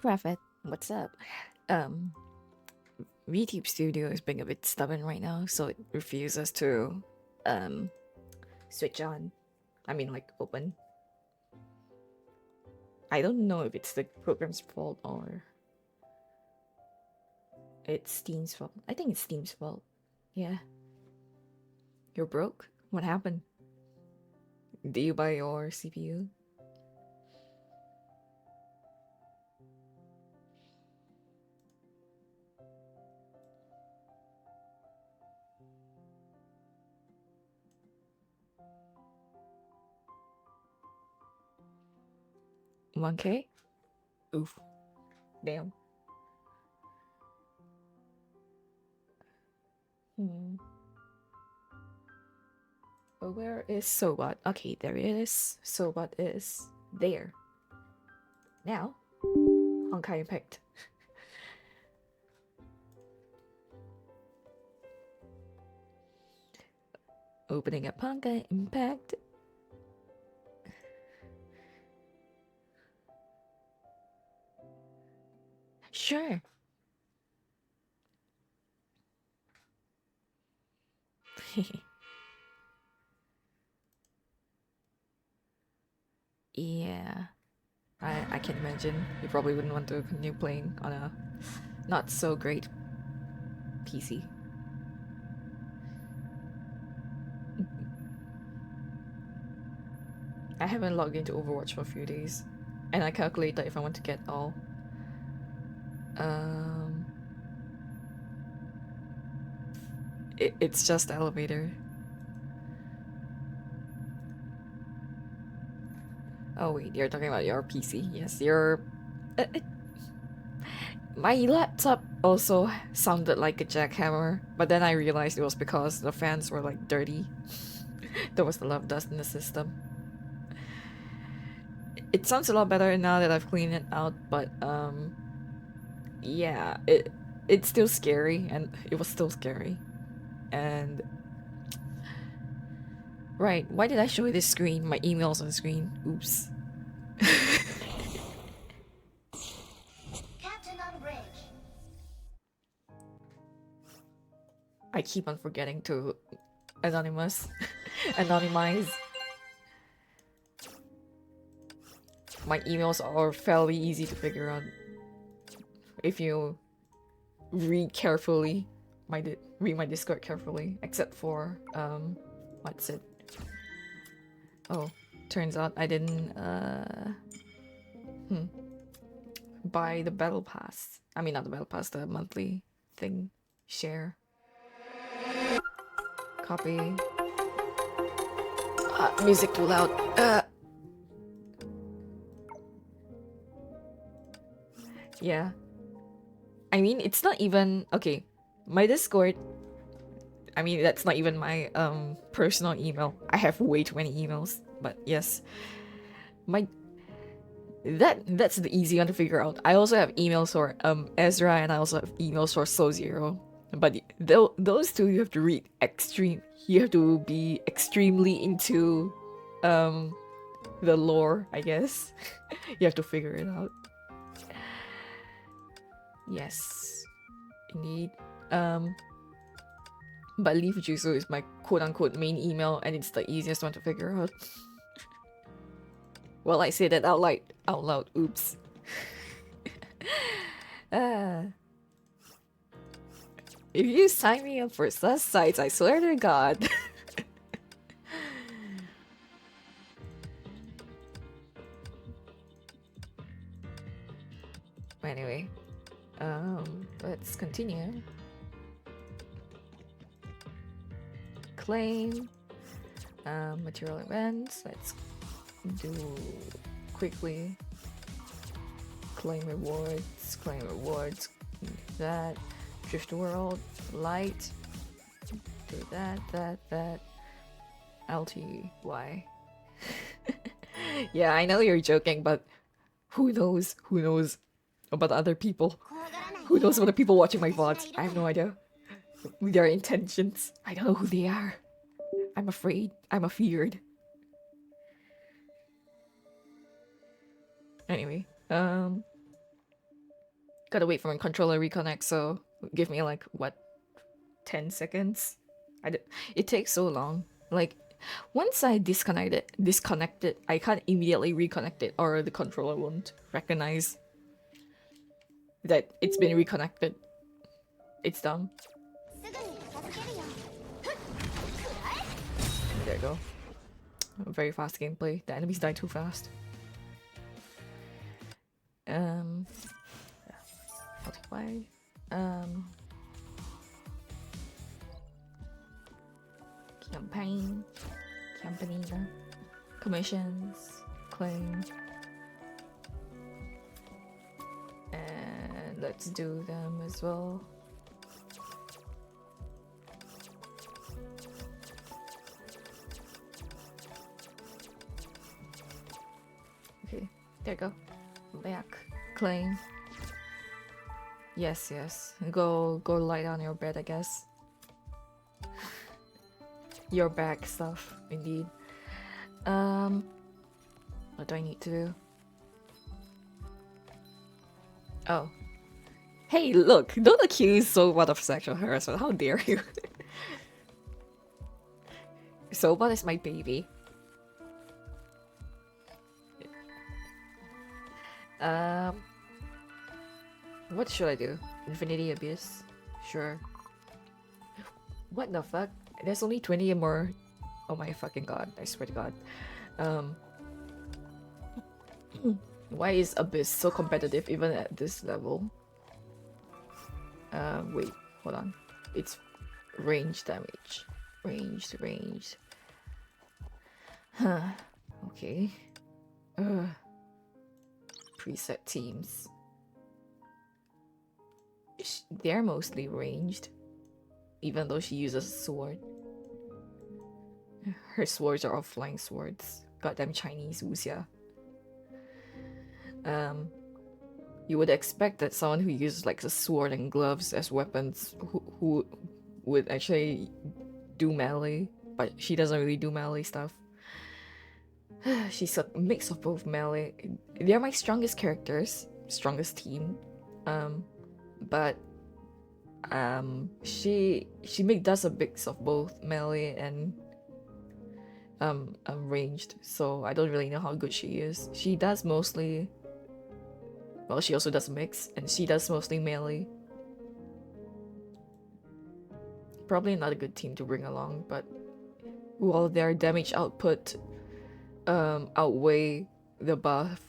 Prophet, what's up? Um, VTube Studio is being a bit stubborn right now, so it refuses to um switch on. I mean, like open. I don't know if it's the program's fault or it's Steam's fault. I think it's Steam's fault. Yeah. You're broke? What happened? Do you buy your CPU? $1K? Oof. Damn. Hmm. But where is Sobot? Okay, there it is. Sobot is there. Now, Honkai Impact. Opening up Honkai Impact. Sure. Yeah. I can imagine. You probably wouldn't want to continue playing on a not so great PC. I haven't logged into Overwatch for a few days. And I calculate that if I want to get all um it's just elevator. Oh wait, you're talking about your PC. Yes, your my laptop also sounded like a jackhammer, but then I realized it was because the fans were like dirty. There was a lot of dust in the system. It sounds a lot better now that I've cleaned it out, but yeah, it's still scary, and it was still scary. And right, why did I show you this screen? My email's on the screen. Oops. Captain on bridge. I keep on forgetting to anonymize. My emails are fairly easy to figure out if you read carefully. Read my Discord carefully, except for what's it? Oh, turns out I didn't buy the battle pass. I mean, not the battle pass, the monthly thing. Share. Copy. Music too loud. Yeah. I mean, it's not even okay. My Discord. I mean, that's not even my personal email. I have way too many emails. But yes, my that's the easy one to figure out. I also have emails for Ezra, and I also have emails for So0. But those two you have to read extreme. You have to be extremely into the lore, I guess. You have to figure it out. Yes, indeed. But Leaf Juicer is my quote-unquote main email, and it's the easiest one to figure out. Well, I say that out loud. Oops. If you sign me up for sus sites, I swear to God. Anyway, let's continue. Claim material events. Let's do quickly. Claim rewards. That. Drift world. Light. Do that. LTY. Yeah, I know you're joking, but who knows? Who knows about other people? Who knows about the people watching my VODs? I have no idea their intentions. I don't know who they are. I'm afraid. I'm afeared. Anyway, Gotta wait for my controller reconnect, so give me like what, 10 seconds? It takes so long. Like once I disconnect it, I can't immediately reconnect it, or the controller won't recognize that it's been reconnected. It's done. There you go. Very fast gameplay. The enemies die too fast. Multiply. Campaign. Campaign. Commissions. Claim. And let's do them as well. Okay, there you go. Back. Claim. Yes, yes. Go lie on your bed, I guess. Your back stuff, indeed. What do I need to do? Oh. Hey, look! Don't accuse Sobot of sexual harassment. How dare you? Sobot is my baby. What should I do? Infinity Abyss? Sure. What the fuck? There's only 20 more. Oh my fucking god, I swear to god. Why is Abyss so competitive even at this level? Wait, hold on. It's range damage. Ranged. Huh. Okay. Preset teams. They're mostly ranged, even though she uses a sword. Her swords are all flying swords. Goddamn Chinese wuxia. You would expect that someone who uses like a sword and gloves as weapons who would actually do melee, but she doesn't really do melee stuff. She's a mix of both melee. They're my strongest characters, strongest team. But she does a mix of both melee and ranged, so I don't really know how good she is. She does mostly, well, she also does a mix, and she does mostly melee. Probably not a good team to bring along, but while their damage output outweigh the buff,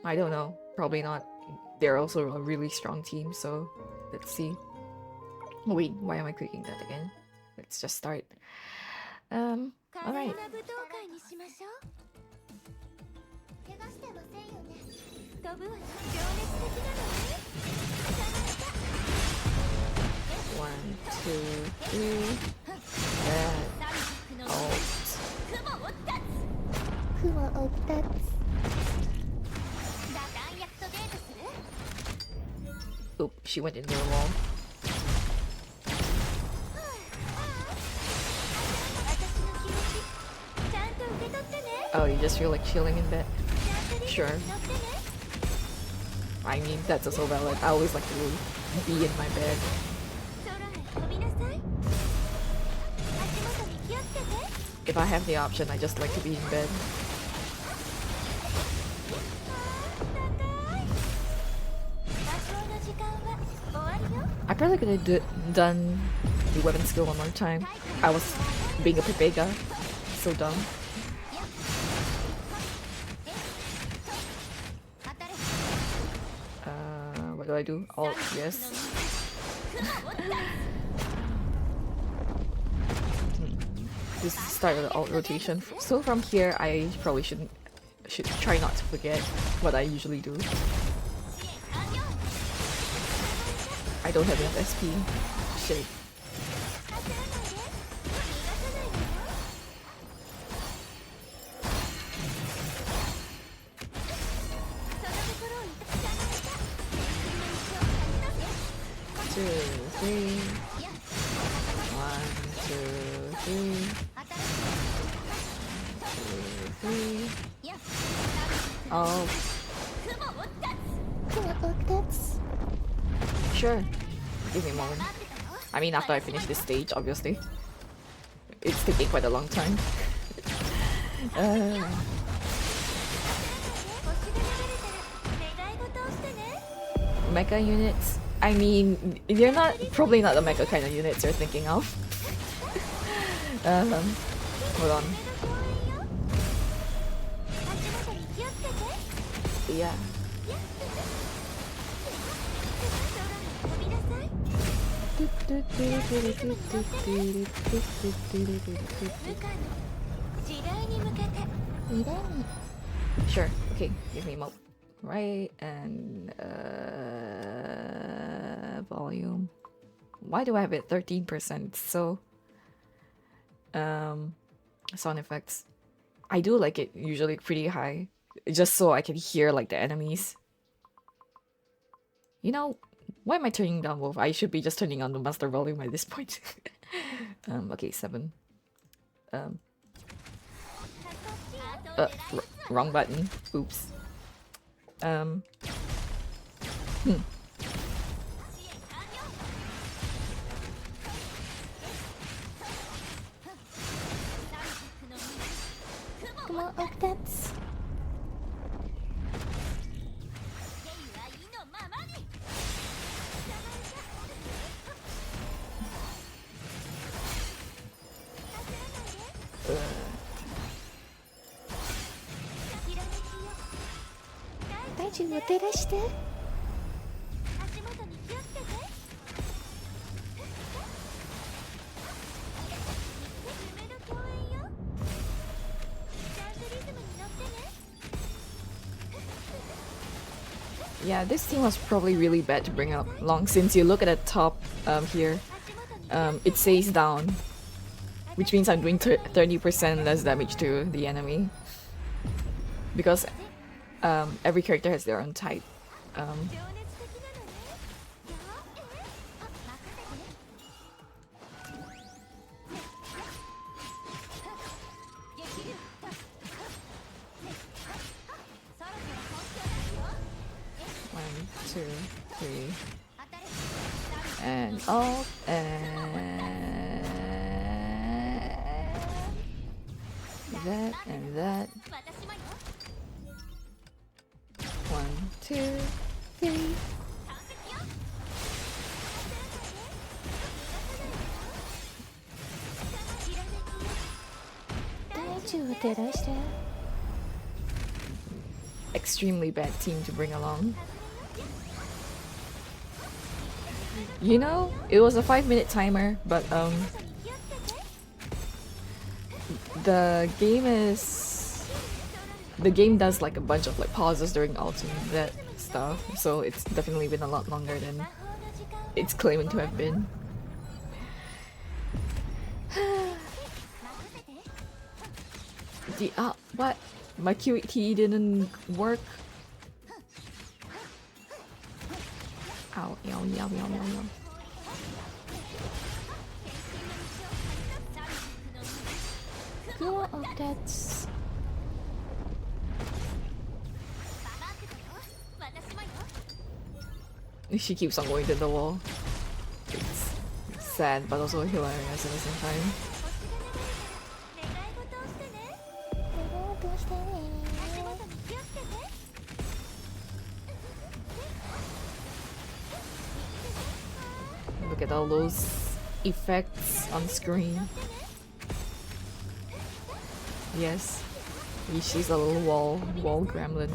I don't know, probably not. They're also a really strong team, so let's see. Wait, why am I clicking that again? Let's just start. Alright. 1, 2, 3. Oop, she went into the wall. Oh, you just feel like chilling in bed? Sure. I mean, that's also valid. I always like to be in my bed. If I have the option, I just like to be in bed. I probably could have done the weapon skill one more time. I was being a pepega. So dumb. What do I do? Alt, yes. This is the start of the alt rotation. So from here, I probably should try not to forget what I usually do. I don't have enough SP. Shit. Sure. Give me a moment. I mean, after I finish this stage, obviously. It's taking quite a long time. Mecha units? I mean, you're not probably not the mecha kind of units you're thinking of. Hold on. Yeah. Sure. Okay. Give me mo. Right, and volume. Why do I have it 13%? So sound effects. I do like it usually pretty high, just so I can hear like the enemies. You know, why am I turning down both? I should be just turning on the master volume at this point. Okay, 7. Wrong button. Oops. Come on, Octats. Yeah, this team was probably really bad to bring up along since you look at the top here, it says down, which means I'm doing 30% less damage to the enemy. Because every character has their own type. One, two, three, and all, and that, and that. 1, 2, 3. Extremely bad team to bring along. You know, it was a 5-minute timer, but the game does like a bunch of like pauses during ult and that stuff, so it's definitely been a lot longer than it's claiming to have been. What? My QT didn't work. Ow, yow, yow, yow, yow, yow. Oh, that's... She keeps on going to the wall. It's sad, but also hilarious at the same time. Look at all those effects on screen. Yes, she's a little wall gremlin.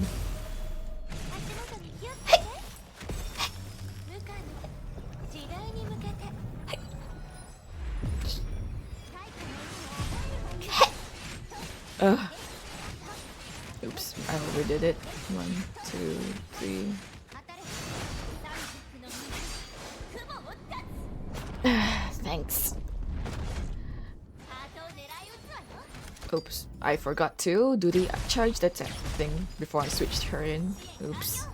Oops, I overdid it. 1, 2, 3. Thanks. Oops, I forgot to do the charge attack thing before I switched her in. Oops.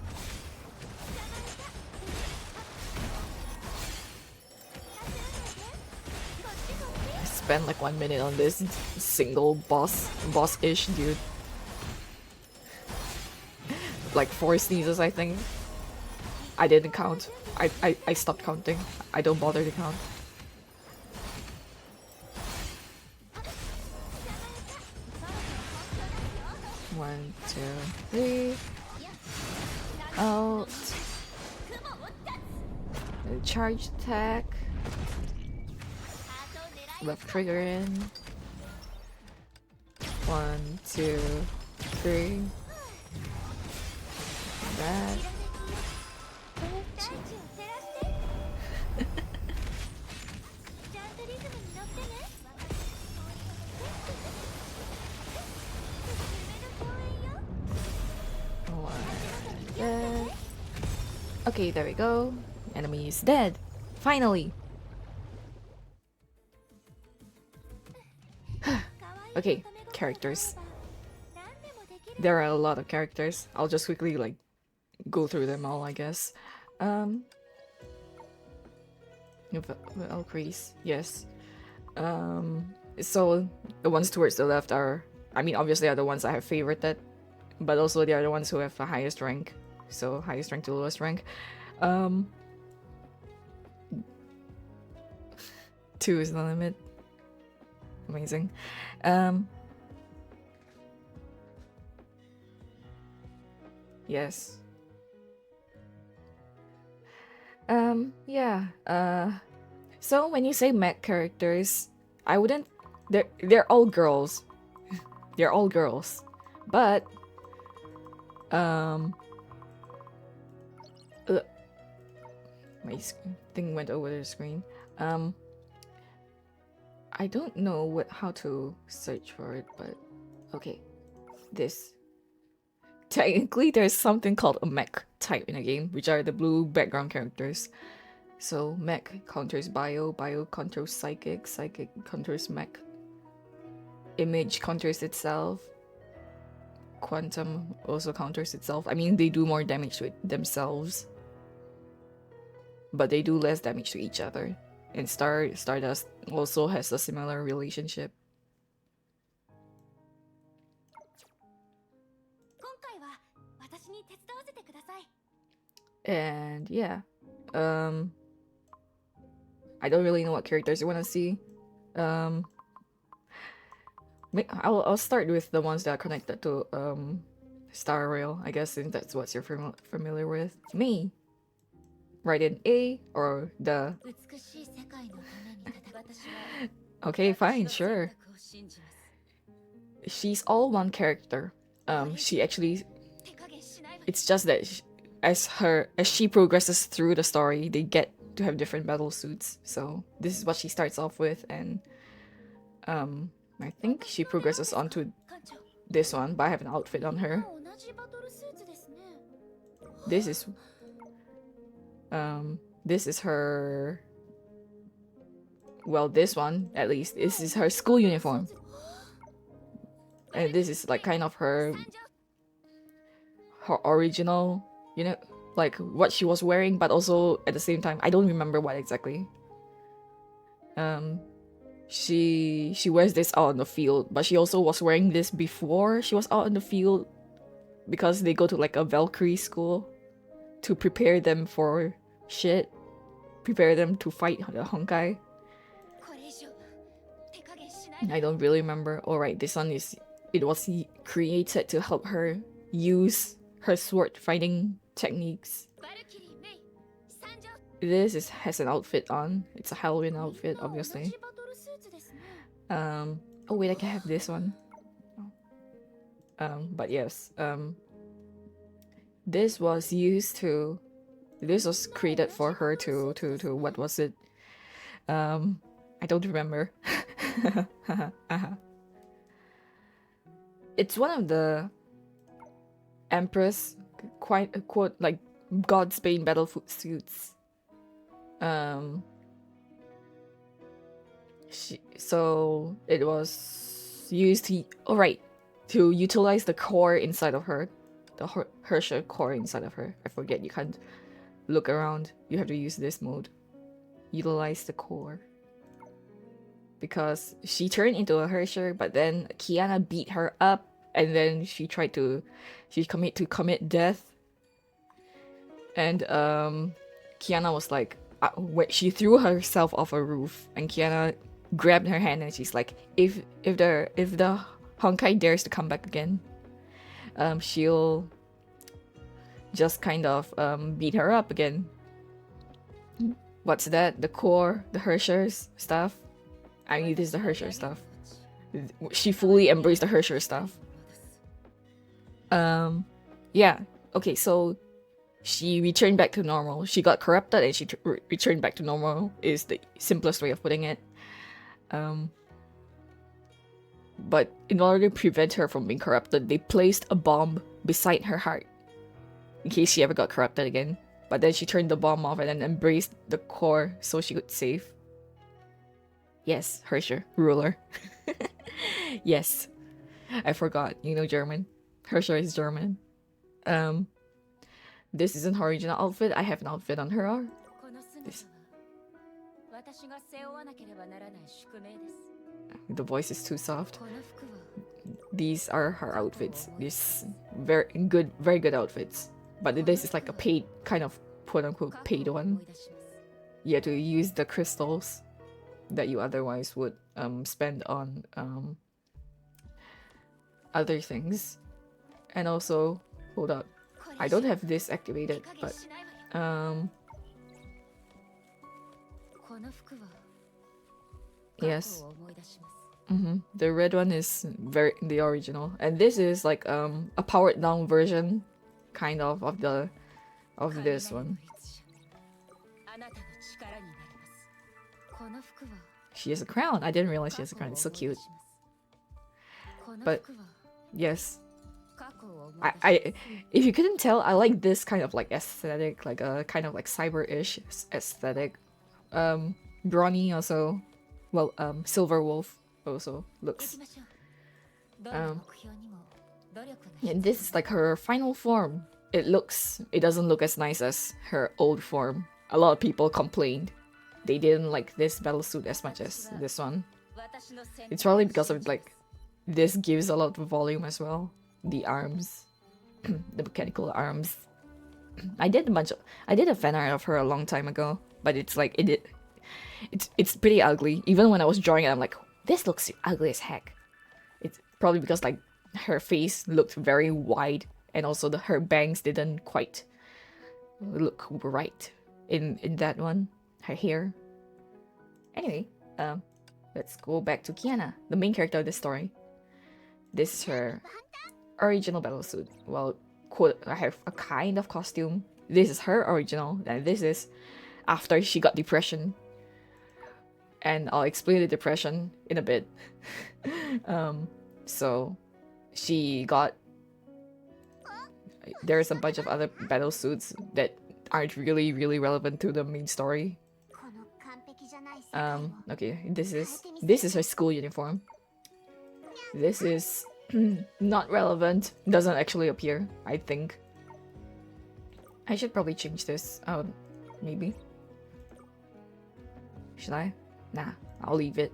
I spent like 1 minute on this single boss-ish dude. Like 4 sneezes, I think. I didn't count. I stopped counting. I don't bother to count. One, two, three. Out. Charge attack. Left trigger in. 1, 2, 3. That. Dead. Okay, there we go. Enemy is dead. Finally. Okay, characters. There are a lot of characters. I'll just quickly like go through them all, I guess. Valkyries, yes. So the ones towards the left are, I mean, obviously are the ones I have favorited, but also they are the ones who have the highest rank. So highest rank to lowest rank. 2 is the limit. Amazing. Yes. Yeah. So when you say mech characters, I wouldn't. They're all girls. They're all girls, but my thing went over the screen. I don't know how to search for it, but okay. This. Technically, there's something called a mech type in a game, which are the blue background characters. So mech counters bio, bio counters psychic, psychic counters mech. Image counters itself. Quantum also counters itself. I mean, they do more damage to themselves, but they do less damage to each other. And Stardust also has a similar relationship. And yeah, I don't really know what characters you want to see. I'll start with the ones that are connected to Star Rail, I guess, since that's what you're familiar with. Me. Write in A or the. Okay, fine, sure. She's all one character. She actually. It's just that as she progresses through the story, they get to have different battle suits. So this is what she starts off with, and I think she progresses onto this one, but I have an outfit on her. This is her. Well, this one at least. This is her school uniform, and this is like kind of her original, you know, like what she was wearing, but also at the same time, I don't remember what exactly. She wears this out on the field, but she also was wearing this before she was out on the field, because they go to like a Valkyrie school to prepare them for shit, prepare them to fight the honkai. I don't really remember. Alright, this one it was created to help her use her sword fighting techniques. This has an outfit on. It's a Halloween outfit, obviously. Oh wait, I can have this one. But yes, this was created for her to what was it? I don't remember. It's one of the Empress quote like God's Bane battle suits. So it was used to utilize the core inside of her, the Herrscher core inside of her. I forget, you can't look around. You have to use this mode. Utilize the core. Because she turned into a Herrscher, but then Kiana beat her up, and then she commit death. And Kiana was like, she threw herself off a roof, and Kiana grabbed her hand and she's like, if the honkai dares to come back again, she'll just kind of beat her up again. What's that? The core, the Hershers stuff. I mean, this is the Hersher stuff. She fully embraced the Hersher stuff. Yeah. Okay, so she returned back to normal. She got corrupted and she returned back to normal is the simplest way of putting it. But in order to prevent her from being corrupted, they placed a bomb beside her heart in case she ever got corrupted again. But then she turned the bomb off and then embraced the core so she could save. Yes, Hersher, ruler. Yes, I forgot. You know German. Hersher is German. This is an original outfit. I have an outfit on her. This. The voice is too soft. These are her outfits. These very good outfits. But this is like a paid, kind of quote-unquote paid one. You have to use the crystals that you otherwise would spend on other things. And also, hold up, I don't have this activated, but yes. The red one is very the original, and this is like a powered down version, kind of this one. She has a crown. I didn't realize she has a crown. It's so cute. But yes, I if you couldn't tell, I like this kind of like aesthetic, like a kind of like cyber-ish aesthetic. Brawny also, well, Silver Wolf also looks. And this is like her final form. It doesn't look as nice as her old form. A lot of people complained they didn't like this battlesuit as much as this one. It's probably because of like this gives a lot of volume as well. The arms, the mechanical arms. I did a fan art of her a long time ago, but it's like it's pretty ugly. Even when I was drawing it, I'm like, this looks ugly as heck. It's probably because like her face looked very wide, and also her bangs didn't quite look right in that one. Her hair. Anyway, let's go back to Kiana, the main character of the story. This is her original battlesuit. Well, quote, I have a kind of costume. This is her original, and this is after she got depression. And I'll explain the depression in a bit. So she got. There's a bunch of other battlesuits that aren't really relevant to the main story. Okay, this is her school uniform. This is not relevant. Doesn't actually appear, I think. I should probably change this out, maybe. Should I? Nah, I'll leave it.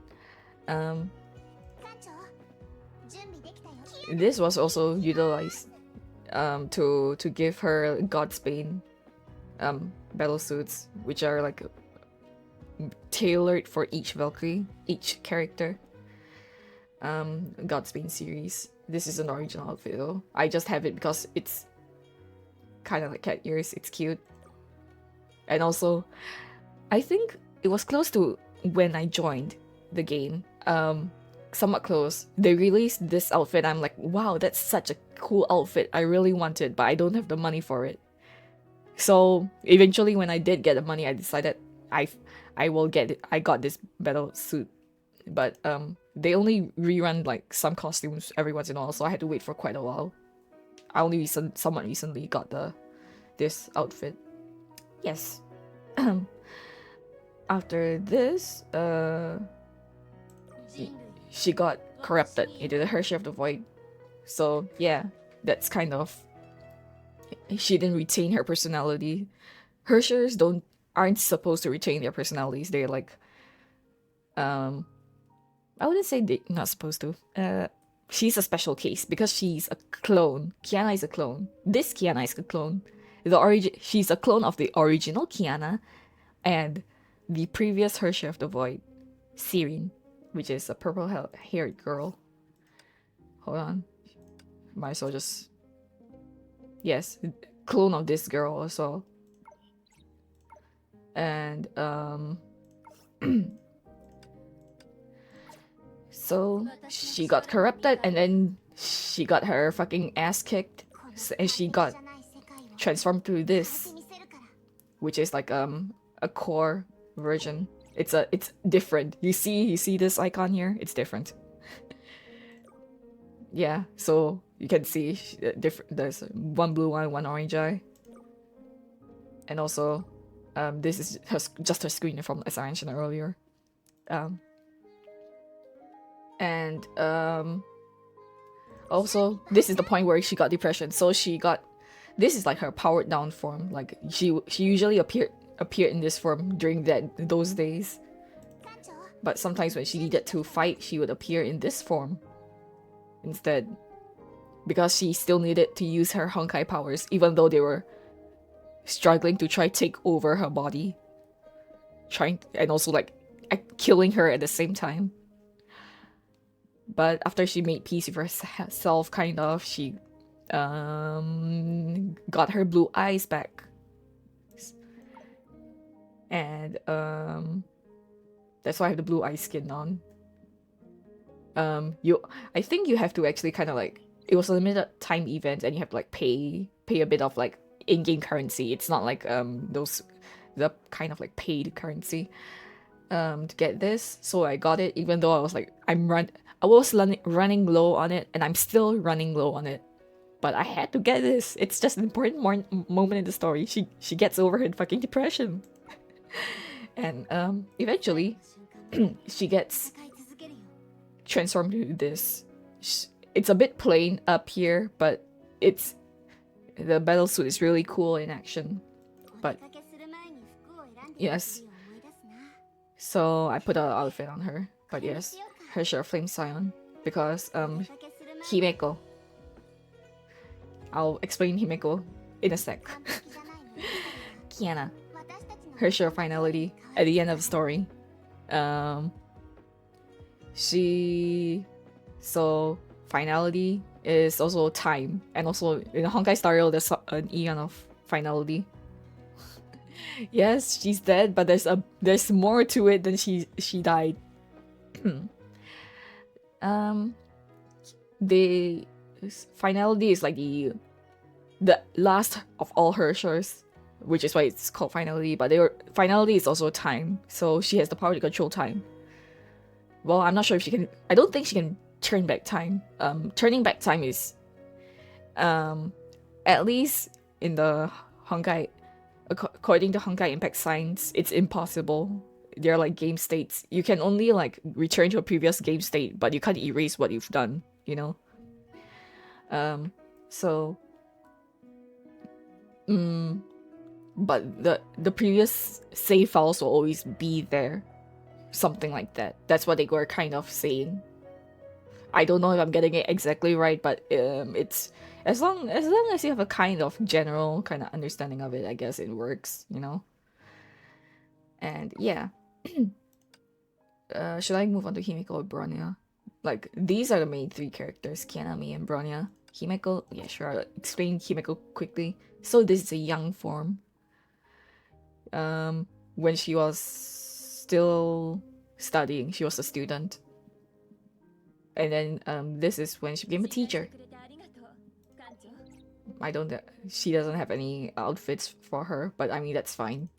This was also utilized to give her Godsbane battlesuits, which are like tailored for each Valkyrie, each character. Godsbane series. This is an original outfit though. I just have it because it's kind of like cat ears. It's cute. And also, I think it was close to when I joined the game. Somewhat close. They released this outfit. I'm like, wow, that's such a cool outfit. I really want it, but I don't have the money for it. So eventually, when I did get the money, I decided I will get it. I got this battle suit, but they only rerun like some costumes every once in a while, so I had to wait for quite a while. I only somewhat recently got this outfit. Yes. After this, she got corrupted into the Hershey of the Void. So yeah, that's kind of. She didn't retain her personality. Hershers aren't supposed to retain their personalities. They're like, I wouldn't say they're not supposed to. She's a special case because she's a clone. Kiana is a clone. This Kiana is a clone. She's a clone of the original Kiana and the previous Herrscher of the Void, Sirin, which is a purple-haired girl. Hold on. Might as well just... Yes, clone of this girl also. And, so she got corrupted and then she got her fucking ass kicked and she got transformed to this, which is like a core version. It's different. You see this icon here? It's different. Yeah, so you can see different. There's one blue eye, one orange eye, and also this is just her screen from, as I mentioned earlier. Also this is the point where she got depression. So this is like her powered down form. Like she usually appeared in this form during those days, but sometimes when she needed to fight, she would appear in this form instead, because she still needed to use her honkai powers even though they were struggling to try take over her body, and also like killing her at the same time. But after she made peace with herself, kind of, she got her blue eyes back. And that's why I have the blue eye skin on. I think you have to actually kind of like, it was a limited time event and you have to like pay a bit of like in-game currency. It's not like the kind of like paid currency to get this. So I got it even though I was like, I was running low on it, and I'm still running low on it. But I had to get this. It's just an important moment in the story. She gets over her fucking depression. And eventually, she gets transformed to this. It's a bit plain up here, but the battle suit is really cool in action. But yes. So I put an outfit on her. But yes. Herrscher Flame Scion, because Himeko. I'll explain Himeko in a sec. Kiana, Herrscher Finality at the end of the story. So finality is also time, and also in Honkai Star Rail there's an Eon of finality. Yes, she's dead, but there's more to it than she died. The finality is like the last of all Herrschers, which is why it's called finality. But finality is also time, so she has the power to control time. Well, I'm not sure if she can. I don't think she can turn back time. Turning back time is, at least in the Honkai, according to Honkai Impact Science, it's impossible. They're like game states. You can only like return to a previous game state, but you can't erase what you've done, you know? But the previous save files will always be there. Something like that. That's what they were kind of saying. I don't know if I'm getting it exactly right, but it's as long as you have a kind of general kind of understanding of it, I guess it works, you know? And yeah. Should I move on to Himeko or Bronya? Like, these are the main three characters, Kianami and Bronya. Himeko, yeah, sure, I'll explain Himeko quickly. So this is a young form. When she was still studying, she was a student. And then this is when she became a teacher. She doesn't have any outfits for her, but I mean, that's fine.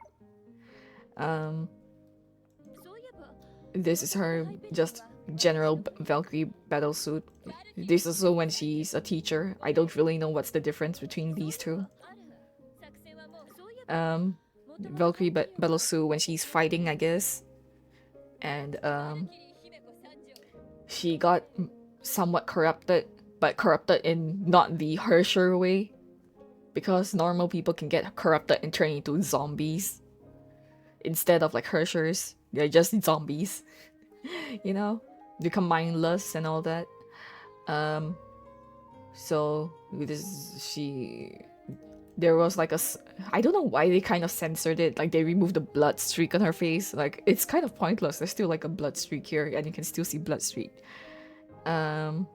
This is her just general Valkyrie battle suit. This is also when she's a teacher. I don't really know what's the difference between these two. Valkyrie battle suit when she's fighting, I guess. And she got somewhat corrupted, but corrupted in not the Herrscher way. Because normal people can get corrupted and turn into zombies. Instead of like Herrschers. They're just zombies, you know, become mindless and all that. there was like I don't know why they kind of censored it. Like they removed the blood streak on her face. Like it's kind of pointless. There's still like a blood streak here, and you can still see blood streak. On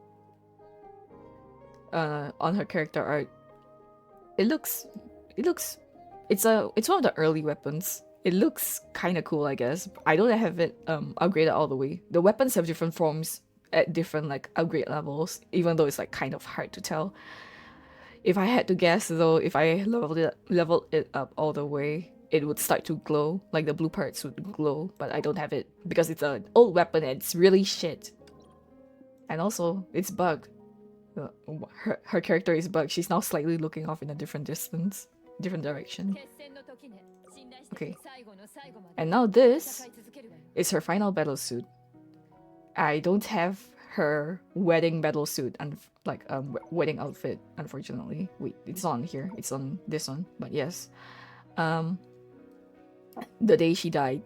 her character art, it looks, it's one of the early weapons. It looks kind of cool, I guess. I don't have it upgraded all the way. The weapons have different forms at different like upgrade levels, even though it's like kind of hard to tell. If I had to guess though, if I leveled it up all the way, it would start to glow, like the blue parts would glow, but I don't have it because it's an old weapon and it's really shit. And also, it's bugged. Her character is bugged. She's now slightly looking off in a different direction. Okay. And now this is her final battle suit. I don't have her wedding battle suit and wedding outfit, unfortunately. Wait, it's on here. It's on this one. But yes. The day she died.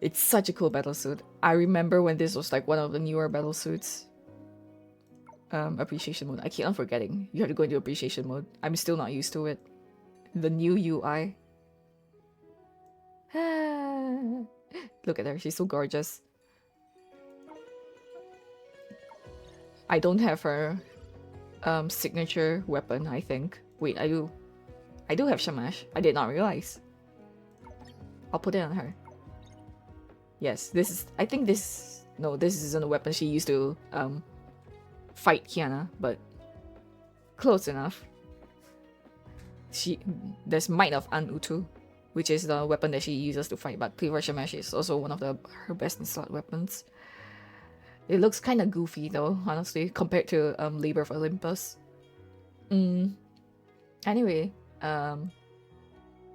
It's such a cool battle suit. I remember when this was like one of the newer battle suits. Appreciation mode. I keep on forgetting. You have to go into appreciation mode. I'm still not used to it. The new UI. Look at her. She's so gorgeous. I don't have her signature weapon, I think. Wait, I do. I do have Shamash. I did not realize. I'll put it on her. Yes, this is... I think this... No, this isn't a weapon she used to fight Kiana, but close enough. There's Might of An-Utu, which is the weapon that she uses to fight, but Cleaver Shamash is also one of her best in slot weapons. It looks kind of goofy though, honestly, compared to Labor of Olympus. Anyway,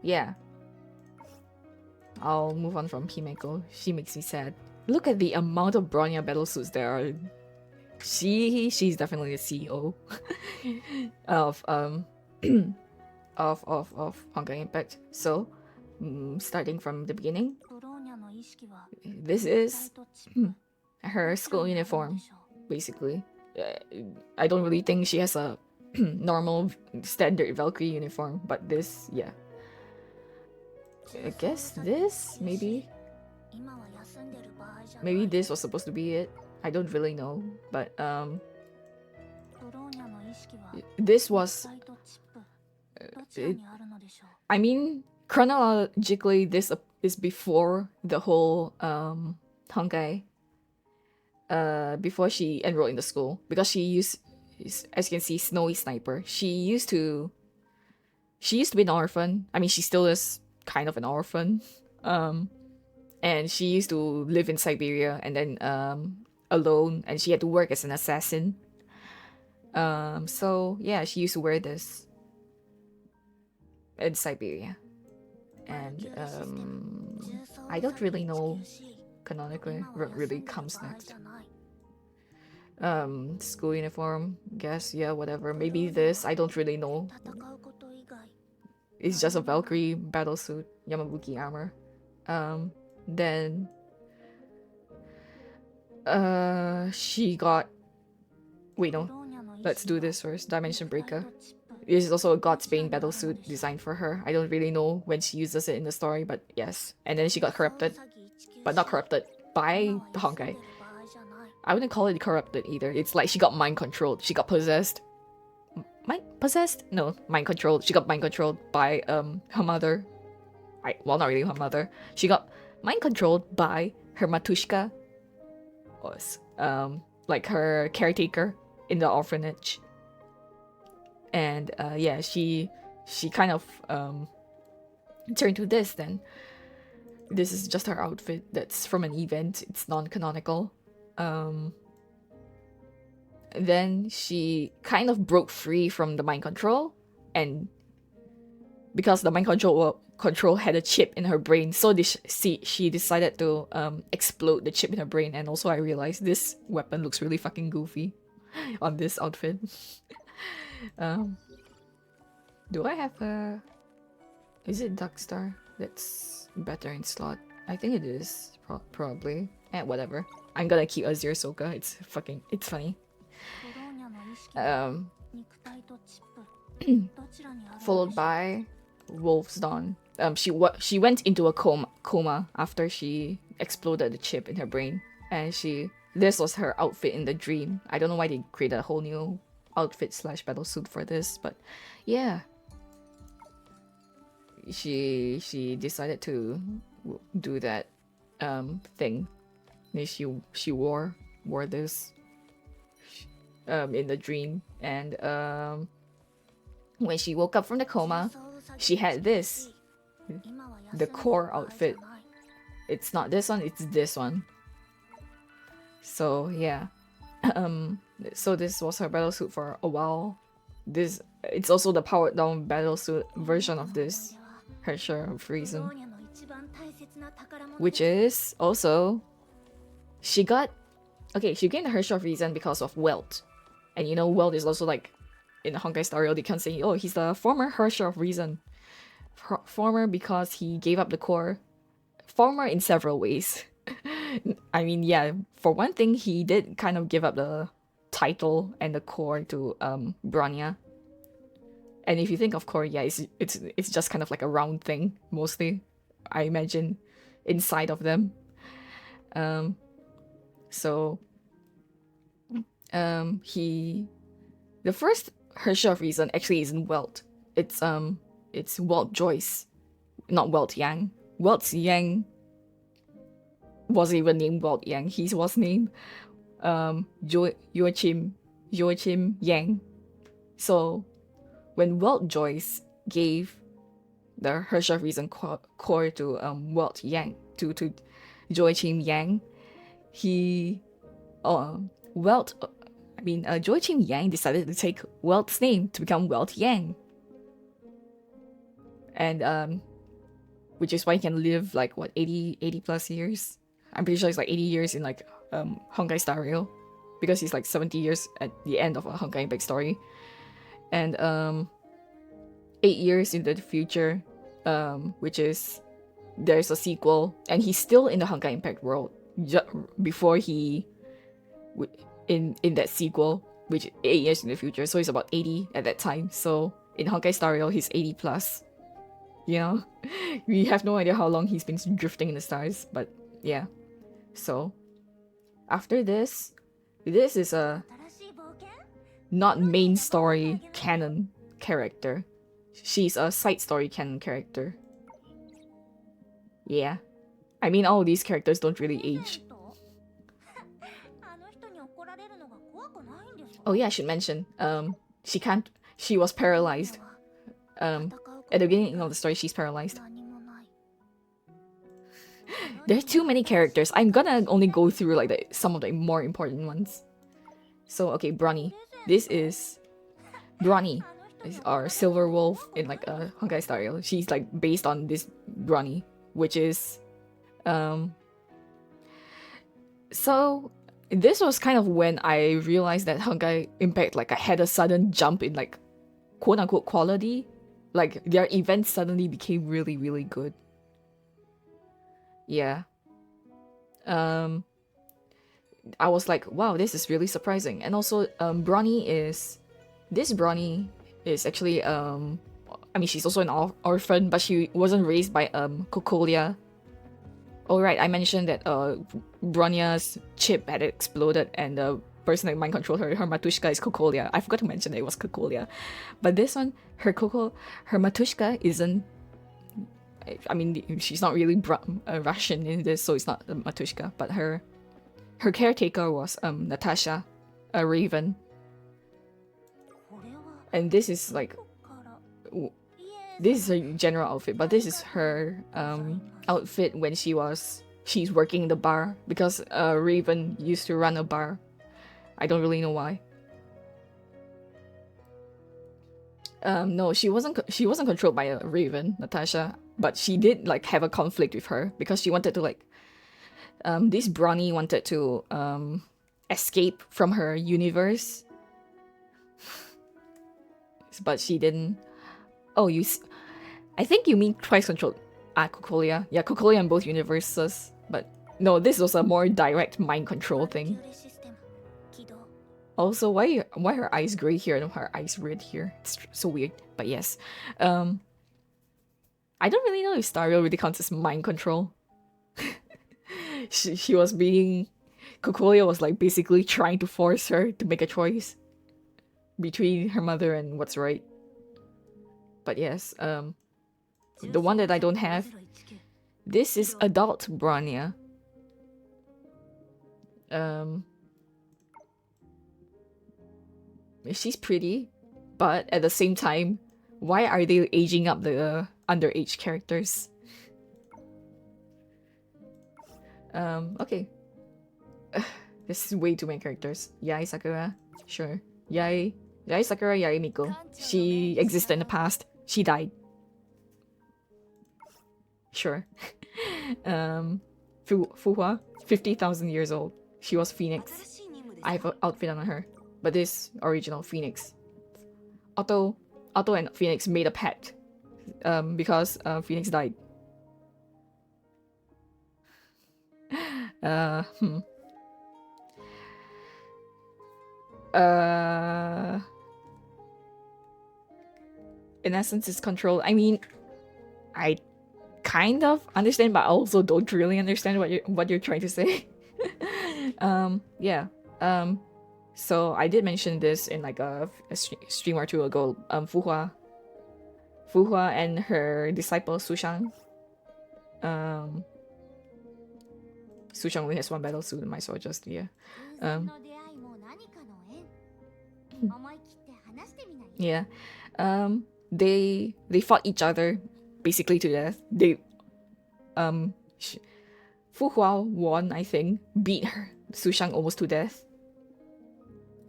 yeah. I'll move on from Himeko. She makes me sad. Look at the amount of Bronya battle suits there are. She's definitely the CEO of Honkai Impact. So, starting from the beginning, this is her school uniform, basically. I don't really think she has a normal standard Valkyrie uniform, but this, yeah. I guess this, maybe this was supposed to be it. I don't really know, but this was I mean, chronologically this is before the whole Honkai, before she enrolled in the school, because she used, as you can see, Snowy Sniper. She used to be an orphan. I mean, she still is kind of an orphan, and she used to live in Siberia, and then alone, and she had to work as an assassin. So yeah, she used to wear this in Siberia, and I don't really know canonically what really comes next. School uniform, guess, yeah, whatever. Maybe this, I don't really know. It's just a Valkyrie battlesuit, Yamabuki armor. Then she got... Wait, no. Let's do this first. Dimension Breaker. This is also a God's Bane battlesuit designed for her. I don't really know when she uses it in the story, but yes. And then she got corrupted. But not corrupted. By the Honkai. I wouldn't call it corrupted either. It's like she got mind controlled. She got possessed. Possessed? No, mind controlled. She got mind controlled by her mother. Well, not really her mother. She got mind controlled by her Matushka. Like her caretaker in the orphanage. And yeah, she kind of turned to this then. This is just her outfit that's from an event. It's non-canonical. Then she kind of broke free from the mind control, and because the mind control had a chip in her brain, so she decided to explode the chip in her brain. And also I realized this weapon looks really fucking goofy on this outfit. Do I have a... Is it Darkstar? That's better in slot. I think it is, probably. Whatever. I'm gonna keep Azure Soka. It's funny. followed by Wolf's Dawn. She went into a coma after she exploded the chip in her brain, and this was her outfit in the dream. I don't know why they created a whole new outfit slash battle suit for this, but yeah, she decided to do that thing. She wore this in the dream, and when she woke up from the coma, she had this, the core outfit. It's not this one, it's this one. So yeah, so this was her battle suit for a while. It's also the powered down battle suit version of this, her share of reason, which is also she gained the Herrscher of Reason because of Welt. And you know, Welt is also like, in the Honkai Star Rail, they can say, oh, he's the former Herrscher of Reason. Former because he gave up the core. Former in several ways. I mean, yeah, for one thing, he did kind of give up the title and the core to Bronya. And if you think of core, yeah, it's just kind of like a round thing, mostly, I imagine, inside of them. The first Herrscher of Reason actually isn't Welt. It's Welt Joyce, not Welt Yang. Welt Yang wasn't even named Welt Yang. He was named Joachim Yang. So when Welt Joyce gave the Herrscher of Reason core to Welt Yang, to Joachim Yang, Joachim Yang decided to take Welt's name to become Welt Yang. And which is why he can live like what 80 plus years. I'm pretty sure it's like 80 years in like Honkai Star Rail, because he's like 70 years at the end of a Honkai Impact story, and 8 years into the future, which is there's a sequel, and he's still in the Honkai Impact world before he in that sequel, which 8 years in the future, so he's about 80 at that time. So in Honkai Star Rail, he's 80 plus. You know, we have no idea how long he's been drifting in the stars, but yeah. So after this is a not main story canon character. She's a side story canon character. Yeah, I mean, all these characters don't really age. Oh yeah, I should mention, she was paralyzed. At the beginning of the story, she's paralyzed. There's too many characters. I'm gonna only go through like some of the more important ones. So okay, Bronny. This is Bronny, our Silver Wolf in like a Honkai Star Rail. She's like based on this Bronny, which is so this was kind of when I realized that Honkai Impact like I had a sudden jump in like quote unquote quality. Like their events suddenly became really, really good. Yeah. I was like, wow, this is really surprising. And also, Bronny is actually I mean, she's also an orphan, but she wasn't raised by Cocolia. Oh right, I mentioned that Bronya's chip had exploded, and the person that mind controlled her Matushka is Cocolia. I forgot to mention that it was Cocolia. But this one, her Matushka isn't, I mean, she's not really Russian in this, so it's not Matushka, but her caretaker was Natasha, a raven. And this is like, this is her general outfit, but this is her outfit when she's working in the bar, because Raven used to run a bar. I don't really know why. No, she wasn't controlled by a Raven, Natasha, but she did like have a conflict with her because she wanted to like this Bronny wanted to escape from her universe, but she didn't. Oh, I think you mean twice controlled. Cocolia. Yeah, Cocolia in both universes, but no, this was a more direct mind control thing. Also, why her eyes gray here and her eyes red here? It's so weird. But yes, I don't really know if Stario really counts as mind control. she was being Cocolia was like basically trying to force her to make a choice between her mother and what's right. But yes, the one that I don't have, this is adult Branya. She's pretty, but at the same time, why are they aging up the underage characters? Okay. This is way too many characters. Yai Sakura, sure. Yai Sakura, Yai Miko. She existed in the past. She died. Sure. Fuhua, 50,000 years old. She was Phoenix. I have an outfit on her. But this original Phoenix. Otto and Phoenix made a pact. Because Phoenix died. In essence, it's control. I mean, I kind of understand, but I also don't really understand what you're trying to say. Yeah. So I did mention this in like a stream or two ago. Fuhua and her disciple Sushang. Sushang only has one battle suit, might as well just yeah. Yeah. They fought each other basically to death. Fuhua won, I think, beat her Sushang almost to death.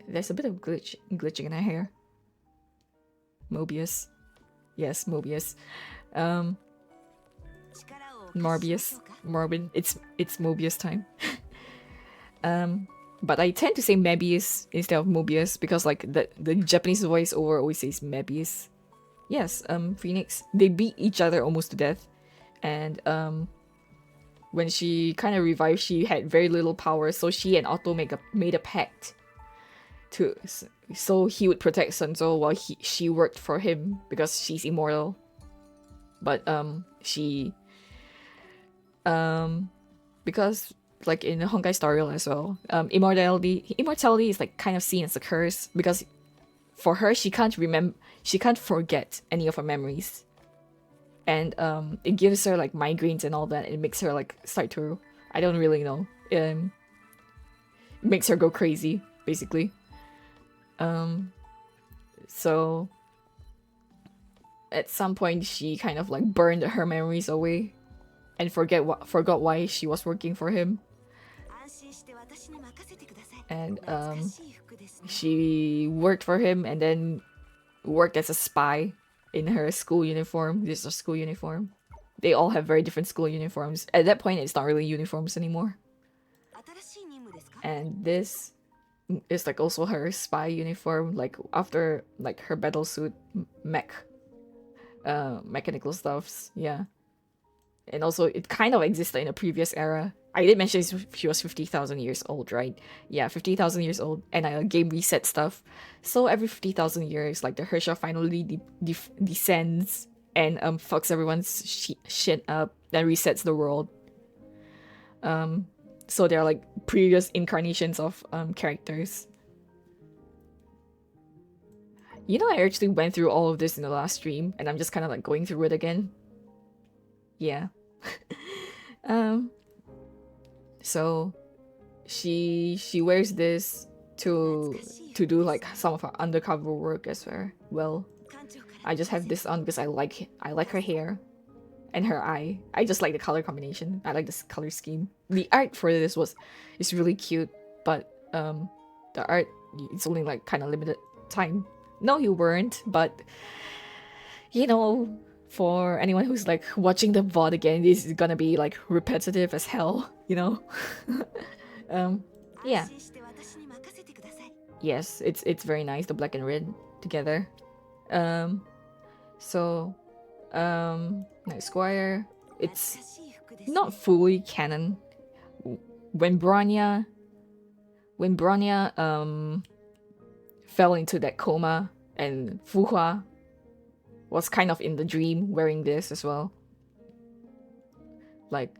There's a bit of glitching in her hair. Mobius. Yes, Mobius. Morbius. Morbin. It's Mobius time. But I tend to say Mebius instead of Mobius because like the Japanese voiceover always says Mebius. Yes, Phoenix. They beat each other almost to death. And when she kind of revived, she had very little power, so she and Otto made a pact so he would protect Sunzo while she worked for him because she's immortal. But because like in the Honkai Star Rail as well, immortality is like kind of seen as a curse because for her she can't forget any of her memories, and it gives her like migraines and all that. It makes her like start to, I don't really know, it makes her go crazy basically. So at some point she kind of like burned her memories away and forgot why she was working for him. And she worked for him and then worked as a spy in her school uniform. This is a school uniform. They all have very different school uniforms. At that point, it's not really uniforms anymore. And this is like also her spy uniform, like after like her battle suit mechanical stuffs, yeah. And also it kind of existed in a previous era. I did mention she was 50,000 years old, right? Yeah, 50,000 years old, and a game reset stuff. So every 50,000 years, like the Hersha finally descends and fucks everyone's shit up, then resets the world. So they're like previous incarnations of characters. You know, I actually went through all of this in the last stream, and I'm just kind of like going through it again. Yeah. So she wears this to do like some of her undercover work as well. I just have this on because I like her hair and her eye. I just like the color combination. I like this color scheme. The art for this is really cute, but the art, it's only like kind of limited time. No, you weren't, but you know, for anyone who's like watching the VOD again, this is gonna be like repetitive as hell, you know. Yeah. Yes, it's very nice, the black and red together. So Night Squire, it's not fully canon. When Bronya fell into that coma, and Fuhua was kind of in the dream wearing this as well. Like,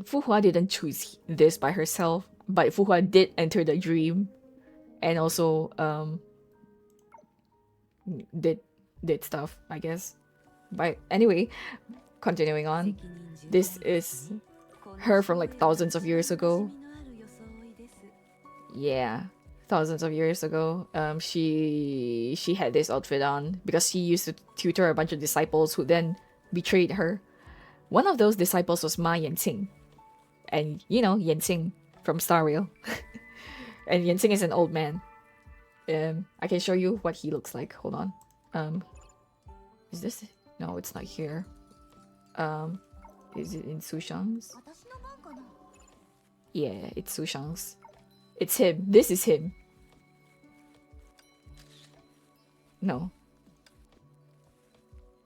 Fuhua didn't choose this by herself, but Fuhua did enter the dream, and also did stuff, I guess. But anyway, continuing on, this is her from like thousands of years ago. Yeah, thousands of years ago. She had this outfit on because she used to tutor a bunch of disciples who then betrayed her. One of those disciples was Ma Yanqing, and you know Yanqing from Star Rail. And Yanqing is an old man. I can show you what he looks like. Hold on. Is this? No, it's not here. Is it in Sushang's? Yeah, it's Sushang's. It's him. This is him. No.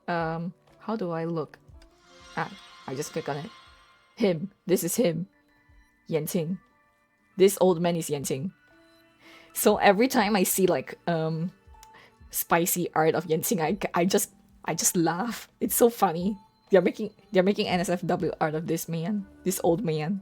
How do I look? Ah, I just click on it. Him. This is him. Yanqing. This old man is Yanqing. So every time I see like spicy art of Yanqing, I just laugh. It's so funny. They're making NSFW art of this man, this old man.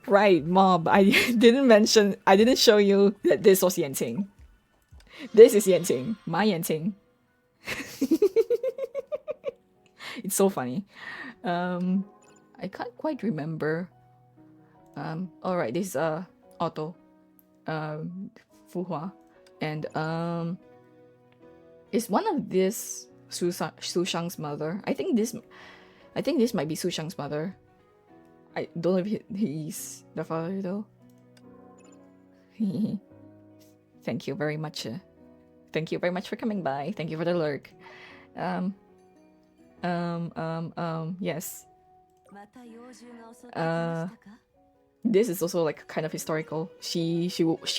Right, Mob. I didn't show you that this was Yanqing. This is Yanqing, my Yanqing. It's so funny. I can't quite remember. Alright, this is Otto, Fuhua, and is one of this Sushang's mother. I think this might be Sushang's mother. I don't know if he's the father though. Thank you very much. Thank you very much for coming by. Thank you for the lurk. Yes. This is also like kind of historical. She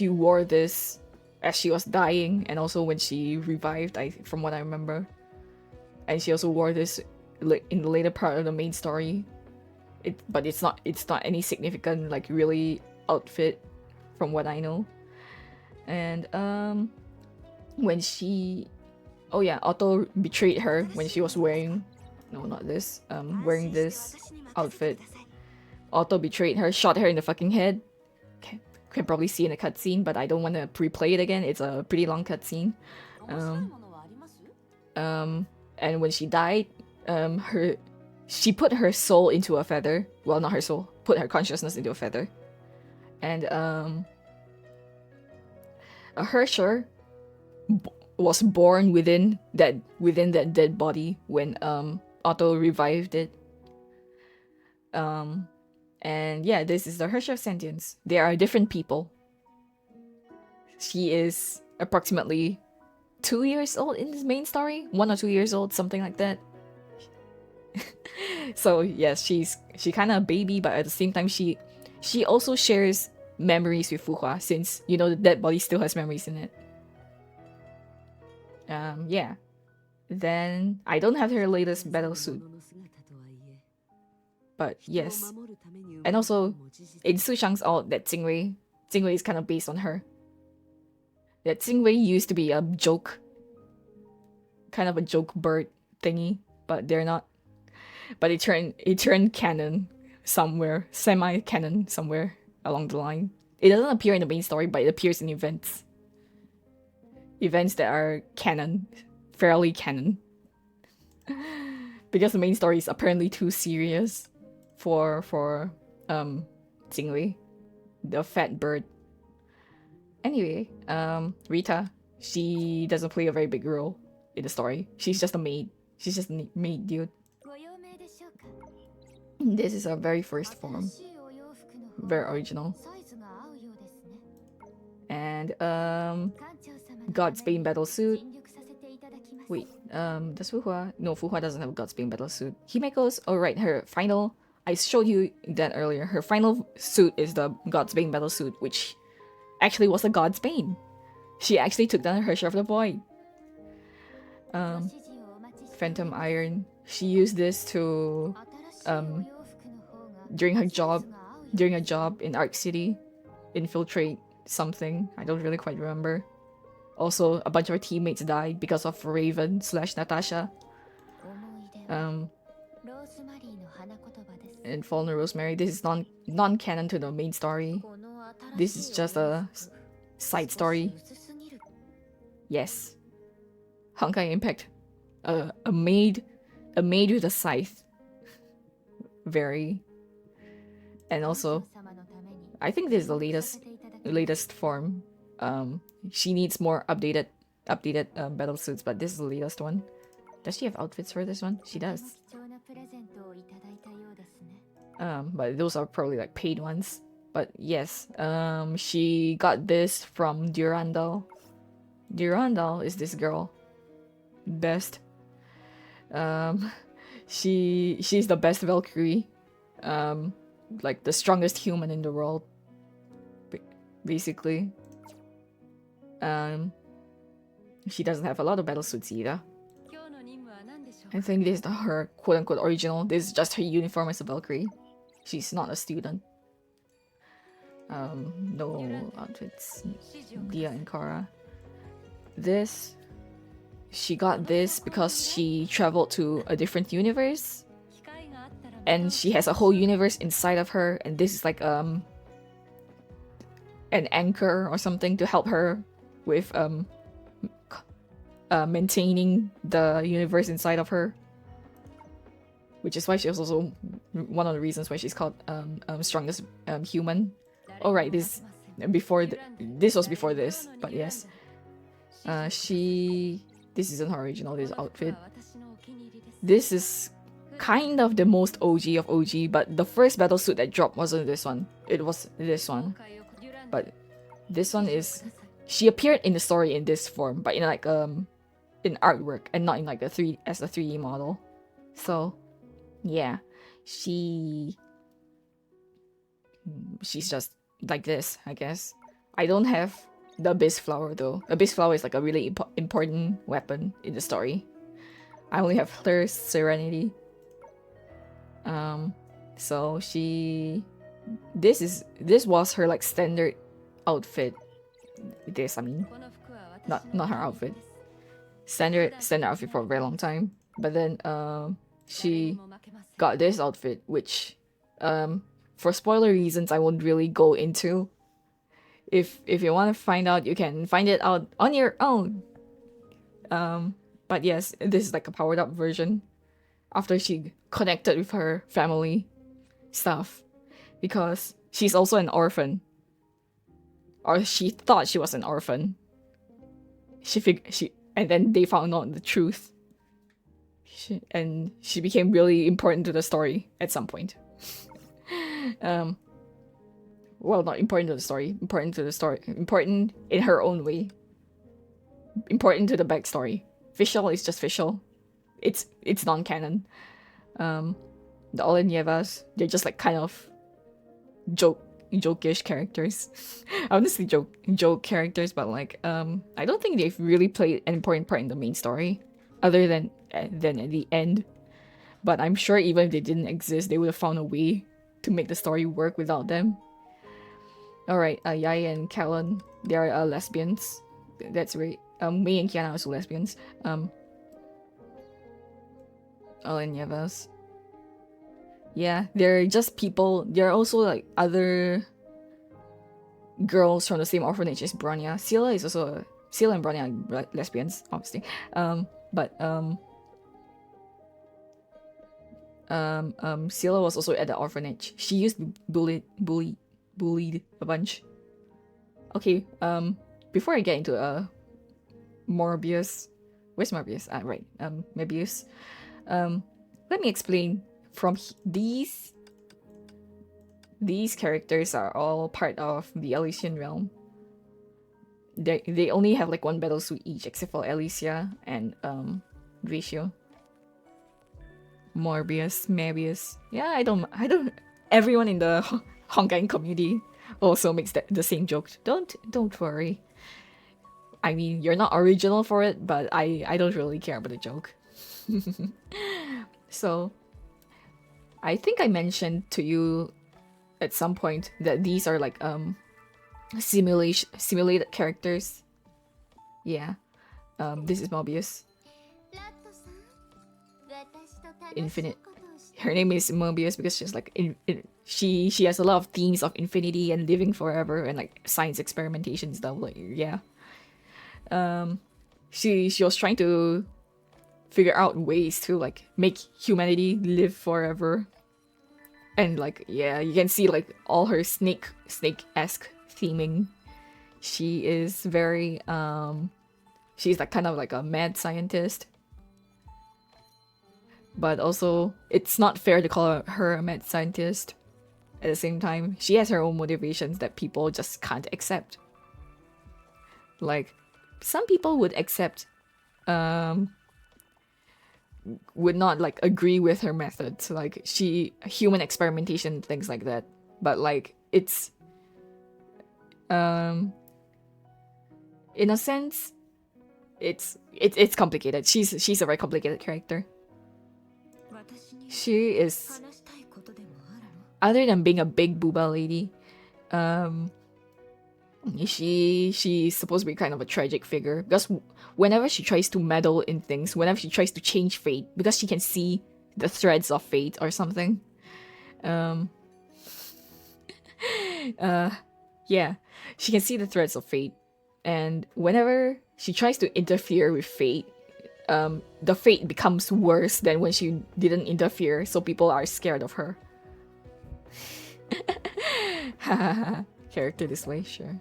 wore this as she was dying, and also when she revived, from what I remember. And she also wore this in the later part of the main story. But it's not any significant like really outfit from what I know. And when she, oh yeah, Otto betrayed her when she was wearing, no, not this, wearing this outfit. Otto betrayed her, shot her in the fucking head. Can probably see in a cutscene, but I don't want to replay it again. It's a pretty long cutscene. And when she died, she put her soul into a feather. Well, not her soul, put her consciousness into a feather. And a Hersher was born within that dead body when Otto revived it. And yeah, this is the Hersher of Sentience. They are different people. She is approximately 2 years old in this main story, 1 or 2 years old, something like that. So yes, she kind of a baby, but at the same time she also shares memories with Fuhua, since you know the dead body still has memories in it. Yeah. Then I don't have her latest battle suit, but yes. And also in Sushang's art, that Jingwei is kind of based on her. That Jingwei used to be a joke, kind of a joke bird thingy, but they're not. But it turned canon somewhere, semi-canon somewhere along the line. It doesn't appear in the main story, but it appears in events. Events that are canon, fairly canon. Because the main story is apparently too serious for Jingwei, the fat bird. Anyway, Rita, she doesn't play a very big role in the story. She's just a maid. She's just a maid, dude. This is our very first form. Very original. And God's Bane battle suit. Wait, does Fuhua? No, Fuhua doesn't have God's Bane battle suit. Himeko's, oh right, her final, I showed you that earlier. Her final suit is the God's Bane battle suit, which actually was a God's Bane. She actually took down her share of the void. Phantom Iron. She used this to during her job in Arc City, infiltrate something. I don't really quite remember. Also, a bunch of her teammates died because of Raven slash Natasha. And Fallen Rosemary. This is non-canon to the main story. This is just a side story. Yes. Honkai Impact. A maid with a scythe. Very. And also, I think this is the latest form. She needs more updated battle suits, but this is the latest one. Does she have outfits for this one? She does. But those are probably like paid ones. But yes, she got this from Durandal. Durandal is this girl. Best. She's the best Valkyrie. Like the strongest human in the world. Basically. She doesn't have a lot of battle suits either. I think this is her quote-unquote original. This is just her uniform as a Valkyrie. She's not a student. No outfits. Dia and Kara. This, she got this because she traveled to a different universe. And she has a whole universe inside of her, and this is like an anchor or something to help her with maintaining the universe inside of her, which is why she was also one of the reasons why she's called strongest human. Oh right, this was before this, but yes, this isn't her original. This outfit. This is kind of the most OG of OG, but the first battle suit that dropped wasn't this one. It was this one, but this one is. She appeared in the story in this form, but in like in artwork and not in like a 3D model. So yeah, she's just like this, I guess. I don't have the Abyss Flower though. Abyss Flower is like a really important weapon in the story. I only have Thirst, Serenity. So this was her like standard outfit. This, I mean, not her outfit. Standard outfit for a very long time. But then she got this outfit, which for spoiler reasons I won't really go into. If you want to find out, you can find it out on your own. But yes, this is like a powered up version after she connected with her family stuff, because she's also an orphan. Or she thought she was an orphan. And then they found out the truth. And she became really important to the story at some point. Well, not important to the story. Important in her own way. Important to the backstory. Fischl is just Fischl. It's non-canon. The Olenievas, they're just like kind of jokish characters. Honestly, joke characters, but like I don't think they've really played an important part in the main story, other than at the end. But I'm sure even if they didn't exist, they would have found a way to make the story work without them. All right, Yai and Callan, they are lesbians. That's right. Mei and Kiana are also lesbians. Olenievas. Yeah, they're just people. They're also like other girls from the same orphanage as Bronya. Scylla and Bronya are lesbians, obviously. Scylla was also at the orphanage. She used to be bullied a bunch. Okay, before I get into Morbius, where's Morbius? Right, Mebius. Let me explain. From these characters are all part of the Elysian realm. They only have like one battle suit each, except for Elysia and Ratio. Morbius, Mebius. Yeah, I don't. Everyone in the Honkai community also makes the same joke. Don't worry. I mean, you're not original for it, but I don't really care about the joke. So I think I mentioned to you at some point that these are like simulated characters. Yeah. This is Mobius. Infinite. Her name is Mobius because she's like she has a lot of themes of infinity and living forever and like science experimentation stuff. Like yeah. She was trying to figure out ways to like make humanity live forever. And like yeah, you can see like all her snake-esque theming. She is very she's like kind of like a mad scientist. But also it's not fair to call her a mad scientist. At the same time, she has her own motivations that people just can't accept. Like some people would accept would not like agree with her methods, like human experimentation, things like that. But like it's in a sense it's complicated. She's a very complicated character. She is, other than being a big booba lady, she's supposed to be kind of a tragic figure because whenever she tries to meddle in things, whenever she tries to change fate, because she can see the threads of fate or something, yeah, she can see the threads of fate, and whenever she tries to interfere with fate, the fate becomes worse than when she didn't interfere, so people are scared of her. Character this way, sure.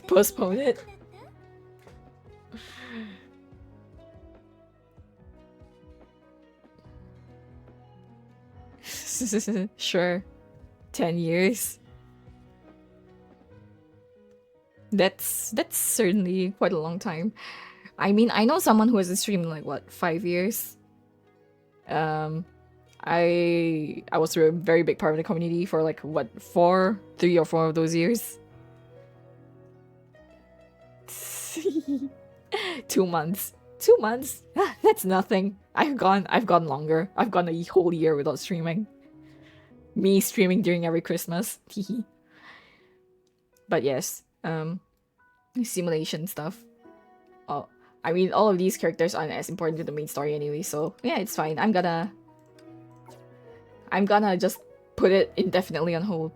Postpone it. Sure. 10 years. That's certainly quite a long time. I mean, I know someone who has streamed like what, 5 years. I was a very big part of the community for like what, 3 or 4 of those years. 2 months. 2 months? That's nothing. I've gone longer. I've gone a whole year without streaming. Me streaming during every Christmas. But yes, simulation stuff. Oh, I mean, all of these characters aren't as important to the main story anyway, so yeah, it's fine. I'm gonna just put it indefinitely on hold.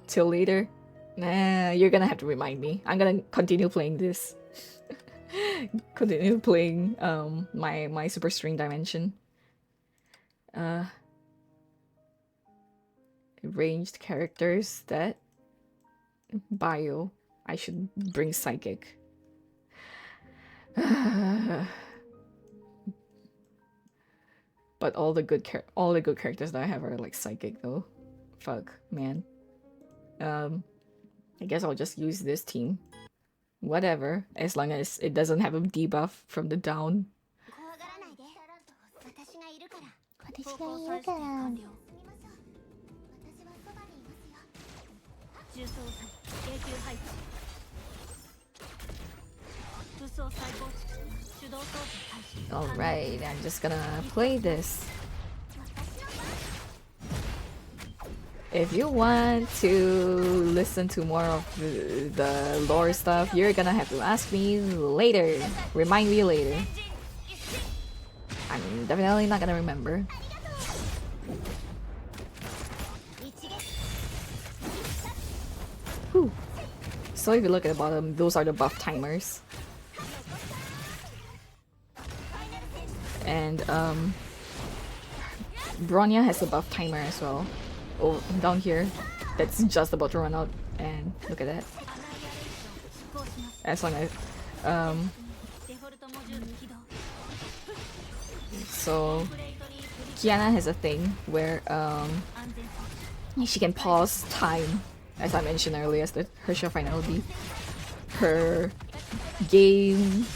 Till later. Nah, you're gonna have to remind me. I'm gonna continue playing this. Continue playing my Super String Dimension. Ranged characters that bio. I should bring psychic. But all the good characters that I have are like psychic though. Fuck, man. I guess I'll just use this team. Whatever, as long as it doesn't have a debuff from the down. Alright, I'm just gonna play this. If you want to listen to more of the lore stuff, you're gonna have to ask me later. Remind me later. I'm definitely not gonna remember. Whew. So if you look at the bottom, those are the buff timers. And Bronya has a buff timer as well. Oh, down here, that's just about to run out, and look at that. As long as so Kiana has a thing where she can pause time, as I mentioned earlier, as her show finality. Her game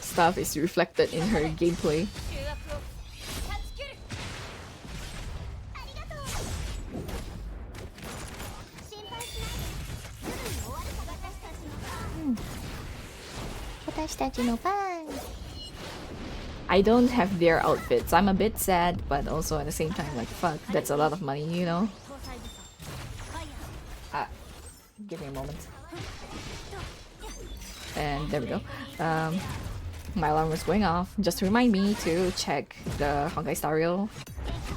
stuff is reflected in her gameplay. I don't have their outfits. I'm a bit sad, but also at the same time, like, fuck, that's a lot of money, you know? Give me a moment. And there we go. My alarm was going off just to remind me to check the Honkai Star Rail.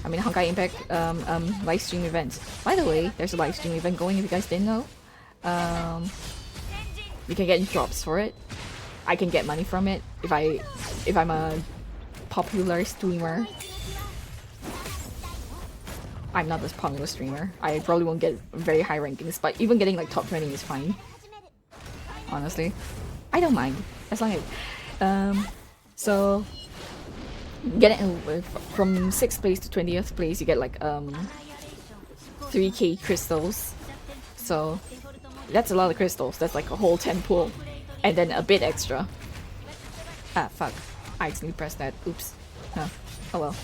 I mean, Honkai Impact live stream event. By the way, there's a live stream event going if you guys didn't know. You can get drops for it. I can get money from it if I'm a popular streamer. I'm not this popular streamer. I probably won't get very high rankings, but even getting like top 20 is fine. Honestly, I don't mind as long as so getting from 6th place to 20th place, you get like 3k crystals. So that's a lot of crystals. That's like a whole 10 pool, and then a bit extra. Ah, fuck! I accidentally pressed that. Oops. No. Oh well.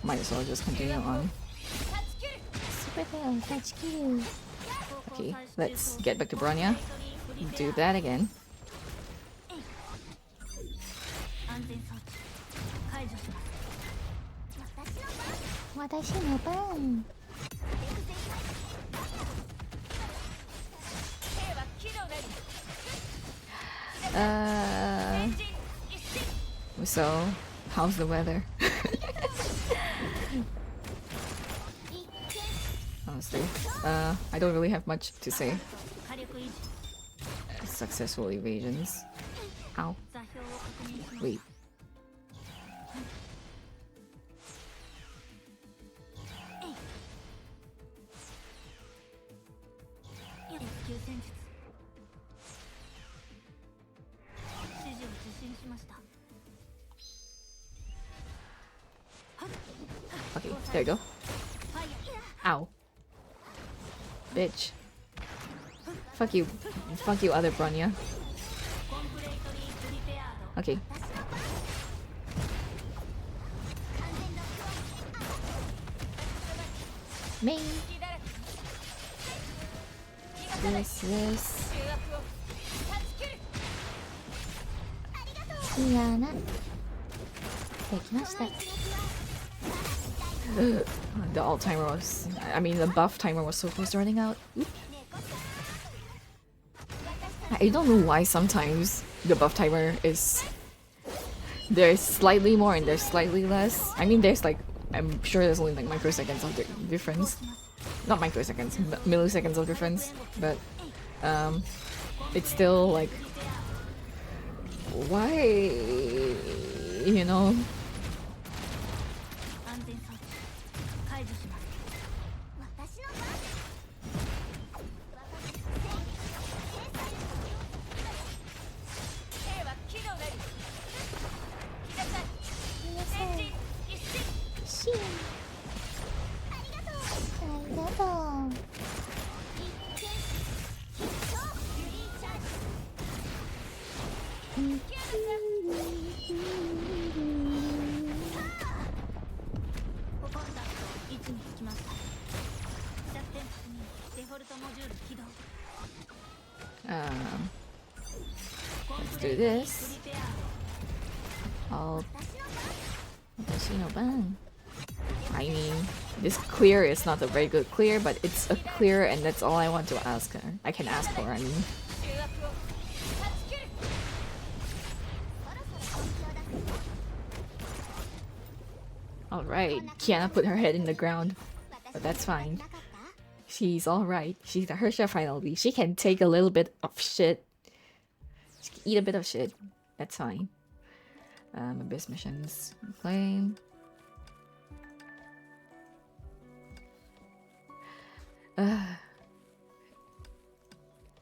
Might as well just continue on. Okay, let's get back to Bronya. Do that again. So, how's the weather? Honestly, I don't really have much to say. Successful evasions. Ow. Wait. Okay, there you go. Ow. Bitch. Fuck you. Fuck you, other Bronya. Okay. Me. This. The alt timer was, I mean the buff timer was so close to running out. Oop. I don't know why sometimes the buff timer is, there's slightly more and there's slightly less. I mean there's like, I'm sure there's only like microseconds of difference. Not microseconds, milliseconds of difference, but it's still like, why, you know? Let's do this. I mean, this clear is not a very good clear, but it's a clear and that's all I want to ask her. I can ask for, I mean. Alright, Kiana put her head in the ground, but that's fine. She's alright. She's the Hersha finally. She can take a little bit of shit. She can eat a bit of shit. That's fine. Abyss missions. Claim.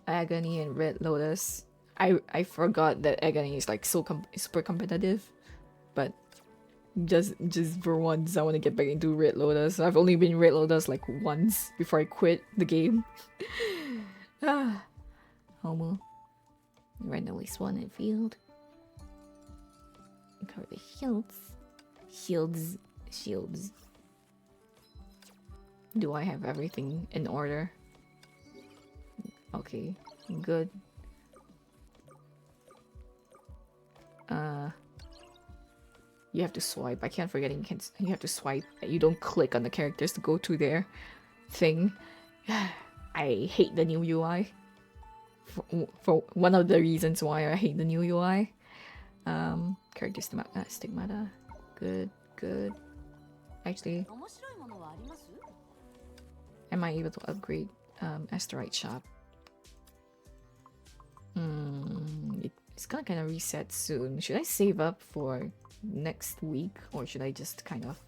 Agony and Red Lotus. I forgot that Agony is like so super competitive, but just for once I want to get back into Red Lotus. I've only been Red Lotus like once before I quit the game. Homo. Randomly spawn in field. Cover the shields. Shields. Do I have everything in order? Okay. Good. You have to swipe. I can't forget you have to swipe. You don't click on the characters to go to their thing. I hate the new UI. For one of the reasons why I hate the new UI. Character stigmata. Good. Actually, am I able to upgrade Asteroid Shop? It's gonna kind of reset soon. Should I save up for next week, or should I just kind of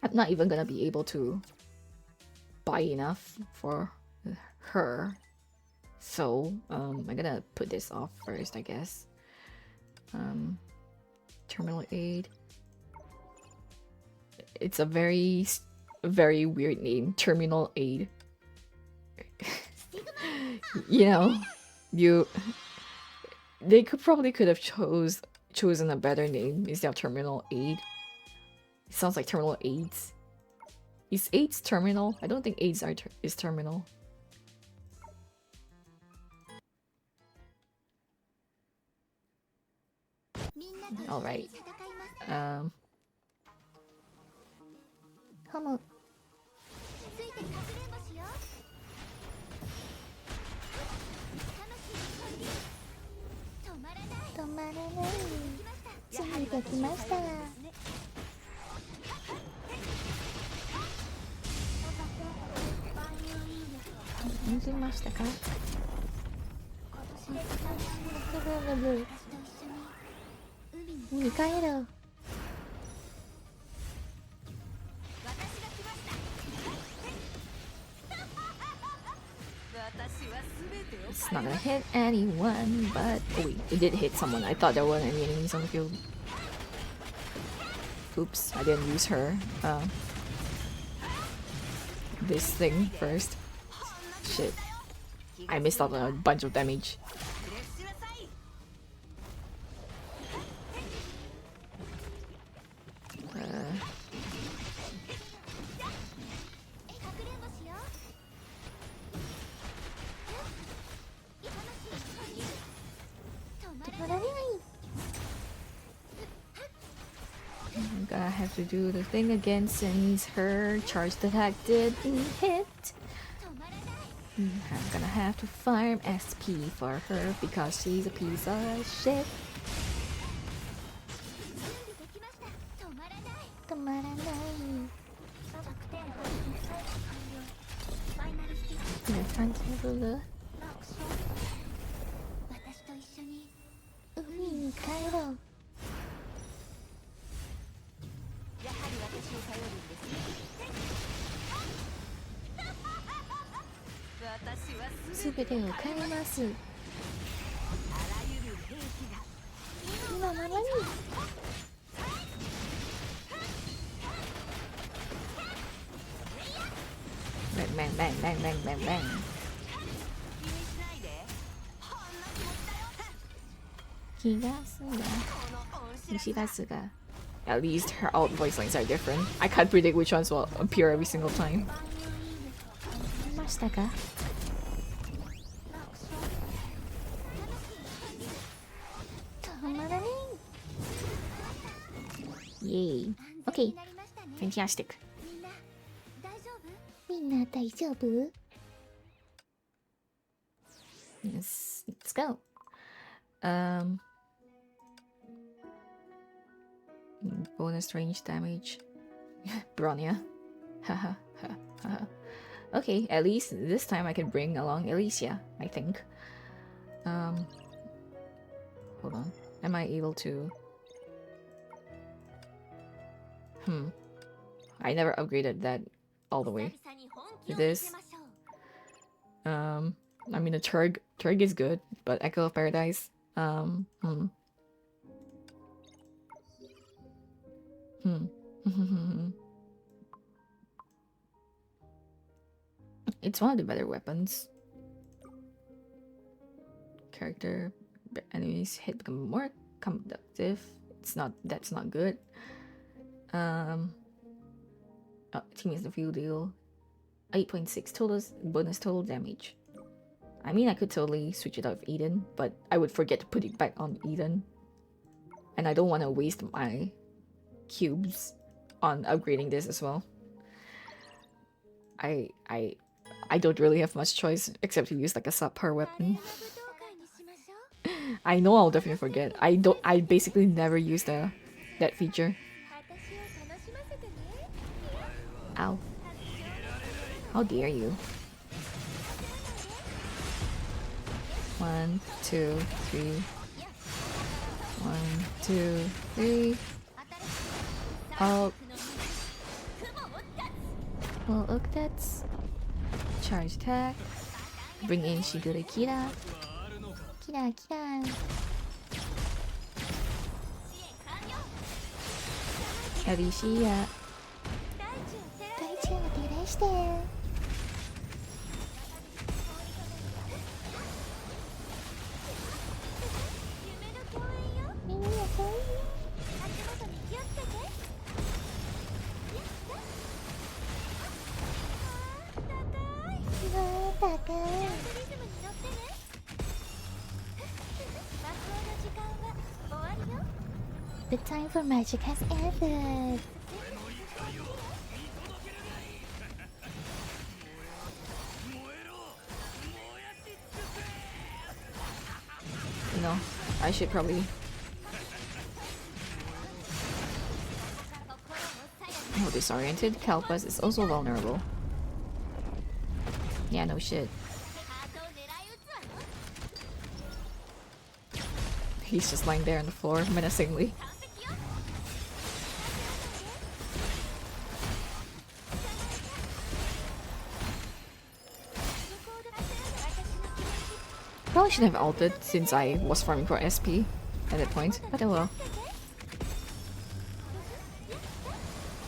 I'm not even gonna be able to buy enough for her, so I'm gonna put this off first, I guess. Terminal aid. It's a very weird name, terminal aid. You know, they could have chosen a better name instead of terminal aid. It sounds like terminal AIDS. Is AIDS terminal? I don't think AIDS is terminal. All right. Come on. It's not gonna hit anyone, but oh wait, it did hit someone. I thought there weren't any enemies on the field. Oops, I didn't use her. This thing first. Shit. I missed out on a bunch of damage. I'm gonna have to do the thing again since her charged attack didn't hit. I'm gonna have to farm SP for her because she's a piece of shit. Bang, bang, bang, bang, bang, bang. At least her alt voice lines are different. I can't predict which ones will appear every single time. Yay. Okay. Fantastic. Yes, let's go. Bonus range damage. Bronya. Haha. Okay, at least this time I can bring along Alicia, I think. Hold on. Am I able to... I never upgraded that all the way. This. I mean, the Turg is good, but Echo of Paradise. It's one of the better weapons. Character enemies hit become more conductive. That's not good. Team is the field deal. 8.6 total bonus total damage. I mean, I could totally switch it out with Eden, but I would forget to put it back on Eden. And I don't want to waste my cubes on upgrading this as well. I don't really have much choice except to use like a subpar weapon. I know I'll definitely forget. I basically never use that feature. Ow. How dare you? 1, 2, 3. 1, 2, 3. Oh. Well, look, that's charge attack. Bring in Shigure Kira. Kira, Kira. Alicia. The time for magic has ended. You know, I should probably... Oh, disoriented. Kalpas is also vulnerable. Yeah, no shit. He's just lying there on the floor, menacingly. Probably shouldn't have ulted since I was farming for SP at that point, but oh well.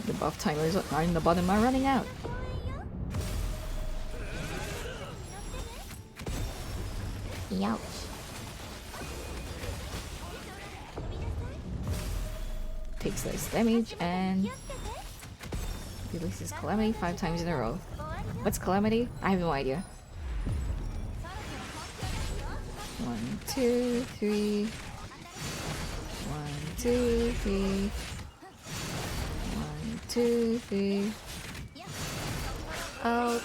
The buff timers are in the bottom are running out. Ouch. Takes less damage and releases Calamity 5 times in a row. What's Calamity? I have no idea. 1, 2, 3. 1, 2, 3. 1, 2, 3. Out.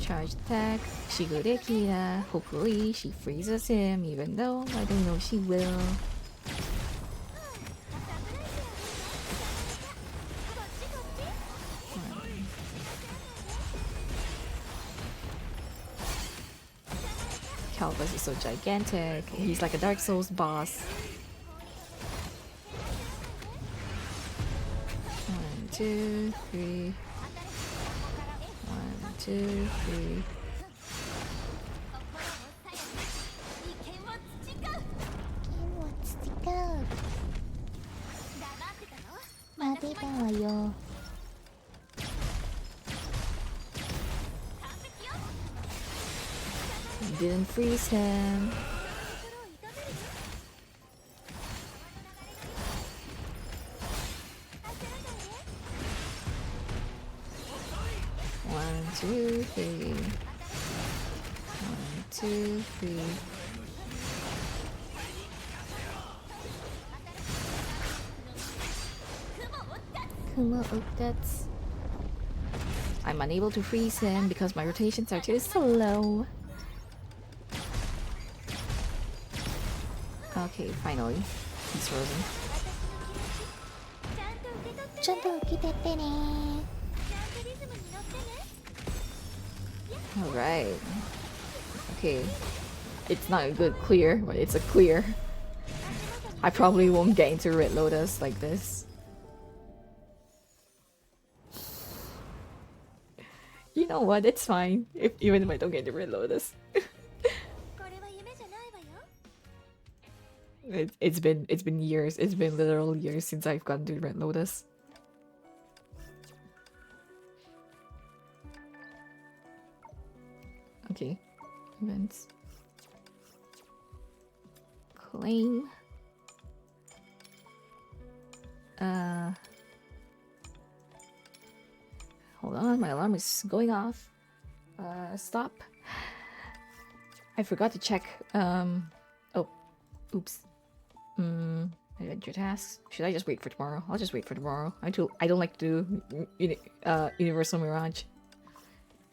Charge attack. Shigure Kira. Hopefully she freezes him, even though I don't know she will. Calvus is so gigantic. He's like a Dark Souls boss. 1, 2, 3. 1, 2, 3. Didn't freeze him. One, two, three. 1, 2, 3. Kumo Ukdats. I'm unable to freeze him because my rotations are too slow. Okay, finally. He's frozen. Alright. Okay. It's not a good clear, but it's a clear. I probably won't get into Red Lotus like this. You know what? It's fine. Even if I don't get the Red Lotus. It's been years. It's been literal years since I've gotten to Red Lotus. Okay. Events. Claim. Hold on, my alarm is going off. Stop. I forgot to check. Oh, oops. Adventure tasks. Should I just wait for tomorrow? I'll just wait for tomorrow. I don't like to do Universal Mirage.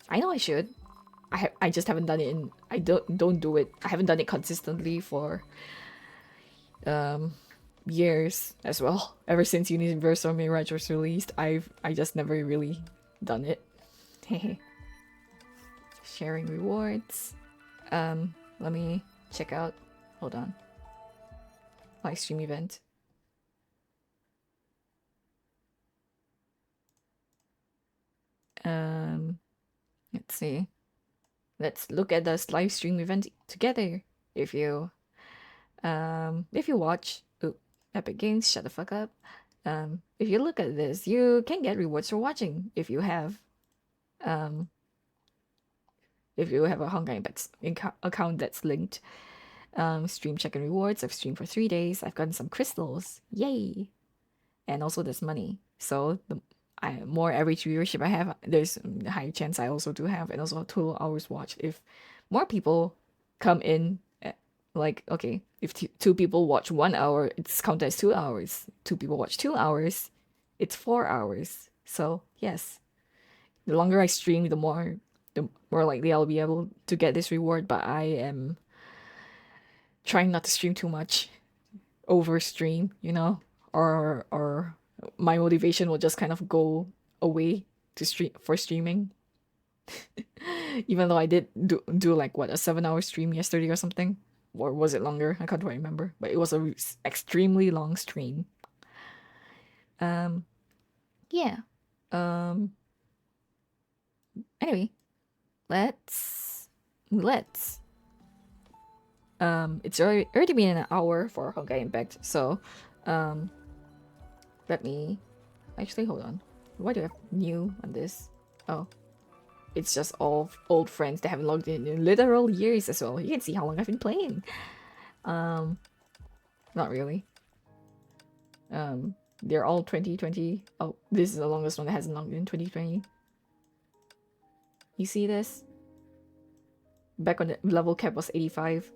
I know I should. I just haven't done it in. I don't do it. I haven't done it consistently for years as well. Ever since Universal Mirage was released, I just never really done it. Sharing rewards. Let me check out. Hold on. Live stream event. Let's see. Let's look at this live stream event together. If you watch, Epic Games, shut the fuck up. If you look at this, you can get rewards for watching if you have a honkai account that's linked. Stream check-in rewards. I've streamed for 3 days. I've gotten some crystals. Yay! And also there's money. So the more average viewership I have, there's a higher chance I also do have, and also 2 hours watched. If more people come in, like, okay, if 2 people watch 1 hour, it's counted as 2 hours. 2 people watch 2 hours, it's 4 hours. So yes, the longer I stream, the more likely I'll be able to get this reward. But I am trying not to stream too much, over stream, or my motivation will just kind of go away to streaming. Even though I did do like what, a 7-hour stream yesterday or something, or was it longer? I can't quite remember, but it was a extremely long stream. Yeah. Anyway, let's it's already been an hour for Honkai Impact, so let me actually hold on. Why do I have new on this? Oh, it's just all old friends that haven't logged in literal years as well. You can see how long I've been playing. Not really. They're all 2020. Oh, this is the longest one that hasn't logged in 2020. You see this? Back when the level cap was 85.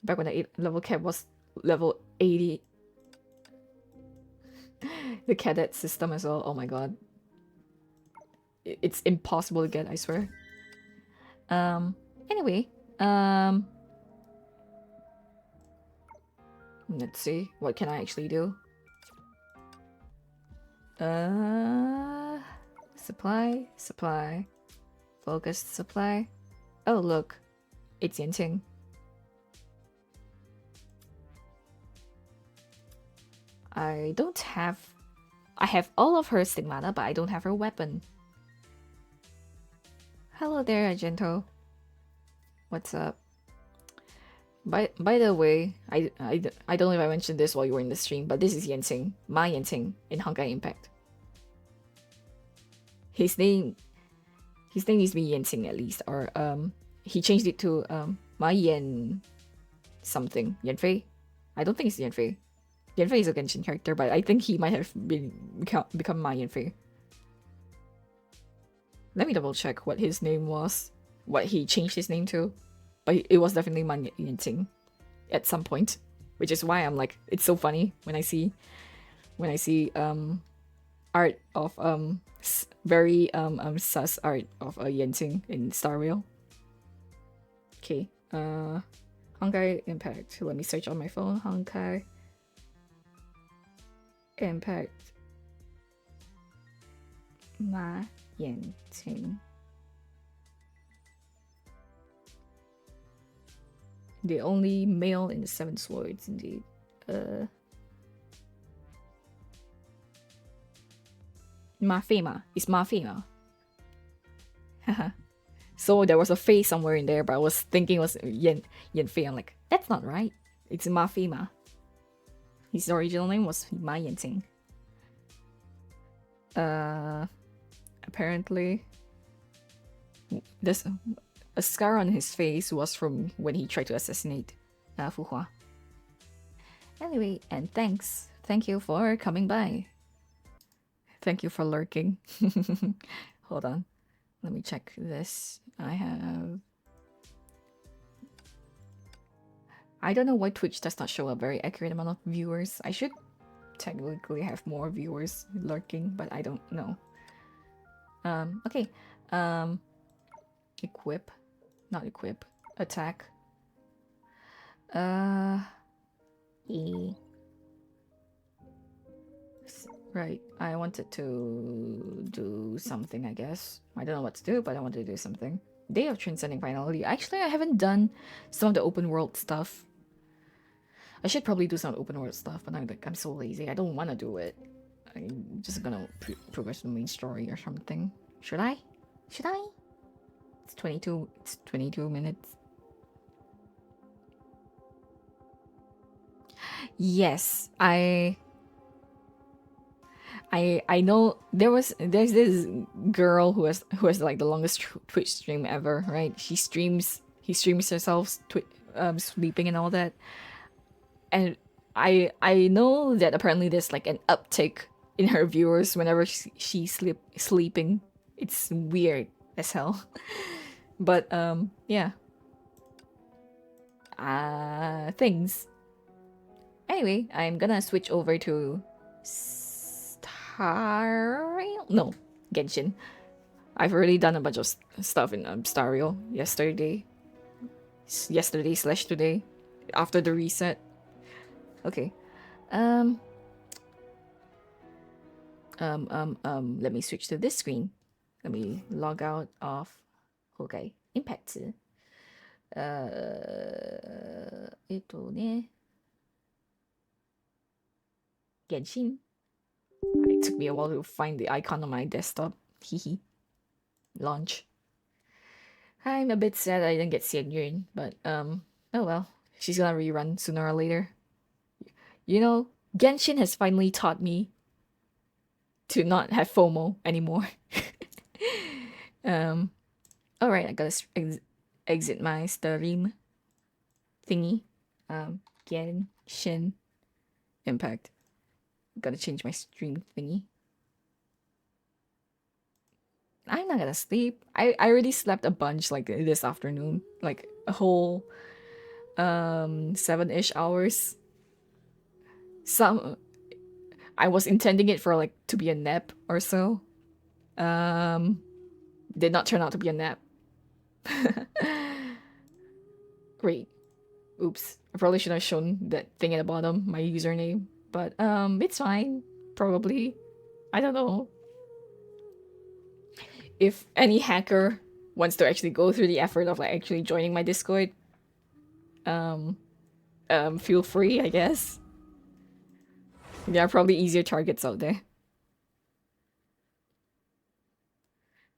Back when the level cap was level 80. The cadet system as well. Oh my god. It's impossible to get, I swear. Anyway, let's see. What can I actually do? Supply. Focused supply. Oh, look. It's Yanting. I have all of her stigmata, but I don't have her weapon. Hello there, Argento. What's up? By the way, I don't know if I mentioned this while you were in the stream, but this is Yanting, my Yanting in Honkai Impact. His name used to be Yanting at least, or he changed it to Ma Yan something. Yanfei? I don't think it's Yanfei. Yanfei is a Genshin character, but I think he might have become Ma Yanfei. Let me double check what his name was, what he changed his name to. But it was definitely Ma Yanting at some point, which is why I'm like, it's so funny when I see art of very sus art of Yanting in Star Rail. Okay, Honkai Impact. Let me search on my phone. Honkai Impact Ma Yanting. The only male in the 7 Swords, indeed. Mafema. It's Mafema. Haha. So there was a Fei somewhere in there, but I was thinking it was Yanfei. I'm like, that's not right. It's Mafema. His original name was Ma Yanting. Apparently, this a scar on his face was from when he tried to assassinate Fu Hua. Anyway, and thank you for coming by. Thank you for lurking. Hold on. Let me check this. I don't know why Twitch does not show a very accurate amount of viewers. I should technically have more viewers lurking, but I don't know. Okay. Equip. Not equip. Attack. E. Right. I wanted to do something, I guess. I don't know what to do, but I wanted to do something. Day of Transcending finally. Actually, I haven't done some of the open world stuff. I should probably do some open world stuff, but I'm so lazy. I don't want to do it. I'm just gonna progress the main story or something. Should I? Should I? It's 22 minutes. Yes, I know there's this girl who has like the longest Twitch stream ever, right? He streams herself sleeping and all that. And I know that apparently there's like an uptick in her viewers whenever she's sleeping. It's weird as hell. But yeah. Things. Anyway, I'm gonna switch over to Genshin. I've already done a bunch of stuff in Stario yesterday slash today after the reset. Okay. Let me switch to this screen. Let me log out of honkai impact. Genshin. It took me a while to find the icon on my desktop. Hehe. Launch. I'm a bit sad I didn't get Xian Yun, but oh well. She's gonna rerun sooner or later. You know, Genshin has finally taught me to not have FOMO anymore. Alright, I gotta exit my stream thingy. Genshin Impact. Gotta change my stream thingy. I'm not gonna sleep. I already slept a bunch like this afternoon. Like a whole 7-ish hours. I was intending it for like to be a nap or so. Did not turn out to be a nap. Great. Oops. I probably should have shown that thing at the bottom, my username. But it's fine. Probably. I don't know. If any hacker wants to actually go through the effort of like actually joining my Discord, feel free, I guess. There are probably easier targets out there.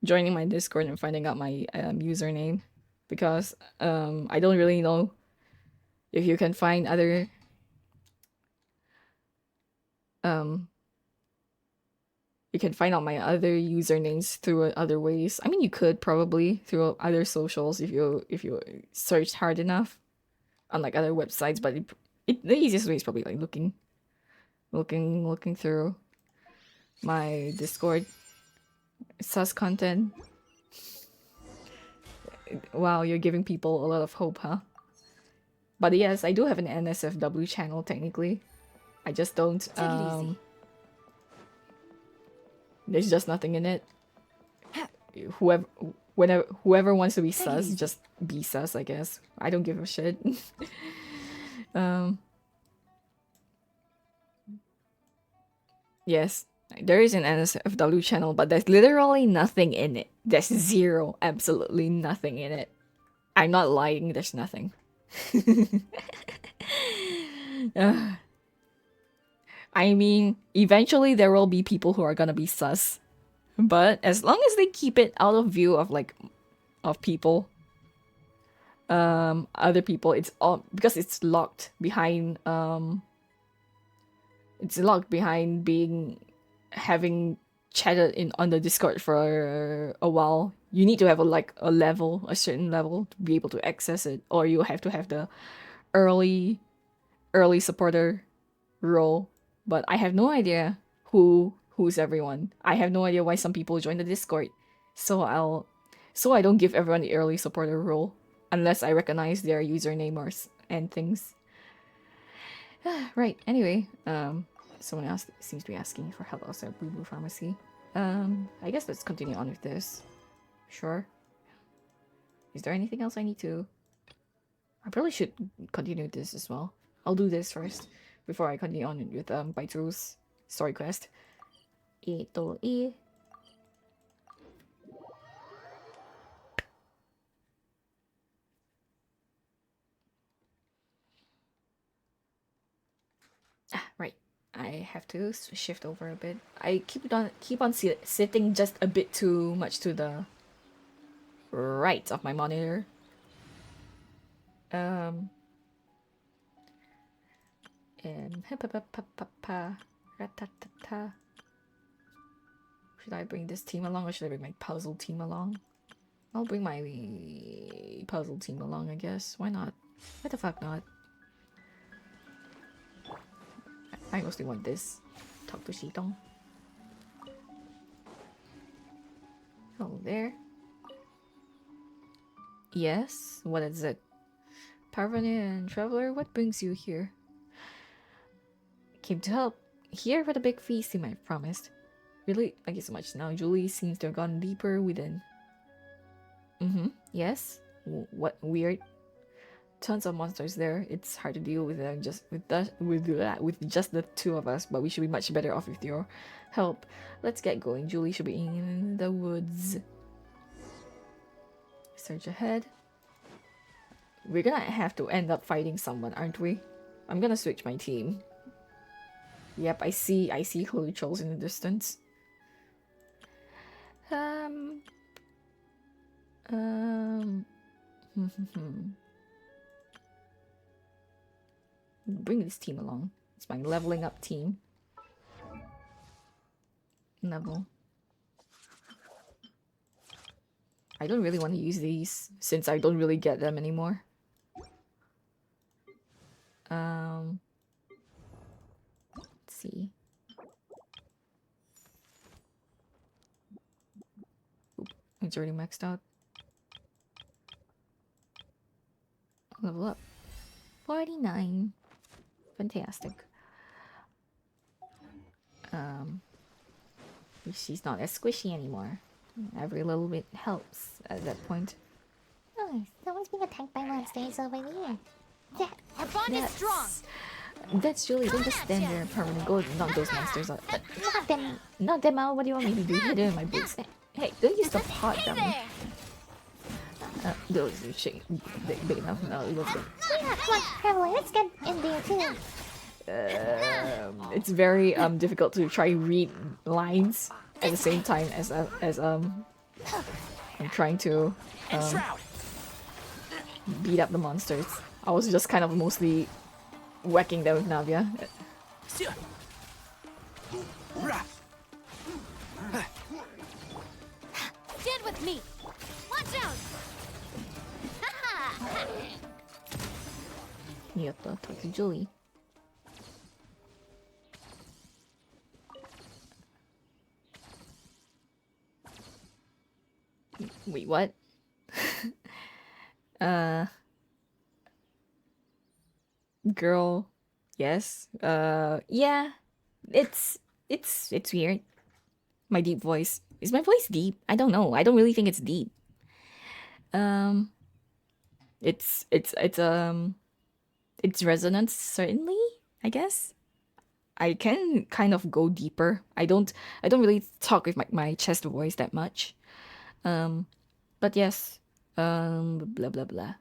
Joining my Discord and finding out my username, because I don't really know if you can find other you can find out my other usernames through other ways. I mean, you could probably through other socials if you search hard enough on like other websites, but the easiest way is probably like looking through my Discord sus content. Wow, you're giving people a lot of hope, huh? But yes, I do have an NSFW channel technically. I just don't Take it easy. There's just nothing in it. Whoever wants to be sus, just be sus, I guess. I don't give a shit. Yes, there is an NSFW channel, but there's literally nothing in it. There's zero, absolutely nothing in it. I'm not lying, there's nothing. I mean, eventually there will be people who are gonna be sus. But as long as they keep it out of view of like of people, other people, it's all because it's locked behind being having chatted in on the Discord for a while. You need to have a certain level to be able to access it, or you have to have the early supporter role. But I have no idea who who's everyone. I have no idea why some people join the Discord. So I don't give everyone the early supporter role unless I recognize their username and things. Right. Anyway, someone else seems to be asking for help outside Boo Boo Pharmacy. I guess let's continue on with this. Sure. Is there anything else I need to? I probably should continue with this as well. I'll do this first before I continue on with Baitu's story quest. Ito e. Right. I have to shift over a bit. I keep on sitting just a bit too much to the right of my monitor. And should I bring this team along or should I bring my puzzle team along? I'll bring my puzzle team along, I guess. Why not? Why the fuck not? I mostly want this. Talk to Shitong. Oh, there. Yes? What is it? Parvenu Traveler, what brings you here? Came to help. Here for the big feast you might have promised. Really? Thank you so much. Now Julie seems to have gone deeper within. Yes? What weird? Tons of monsters there. It's hard to deal with them with just the two of us, but we should be much better off with your help. Let's get going. Julie should be in the woods. Search ahead. We're gonna have to end up fighting someone, aren't we? I'm gonna switch my team. Yep, I see holy trolls in the distance. Bring this team along. It's my leveling up team. Level. I don't really want to use these since I don't really get them anymore. Let's see. Oop, it's already maxed out. Level up. 49. Fantastic. She's not as squishy anymore. Every little bit helps at that point. Oh, someone's being attacked by monsters over there. Our bond is strong. That's Julie. Don't just stand there and permanently go knock those monsters out. Knock them. Knock them out. What do you want me to do? Hit them in my boots. Hey, don't use the pot, dummy. Those are shaking big enough. No, let's go. Yeah, come on, Traveler, let's get in there too. It's very difficult to try read lines at the same time as I'm trying to beat up the monsters. I was just kind of mostly whacking them with Navia. Stand with me. Watch out. You have to talk to Julie. Wait, what? Girl. Yes. Yeah. It's weird. My deep voice. Is my voice deep? I don't know. I don't really think it's deep. It's resonance certainly, I guess. I can kind of go deeper. I don't really talk with my chest voice that much. But yes. Blah blah blah.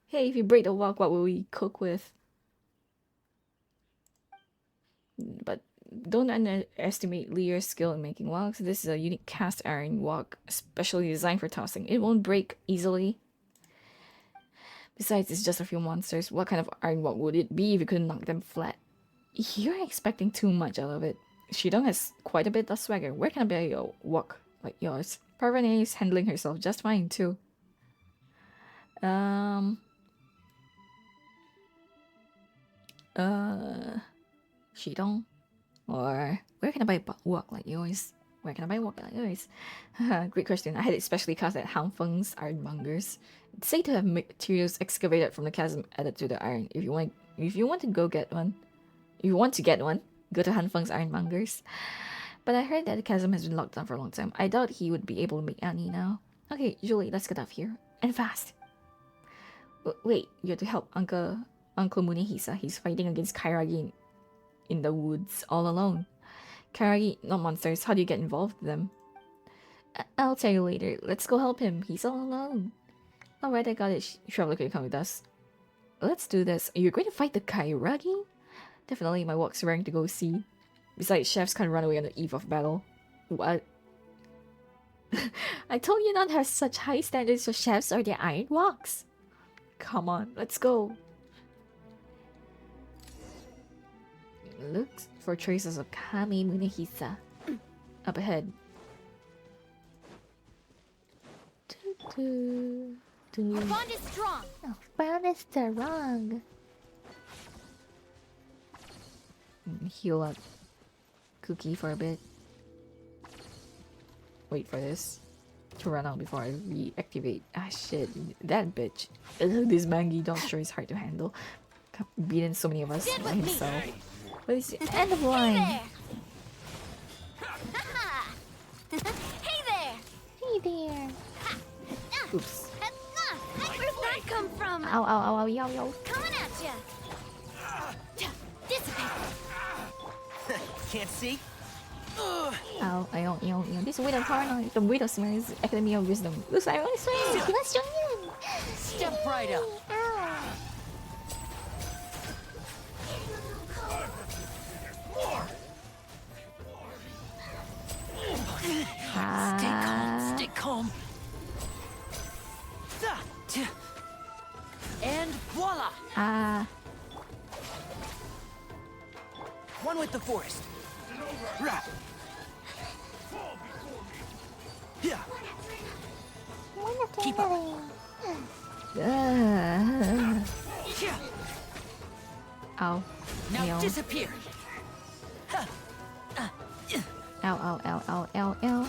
Hey, if you break the wok, what will we cook with? But don't underestimate Lear's skill in making woks. This is a unique cast iron wok, especially designed for tossing. It won't break easily. Besides, it's just a few monsters. What kind of iron wok would it be if you couldn't knock them flat? You're expecting too much out of it. Shidong has quite a bit of swagger. Where can I buy a wok like yours? Parvane is handling herself just fine too. Shidong. Or where can I buy walk like yours? Where can I buy walk like yours? Great question. I had it specially cast at Hanfeng's Ironmongers. It's said to have materials excavated from the chasm added to the iron. If you want to go get one, if you want to get one, go to Hanfeng's Ironmongers. But I heard that the chasm has been locked down for a long time. I doubt he would be able to make any now. Okay, Julie, let's get out of here. And fast. Wait, you have to help Uncle Munehisa. He's fighting against Kairagi in the woods all alone. Kairagi, not monsters. How do you get involved with them? I'll tell you later. Let's go help him. He's all alone. Alright, I got it. Traveler, can you come with us? Let's do this. Are you going to fight the Kairagi? Definitely, my walk's raring to go see. Besides, chefs can't run away on the eve of battle. What? I told you not to have such high standards for chefs or their iron walks. Come on, let's go. Look for traces of Kami Munehisa. Up ahead. Our bond is strong. Oh, bond is strong. Heal up Cookie for a bit. Wait for this to run out before I reactivate. Ah shit, that bitch. Ugh, this mangy dog sure is hard to handle. Beaten so many of us by himself. But it's the end of line. Hey there. Hey there. Hey there. Oops. Where'd that come from? Ow, ow, ow, ow, yow, yow. Coming at ya. Dissipate. Can't see? Ow, ow, this is Widow Parno. The Widow Smiles Academy of Wisdom. Looks like I swear. Let's join in. Step right up. Ow. Stay calm, stay calm. And voila! One with the forest. Rah. Yeah. Keep up. Yeah. Ow. Now Meow. disappear. Ow, ow, ow, ow, ow, ow.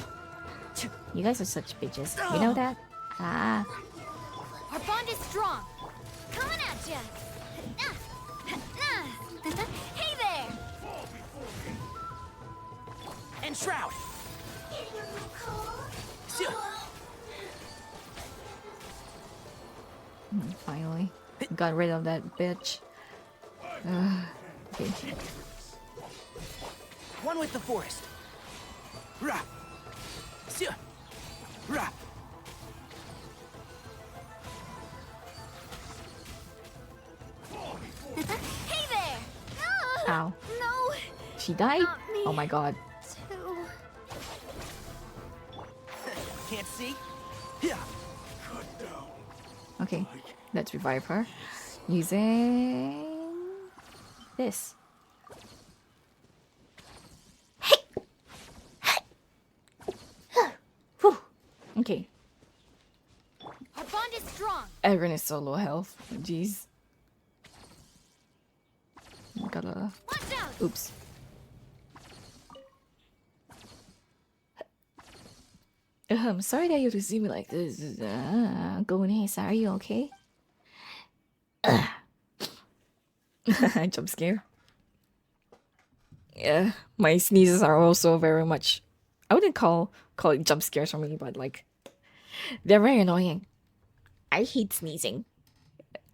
You guys are such bitches. You know that? Ah. Our bond is strong. Coming at ya. Hey there. And shroud. Finally. Got rid of that bitch. Okay. One with the forest. Rah. Rah. Hey there. Ow. No. She died? Not me. Oh my god. Too. Can't see? Yeah. Okay. Let's revive her. Using this. Whew. Okay. Our bond is strong. Everyone is so low health. Jeez. Gotta. Watch out. Oops. Sorry that you have to see me like this. Going here, are you okay? Jump scare. Yeah, my sneezes are also very much. I wouldn't call it jump scares for me, but like they're very annoying. I hate sneezing.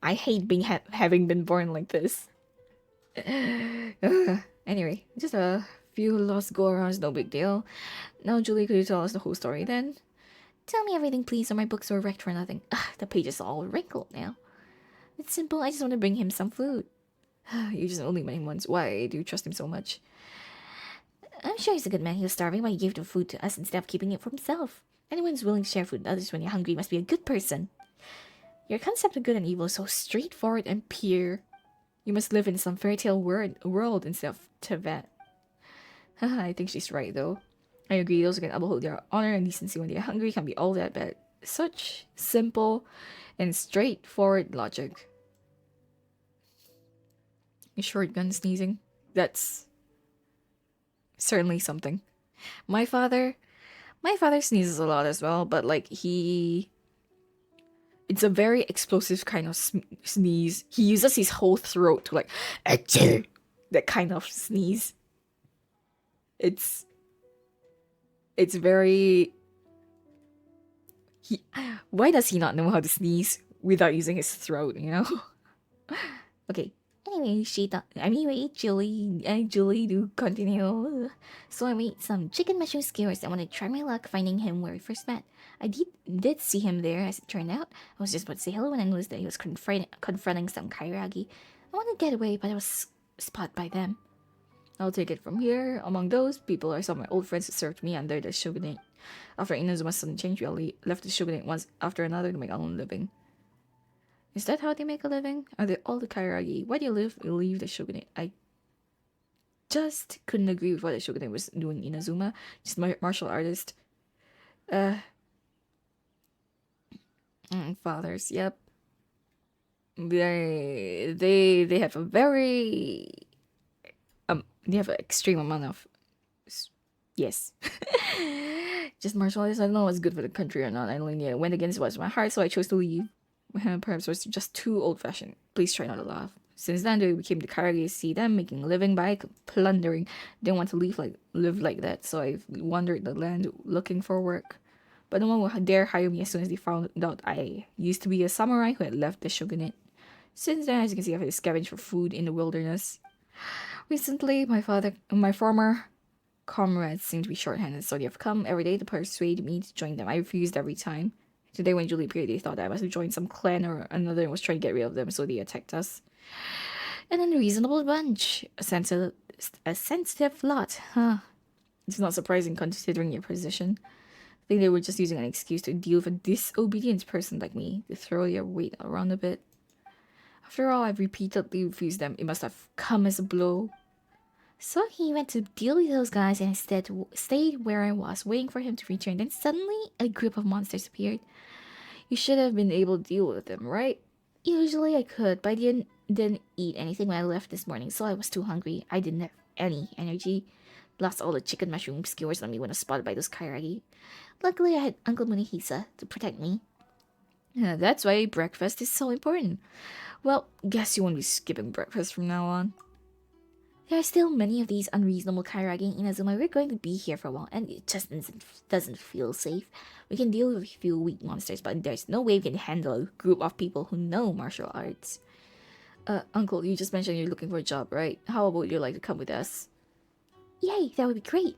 I hate being having been born like this. Anyway, just a few lost go-arounds, no big deal. Now, Julie, could you tell us the whole story then? Tell me everything, please, or my books were wrecked for nothing. The pages are all wrinkled now. It's simple, I just want to bring him some food. You just only met him once. Why do you trust him so much? I'm sure he's a good man. He was starving, but he gave the food to us instead of keeping it for himself. Anyone who's willing to share food with others when you're hungry must be a good person. Your concept of good and evil is so straightforward and pure. You must live in some fairy tale world instead of Tibet. I think she's right, though. I agree, those who can uphold their honor and decency when they're hungry can be all that bad. Such simple and straightforward logic. Shotgun sneezing. That's certainly something. My father sneezes a lot as well, but like it's a very explosive kind of sneeze. He uses his whole throat to like achoo, that kind of sneeze. It's very he why does he not know how to sneeze without using his throat, you know? Okay. Julie, do continue. So I made some chicken mushroom skewers. I want to try my luck finding him where we first met. I did see him there, as it turned out. I was just about to say hello when I noticed that he was confronting some kairagi. I wanted to get away, but I was spotted by them. I'll take it from here. Among those people are some of my old friends who served me under the shogunate. After Inazuma's sudden change, we all left the shogunate once after another to make our own living. Is that how they make a living? Are they all the kairagi? Why do you leave the shogunate? I just couldn't agree with what the shogunate was doing. Inazuma, just my martial artist. Fathers, yep. They have a very they have an extreme amount of yes. Just martial artists. I don't know what's good for the country or not. I only went against what's my heart, so I chose to leave. Perhaps I was just too old-fashioned. Please try not to laugh. Since then, they became the kairagi. See them making a living by plundering. Didn't want to live like that, so I wandered the land looking for work. But no one would dare hire me as soon as they found out I used to be a samurai who had left the shogunate. Since then, as you can see, I've had to scavenge for food in the wilderness. Recently, my former comrades seem to be short-handed, so they have come every day to persuade me to join them. I refused every time. Today, when Julie appeared, they thought that I must have joined some clan or another and was trying to get rid of them, so they attacked us. An unreasonable bunch. A sensitive lot, huh? It's not surprising considering your position. I think they were just using an excuse to deal with a disobedient person like me, to throw their weight around a bit. After all, I've repeatedly refused them. It must have come as a blow. So he went to deal with those guys and instead stayed where I was, waiting for him to return. Then suddenly, a group of monsters appeared. You should have been able to deal with them, right? Usually I could, but I didn't eat anything when I left this morning, so I was too hungry. I didn't have any energy. Lost all the chicken mushroom skewers on me when I was spotted by those kairagi. Luckily, I had Uncle Munehisa to protect me. Yeah, that's why breakfast is so important. Well, guess you won't be skipping breakfast from now on. There are still many of these unreasonable kairagi in Inazuma. We're going to be here for a while, and it just doesn't feel safe. We can deal with a few weak monsters, but there's no way we can handle a group of people who know martial arts. Uncle, you just mentioned you're looking for a job, right? How about you like to come with us? Yay, that would be great.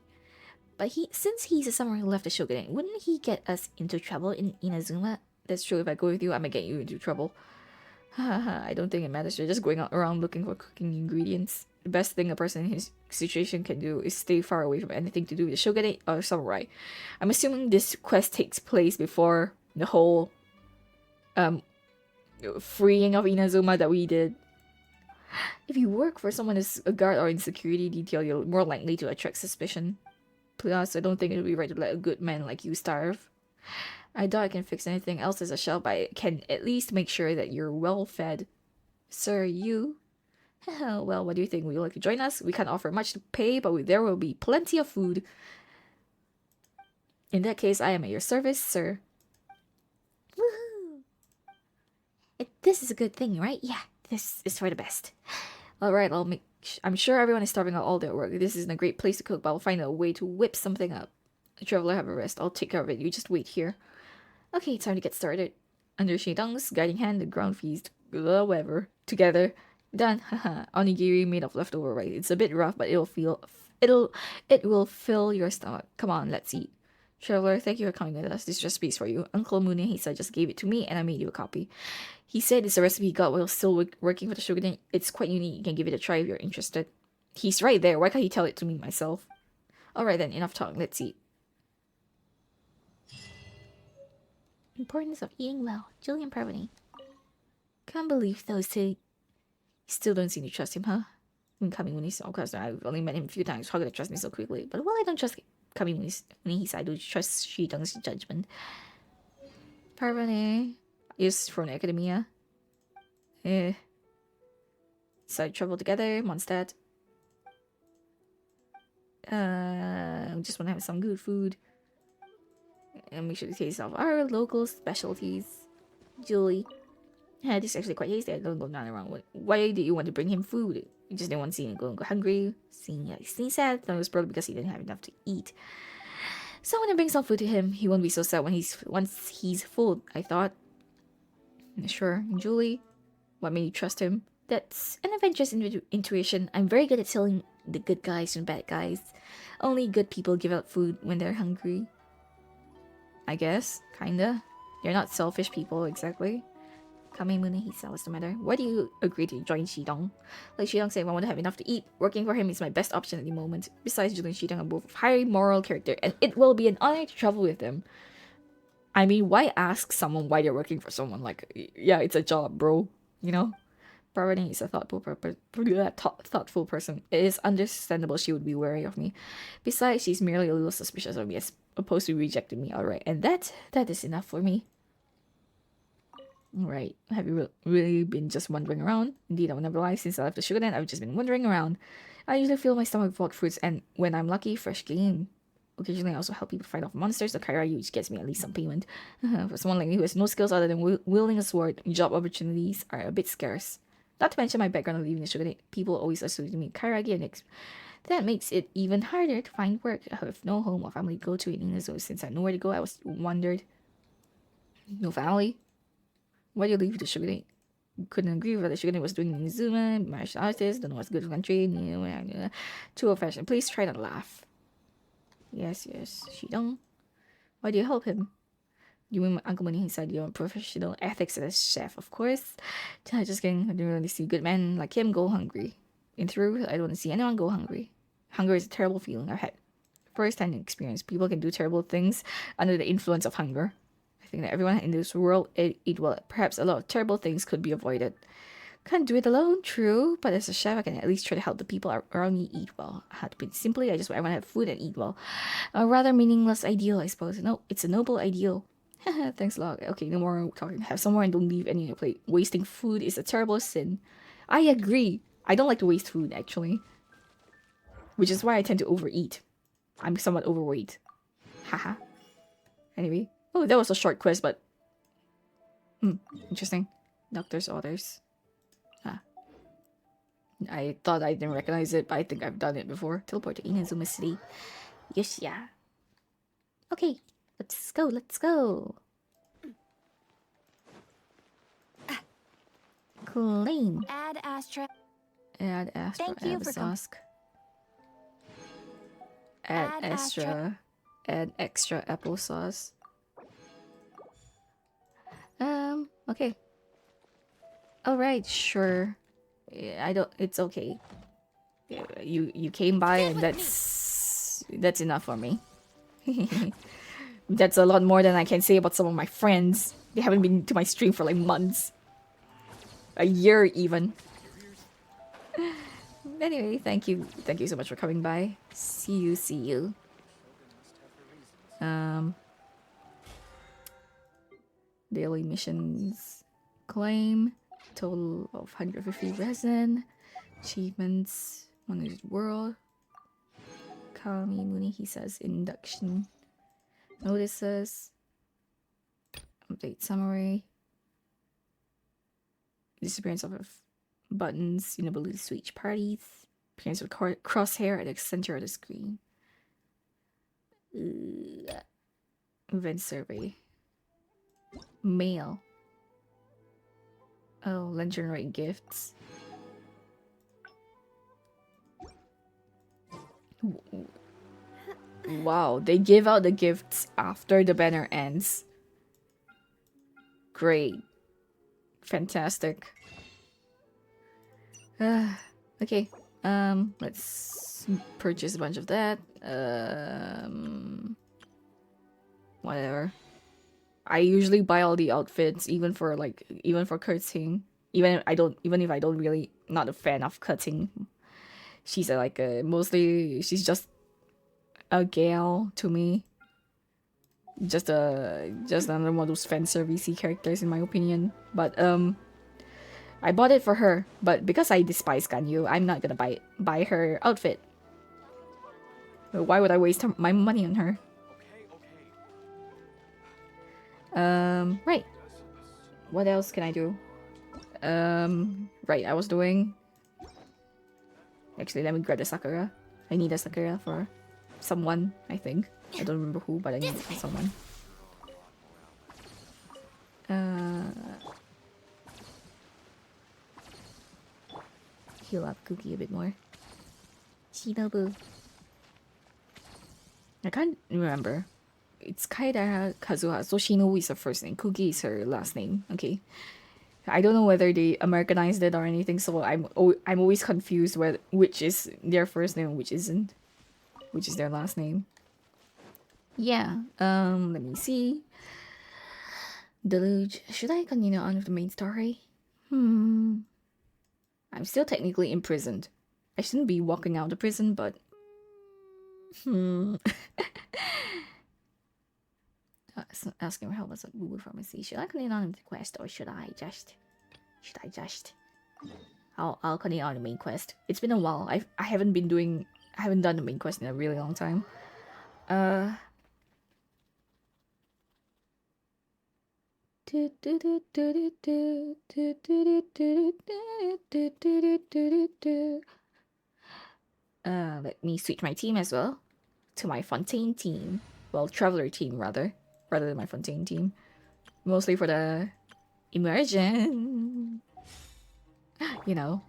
But since he's a samurai who left the shogunate, wouldn't he get us into trouble in Inazuma? That's true. If I go with you, I might get you into trouble. I don't think it matters. You're just going around looking for cooking ingredients. The best thing a person in his situation can do is stay far away from anything to do with the shogunate or samurai. I'm assuming this quest takes place before the whole freeing of Inazuma that we did. If you work for someone as a guard or in security detail, you're more likely to attract suspicion. Plus, I don't think it would be right to let a good man like you starve. I doubt I can fix anything else as a shelf, but I can at least make sure that you're well fed. Sir, you? Well, what do you think? Would you like to join us? We can't offer much to pay, but there will be plenty of food. In that case, I am at your service, sir. Woohoo! This is a good thing, right? Yeah, this is for the best. Alright, I'm sure everyone is starving out all their work. This isn't a great place to cook, but I'll find a way to whip something up. Traveler, have a rest. I'll take care of it. You just wait here. Okay, time to get started. Under Shidong's guiding hand, the ground feast, whatever, together. Done. Haha. Onigiri made of leftover rice. It's a bit rough, but it will fill your stomach. Come on, let's eat. Traveler, thank you for coming with us. This recipe is for you. Uncle Munehisa just gave it to me, and I made you a copy. He said it's a recipe he got while still working for the shogunate. It's quite unique. You can give it a try if you're interested. He's right there. Why can't he tell it to me myself? Alright then, enough talk. Let's eat. Importance of eating well. Julian Parvati. Can't believe those two. You still don't seem to trust him, huh? Kami Munehisa, of course, I've only met him a few times. How could I trust me so quickly? But while I don't trust Kami Munehisa, I do trust Shidong's judgment. Parvati is from academia. Side travel together, Mondstadt. Just want to have some good food. And make sure to taste of our local specialties. Julie. Yeah, this is actually quite tasty. I don't go down around. Why did you want to bring him food? You just didn't want to see him go hungry. Seeing sad. That was probably because he didn't have enough to eat. So when I bring some food to him, he won't be so sad once he's full, I thought. Sure, Julie. What made you trust him? That's an adventurous intuition. I'm very good at telling the good guys from bad guys. Only good people give out food when they're hungry. I guess, kinda. You're not selfish people, exactly. Kamemune Hisa, what's the matter? Why do you agree to join Shidong? Like Shidong said, I want to have enough to eat. Working for him is my best option at the moment. Besides, Julie and Shidong are both high moral character, and it will be an honor to travel with them. I mean, why ask someone why they're working for someone? Like, yeah, it's a job, bro. You know? Parvati is a thoughtful person. It is understandable she would be wary of me. Besides, she's merely a little suspicious of me as opposed to rejecting me outright. And that is enough for me. Alright, have you really been just wandering around? Indeed, I will never lie, since I left the sugar den, I've just been wandering around. I usually fill my stomach with hot fruits, and when I'm lucky, fresh game. Occasionally, I also help people fight off monsters, the kairagi, which gets me at least some payment. For someone like me who has no skills other than wielding a sword, job opportunities are a bit scarce. Not to mention my background of leaving the sugar den, people always associate me with kairagi, and that makes it even harder to find work. I have no home or family to go to in Inazo. Since I had nowhere to go, I was wondered. No family? Why do you leave the sugar den? Couldn't agree with what the sugar den was doing in Inazuma. Martial artist, don't know what's good for country. Too old fashioned. Please try not to laugh. Yes, Shidong. Why do you help him? You mean my Uncle Money inside your professional ethics as a chef, of course. Just kidding. I don't really see good men like him go hungry. In truth, I don't want to see anyone go hungry. Hunger is a terrible feeling I've had first-hand experience. People can do terrible things under the influence of hunger. I think that everyone in this world eat well. Perhaps a lot of terrible things could be avoided. Can't do it alone, true, but as a chef, I can at least try to help the people around me eat well. To put it simply, I want to have food and eat well. A rather meaningless ideal, I suppose. No, it's a noble ideal. Thanks a lot. Okay, no more talking. Have some more and don't leave any on your plate. Wasting food is a terrible sin. I agree. I don't like to waste food, actually. Which is why I tend to overeat. I'm somewhat overweight. Haha. Anyway. Oh, that was a short quest, but... interesting. Doctor's orders. I thought I didn't recognize it, but I think I've done it before. Teleport to Inazuma City. Yes, yeah. Okay, let's go. Claim. Add Astra. Add Astra Thank you for applesauce. Add extra. Add extra applesauce. Okay. Alright, sure. It's okay. You came by and that's enough for me. That's a lot more than I can say about some of my friends. They haven't been to my stream for like months. A year even. Anyway, thank you so much for coming by. See you. Daily missions. Claim. Total of 150 resin. Achievements. 100 world. Kamemune, he says. Induction. Notices. Update summary. Disappearance of buttons. Inability to switch parties. Appearance of crosshair at the center of the screen. Event survey. Mail. Oh, let's generate gifts. Wow, they give out the gifts after the banner ends. Great. Fantastic. Okay. Let's purchase a bunch of that. Whatever. I usually buy all the outfits, even for cutting. Even if I don't really not a fan of cutting. She's mostly she's just a gal to me. Just another one of those fan servicey characters in my opinion. But I bought it for her, but because I despise Ganyu, I'm not gonna buy her outfit. Why would I waste my money on her? Right. What else can I do? Right, I was doing... Actually, let me grab the Sakura. I need a Sakura for someone, I think. I don't remember who, but I need it for someone. Heal up Cookie a bit more. Shinobu. I can't remember. It's Kaida Kazuha, so Shinobu is her first name. Cookie is her last name. Okay. I don't know whether they Americanized it or anything, so I'm always confused which is their first name and which isn't. Which is their last name. Yeah, let me see. Deluge. Should I continue on with the main story? I'm still technically imprisoned. I shouldn't be walking out of prison, but... asking for help as a Google pharmacy. Should I continue on with the quest or should I just... I'll continue on the main quest. It's been a while. I haven't done the main quest in a really long time. Let me switch my team as well to my Fontaine team. Well, Traveler team rather than my Fontaine team. Mostly for the immersion. You know.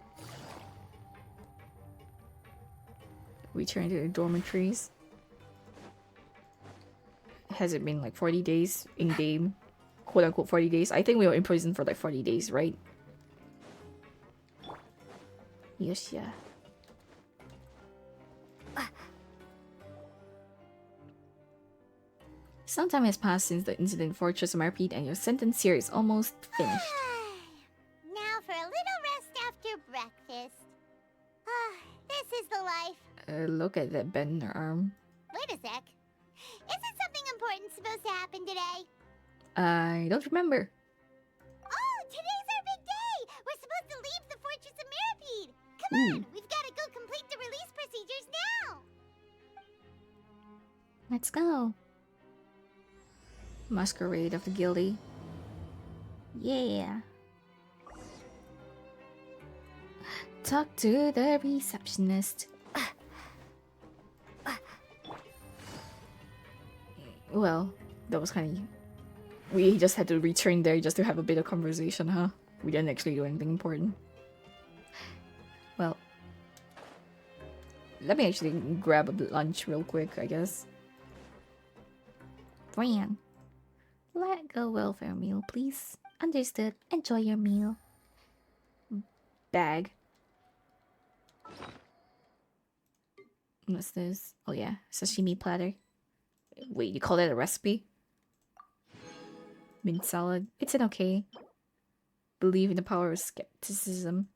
Return to the dormitories. Has it been like 40 days in game? Quote unquote 40 days. I think we were in prison for like 40 days, right? Yes, yeah. Some time has passed since the incident in Fortress of Marpeat and your sentence here is almost finished. Now for a little rest after breakfast. This is the life. Look at that bend in her arm. Wait a sec. Isn't something important supposed to happen today? I don't remember. Oh, today's our big day! We're supposed to leave the Fortress of Marpeat! Come on, we've got to go complete the release procedures now! Let's go. Masquerade of the Guilty. Yeah. Talk to the receptionist. Well, that was kind of... We just had to return there just to have a bit of conversation, huh? We didn't actually do anything important. Well, let me actually grab a lunch real quick, I guess. Fran, let go welfare meal, please. Understood. Enjoy your meal. Bag. What's this? Oh yeah, sashimi platter. Wait, you call that a recipe? Mint salad. It's an okay. Believe in the power of skepticism.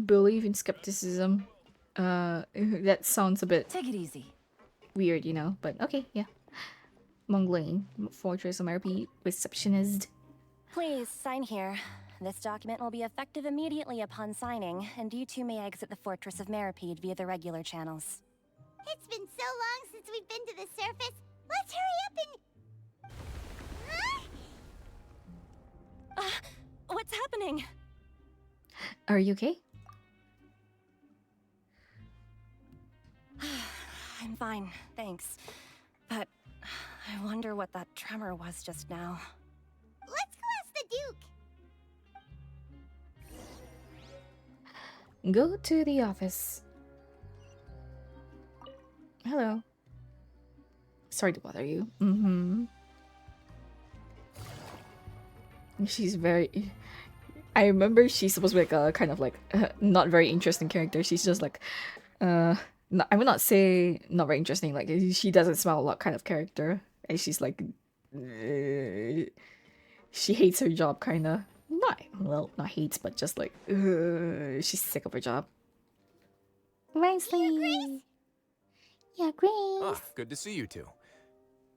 Believe in skepticism. That sounds a bit... Take it easy. Weird, you know, but okay, yeah. Mongolian, Fortress of Marpeat, receptionist. Please, sign here. This document will be effective immediately upon signing, and you two may exit the Fortress of Marpeat via the regular channels. It's been so long since we've been to the surface. Let's hurry up and... What's happening? Are you okay? I'm fine, thanks. But I wonder what that tremor was just now. Let's go ask the Duke. Go to the office. Hello. Sorry to bother you. She's very... I remember she's supposed to be like a kind of like not very interesting character. She's just like I would not say not very interesting, like she doesn't smell a lot kind of character. And she's like she hates her job kinda. Not hates, but just like she's sick of her job. Gracie! Yeah, Grace! Ah, good to see you two.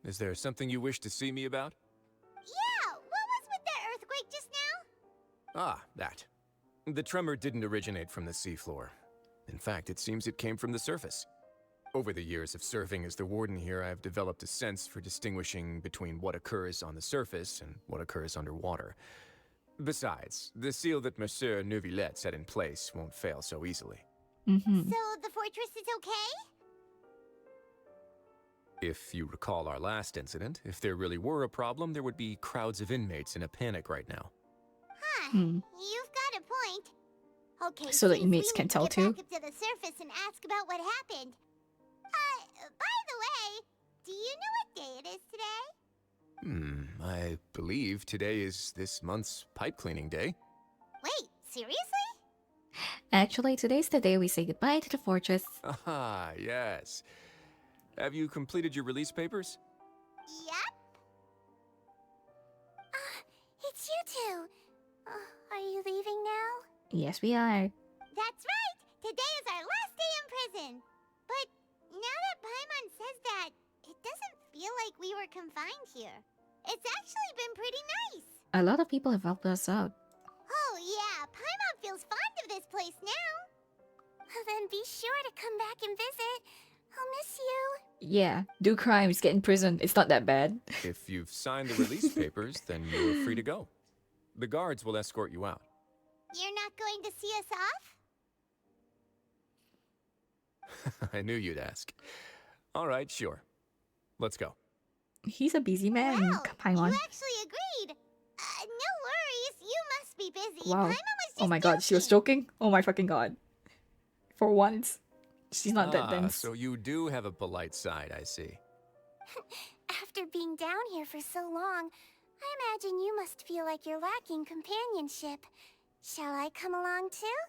Is there something you wish to see me about? Yeah, what was with that earthquake just now? Ah, that. The tremor didn't originate from the seafloor. In fact, it seems it came from the surface. Over the years of serving as the warden here, I've developed a sense for distinguishing between what occurs on the surface and what occurs underwater. Besides, the seal that Monsieur Neuvillette set in place won't fail so easily. Mm-hmm. So the fortress is okay? If you recall our last incident, if there really were a problem, there would be crowds of inmates in a panic right now. Huh. Hmm. You've got a point. Okay, So the since inmates we can need to tell get too? back up to the surface and ask about what happened. By the way, do you know what day it is today? I believe today is this month's pipe cleaning day. Wait, seriously? Actually, today's the day we say goodbye to the fortress. Ah, yes. Have you completed your release papers? Yep. It's you two. Are you leaving now? Yes, we are. That's right! Today is our last day in prison! But now that Paimon says that, it doesn't feel like we were confined here. It's actually been pretty nice! A lot of people have helped us out. Oh yeah, Paimon feels fond of this place now! Then be sure to come back and visit. I'll miss you. Yeah, do crimes, get in prison. It's not that bad. If you've signed the release papers, then you're free to go. The guards will escort you out. You're not going to see us off? I knew you'd ask. All right, sure. Let's go. He's a busy man. Wow, Paimon. you actually agreed. No worries, you must be busy. Wow. Paimon was just Oh my god, she was joking? Oh my fucking god. For once, she's not that dense. So you do have a polite side, I see. After being down here for so long, I imagine you must feel like you're lacking companionship. Shall I come along too?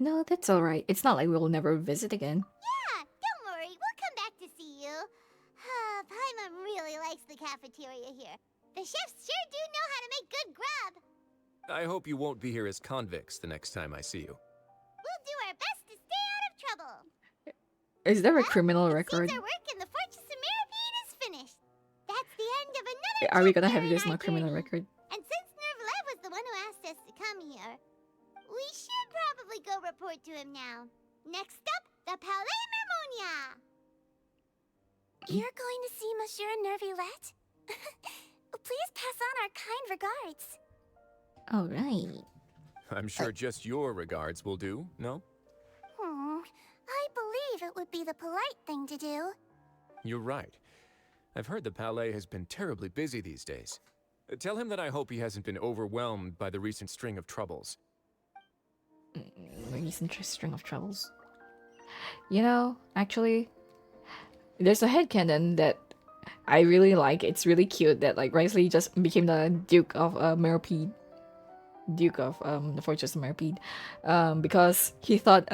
No, that's alright. It's not like we'll never visit again. Yeah, don't worry, we'll come back to see you. Paimon really likes the cafeteria here. The chefs sure do know how to make good grub. I hope you won't be here as convicts the next time I see you. We'll do our best to stay out of trouble. Is there a Well, criminal it record? seems our work in the Fortress of Mirapede is finished. That's the end of another Are we gonna chapter have in this our no criminal journey. record? And since Nervlet was the one who asked us to come here, we should probably go report to him now. Next up, the Palais Mermonia. You're going to see Monsieur Nervlet? Please pass on our kind regards. Alright. I'm sure just your regards will do, no? I believe it would be the polite thing to do. You're right. I've heard the Palais has been terribly busy these days. Tell him that I hope he hasn't been overwhelmed by the recent string of troubles. Recent string of troubles. You know, actually, there's a headcanon that I really like. It's really cute that like Risley just became the Duke of Merpede. Duke of the Fortress of Merpede. Because he thought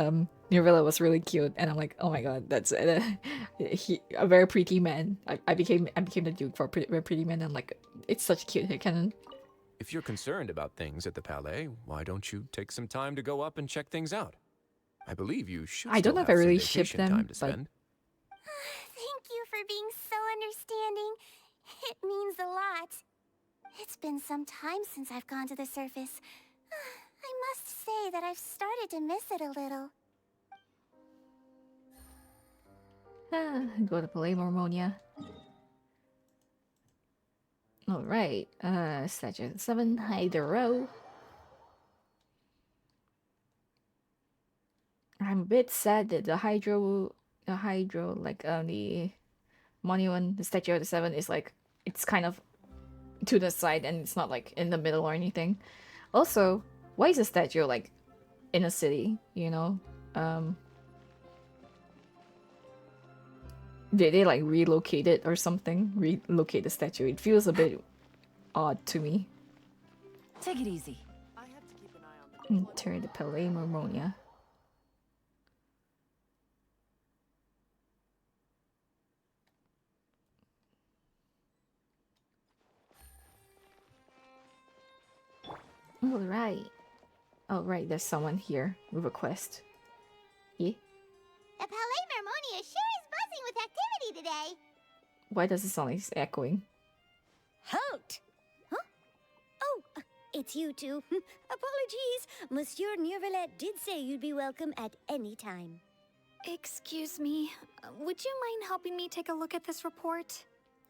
Nervilla was really cute, and I'm like, oh my god, that's a very pretty man. I became the Duke for a very pretty man, and like it's such a cute headcanon. If you're concerned about things at the Palais, why don't you take some time to go up and check things out? I believe you should. I don't know still if I have some really ship vacation them, time to but- spend. Thank you for being so understanding. It means a lot. It's been some time since I've gone to the surface. I must say that I've started to miss it a little. Go to Palais Mormonia. Alright, Statue 7, Hydro. I'm a bit sad that the Hydro, like the monument, the Statue of the 7 is like, it's kind of to the side and it's not like in the middle or anything. Also, why is the statue like in a city, you know? Did they like relocate it or something? Relocate the statue? It feels a bit odd to me. Take it easy. Enter the Palais Mormonia. Alright. Oh right, there's someone here with a quest. Yeah? The Palais Mermonia sure is buzzing with activity today. Why does it sound like it's echoing? Halt! Huh? Oh, it's you two. Apologies. Monsieur Neuvillette did say you'd be welcome at any time. Excuse me. Would you mind helping me take a look at this report?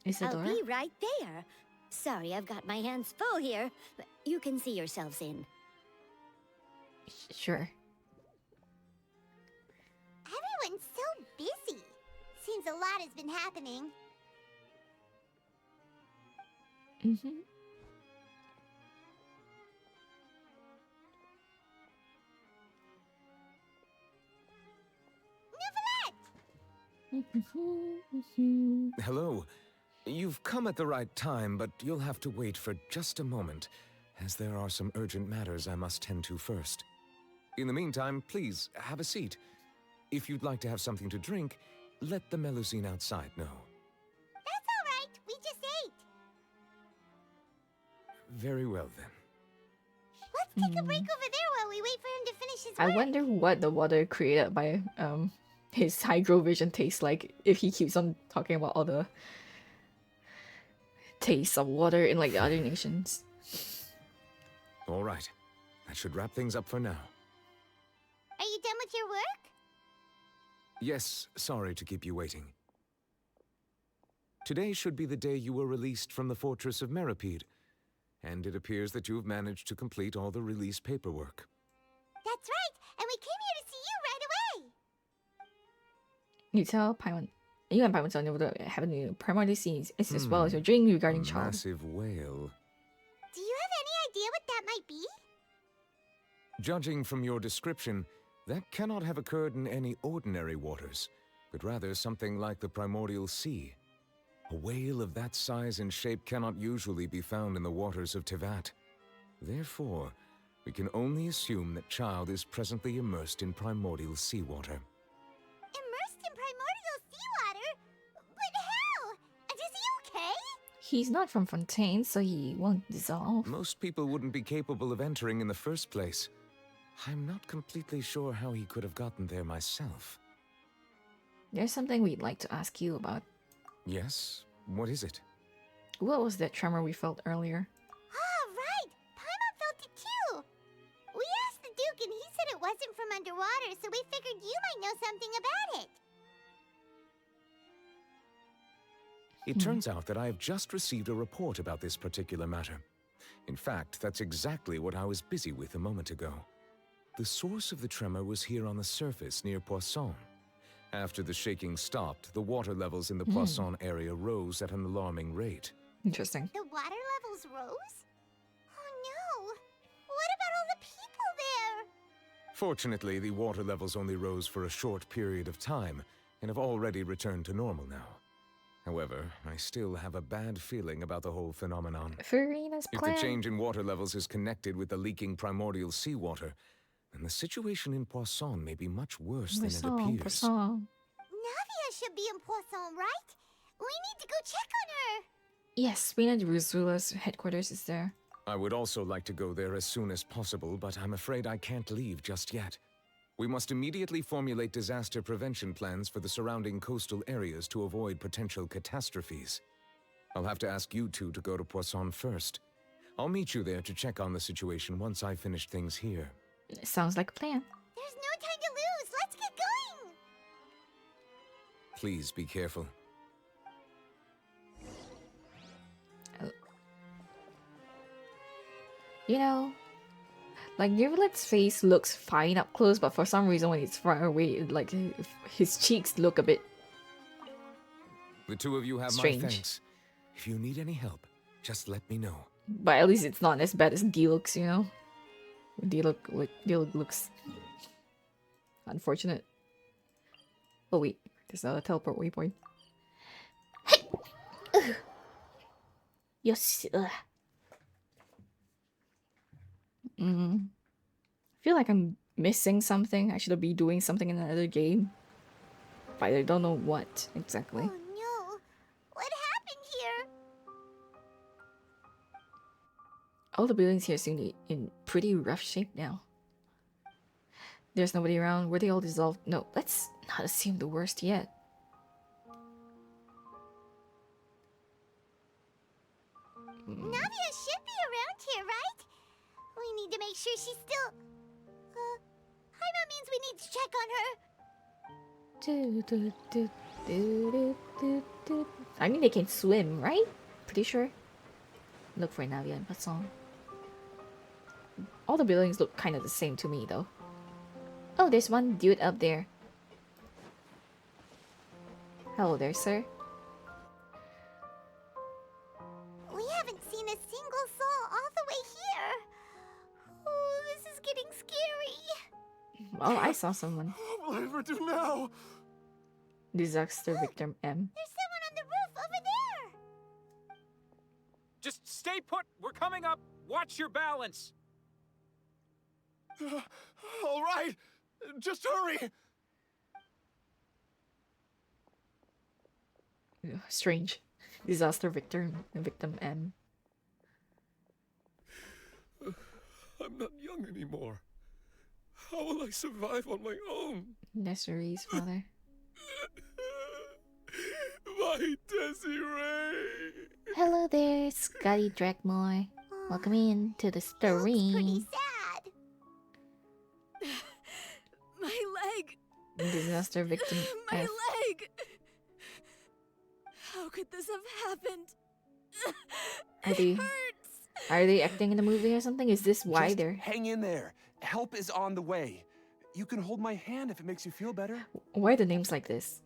I'll Isadora? be right there. Sorry, I've got my hands full here. But you can see yourselves in. Sure. Everyone's so busy. Seems a lot has been happening. Mm-hmm. Hello. You've come at the right time, but you'll have to wait for just a moment, as there are some urgent matters I must tend to first. In the meantime, please, have a seat. If you'd like to have something to drink, let the Melusine outside know. That's all right. We just ate. Very well, then. Let's take a break over there while we wait for him to finish his I work. wonder what the water created by his hydrovision tastes like if he keeps on talking about all the tastes of water in like the other nations. All right. That should wrap things up for now. Are you done with your work? Yes, sorry to keep you waiting. Today should be the day you were released from the Fortress of Meripede, and it appears that you've managed to complete all the release paperwork. That's right, and we came here to see you right away. You tell Paimon. You and Paimon tell Neuvillette have a primarily scenes as well as your dream regarding A child. massive whale. Do you have any idea what that might be? Judging from your description, that cannot have occurred in any ordinary waters, but rather something like the primordial sea. A whale of that size and shape cannot usually be found in the waters of Tevat. Therefore, we can only assume that Child is presently immersed in primordial seawater. Immersed in primordial seawater? But how? And is he okay? He's not from Fontaine, so he won't dissolve. Most people wouldn't be capable of entering in the first place. I'm not completely sure how he could have gotten there myself. There's something we'd like to ask you about. Yes? What is it? What was that tremor we felt earlier? Ah, right! Paimon felt it too! We asked the Duke and he said it wasn't from underwater, so we figured you might know something about it. It turns out that I have just received a report about this particular matter. In fact, that's exactly what I was busy with a moment ago. The source of the tremor was here on the surface near Poisson. After the shaking stopped, the water levels in the Poisson area rose at an alarming rate. Interesting. The water levels rose? Oh no! What about all the people there? Fortunately, the water levels only rose for a short period of time and have already returned to normal now. However, I still have a bad feeling about the whole phenomenon. Farina's If plan. the change in water levels is connected with the leaking primordial seawater, then the situation in Poisson may be much worse than it appears. Poisson. Navia should be in Poisson, right? We need to go check on her! Yes, Rina de Rusula's headquarters is there. I would also like to go there as soon as possible, but I'm afraid I can't leave just yet. We must immediately formulate disaster prevention plans for the surrounding coastal areas to avoid potential catastrophes. I'll have to ask you two to go to Poisson first. I'll meet you there to check on the situation once I finish things here. Sounds like a plan. There's no time to lose! Let's get going! Please be careful. You know, like Neuvillette's face looks fine up close, but for some reason when it's far away, like his cheeks look a bit. The two of you have Strange. my thanks. If you need any help, just let me know. But at least it's not as bad as D looks, you know. D looks unfortunate. Oh wait, there's a teleport waypoint. Yes. I feel like I'm missing something. I should be doing something in another game, but I don't know what exactly. Oh no! What happened here? All the buildings here seem to be in pretty rough shape now. There's nobody around. Were they all dissolved? No, let's not assume the worst yet. Navia should be around here, right? We need to make sure she's still... Paimon means we need to check on her. I mean, they can swim, right? Pretty sure. Look for Navia and Passon. All the buildings look kind of the same to me, though. Oh, there's one dude up there. Hello there, sir. We haven't seen a single soul all the way here. Oh, this is getting scary. Oh, I saw someone. What will I ever do now? Disaster victim M. There's someone on the roof over there. Just stay put. We're coming up. Watch your balance. All right, just hurry. Ugh, strange. Disaster victim M. I'm not young anymore. How will I survive on my own? Desiree's father. My Desiree. Hello there, Scotty Drakmore. Welcome in to the Looks pretty stream. sad. My leg! Disaster victim My F. leg! How could this have happened? Are they, It hurts! are they acting in a movie or something? Is this why Just they're... hang in there. Help is on the way. You can hold my hand if it makes you feel better. Why are the names like this?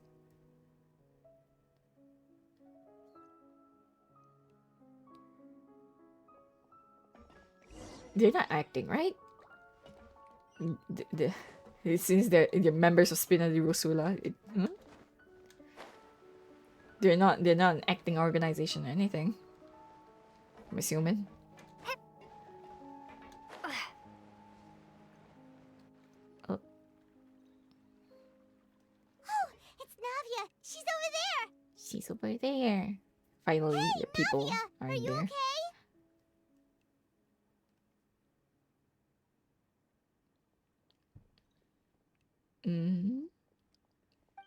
They're not acting, right? Since they're members of Spina di Rosula, they're not an acting organization or anything. I'm assuming. Oh, Oh, it's Navia. She's over there. she's over there. Finally, Hey, the people Navia, are are in you there. okay? Mm-hmm.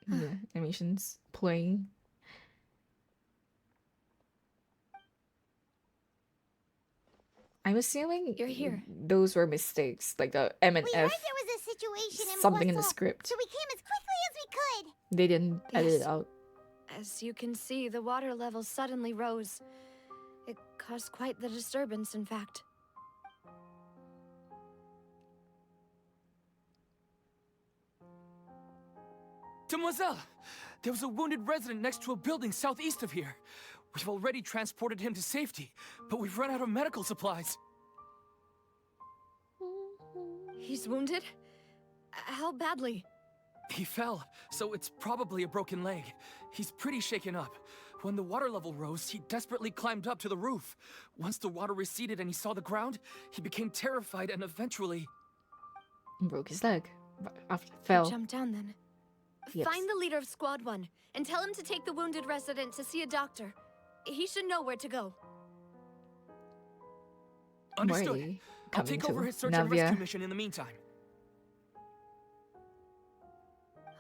Yeah, animations playing. I'm assuming You're here. those were mistakes, like the M and We heard F. there was a situation in Something in the Poisson, script. so we came as quickly as we could. They didn't edit it Yes. out. As you can see, the water level suddenly rose. It caused quite the disturbance, in fact. Demoiselle, there was a wounded resident next to a building southeast of here. We've already transported him to safety, but we've run out of medical supplies. He's wounded? How badly? He fell, so it's probably a broken leg. He's pretty shaken up. When the water level rose, he desperately climbed up to the roof. Once the water receded and he saw the ground, he became terrified and eventually... Broke his leg. After He fell. jumped down then. Yes. Find the leader of Squad 1 and tell him to take the wounded resident to see a doctor. He should know where to go. Where are Understood. they I'll coming take over to? his search and rescue Navia. mission in the meantime.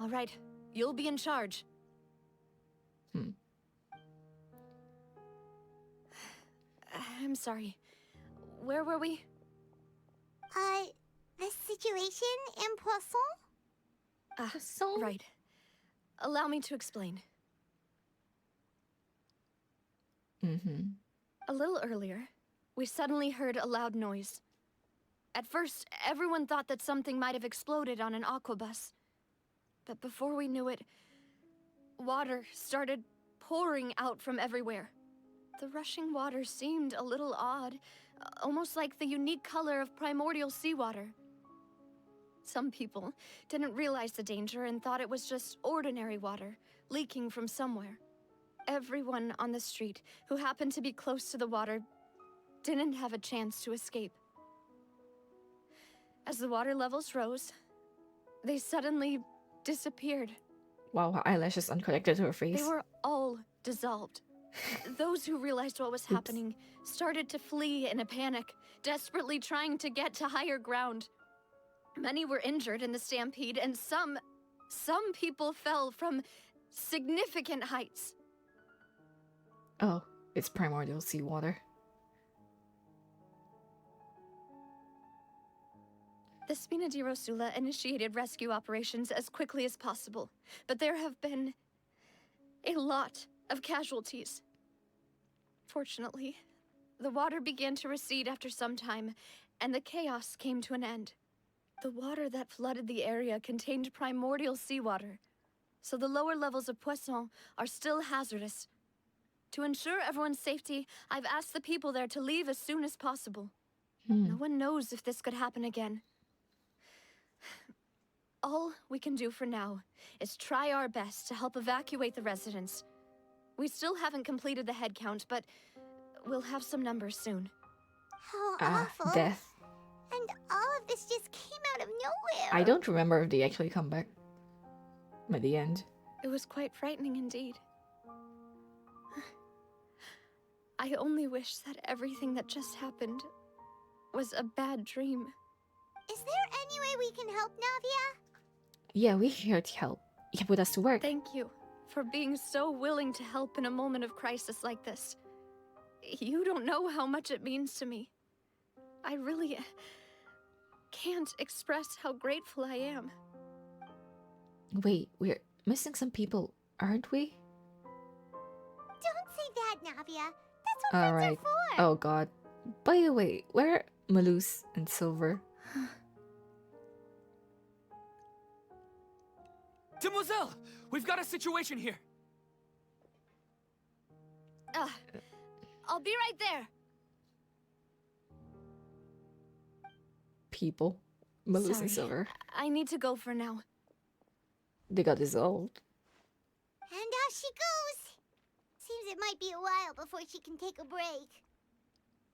All right, you'll be in charge. I'm sorry. Where were we? The situation in Poisson? So Right. Allow me to explain. Mm-hmm. A little earlier, we suddenly heard a loud noise. At first, everyone thought that something might have exploded on an aquabus. But before we knew it, water started pouring out from everywhere. The rushing water seemed a little odd, almost like the unique color of primordial seawater. Some people didn't realize the danger and thought it was just ordinary water leaking from somewhere. Everyone on the street who happened to be close to the water didn't have a chance to escape. As the water levels rose, they suddenly disappeared. Wow, her eyelashes unconnected to her face. They were all dissolved. Those who realized what was happening started to flee in a panic, desperately trying to get to higher ground. Many were injured in the stampede, and some people fell from significant heights. Oh, it's primordial seawater. The Spina di Rosula initiated rescue operations as quickly as possible, but there have been a lot of casualties. Fortunately, the water began to recede after some time, and the chaos came to an end. The water that flooded the area contained primordial seawater, so the lower levels of Poisson are still hazardous. To ensure everyone's safety, I've asked the people there to leave as soon as possible. No one knows if this could happen again. All we can do for now is try our best to help evacuate the residents. We still haven't completed the head count, but we'll have some numbers soon. How awful. Death. And all of this just came out of nowhere. I don't remember if they actually come back at the end. It was quite frightening indeed. I only wish that everything that just happened was a bad dream. Is there any way we can help, Navia? Yeah, we're here to help. You can put us to work. Thank you for being so willing to help in a moment of crisis like this. You don't know how much it means to me. I really can't express how grateful I am. Wait, we're missing some people, aren't we? Don't say that, Navia. That's what friends Alright. are for. Oh god. By the way, where are Malus and Silver? Demoiselle! We've got a situation here! I'll be right there. People. Malus Sorry. and Silver. I need to go for now. They got dissolved. And off she goes. Seems it might be a while before she can take a break.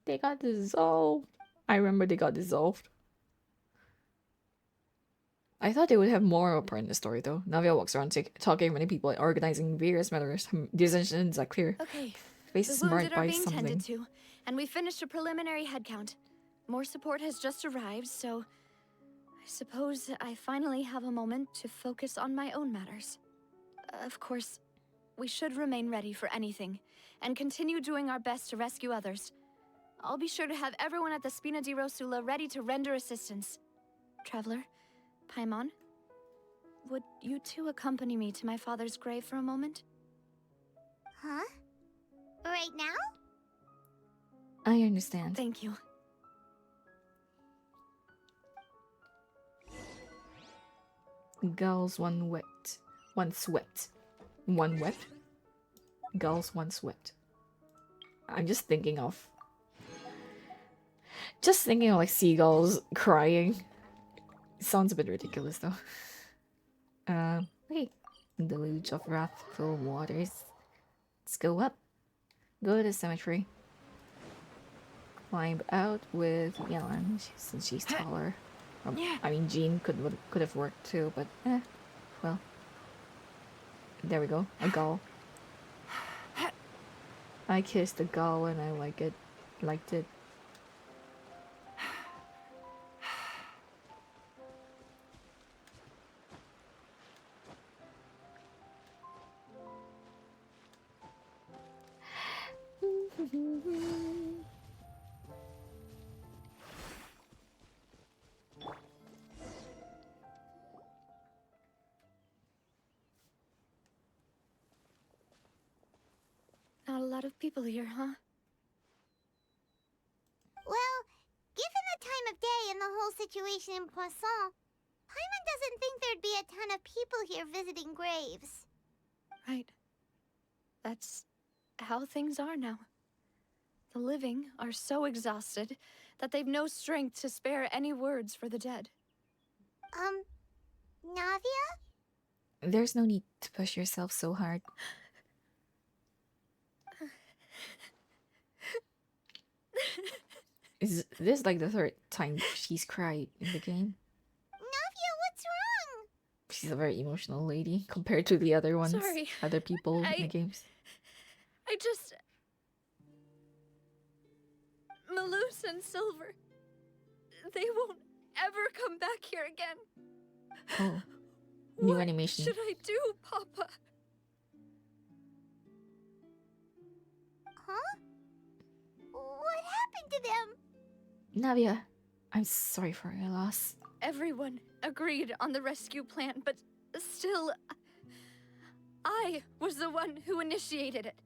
They got dissolved. I remember they got dissolved. I thought they would have more of a part in the story though. Navia walks around talking to many people and organizing various matters. Decisions are clear. Okay. Face The is marked wounded are by being something. tended to, and we finished a preliminary head count. More support has just arrived, so I suppose I finally have a moment to focus on my own matters. Of course, we should remain ready for anything, and continue doing our best to rescue others. I'll be sure to have everyone at the Spina di Rosula ready to render assistance. Traveler, Paimon, would you two accompany me to my father's grave for a moment? Huh? Right now? I understand. Thank you. Gulls one wet. One sweat. One wet? Gulls one sweat. I'm just thinking of... like seagulls crying. Sounds a bit ridiculous though. Wait. Deluge of wrathful waters. Let's go up. Go to the cemetery. Climb out with Yelan since she's taller. I mean, Jean could have worked too, but well. There we go. A gull. I kissed a gull and I liked it. Not a lot of people here, huh? Well, given the time of day and the whole situation in Poisson, Paimon doesn't think there'd be a ton of people here visiting graves. Right. That's how things are now. The living are so exhausted that they've no strength to spare any words for the dead. Navia? There's no need to push yourself so hard. Is this like the third time she's cried in the game? Navia, what's wrong? She's a very emotional lady compared to the other ones. Sorry. Other people in the games. I just... Malus and Silver... They won't ever come back here again. Oh. New What animation. should I do, Papa? Huh? What happened to them? Navia, I'm sorry for your loss. Everyone agreed on the rescue plan, but still, I was the one who initiated it.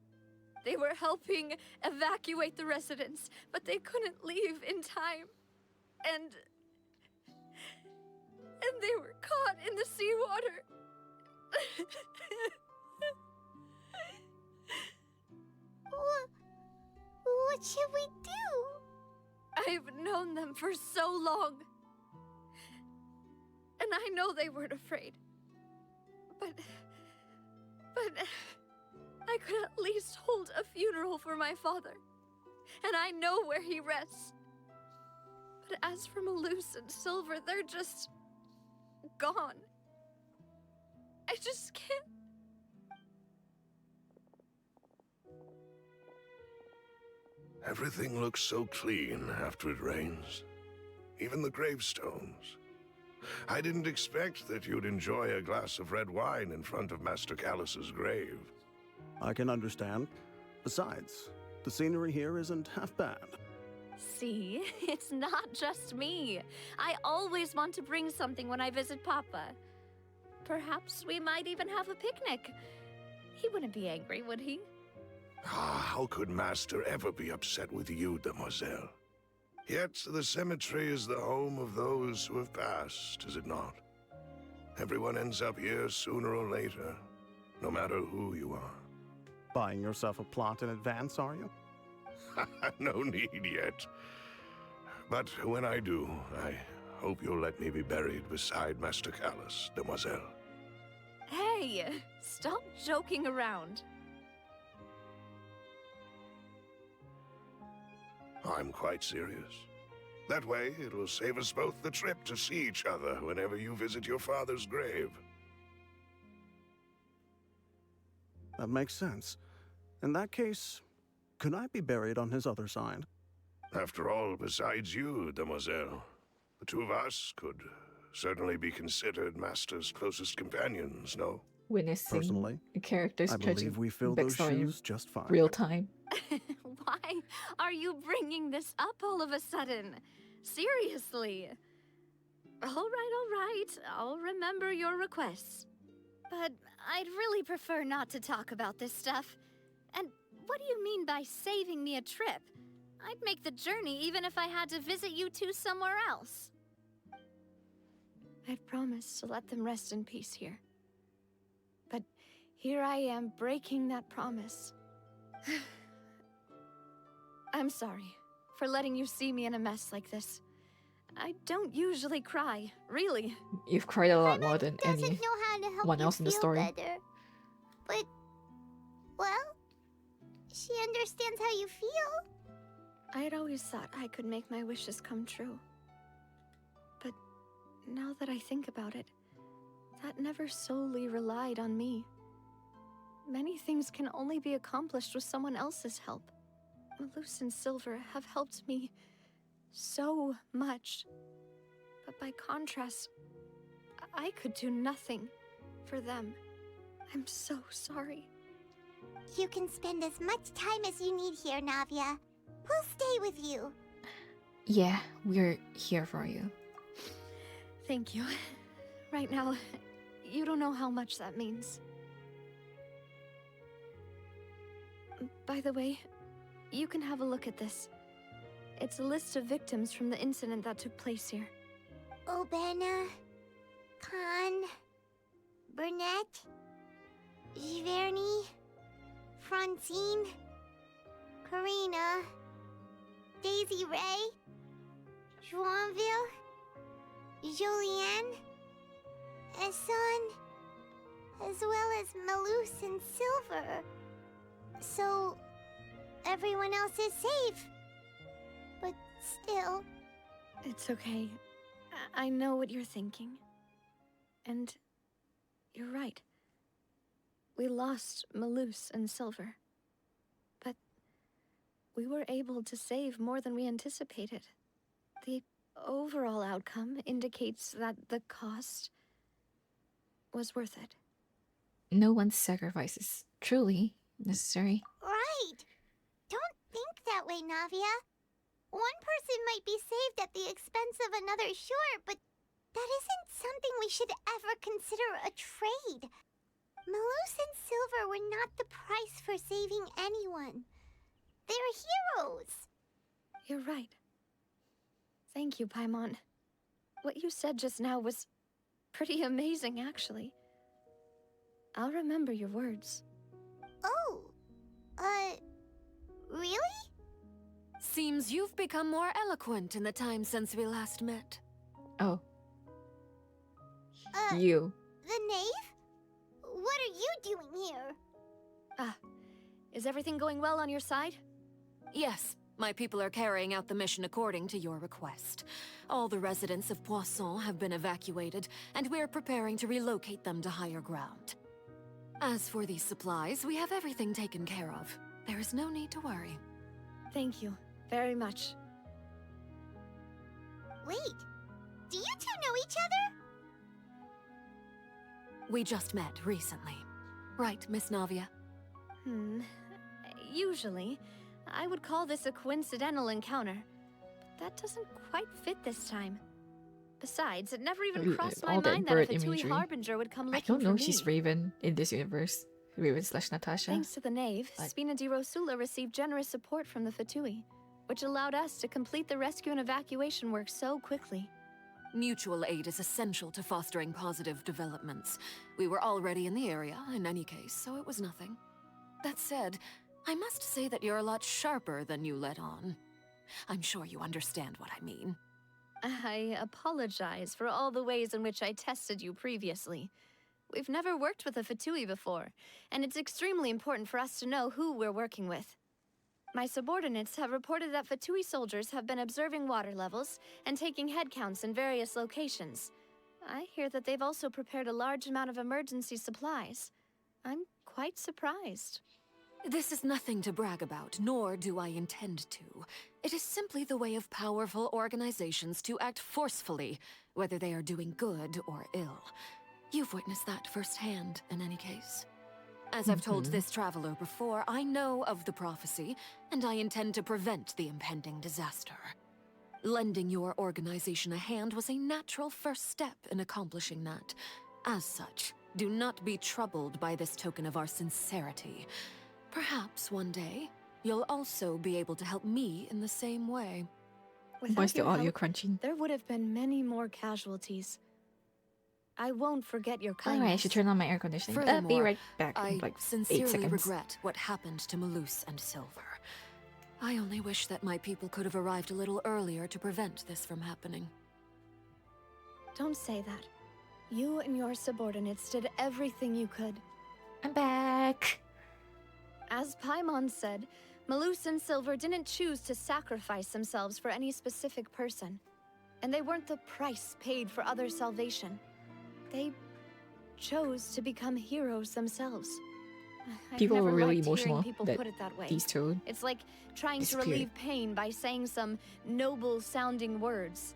They were helping evacuate the residents, but they couldn't leave in time. And they were caught in the seawater. What should we do? I've known them for so long. And I know they weren't afraid. But I could at least hold a funeral for my father. And I know where he rests. But as for Malus and Silver, they're just gone. I just can't. Everything looks so clean after it rains. Even the gravestones. I didn't expect that you'd enjoy a glass of red wine in front of Master Callus's grave. I can understand. Besides, the scenery here isn't half bad. See, it's not just me. I always want to bring something when I visit Papa. Perhaps we might even have a picnic. He wouldn't be angry, would he? How could Master ever be upset with you, Demoiselle? Yet the cemetery is the home of those who have passed, is it not? Everyone ends up here sooner or later, no matter who you are. Buying yourself a plot in advance, are you? No need yet. But when I do, I hope you'll let me be buried beside Master Callus, Demoiselle. Hey, stop joking around. I'm quite serious. That way, it will save us both the trip to see each other whenever you visit your father's grave. That makes sense. In that case, could I be buried on his other side? After all, besides you, Demoiselle, the two of us could certainly be considered Master's closest companions, no? Witnessing Personally, the characters I judging believe we fill those backstory in shoes just fine. real time. Why are you bringing this up all of a sudden? Seriously. All right. I'll remember your requests. But I'd really prefer not to talk about this stuff. And what do you mean by saving me a trip? I'd make the journey even if I had to visit you two somewhere else. I'd promised to let them rest in peace here. But here I am breaking that promise. I'm sorry for letting you see me in a mess like this. I don't usually cry, really. You've cried a lot more than Doesn't know how to help anyone you else in the feel story. better. But, well, she understands how you feel. I had always thought I could make my wishes come true. But now that I think about it, that never solely relied on me. Many things can only be accomplished with someone else's help. Malus and Silver have helped me so much. But by contrast, I could do nothing for them. I'm so sorry. You can spend as much time as you need here, Navia. We'll stay with you. Yeah, we're here for you. Thank you. Right now, you don't know how much that means. By the way, you can have a look at this. It's a list of victims from the incident that took place here. Obena, Khan, Burnett, Giverny, Francine, Karina, Daisy Ray, Joinville, Julianne, Esson, as well as Malus and Silver. So, everyone else is safe. But still... It's okay. I know what you're thinking. And you're right. We lost Malus and Silver. But we were able to save more than we anticipated. The overall outcome indicates that the cost was worth it. No one's sacrifice is truly necessary. Right! Don't think that way, Navia. One person might be saved at the expense of another, sure, but That isn't something we should ever consider a trade. Malus and Silver were not the price for saving anyone. They're heroes. You're right. Thank you, Paimon. What you said just now was pretty amazing, actually. I'll remember your words. Oh, really? Seems you've become more eloquent in the time since we last met. Oh, Uh, you. The knave? What are you doing here? Ah, is everything going well on your side? Yes, my people are carrying out the mission according to your request. All the residents of Poisson have been evacuated, and we're preparing to relocate them to higher ground. As for these supplies, we have everything taken care of. There is no need to worry. Thank you very much. Wait, do you two know each other? We just met recently. Right, Miss Navia? Usually, I would call this a coincidental encounter. But that doesn't quite fit this time. Besides, it never even crossed my all that mind that a bird Fatui imagery. Harbinger would come I looking don't know for if she's me. Raven in this universe. Raven/Natasha. Thanks to the Knave, But- Spina di Rosula received generous support from the Fatui, which allowed us to complete the rescue and evacuation work so quickly. Mutual aid is essential to fostering positive developments. We were already in the area, in any case, so it was nothing. That said, I must say that you're a lot sharper than you let on. I'm sure you understand what I mean. I apologize for all the ways in which I tested you previously. We've never worked with a Fatui before, and it's extremely important for us to know who we're working with. My subordinates have reported that Fatui soldiers have been observing water levels and taking head counts in various locations. I hear that they've also prepared a large amount of emergency supplies. I'm quite surprised. This is nothing to brag about, nor do I intend to. It is simply the way of powerful organizations to act forcefully, whether they are doing good or ill. You've witnessed that firsthand, in any case. As I've told this traveler before, I know of the prophecy, and I intend to prevent the impending disaster. Lending your organization a hand was a natural first step in accomplishing that. As such, do not be troubled by this token of our sincerity. Perhaps one day, you'll also be able to help me in the same way. Without Why's the your audio help, crunching? there would have been many more casualties. I won't forget your kindness. Alright, I should turn on my air conditioning. Be Furthermore, right back in I like 8 sincerely seconds. regret what happened to Malus and Silver. I only wish that my people could have arrived a little earlier to prevent this from happening. Don't say that. You and your subordinates did everything you could. I'm back. As Paimon said, Malus and Silver didn't choose to sacrifice themselves for any specific person. And they weren't the price paid for other salvation. They chose to become heroes themselves. I've People never were really liked hearing emotional people that put it that way. these two It's like trying to disappeared. relieve pain by saying some noble-sounding words.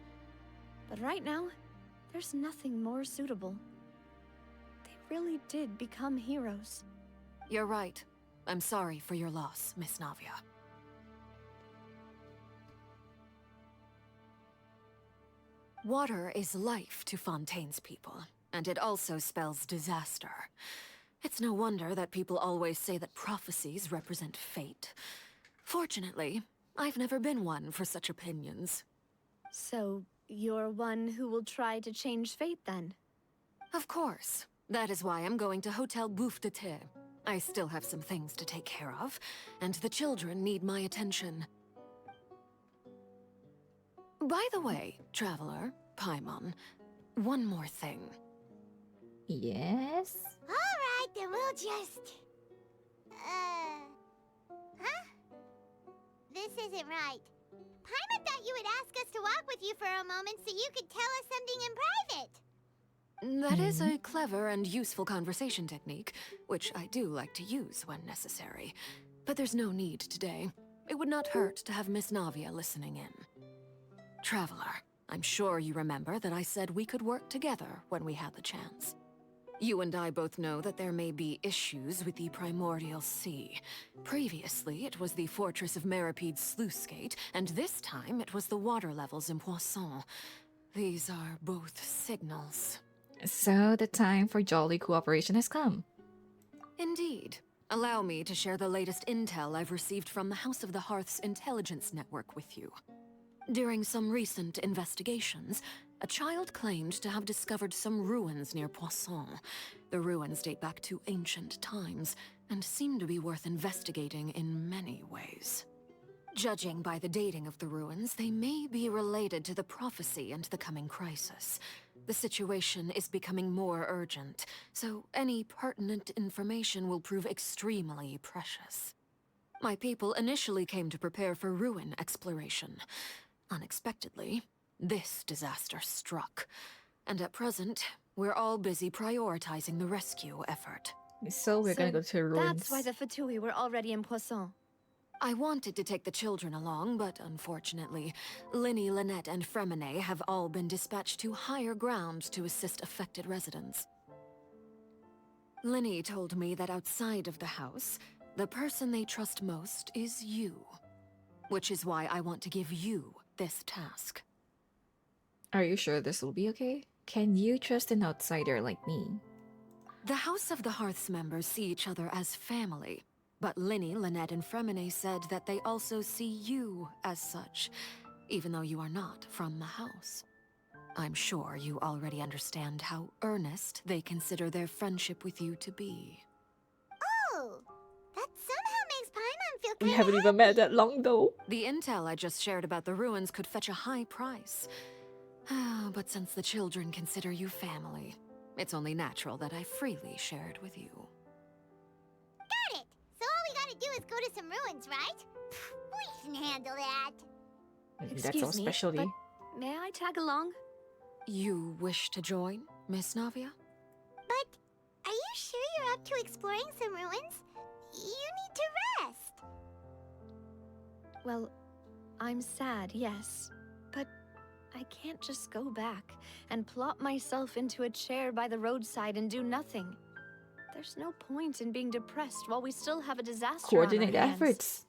But right now, there's nothing more suitable. They really did become heroes. You're right. I'm sorry for your loss, Miss Navia. Water is life to Fontaine's people, and it also spells disaster. It's no wonder that people always say that prophecies represent fate. Fortunately, I've never been one for such opinions. So, you're one who will try to change fate then? Of course. That is why I'm going to Hotel Bouffe de Thé. I still have some things to take care of, and the children need my attention. By the way, Traveler, Paimon, one more thing. Yes? Alright, then we'll just... Huh? This isn't right. Paimon thought you would ask us to walk with you for a moment so you could tell us something in private. That is a clever and useful conversation technique, which I do like to use when necessary. But there's no need today. It would not hurt to have Miss Navia listening in. Traveler, I'm sure you remember that I said we could work together when we had the chance. You and I both know that there may be issues with the Primordial Sea. Previously, it was the Fortress of Meripede's sluice gate, and this time it was the water levels in Poisson. These are both signals. So the time for jolly cooperation has come. Indeed. Allow me to share the latest intel I've received from the House of the Hearth's intelligence network with you. During some recent investigations, a child claimed to have discovered some ruins near Poisson. The ruins date back to ancient times and seem to be worth investigating in many ways. Judging by the dating of the ruins, they may be related to the prophecy and the coming crisis. The situation is becoming more urgent, so any pertinent information will prove extremely precious. My people initially came to prepare for ruin exploration. Unexpectedly, this disaster struck, and at present, we're all busy prioritizing the rescue effort. So we're gonna go to the ruins. That's why the Fatui were already in Poisson. I wanted to take the children along, but unfortunately, Linny, Lynette, and Fremine have all been dispatched to higher ground to assist affected residents. Linny told me that outside of the house, the person they trust most is you. Which is why I want to give you this task. Are you sure this will be okay? Can you trust an outsider like me? The House of the Hearth's members see each other as family, but Linny, Lynette, and Fremine said that they also see you as such, even though you are not from the house. I'm sure you already understand how earnest they consider their friendship with you to be. Oh, that somehow makes Paimon feel We kinda haven't even met that long though. The intel I just shared about the ruins could fetch a high price. But since the children consider you family, it's only natural that I freely share it with you. Got it! So all we gotta do is go to some ruins, right? We can handle that. That's our Excuse me, specialty. but may I tag along? You wish to join, Miss Navia? But are you sure you're up to exploring some ruins? You need to rest. Well, I'm sad, yes. But I can't just go back and plop myself into a chair by the roadside and do nothing. There's no point in being depressed while we still have a disaster Coordinate on our hands. efforts.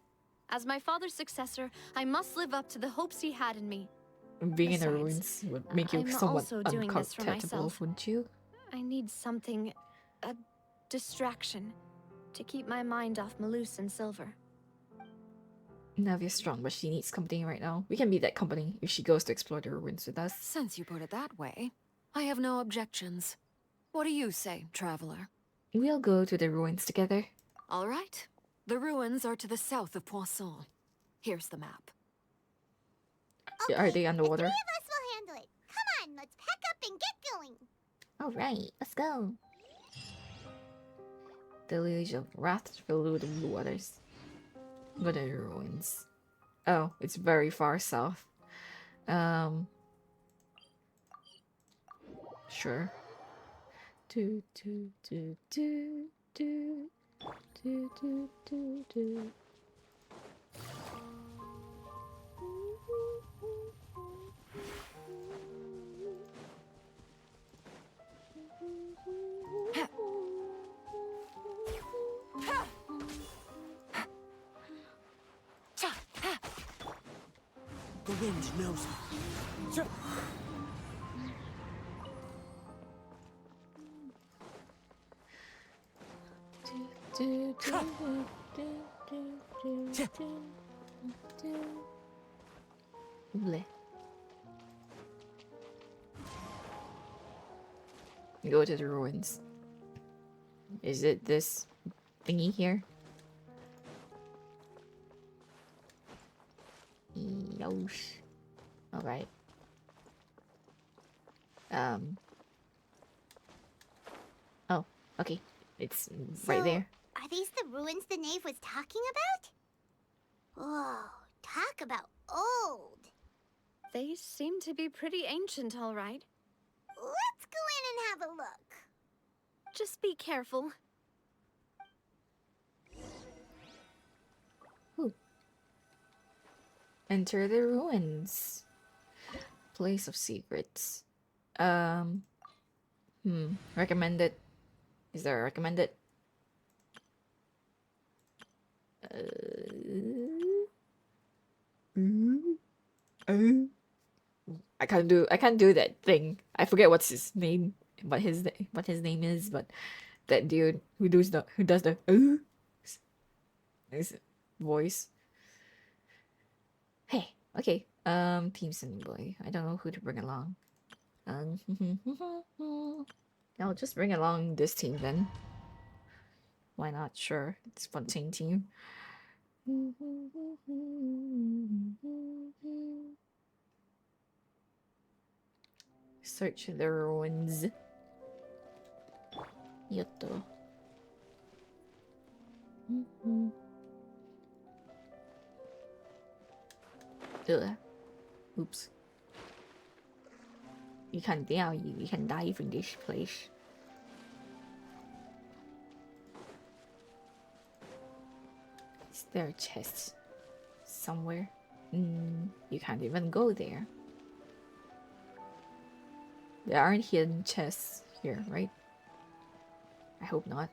As my father's successor, I must live up to the hopes he had in me. Being in the Besides, ruins would make you I'm somewhat also doing this for uncomfortable, myself. wouldn't you? I need something, a distraction, to keep my mind off Malus and Silver. Navia's strong, but she needs company right now. We can be that company if she goes to explore the ruins with us. Since you put it that way, I have no objections. What do you say, traveler? We'll go to the ruins together. All right. The ruins are to the south of Poisson. Here's the map. Are they The underwater? three of us will handle it. Come on, let's pack up and get going. Alright, let's go. Deluge of Wrath through the blue waters. Go to the ruins. Oh, it's very far south. Sure. Do do do do do do do do do. The wind knows. Do, do, do, do, do, do, do. Bleh. Go to the ruins. Is it this thingy here? Yosh. Alright. Oh, okay. It's right there. Are these the ruins the knave was talking about? Whoa, talk about old. They seem to be pretty ancient, all right. Let's go in and have a look. Just be careful. Ooh. Enter the ruins. Place of secrets. Recommended. Is there a recommended? I can't do that thing. I forget what's his name, what his name is, but that dude who does the his voice. Hey, okay. Team Sunny Boy. I don't know who to bring along. I'll just bring along this team then. Why not? Sure, it's Fontaine team. Search the ruins. Yotto. Ugh. Oops. You can't die. You can die from this place. Is there a chest somewhere? You can't even go there. There aren't hidden chests here, right? I hope not.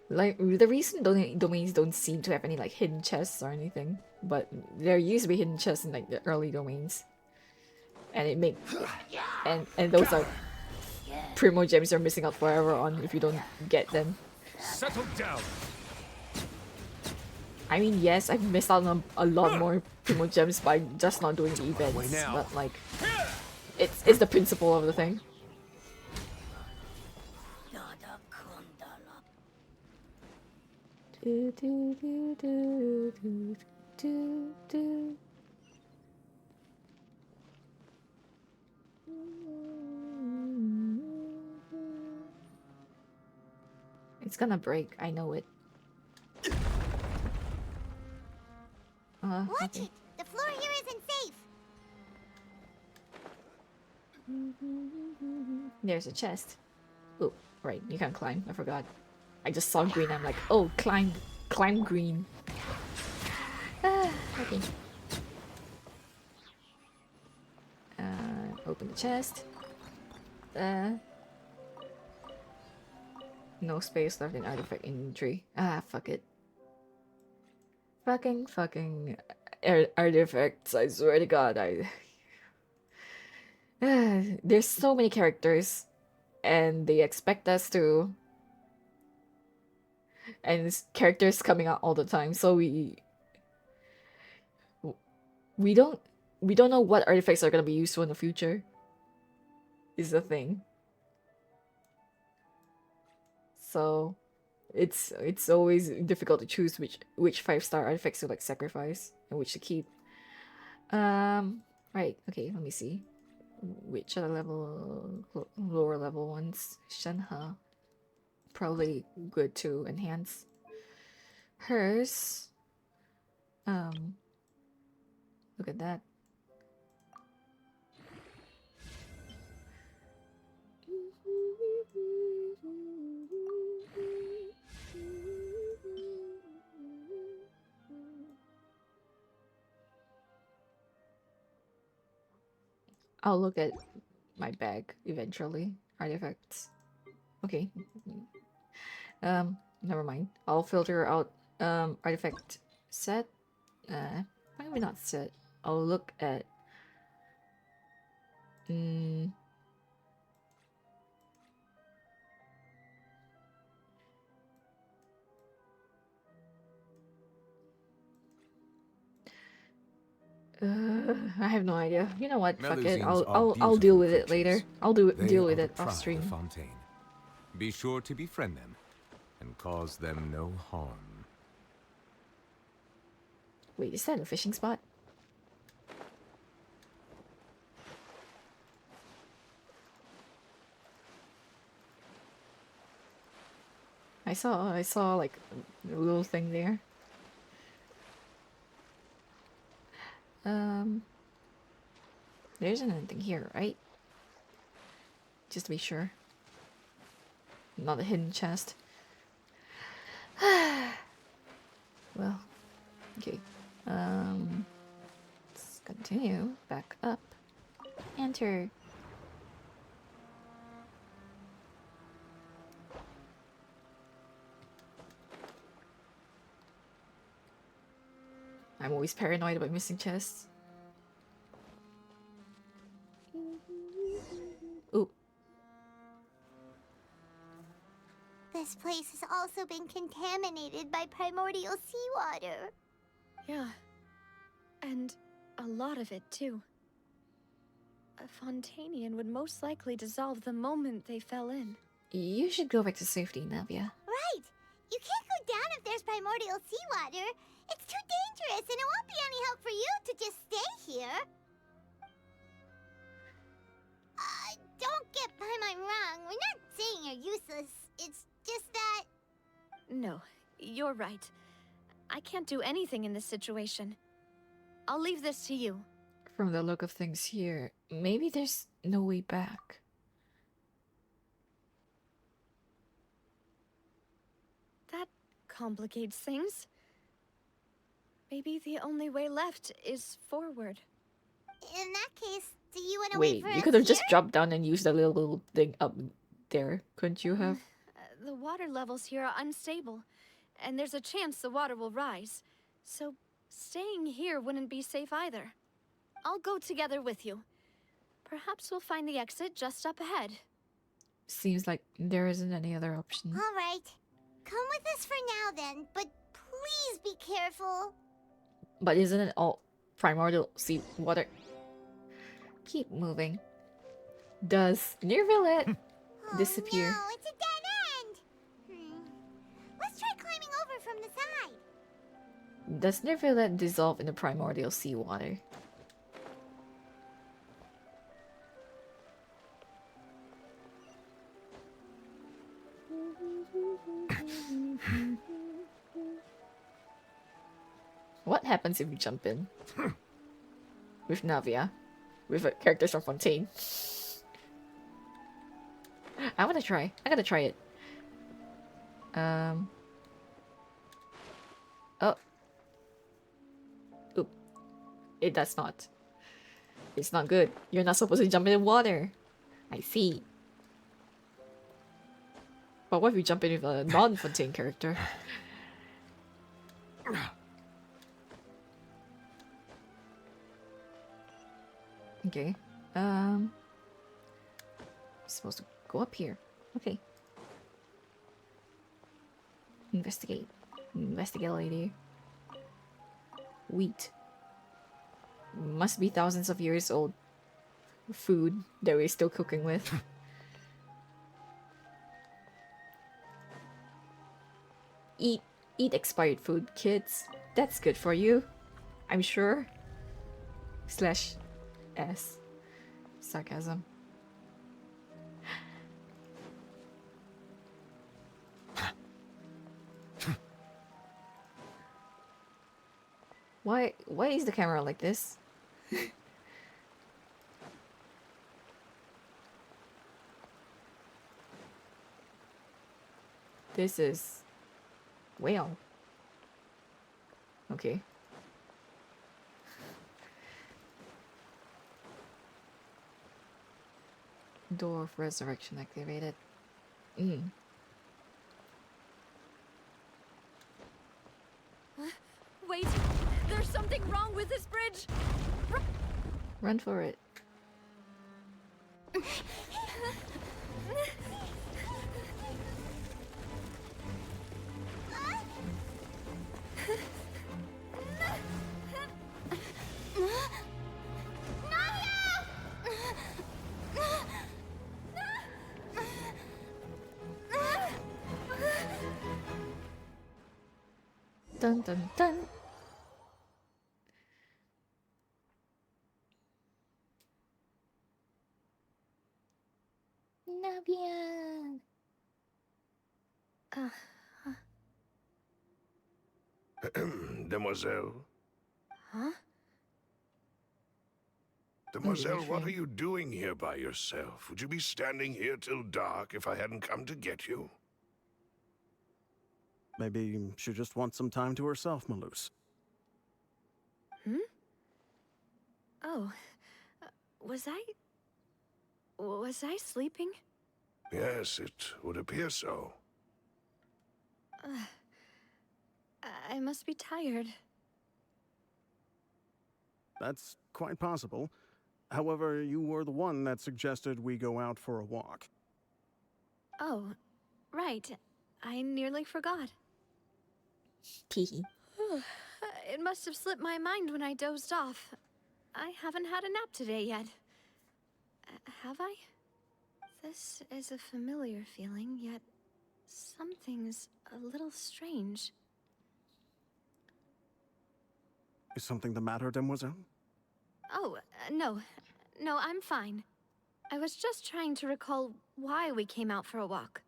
Like, the recent domains don't seem to have any like hidden chests or anything, but there used to be hidden chests in like the early domains, and it make and those are primo gems you're missing out forever on if you don't get them. Settle down. I mean, yes, I've missed out on a lot more primo gems by just not doing the events, but like, it's the principle of the thing. It's gonna break, I know it. Watch okay. it! The floor here isn't safe! There's a chest. Oh, right, you can climb, I forgot. I just saw green, I'm like, oh, climb green. Okay. Open the chest. No space left in artifact inventory. Fuck it. Fucking artifacts, I swear to god, there's so many characters, and they expect us to... And characters coming out all the time, so we don't know what artifacts are gonna be useful in the future. Is the thing. So it's always difficult to choose which 5-star artifacts to like sacrifice and which to keep. Right, okay, let me see. Which other level, lower level ones? Shenhe. Probably good to enhance. Hers. Look at that. I'll look at my bag eventually. Artifacts. Okay. Never mind. I'll filter out artifact set. Maybe not set. I'll look at I have no idea. You know what? Fuck it. I'll deal with it later. I'll deal with it off stream. Fontaine. Be sure to befriend them and cause them no harm. Wait, is that a fishing spot? I saw like a little thing there. There isn't anything here, right? Just to be sure. Not a hidden chest. Well, okay. Let's continue. Back up. Enter. I'm always paranoid about missing chests. this place has also been contaminated by primordial seawater. Yeah. And a lot of it, too. A Fontainian would most likely dissolve the moment they fell in. You should go back to safety, Navia. Right! You can't go down if there's primordial seawater. It's too dangerous, and it won't be any help for you to just stay here. Don't get Paimon wrong. We're not saying you're useless. It's just that... No, you're right. I can't do anything in this situation. I'll leave this to you. From the look of things here, maybe there's no way back. That complicates things. Maybe the only way left is forward. In that case, do you want to wait Wait, for you us could have just here? dropped down and used the little thing up there, couldn't you have? The water levels here are unstable, and there's a chance the water will rise. So staying here wouldn't be safe either. I'll go together with you. Perhaps we'll find the exit just up ahead. Seems like there isn't any other option. All right. Come with us for now then, but please be careful. But isn't it all primordial sea water? Keep moving. Does Nearvillet disappear? No, it's a dead end. Let's try climbing over from the side. Does Nearvillet dissolve in the primordial seawater? What happens if you jump in? With Navia? With characters from Fontaine? I wanna try. I gotta try it. Oh. Oop. It does not. It's not good. You're not supposed to jump in the water. I see. But what if you jump in with a non-Fontaine character? Okay. Supposed to go up here. Okay. Investigate. Investigate, lady. Wheat. Must be thousands of years old. Food that we're still cooking with. Eat expired food, kids. That's good for you. I'm sure. Slash S. Sarcasm. Why is the camera like this? This is whale. Okay. Door of Resurrection activated. Wait! There's something wrong with this bridge! Run for it. Dun dun dun. Navia. Demoiselle? Huh? Demoiselle, what are you doing here by yourself? Would you be standing here till dark if I hadn't come to get you? Maybe she just wants some time to herself, Malus. Oh. Was I sleeping? Yes, it would appear so. I must be tired. That's quite possible. However, you were the one that suggested we go out for a walk. Oh, right. I nearly forgot. Teehee. It must have slipped my mind when I dozed off. I haven't had a nap today yet. Have I? This is a familiar feeling, yet something's a little strange. Is something the matter, Demoiselle? Oh, no. No, I'm fine. I was just trying to recall why we came out for a walk.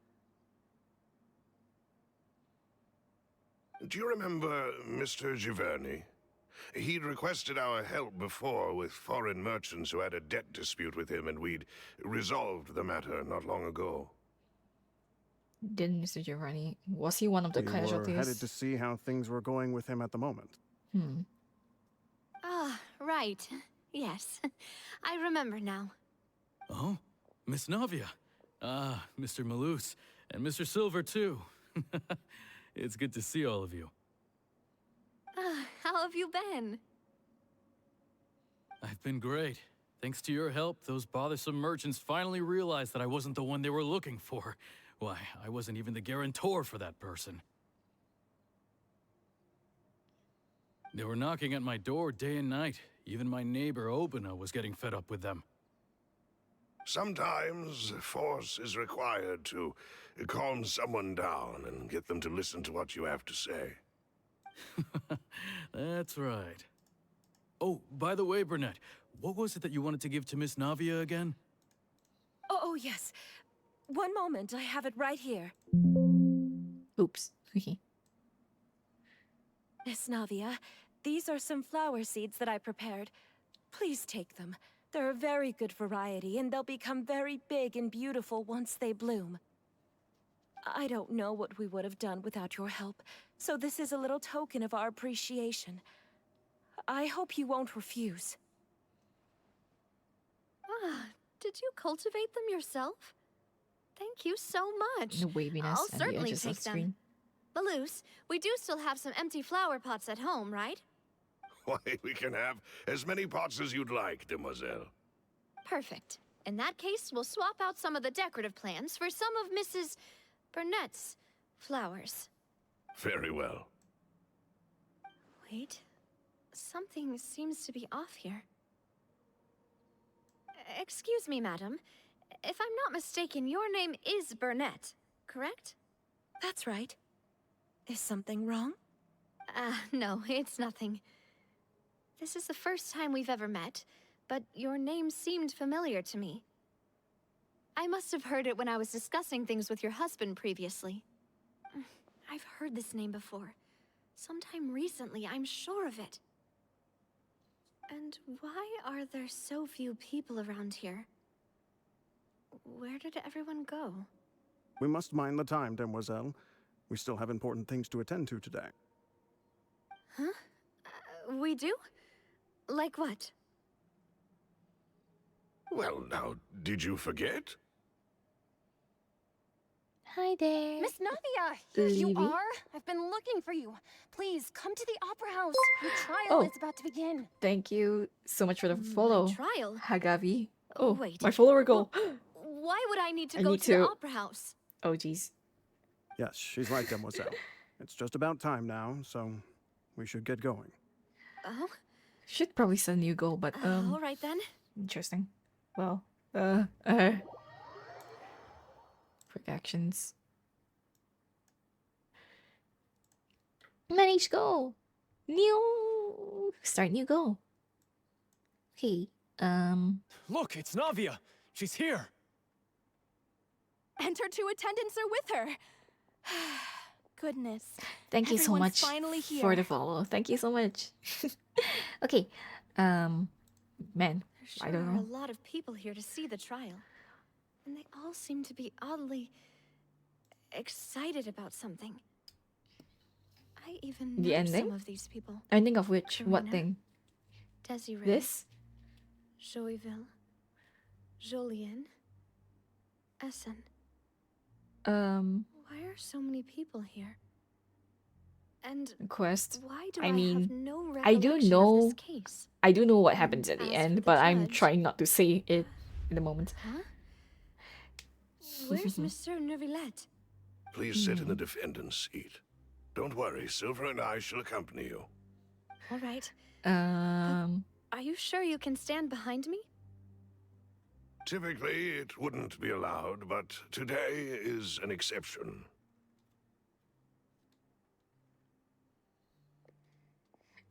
Do you remember Mr. Giverny? He'd requested our help before with foreign merchants who had a debt dispute with him, and we'd resolved the matter not long ago. Didn't Mr. Giovanni? Was he one of the We were casualties? headed to see how things were going with him at the moment. Hmm. Ah, right. Yes. I remember now. Oh, Miss Navia. Ah, Mr. Malus. And Mr. Silver, too. It's good to see all of you. How have you been? I've been great. Thanks to your help, those bothersome merchants finally realized that I wasn't the one they were looking for. Why, I wasn't even the guarantor for that person. They were knocking at my door day and night. Even my neighbor, Obina, was getting fed up with them. Sometimes force is required to calm someone down and get them to listen to what you have to say. That's right. Oh, by the way, Burnett, what was it that you wanted to give to Miss Navia again? Oh, yes. One moment, I have it right here. Oops. Miss Navia, these are some flower seeds that I prepared. Please take them. They're a very good variety, and they'll become very big and beautiful once they bloom. I don't know what we would have done without your help, so this is a little token of our appreciation. I hope you won't refuse. Ah, did you cultivate them yourself? Thank you so much. The waviness I'll and the certainly edges take of them. screen. Balloose, we do still have some empty flower pots at home, right? Why, we can have as many pots as you'd like, Demoiselle. Perfect. In that case, we'll swap out some of the decorative plants for some of Mrs. Burnett's flowers. Very well. Wait. Something seems to be off here. Excuse me, madam. If I'm not mistaken, your name is Burnett, correct? That's right. Is something wrong? No, it's nothing. This is the first time we've ever met, but your name seemed familiar to me. I must have heard it when I was discussing things with your husband previously. I've heard this name before. Sometime recently, I'm sure of it. And why are there so few people around here? Where did everyone go? We must mind the time, Demoiselle. We still have important things to attend to today. Huh? We do? Like what? Well, now, did you forget? Hi there. Miss Navia, here you Levy. are. I've been looking for you. Please, come to the Opera House. Your trial Oh. is about to begin. Thank you so much for the follow. Trial? Hagavi. Oh, Wait. my follower goal. Why would I need to I go need to the to- Opera House? Oh, jeez. Yes, she's right, Demoiselle. It's just about time now, so we should get going. Oh? Should probably set a new goal, but All right then. interesting. Well, quick actions. Manage goal. New. Start new goal. Okay. Look, it's Navia. She's here. And her two attendants are with her. Goodness. Thank you so Everyone's much finally here. For the follow. Thank you so much. Okay. Man, There I sure don't are know. a lot of people here to see the trial. And they all seem to be oddly excited about something. I even The know ending? some of these people. Ending of which? What Karina. thing? Desiree. This? Joyville. Jolien. Essen. Why are so many people here? And Quest. why do I I mean, have no I do recollection of know. this case? I do know what happens at the As end, for the but I'm judge- trying not to say it in the moment. Huh? Where's Monsieur Neuvillette? Please sit in the defendant's seat. Don't worry, Silver and I shall accompany you. All right. Um, Are you sure you can stand behind me? Typically, it wouldn't be allowed, but today is an exception.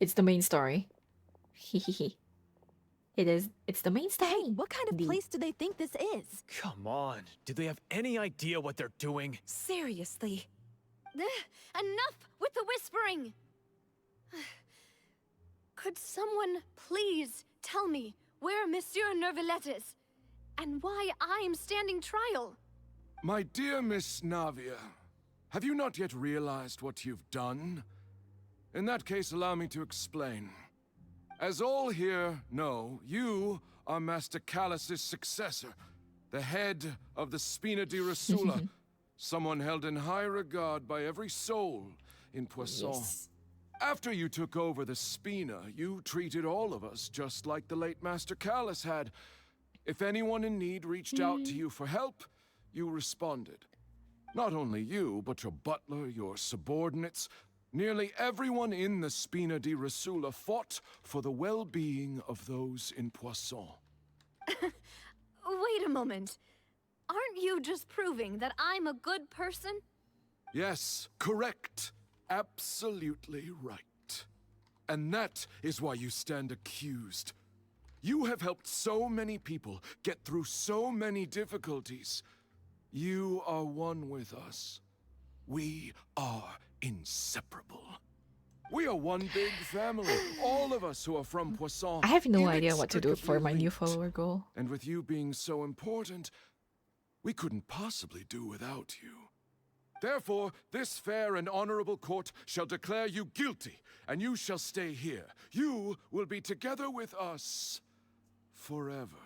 it's the main story. Hehehe. It's the main story. Hey, what kind of Indeed. place do they think this is? Come on. Do they have any idea what they're doing? Seriously. Enough with the whispering! Could someone please tell me where Monsieur Nervalette is? And why I'm standing trial? My dear Miss Navia, have you not yet realized what you've done? In that case, allow me to explain. As all here know, you are Master Callus's successor, the head of the Spina di Rosula, someone held in high regard by every soul in Poisson. Yes. After you took over the Spina, you treated all of us just like the late Master Callus had. If anyone in need reached out to you for help, you responded. Not only you, but your butler, your subordinates, nearly everyone in the Spina di Rosula fought for the well-being of those in Poisson. Wait a moment. Aren't you just proving that I'm a good person? Yes, correct. Absolutely right. And that is why you stand accused. You have helped so many people get through so many difficulties. You are one with us. We are inseparable. We are one big family, all of us who are from Poisson. I have no idea what to do for my inextricably new linked. follower goal. And with you being so important, we couldn't possibly do without you. Therefore, this fair and honorable court shall declare you guilty, and you shall stay here. You will be together with us forever.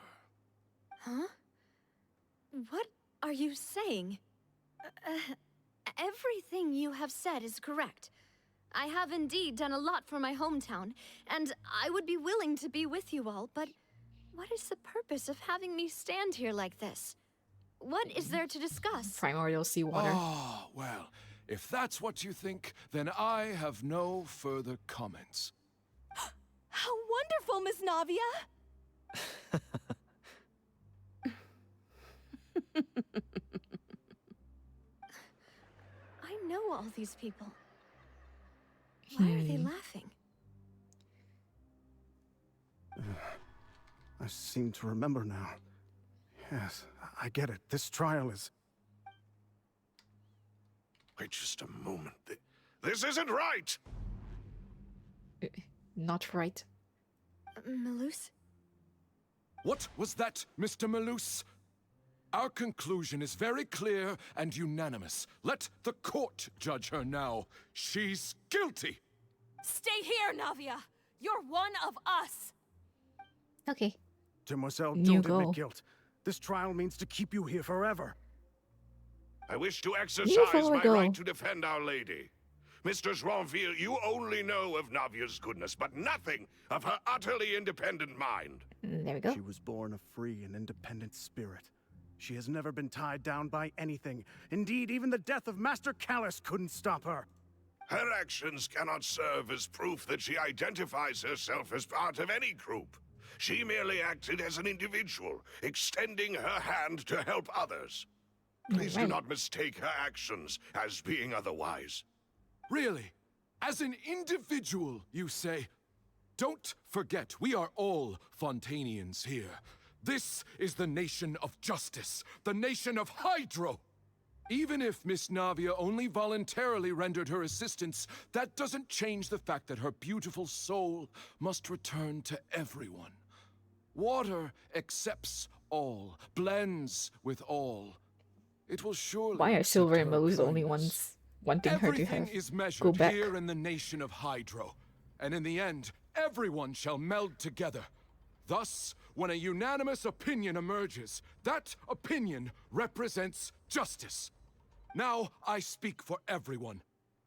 Huh? What are you saying? Everything you have said is correct. I have indeed done a lot for my hometown, and I would be willing to be with you all, but what is the purpose of having me stand here like this? What is there to discuss? Primordial seawater. Ah, well, if that's what you think, then I have no further comments. How wonderful, Miss Navia! I know all these people. Why are they laughing? I seem to remember now. Yes, I get it. This trial is... Wait just a moment. This isn't right! Not right. Malus? What was that, Mr. Malus? Our conclusion is very clear and unanimous. Let the court judge her now. She's guilty! Stay here, Navia! You're one of us! Okay. Demoiselle, New don't goal. admit guilt. This trial means to keep you here forever. I wish to exercise forward my goal. right to defend Our Lady. Mistress Ronville, you only know of Navia's goodness, but nothing of her utterly independent mind. There we go. She was born a free and independent spirit. She has never been tied down by anything. Indeed, even the death of Master Callus couldn't stop her. Her actions cannot serve as proof that she identifies herself as part of any group. She merely acted as an individual, extending her hand to help others. Please do Right. not mistake her actions as being otherwise. Really? As an individual, you say? Don't forget, we are all Fontainians here. This is the nation of justice, the nation of Hydro. Even if Miss Navia only voluntarily rendered her assistance, that doesn't change the fact that her beautiful soul must return to everyone. Water accepts all, blends with all. It will surely Why are accept Silver and her Malus the only kindness. ones wanting her to Everything have is go measured back? here in the nation of Hydro, and in the end, everyone shall meld together. Thus, when a unanimous opinion emerges, that opinion represents justice. Now I speak for everyone.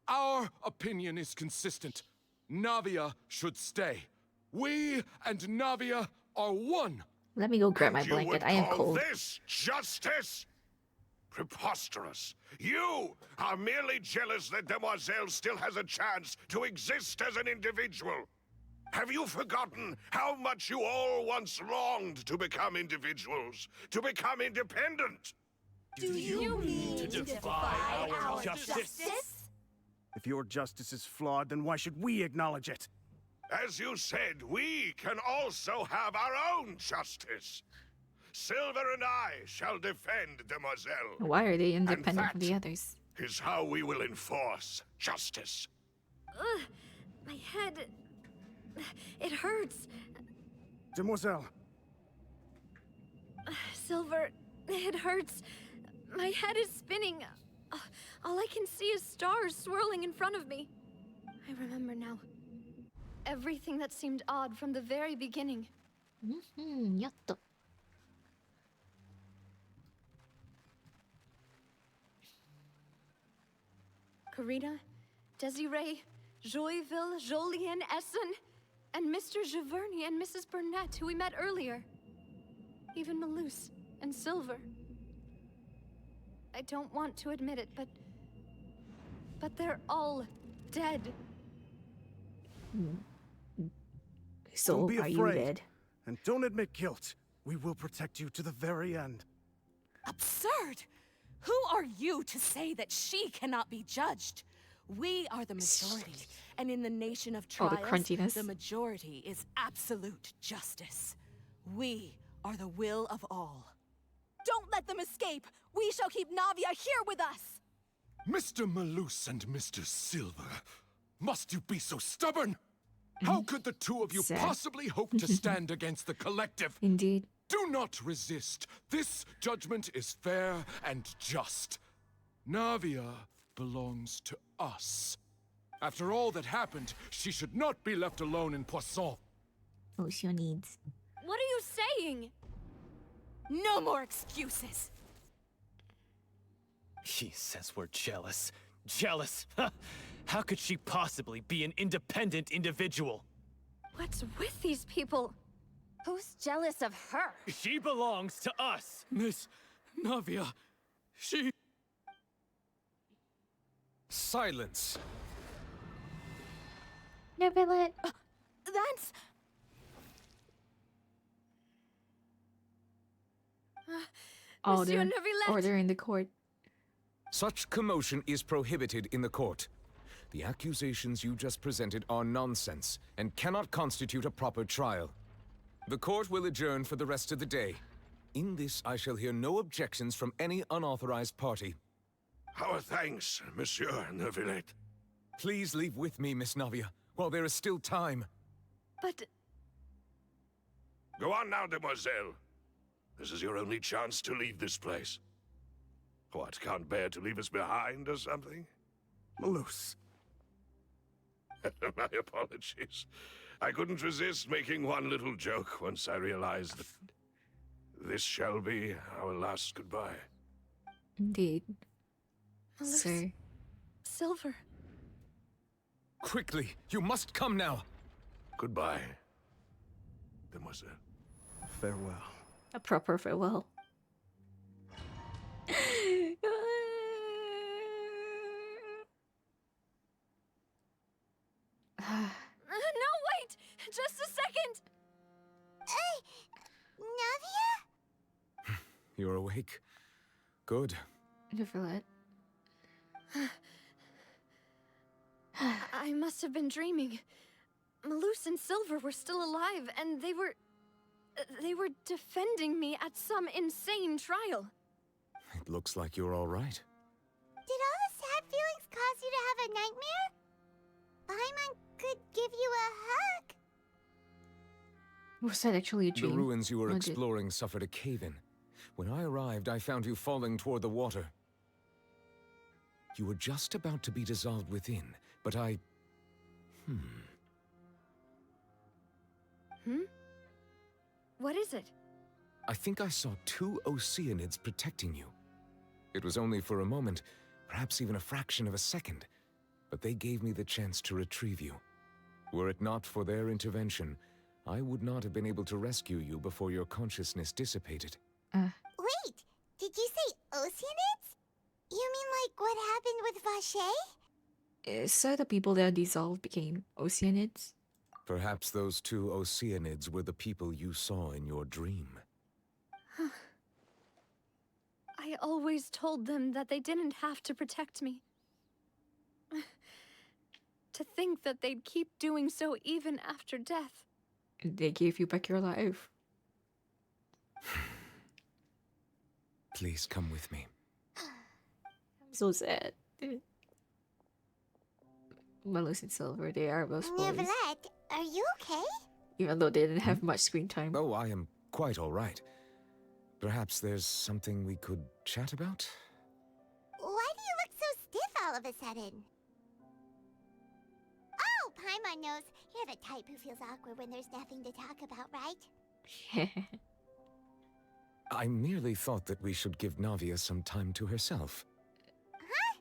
Our opinion is consistent. Navia should stay. We and Navia are one. Let me go grab my And you blanket. would I am call cold. this justice? Preposterous! You are merely jealous that Demoiselle still has a chance to exist as an individual. Have you forgotten how much you all once longed to become individuals, to become independent? Do you mean to defy our justice? If your justice is flawed, then why should we acknowledge it? As you said, we can also have our own justice. Silver and I shall defend Demoiselle. Why are they And independent from the that others? is how we will enforce justice. Ugh, my head. It hurts. Demoiselle, Silver, it hurts. My head is spinning. All I can see is stars swirling in front of me. I remember now. Everything that seemed odd from the very beginning. やっと。Karina, Desiree, Joyville, Jolien, Essen, and Mr. Giverny and Mrs. Burnett, who we met earlier. Even Malus and Silver. I don't want to admit it, but they're all dead. So don't be are you afraid. dead? And don't admit guilt. We will protect you to the very end. Absurd! Who are you to say that she cannot be judged? We are the majority, and in the nation of Oh, the trials, crunchiness. the majority is absolute justice. We are the will of all. Don't let them escape! We shall keep Navia here with us! Mr. Malus and Mr. Silver, must you be so stubborn? How could the two of you Sad. possibly hope to stand against the collective? Indeed. Do not resist. This judgment is fair and just. Navia belongs to us. After all that happened, she should not be left alone in Poisson. Ocean needs. What are you saying? No more excuses! He says we're jealous. Jealous? How could she possibly be an independent individual? What's with these people? Who's jealous of her? She belongs to us. Miss Navia, she... Silence! Never let. That's... Monsieur Order. Neuvillette! Order in the court. Such commotion is prohibited in the court. The accusations you just presented are nonsense and cannot constitute a proper trial. The court will adjourn for the rest of the day. In this, I shall hear no objections from any unauthorized party. Our thanks, Monsieur Neuvillette. Please leave with me, Miss Navia, while there is still time. But Go on now, Demoiselle. This is your only chance to leave this place. What, can't bear to leave us behind or something? Malus. My apologies. I couldn't resist making one little joke once I realized that this shall be our last goodbye. Indeed. Malus, Sir. Silver. Quickly, you must come now. Goodbye, Demoiselle. Farewell. A proper farewell. No, wait! Just a second! Navia? You're awake. Good. Never let. I must have been dreaming. Malus and Silver were still alive, and they were defending me at some insane trial. It looks like you're all right. Did all the sad feelings cause you to have a nightmare? Paimon could give you a hug. Was that actually a The dream? ruins you were Or did- exploring suffered a cave-in. When I arrived, I found you falling toward the water. You were just about to be dissolved within, but I... What is it? I think I saw two Oceanids protecting you. It was only for a moment, perhaps even a fraction of a second, but they gave me the chance to retrieve you. Were it not for their intervention, I would not have been able to rescue you before your consciousness dissipated. Wait, did you say Oceanids? what happened with Vache? So the people that dissolved became Oceanids? Perhaps those two Oceanids were the people you saw in your dream. I always told them that they didn't have to protect me. To think that they'd keep doing so even after death. They gave you back your life. Please come with me. I'm so sad. Malus and Silver, they are both boys. Neverlet, are you okay? Even though they didn't have much screen time. Oh, I am quite all right. Perhaps there's something we could chat about? Why do you look so stiff all of a sudden? Oh, Paimon knows. You're the type who feels awkward when there's nothing to talk about, right? I merely thought that we should give Navia some time to herself. Huh?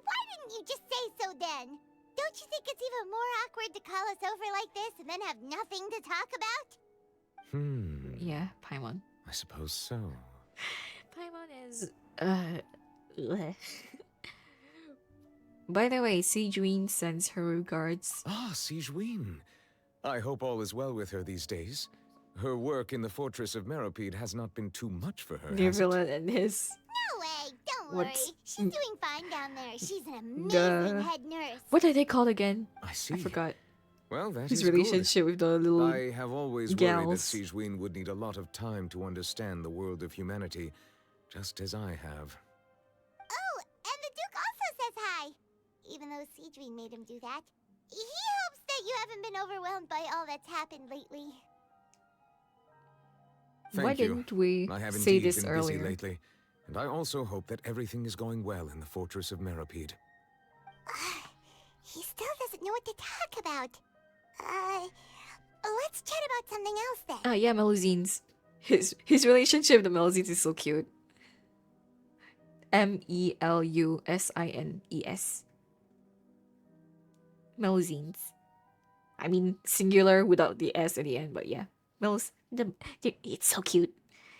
Why didn't you just say so then? Don't you think it's even more awkward to call us over like this and then have nothing to talk about? Yeah, Paimon. I suppose so. Paimon is... bleh. By the way, Sigewin sends her regards. Ah, Sigewin. I hope all is well with her these days. Her work in the Fortress of Meropide has not been too much for her, has it? Neverland and his... No way, don't What? worry. She's doing fine down there. She's an amazing head nurse. What are they called again? I see. I forgot. Well, that His is relationship with the little I have always worried gals. that Sigewin would need a lot of time to understand the world of humanity, just as I have. Oh, and the Duke also says hi. Even though Sigewin made him do that. He hopes that you haven't been overwhelmed by all that's happened lately. Thank Why you. didn't we I have say indeed this been earlier? busy lately, and I also hope that everything is going well in the Fortress of Meropide. He still doesn't know what to talk about. Let's chat about something else then. Ah, yeah, Melusines. His relationship with the Melusines is so cute. Melusines. Melusines. I mean, singular without the S at the end, but yeah. It's so cute.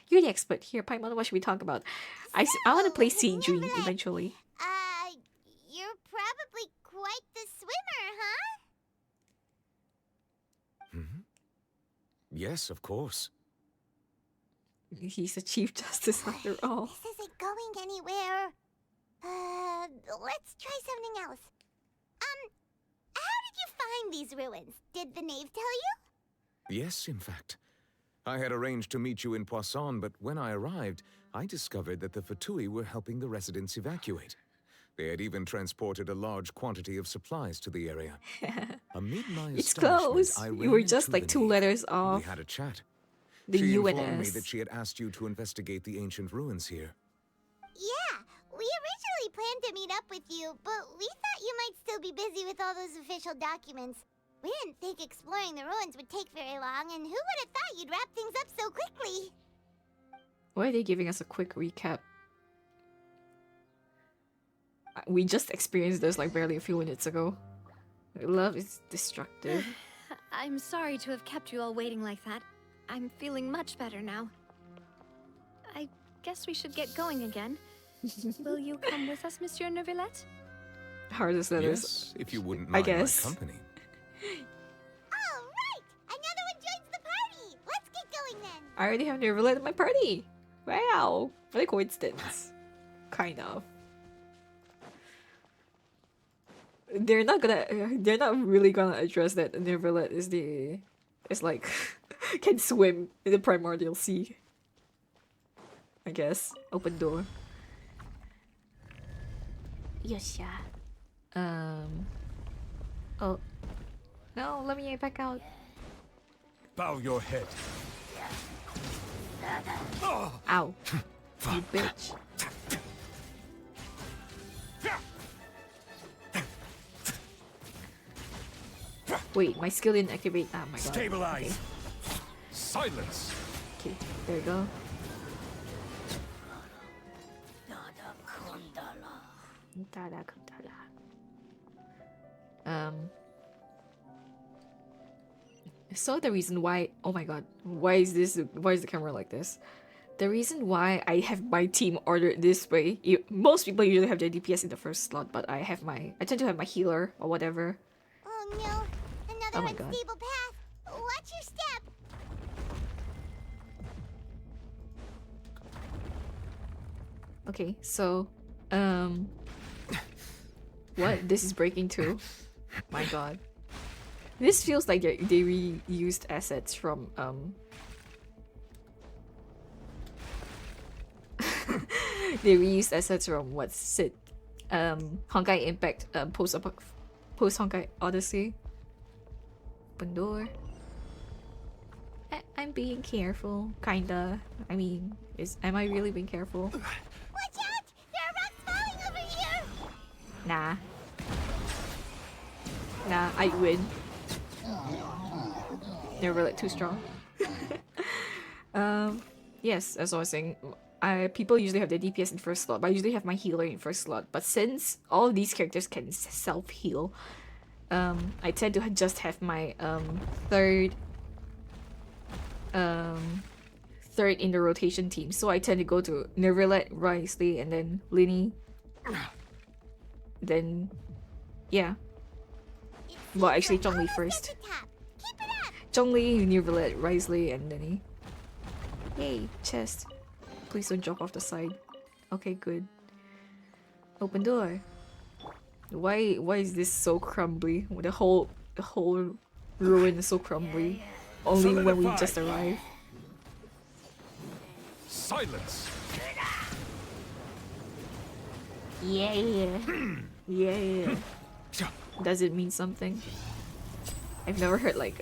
You're the expert here, Paimon. What should we talk about? I want to play Sea Dream eventually. You're probably quite the swimmer, huh? Yes, of course. He's a Chief Justice after all. This isn't going anywhere. Let's try something else. How did you find these ruins? Did the knave tell you? Yes, in fact. I had arranged to meet you in Poisson, but when I arrived, I discovered that the Fatui were helping the residents evacuate. They had even transported a large quantity of supplies to the area. Amid my It's astonishment, close. I You ran were just into like the 2 knave. letters off. We had a chat. The She U and informed me S. that she had asked you to investigate the ancient ruins here. Yeah, we originally planned to meet up with you, but we thought you might still be busy with all those official documents. We didn't think exploring the ruins would take very long, and who would have thought you'd wrap things up so quickly? Why are they giving us a quick recap? We just experienced this like barely a few minutes ago. Love is destructive. I'm sorry to have kept you all waiting like that. I'm feeling much better now. I guess we should get going again. Will you come with us, Monsieur Neuvillette? Hardest letters. Yes, if you wouldn't I mind guess. my company. All right! Another one joins the party! Let's get going then! I already have Neverland at my party. Wow. What a coincidence. Kind of. They're not really gonna address that Neverland is like can swim in the primordial sea. I guess. Open door. Yosha. Oh. No, let me back out. Bow your head. Ow. You bitch. Wait, my skill didn't activate. Oh my god. Stabilize. Silence. Okay, there you go. So the reason why, oh my god, why is the camera like this? The reason why I have my team ordered this way, most people usually have their DPS in the first slot, but I tend to have my healer or whatever. Oh no, Oh another my god. unstable path. Watch your step. Okay, so, what? This is breaking too? My god. This feels like they reused assets from, they reused assets from what's it? Honkai Impact, post Honkai Odyssey. Open door. I'm being careful, kinda. I mean, am I really being careful? Watch out! There are rocks falling over here. Nah. Nah, I win. Never like too strong. Yes, as I was saying, people usually have their DPS in first slot, but I usually have my healer in first slot. But since all of these characters can self-heal, I tend to just have my third in the rotation team. So I tend to go to Neverlet, Risley, and then Linny. Then, yeah. Well, actually, Zhongli first. Zhongli, Neverlet, Risley, and Linny. Yay, chest. Please don't drop off the side. Okay, good. Open door. Why is this so crumbly? The whole ruin is so crumbly. Only when we just arrived. Silence. Yeah. Yeah. Does it mean something? I've never heard like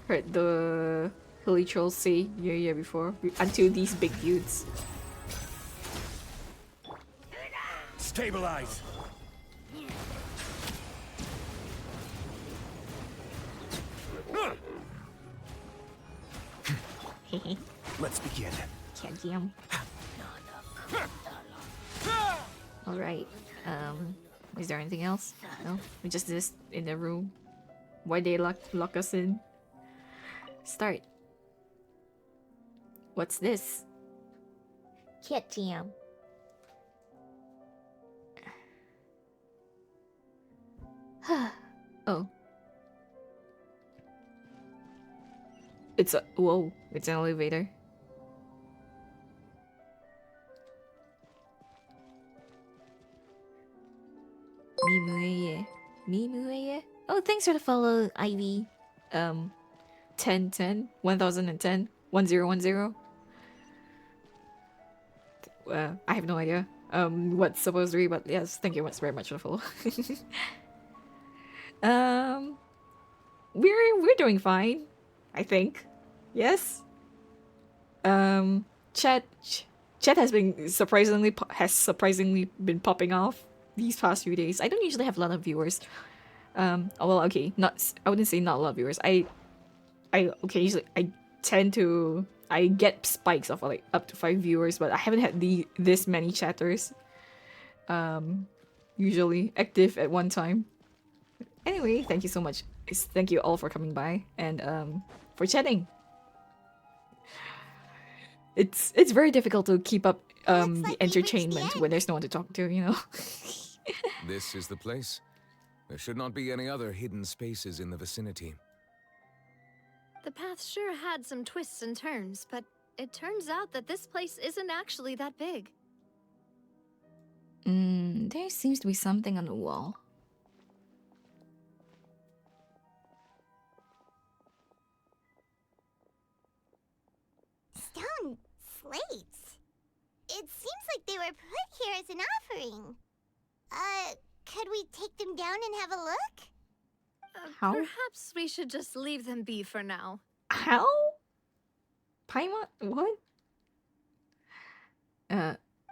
heard the hilly trolls say yeah before until these big dudes. Stabilize. Let's begin. Can't jam. Alright. Is there anything else? No? We just this in the room. Why they lock us in? Start. What's this? Cat jam. Oh. It's an elevator. Mimueye. Oh, thanks for the follow, Ivy. 1010 1010 1010. I have no idea what's supposed to be, but yes, thank you very much for the follow. We're doing fine, I think. Yes. Chat has surprisingly been popping off these past few days. I don't usually have a lot of viewers. Well, okay, I wouldn't say not a lot of viewers. I occasionally I get spikes of like up to 5 viewers, but I haven't had this many chatters. Usually active at one time. Anyway, thank you so much. Thank you all for coming by and for chatting. It's very difficult to keep up the entertainment when there's no one to talk to, you know. This is the place. There should not be any other hidden spaces in the vicinity. The path sure had some twists and turns, but it turns out that this place isn't actually that big. There seems to be something on the wall. Stone slates. It seems like they were put here as an offering. Could we take them down and have a look? How? Perhaps we should just leave them be for now. How? Paimon? What?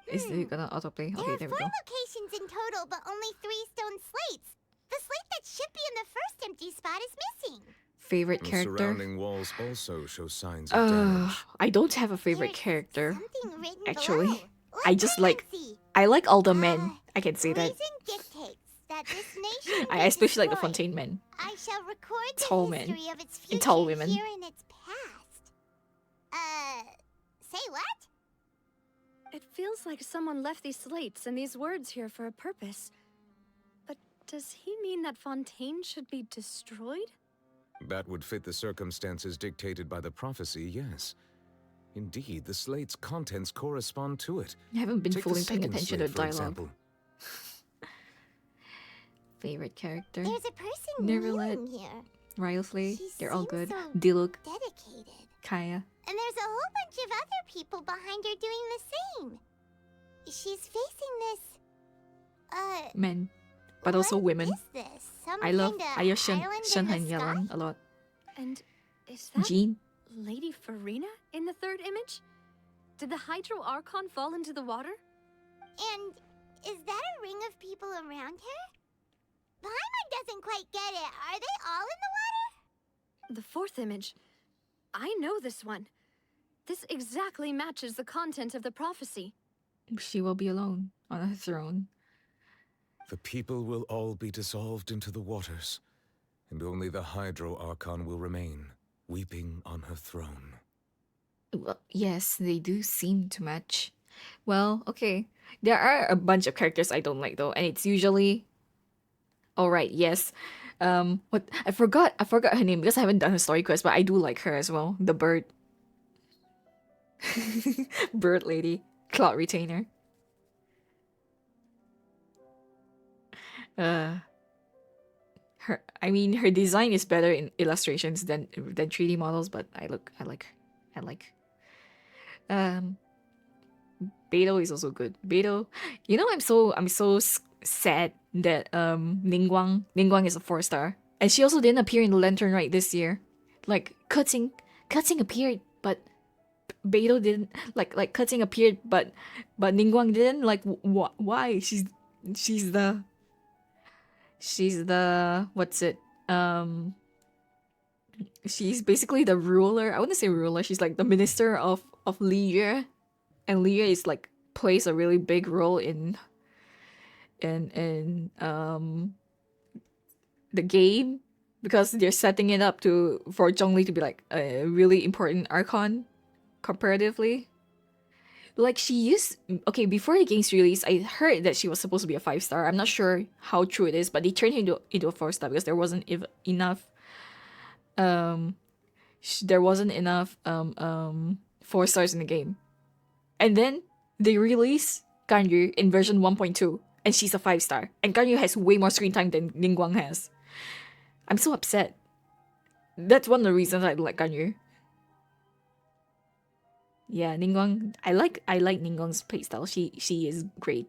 Is it gonna autoplay? Okay, there we There are 4 go. locations in total, but only 3 stone slates. The slate that should be in the first empty spot is missing. Favorite The character? surrounding walls also show signs of damage. I don't have a favorite There's character. something written Actually, below. I just like all the men. I can say that. Reason dictates that this nation I be especially like the destroyed. Fontaine men. I shall record the Tall men history of its and tall future women. here in its past. Say It feels like someone left these slates and these words here for a purpose. But does he mean that Fontaine should be destroyed? That would fit the circumstances dictated by the prophecy, yes. Indeed, the slate's contents correspond to it. I haven't been Take the fully paying second attention slate, to for dialogue. example. Favorite character? There's a person Neverlet, kneeling here. Riley, She they're all seems good. so Diluc, dedicated. Kaya. And there's a whole bunch of other people behind her doing the same. She's facing this... Men, but also women. What is this? Some I love kinda Aya Shen island in Shen the Han Yalan sky? a lot. And is that Jean, Lady Farina in the third image? Did the Hydro Archon fall into the water? And is that a ring of people around her? Paimon doesn't quite get it. Are they all in the water? The fourth image. I know this one. This exactly matches the content of the prophecy. she will be alone on her throne. The people will all be dissolved into the waters, and only the Hydro Archon will remain, weeping on her throne. Well, yes, they do seem to match. Well, okay. There are a bunch of characters I don't like though, and it's usually. All right, yes. What I forgot her name because I haven't done her story quest, but I do like her as well. The bird. Bird lady. Cloud retainer. Her her design is better in illustrations than 3D models, but I like. Beidou is also good. Beidou, you know, I'm so sad that Ningguang is a 4-star, and she also didn't appear in the Lantern Rite this year. Like Cutting appeared, but Beidou didn't. Like Cutting appeared, but Ningguang didn't. Like why? She's the what's it? She's basically the ruler. I wouldn't say ruler. She's like the minister of Liyue, and Liyue is like plays a really big role in the game because they're setting it up for Zhongli to be like a really important archon comparatively. Like she used before the game's release, I heard that she was supposed to be a 5-star. I'm not sure how true it is, but they turned her into a 4-star because there wasn't enough 4-stars in the game. And then they release Ganyu in version 1.2 and she's a 5-star. And Ganyu has way more screen time than Ningguang has. I'm so upset. That's one of the reasons I like Ganyu. Yeah, Ningguang. I like Ningguang's playstyle. She is great.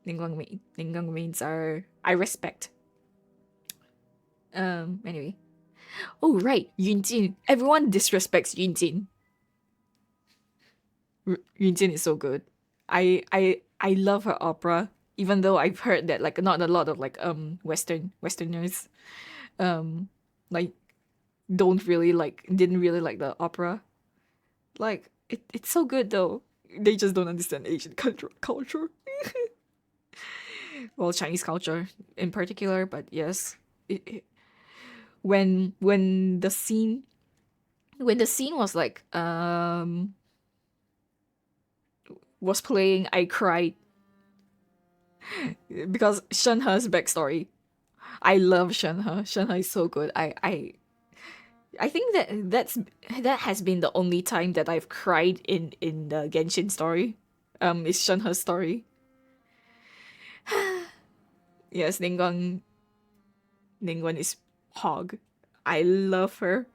Ningguang mains are I respect. Anyway. Oh right, Yunjin. Everyone disrespects Yunjin. Yunjin is so good. I love her opera, even though I've heard that like not a lot of like Westerners like didn't really like the opera. Like it's so good though. They just don't understand Asian culture. Well, Chinese culture in particular, but yes. When the scene was like was playing, I cried because Shenhe's backstory. I love Shenhe. Shenhe is so good. I think that has been the only time that I've cried in the Genshin story. Is Shenhe's story. Yes, Ningguang is hog. I love her.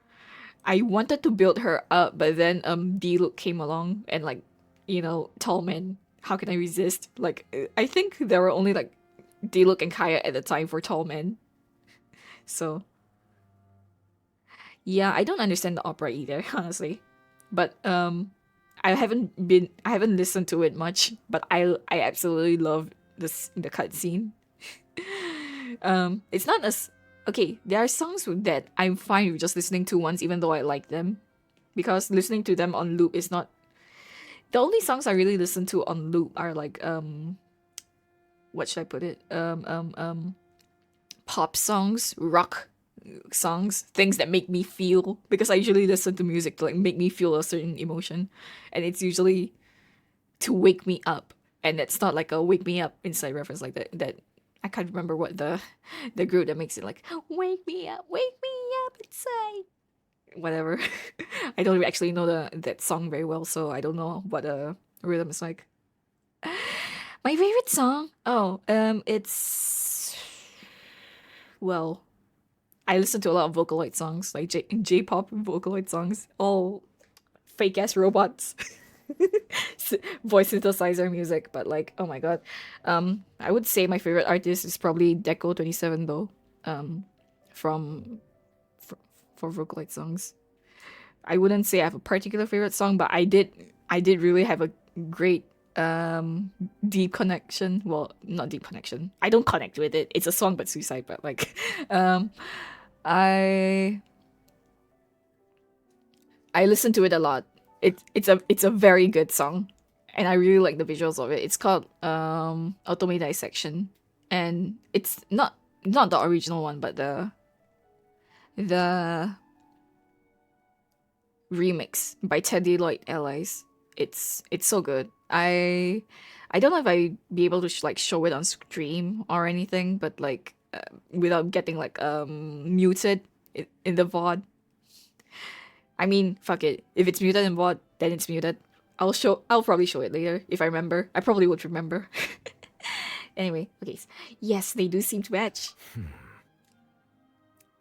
I wanted to build her up, but then Diluc came along and like, you know, tall men. How can I resist? Like I think there were only like Diluc and Kaya at the time for tall men. So yeah, I don't understand the opera either, honestly. But I haven't listened to it much, but I absolutely love the cutscene. It's not as okay, there are songs that I'm fine with just listening to once even though I like them. Because listening to them on loop is not the only songs I really listen to on loop are like what should I put it? Pop songs, rock songs, things that make me feel, because I usually listen to music to like make me feel a certain emotion, and it's usually to wake me up, and it's not like a wake me up inside reference like that. I can't remember what the group that makes it like wake me up inside. Whatever. I don't actually know that song very well, so I don't know what the rhythm is like. My favorite song? Oh, it's well, I listen to a lot of Vocaloid songs, like J-pop Vocaloid songs, all fake ass robots, voice synthesizer music. But like, oh my god, I would say my favorite artist is probably Deco27 though, from for Vocaloid songs. I wouldn't say I have a particular favorite song, but I did really have a great deep connection. Well, not deep connection. I don't connect with it. It's a song but suicide, but like I listen to it a lot. It's a very good song, and I really like the visuals of it. It's called Otome Dissection, and it's not the original one, but the remix by Teddy Lloyd Allies. It's so good. I don't know if I'd be able to like show it on stream or anything, but like without getting like muted in the VOD. I mean, fuck it. If it's muted in VOD, then it's muted. I'll probably show it later if I remember. I probably would remember. Anyway, okay. Yes, they do seem to match.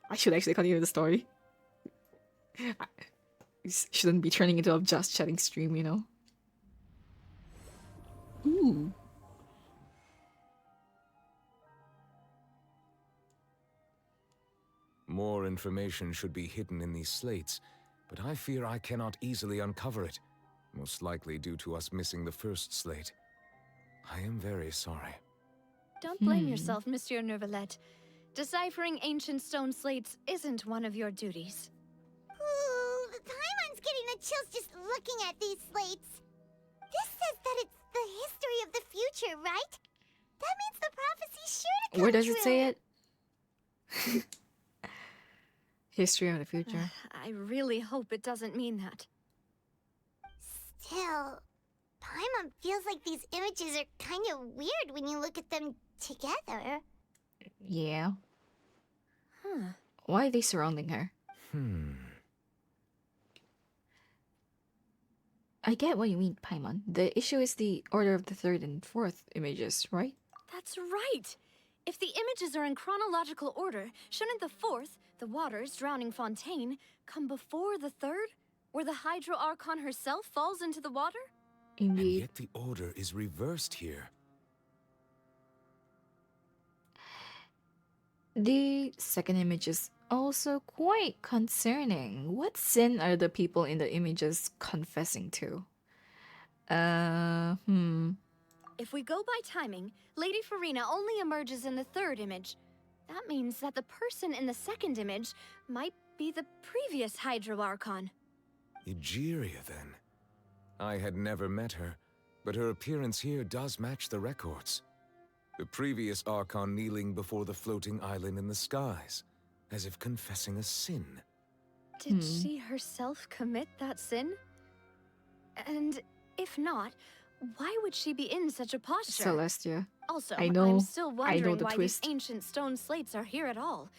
I should actually continue the story. Shouldn't be turning into a just chatting stream, you know? Ooh. More information should be hidden in these slates, but I fear I cannot easily uncover it, most likely due to us missing the first slate. I am very sorry. Don't blame yourself, Monsieur Neuvillette. Deciphering ancient stone slates isn't one of your duties. Ooh, Paimon's getting the chills just looking at these slates. This says that it's the history of the future, right? That means the prophecy's sure to come Where does true. it say it? History of the future. I really hope it doesn't mean that. Still, Paimon feels like these images are kind of weird when you look at them together. Yeah. Huh. Why are they surrounding her? I get what you mean, Paimon. The issue is the order of the third and fourth images, right? That's right! If the images are in chronological order, shouldn't the fourth, the waters drowning Fontaine, come before the third, where the Hydro Archon herself falls into the water? And yet the order is reversed here. The second image is also quite concerning. What sin are the people in the images confessing to? If we go by timing, Lady Farina only emerges in the third image. That means that the person in the second image might be the previous Hydro Archon. Egeria, then. I had never met her, but her appearance here does match the records. The previous Archon kneeling before the floating island in the skies, as if confessing a sin. Did she herself commit that sin? And if not, why would she be in such a posture? Celestia. Also, I know, I'm still I know wondering the why twist. these ancient stone slates are here at all.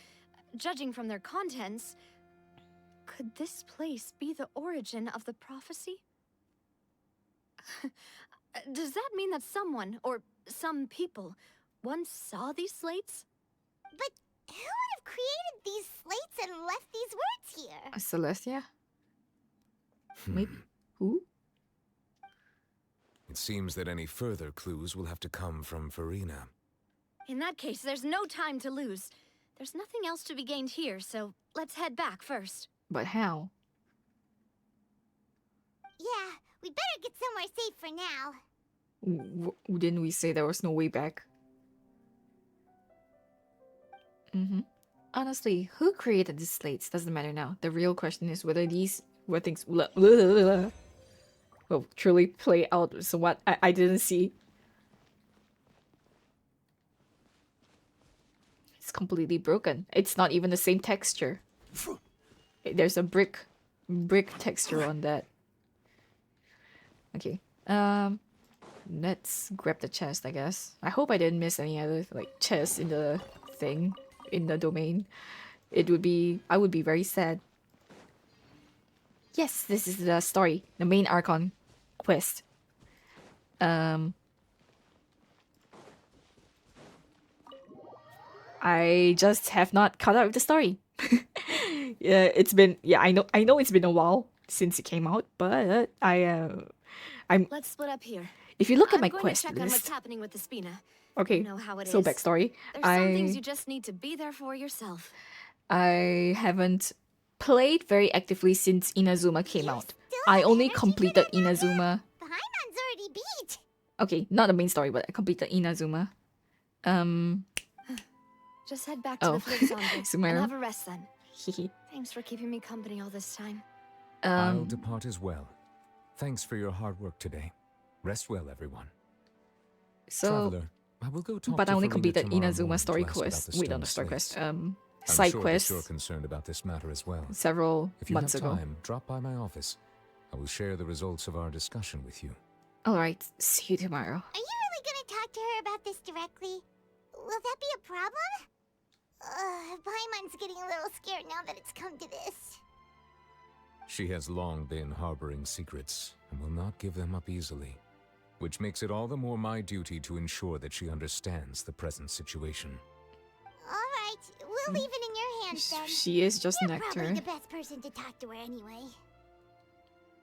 Judging from their contents, could this place be the origin of the prophecy? Does that mean that someone, or some people, once saw these slates? But who would have created these slates and left these words here? Celestia? Maybe. Who? It seems that any further clues will have to come from Farina. In that case, there's no time to lose. There's nothing else to be gained here, so let's head back first. But how? Yeah, we better get somewhere safe for now. Didn't we say there was no way back? Honestly, who created these slates doesn't matter now. The real question is whether these were things will truly play out. So what I didn't see. It's completely broken. It's not even the same texture. There's a brick texture on that. Okay. Let's grab the chest, I guess. I hope I didn't miss any other like chests in the thing, in the domain. I would be very sad. Yes, this is the story, the main archon quest. I just have not caught up with the story. Yeah, I know it's been a while since it came out, but Let's split up here. if you look at I'm my going quest to check on what's list. happening with the Spina. Okay, You know how it so is. backstory. There's some things you just need to be there for yourself. I haven't played very actively since Inazuma came out. I only completed Inazuma. The Hyman's already beat. Okay, not the main story, but I completed Inazuma. Just head back to Oh, the Flipsonder and Sumeru. have a rest then. Thanks for keeping me company all this time. I'll depart as well. Thanks for your hard work today. Rest well, everyone. So, Traveler, I will go talk but to I only Farina completed tomorrow Inazuma morning story to ask about quest. the Wait, stone not story quest. slates. I'm Side sure quest. that you're concerned about this matter as well. Several If you months have ago. time, drop by my office. I will share the results of our discussion with you. Alright, see you tomorrow. Are you really gonna talk to her about this directly? Will that be a problem? Paimon's getting a little scared now that it's come to this. She has long been harboring secrets and will not give them up easily, which makes it all the more my duty to ensure that she understands the present situation. Alright, we'll leave it in your hands then. She is just You're Nectar. probably the best person to talk to her anyway.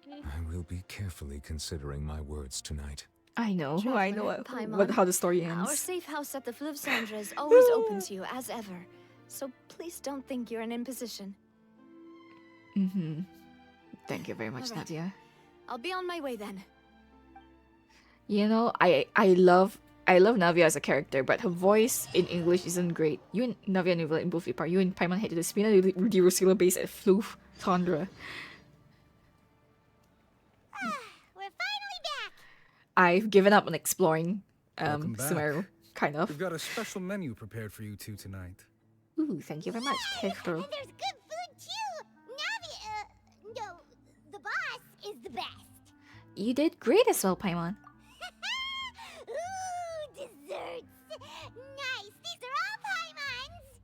I will be carefully considering my words tonight. I know Paimon, how the story Our ends. safe house at the Flipsandra is always open to you, as ever. So please don't think you're an imposition. Thank you very much, Alright. Nadia. I'll be on my way then. You know, I love Navia as a character, but her voice in English isn't great. You and Navia Nuvela in both part. You and Paimon headed to the Spina di Rusila base at Floof Tundra. We're finally back! I've given up on exploring Welcome back. Sumeru, kind of. We've got a special menu prepared for you two tonight. Ooh, thank you very much, Kefro. And there's good food too! No, the boss is the best. You did great as well, Paimon. Ooh, desserts! Nice, these are all Paimon's!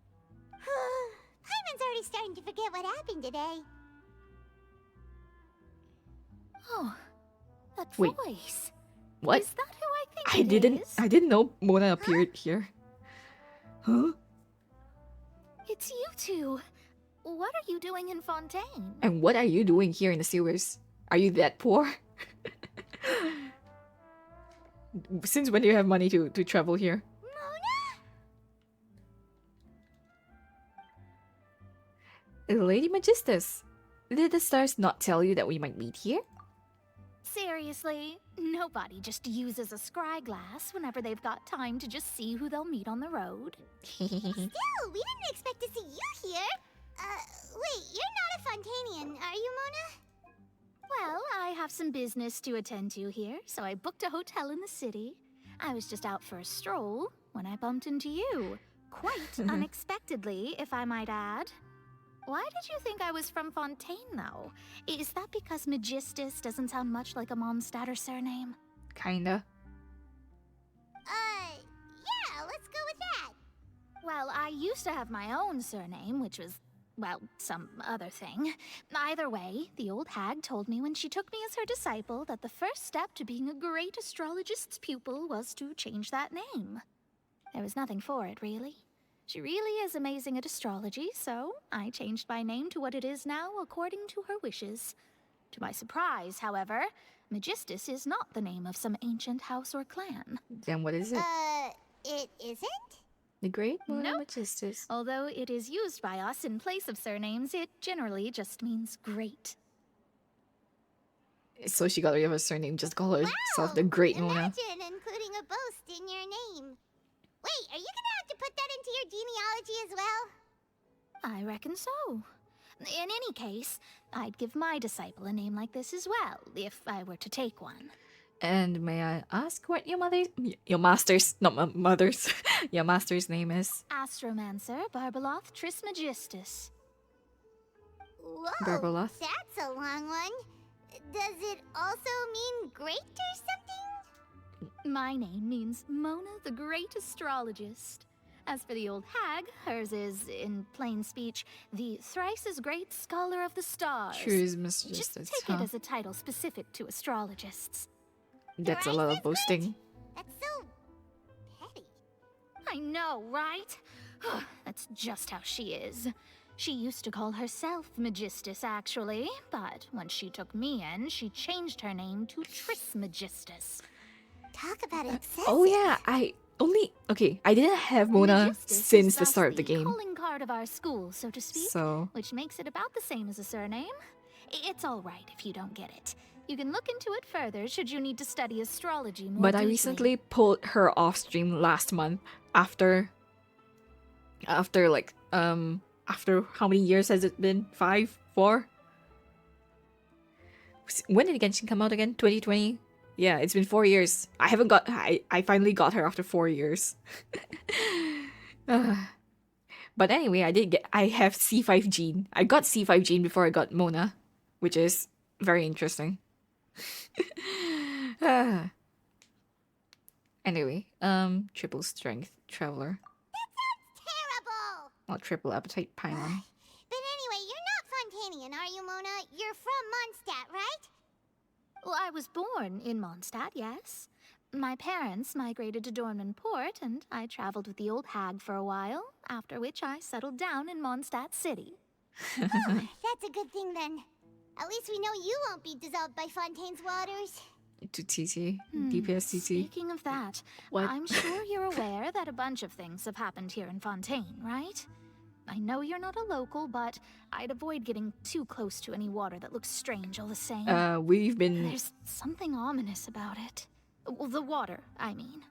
Paimon's already starting to forget what happened today. Oh, that Wait. voice. What? Is that who I think it is? I didn't know Mona appeared here. Huh? It's you two. What are you doing in Fontaine? And what are you doing here in the sewers? Are you that poor? Since when do you have money to travel here? Lady Magistus, did the stars not tell you that we might meet here? Seriously, nobody just uses a scry glass whenever they've got time to just see who they'll meet on the road. Still, we didn't expect to see you here. Wait, you're not a Fontanian, are you, Mona? Well, I have some business to attend to here, so I booked a hotel in the city. I was just out for a stroll when I bumped into you. Quite unexpectedly, if I might add. Why did you think I was from Fontaine, though? Is that because Magistus doesn't sound much like a Mondstatter surname? Kinda. Yeah, let's go with that. Well, I used to have my own surname, which was, well, some other thing. Either way, the old hag told me when she took me as her disciple that the first step to being a great astrologist's pupil was to change that name. There was nothing for it, really. She really is amazing at astrology, so I changed my name to what it is now according to her wishes. To my surprise, however, Magistus is not the name of some ancient house or clan. Then what is it? It isn't? The Great Mona Nope. Magistus. Although it is used by us in place of surnames, it generally just means great. So she got rid of her surname, just call herself the Great Mona. Imagine including a boast in your name. Wait, are you gonna have to put that into your genealogy as well? I reckon so. In any case, I'd give my disciple a name like this as well, if I were to take one. And may I ask what your master's, not mother's, your master's name is? Astromancer Barbaloth Trismegistus. Whoa, Barbaloth? that's a long one. Does it also mean great or something? My name means Mona the Great Astrologist. As for the old hag, hers is, in plain speech, the thrice as great scholar of the stars. Trismegistus, Just take it as a title specific to astrologists. That's a lot of boasting. That's so petty. I know, right? That's just how she is. She used to call herself Magistus, actually, but when she took me in, she changed her name to Trismegistus. Talk about excessive. Oh yeah, I didn't have Mona Magistus is since the thus start of the game. calling card of our school, so to speak, So- which makes it about the same as a surname. It's all right if you don't get it. You can look into it further should you need to study astrology more But I deeply. recently pulled her off stream last month after how many years has it been? 5? 4? When did Genshin come out again? 2020? Yeah, it's been 4 years. I finally got her after 4 years. But anyway, I have C5 gene. I got C5 gene before I got Mona, which is very interesting. Anyway, triple strength traveler. Terrible. Or triple appetite Paimon. But anyway, you're not Fontanian, are you, Mona? You're from Mondstadt, right? Well, I was born in Mondstadt, yes. My parents migrated to Dornman Port, and I traveled with the old hag for a while, after which I settled down in Mondstadt City. That's a good thing then. At least we know you won't be dissolved by Fontaine's waters. To TT. DPS TT. Speaking of that, What? I'm sure you're aware that a bunch of things have happened here in Fontaine, right? I know you're not a local, but I'd avoid getting too close to any water that looks strange all the same. We've been... There's something ominous about it. Well, the water, I mean.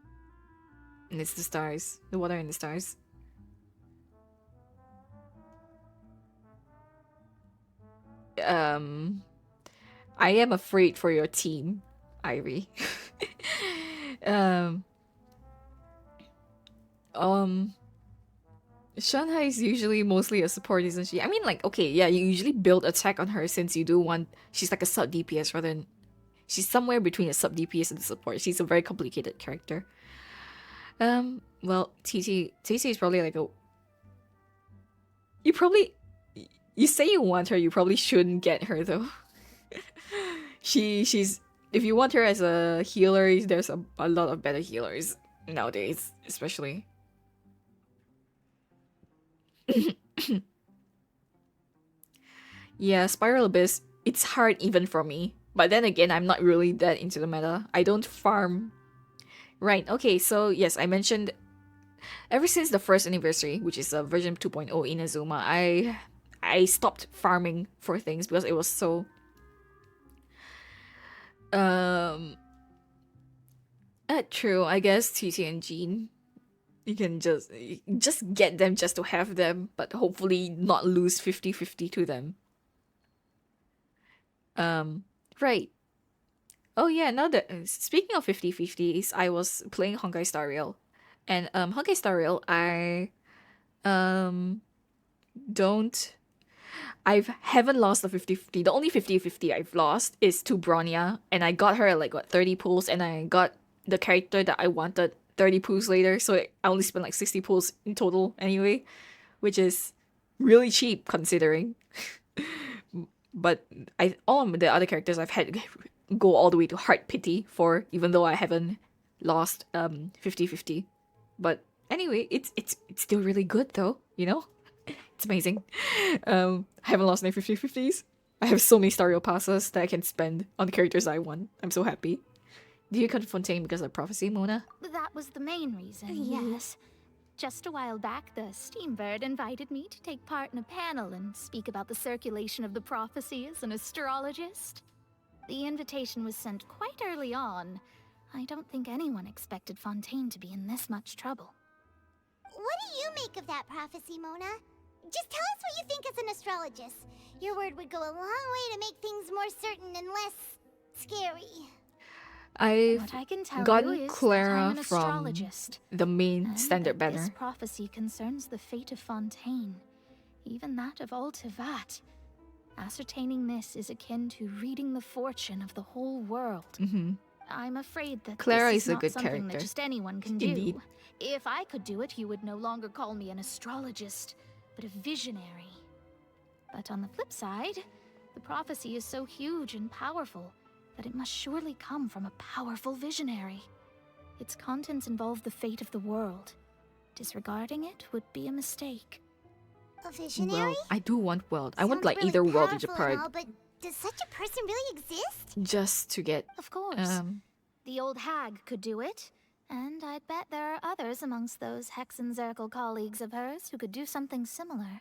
And it's the stars. The water and the stars. I am afraid for your team, Ivy. Shanghai is usually mostly a support, isn't she? I mean, like, okay, yeah, you usually build attack on her since you do want... She's like a sub DPS rather than... She's somewhere between a sub DPS and a support. She's a very complicated character. Well, TT is probably like a... You say you want her, you probably shouldn't get her though. She's... If you want her as a healer, there's a lot of better healers nowadays, especially. Yeah, Spiral Abyss, it's hard even for me. But then again, I'm not really that into the meta. I don't farm. Right, okay, so yes, I mentioned ever since the first anniversary, which is version 2.0 Inazuma, I stopped farming for things because it was so true, I guess TT and Jean. You can just get them just to have them, but hopefully not lose 50-50 to them. Right. Oh yeah, now that speaking of 50-50s, I was playing Honkai Star Rail. And Honkai Star Rail, I haven't lost the 50-50. The only 50-50 I've lost is to Bronya, and I got her at like 30 pulls, and I got the character that I wanted 30 pulls later, so I only spent like 60 pulls in total anyway, which is really cheap considering. But all of the other characters I've had go all the way to Heart Pity for, even though I haven't lost 50-50. But anyway, it's still really good though, you know? It's amazing. I haven't lost any 50-50s. I have so many Stario passes that I can spend on the characters I want. I'm so happy. Do you cut Fontaine because of prophecy, Mona? That was the main reason, yes. Just a while back, the Steambird invited me to take part in a panel and speak about the circulation of the prophecy as an astrologist. The invitation was sent quite early on. I don't think anyone expected Fontaine to be in this much trouble. What do you make of that prophecy, Mona? Just tell us what you think as an astrologist. Your word would go a long way to make things more certain and less scary. I've What I can tell you gotten is that I'm Clara an from astrologist, the main and standard that this banner. prophecy concerns the fate of Fontaine, even that of all Tevat. Ascertaining this is akin to reading the fortune of the whole world. Mm-hmm. I'm afraid that Clara this is is a not good something character. that just anyone can Indeed. do. If I could do it, you would no longer call me an astrologist, but a visionary. But on the flip side, the prophecy is so huge and powerful that it must surely come from a powerful visionary. Its contents involve the fate of the world. Disregarding it would be a mistake. A visionary? Well, I do want world. I want Sounds like really either world or powerful and Japard all, but does such a person really exist? just to get Of course. The old hag could do it, and I bet there are others amongst those Hexenzirkel colleagues of hers who could do something similar.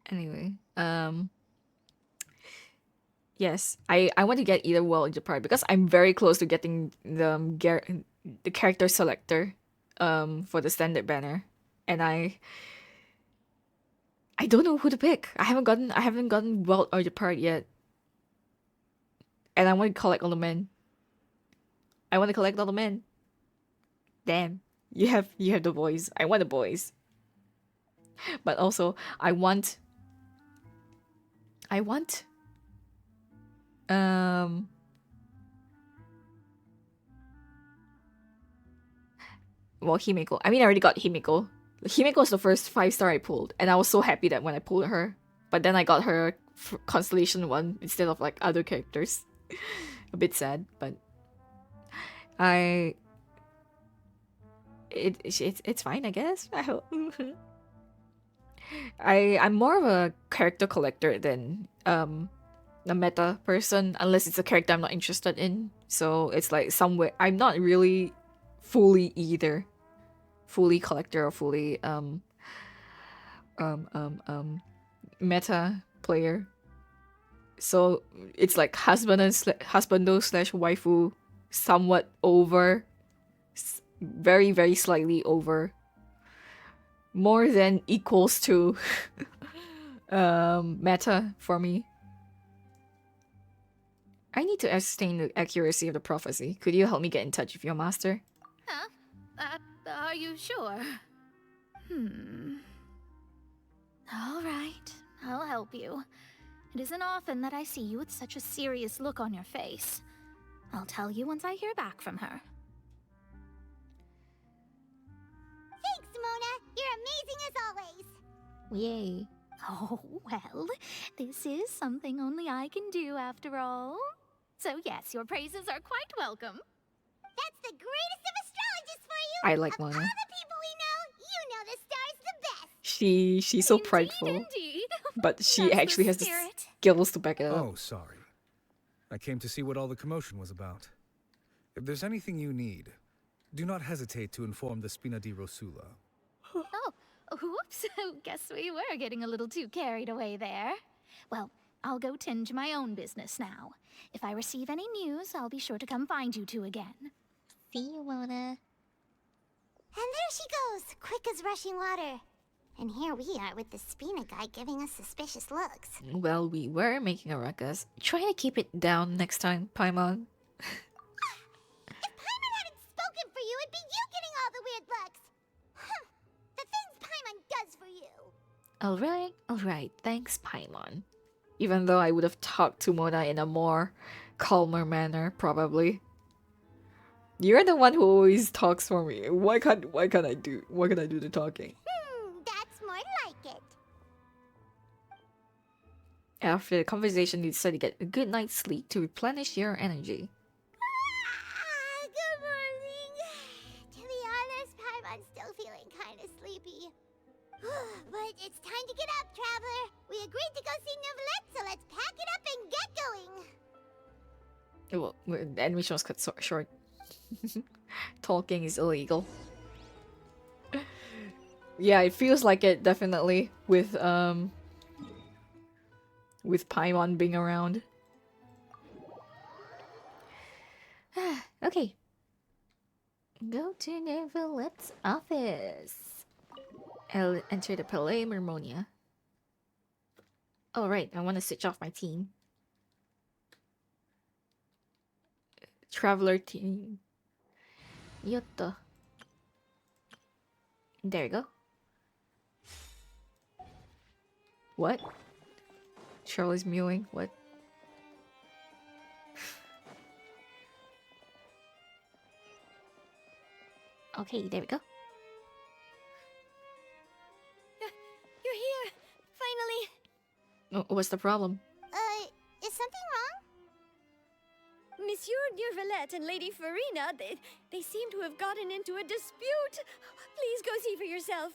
Anyway, yes, I want to get either world or Japard because I'm very close to getting the character selector for the standard banner, and I don't know who to pick. I haven't gotten world or Japard yet, and I want to collect all the men. I want to collect all the men. Damn, you have the boys. I want the boys, but also I want. Well, Himeko. I mean, I already got Himeko. Himeko was the first 5-star I pulled, and I was so happy that when I pulled her. But then I got her Constellation 1 instead of like other characters. A bit sad, but it's fine, I guess. I hope. I'm more of a character collector than a meta person, unless it's a character I'm not interested in. So it's like somewhere I'm not really fully either. Fully collector or fully meta player. So it's like husbando slash waifu, somewhat over, very very slightly over, more than equals to meta for me. I need to ascertain the accuracy of the prophecy. Could you help me get in touch with your master? Huh? Are you sure? All right, I'll help you. It isn't often that I see you with such a serious look on your face. I'll tell you once I hear back from her. Thanks, Mona. You're amazing as always. Yay. Oh, well, this is something only I can do after all. So yes, your praises are quite welcome. That's the greatest of astrologists for you. I like Of Mona. all the people we know, you know the star's the best. She's so prideful, Indeed. but she That's the actually has the spirit. skills to back it up. Oh, sorry. I came to see what all the commotion was about. If there's anything you need, do not hesitate to inform the Spina di Rosula. Oh, whoops. Guess we were getting a little too carried away there. Well, I'll go tend to my own business now. If I receive any news, I'll be sure to come find you two again. See you, Mona. And there she goes, quick as rushing water. And here we are with the Spina guy giving us suspicious looks. Well, we were making a ruckus. Try to keep it down next time, Paimon. If Paimon hadn't spoken for you, it'd be you getting all the weird looks. Huh. The things Paimon does for you. Alright, thanks, Paimon. Even though I would have talked to Mona in a more calmer manner, probably. You're the one who always talks for me. Why can't I do the talking? That's more like it. After the conversation, you decide to get a good night's sleep to replenish your energy. Good morning. To be honest, Paimon's still feeling kind of sleepy. But it's time to get up, traveler. We agreed to go see Neuvillette, so let's pack it up and get going. Well, the animation was cut short. Talking is illegal. Yeah, it feels like it, definitely, with Paimon being around. Okay. Go to Neuvillette's office. I'll enter the Palais Mermonia. Oh right, I want to switch off my team. Traveler team. Yotto. There you go. What? Charlie's mewing. What? Okay, there we go. You're here! Finally! What's the problem? Is something wrong? Monsieur Durvalette and Lady Farina, they seem to have gotten into a dispute. Please go see for yourself.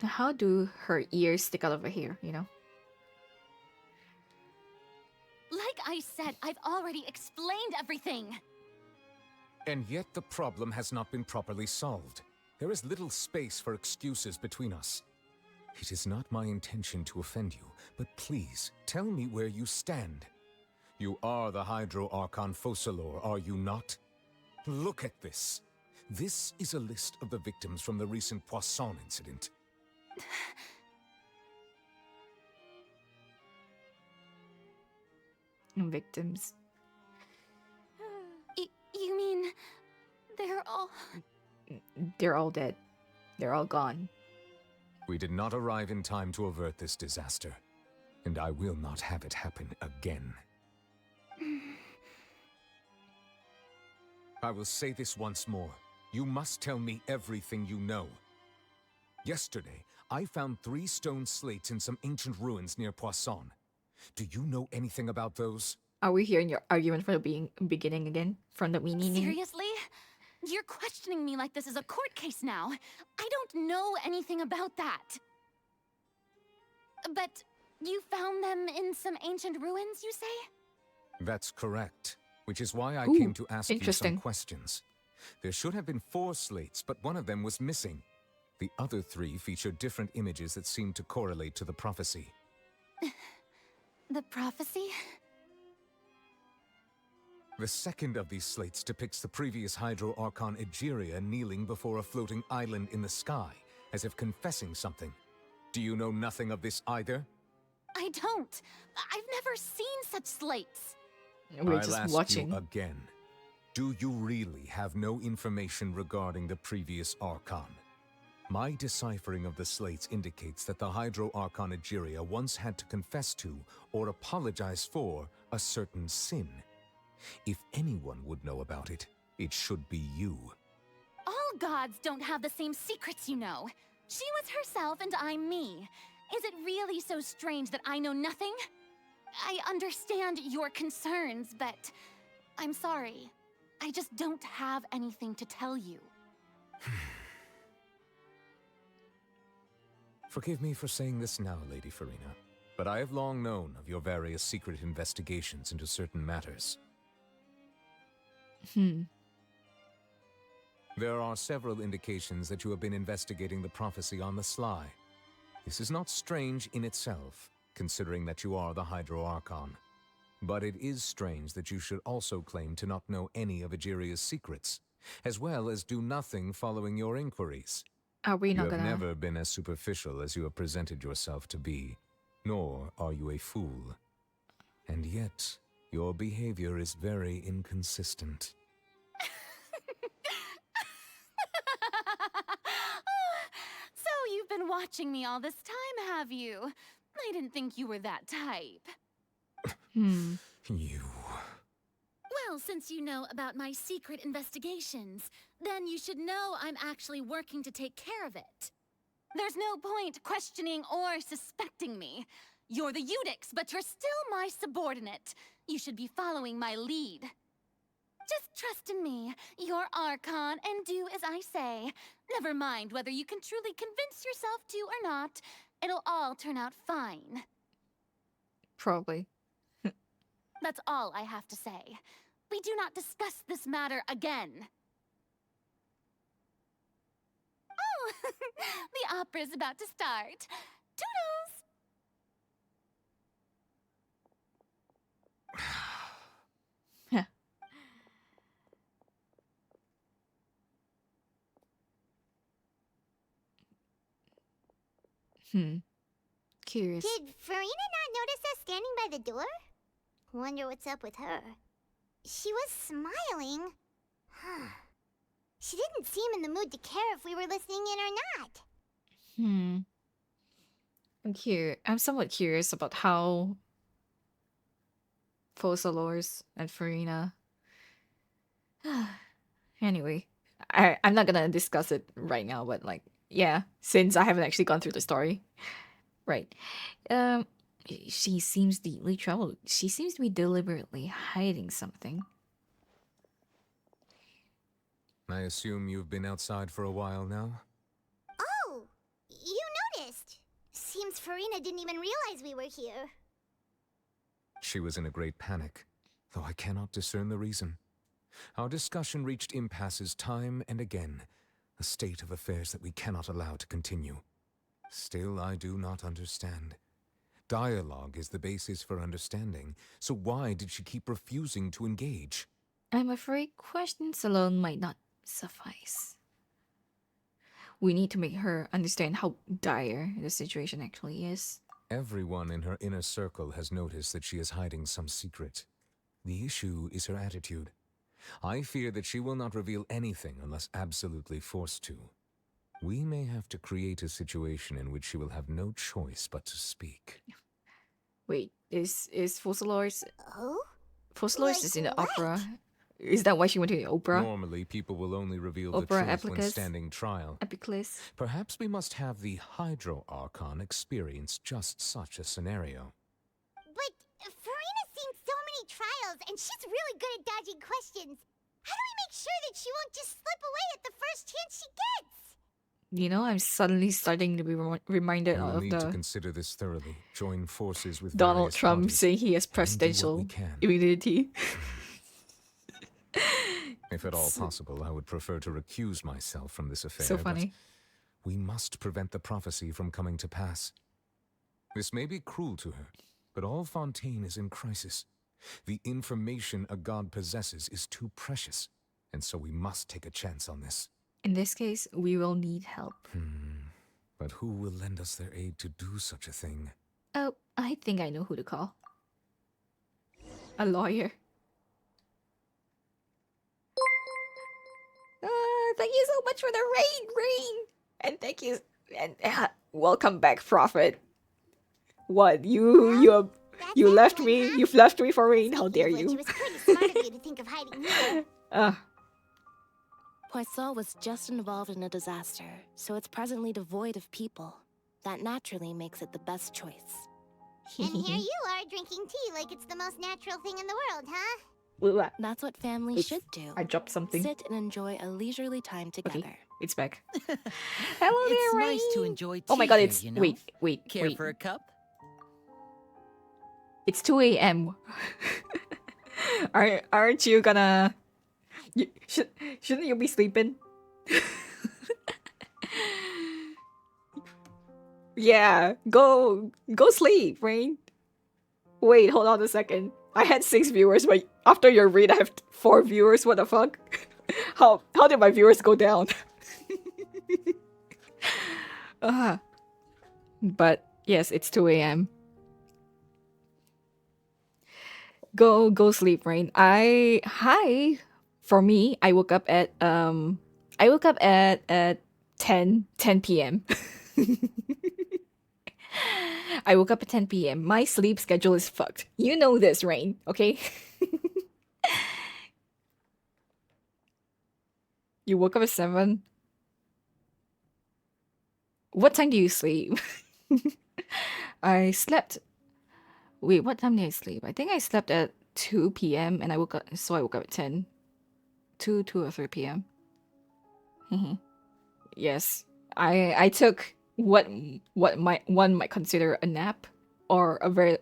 How do her ears stick out of her hair, you know? Like I said, I've already explained everything. And yet the problem has not been properly solved. There is little space for excuses between us. It is not my intention to offend you, but please, tell me where you stand. You are the Hydro Archon Focalor, are you not? Look at this. This is a list of the victims from the recent Poisson incident. Victims. You mean they're all... They're all dead. They're all gone. We did not arrive in time to avert this disaster, and I will not have it happen again. I will say this once more. You must tell me everything you know. Yesterday, I found 3 stone slates in some ancient ruins near Poisson. Do you know anything about those? Are we hearing your argument from the beginning again? From the meaning? Seriously? You're questioning me like this is a court case now. I don't know anything about that. But you found them in some ancient ruins, you say? That's correct, which is why I Ooh, came to ask you some interesting. questions. There should have been 4 slates, but one of them was missing. The other 3 feature different images that seem to correlate to the prophecy. The prophecy? The second of these slates depicts the previous Hydro Archon Egeria kneeling before a floating island in the sky, as if confessing something. Do you know nothing of this either? I don't. I've never seen such slates. We're I'll just ask watching. you again. Do you really have no information regarding the previous Archon? My deciphering of the slates indicates that the Hydro Archon Egeria once had to confess to, or apologize for, a certain sin. If anyone would know about it, it should be you. All gods don't have the same secrets, you know. She was herself and I'm me. Is it really so strange that I know nothing? I understand your concerns, but I'm sorry. I just don't have anything to tell you. Forgive me for saying this now, Lady Farina, but I have long known of your various secret investigations into certain matters. There are several indications that you have been investigating the prophecy on the sly. This is not strange in itself, considering that you are the Hydro Archon. But it is strange that you should also claim to not know any of Egeria's secrets, as well as do nothing following your inquiries. Are we not You have gonna... never been as superficial as you have presented yourself to be, nor are you a fool. And yet, your behavior is very inconsistent. So you've been watching me all this time, have you? I didn't think you were that type. You... Well, since you know about my secret investigations, then you should know I'm actually working to take care of it. There's no point questioning or suspecting me. You're the Eudix, but you're still my subordinate. You should be following my lead. Just trust in me, your Archon, and do as I say. Never mind whether you can truly convince yourself to or not. It'll all turn out fine. Probably. That's all I have to say. We do not discuss this matter again. Oh, the opera's about to start. Toodles! Curious. Did Farina not notice us standing by the door? Wonder what's up with her. She was smiling. She didn't seem in the mood to care if we were listening in or not. I'm somewhat curious about how Focalors and Farina. Anyway, I'm not gonna discuss it right now, but like, yeah, since I haven't actually gone through the story. Right. Um, she seems deeply troubled. She seems to be deliberately hiding something. I assume you've been outside for a while now? Oh, you noticed. Seems Farina didn't even realize we were here. She was in a great panic, though I cannot discern the reason. Our discussion reached impasses time and again, a state of affairs that we cannot allow to continue. Still, I do not understand. Dialogue is the basis for understanding, so why did she keep refusing to engage? I'm afraid questions alone might not suffice. We need to make her understand how dire the situation actually is. Everyone in her inner circle has noticed that she is hiding some secret. The issue is her attitude. I fear that she will not reveal anything unless absolutely forced to. We may have to create a situation in which she will have no choice but to speak. Wait, is Focalors? Oh? Focalors is in the opera. Is that why she went to the opera? Normally, people will only reveal Opera the truth when Epicus? standing trial. Epiclis? Perhaps we must have the Hydro Archon experience just such a scenario. But Farina's seen so many trials, and she's really good at dodging questions. How do we make sure that she won't just slip away at the first chance she gets? You know, I'm suddenly starting to be reminded We will of need to the consider this thoroughly. Join forces with Donald various Trump parties, saying he has and do what presidential we can. immunity. If at all possible, I would prefer to recuse myself from this affair. So but funny. we must prevent the prophecy from coming to pass. This may be cruel to her, but all Fontaine is in crisis. The information a god possesses is too precious, and so we must take a chance on this. In this case, we will need help. But who will lend us their aid to do such a thing? Oh, I think I know who to call. A lawyer. Thank you so much for the rain. And thank you, and welcome back, Prophet. What, you left me? You've left me for rain? How dare Which you? was pretty smart of you to think of hiding here. Poisson was just involved in a disaster, so it's presently devoid of people. That naturally makes it the best choice. And here you are drinking tea like it's the most natural thing in the world, huh? That's what families should do. I dropped something. Sit and enjoy a leisurely time together. Okay, it's back. Hello It's there, nice to Rain. enjoy tea Oh my god, here, it's you know? wait. Care for a cup? It's 2 a.m. Aren't you gonna? Shouldn't you be sleeping? Yeah, go sleep, Rain. Wait, hold on a second. I had 6 viewers, but after your read, I have 4 viewers. What the fuck? How did my viewers go down? But yes, it's 2 a.m. Go sleep, Rain. For me, I woke up at 10 p.m. I woke up at 10 p.m. My sleep schedule is fucked. You know this, Rain, okay? You woke up at 7? What time do you sleep? I slept... Wait, what time did I sleep? I think I slept at 2 p.m. and I woke up at 10. 2 or 3 p.m. Yes. I took what one might consider a nap, or a very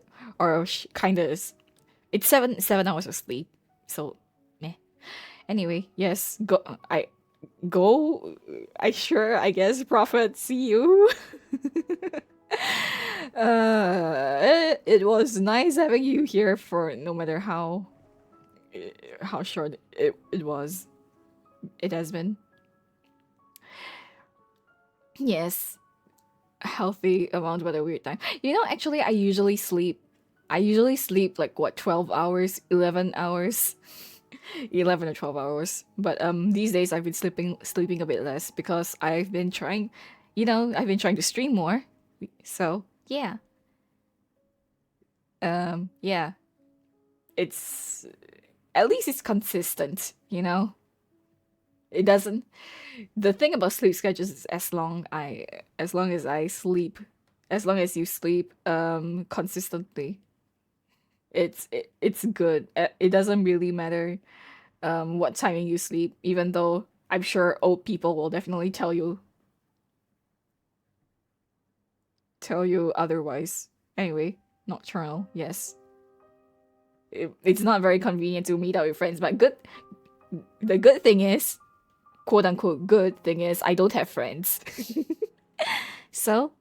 kind of it's 7 hours of sleep. So, meh. Anyway, yes. I guess, Prophet. See you. It was nice having you here for no matter how short it was. It has been. Yes. A healthy amount but a weird time. You know, actually I usually sleep I usually sleep like what 12 hours, 11 hours. 11 or 12 hours. But these days I've been sleeping a bit less because I've been trying, I've been trying to stream more. So, yeah. Yeah. It's at least it's consistent, It doesn't the thing about sleep schedules is as long as I sleep, as long as you sleep consistently, it's good. It doesn't really matter what timing you sleep, even though I'm sure old people will definitely tell you otherwise. Anyway, nocturnal, yes. It's not very convenient to meet up with friends, but the good thing is, quote unquote good thing is, I don't have friends. So,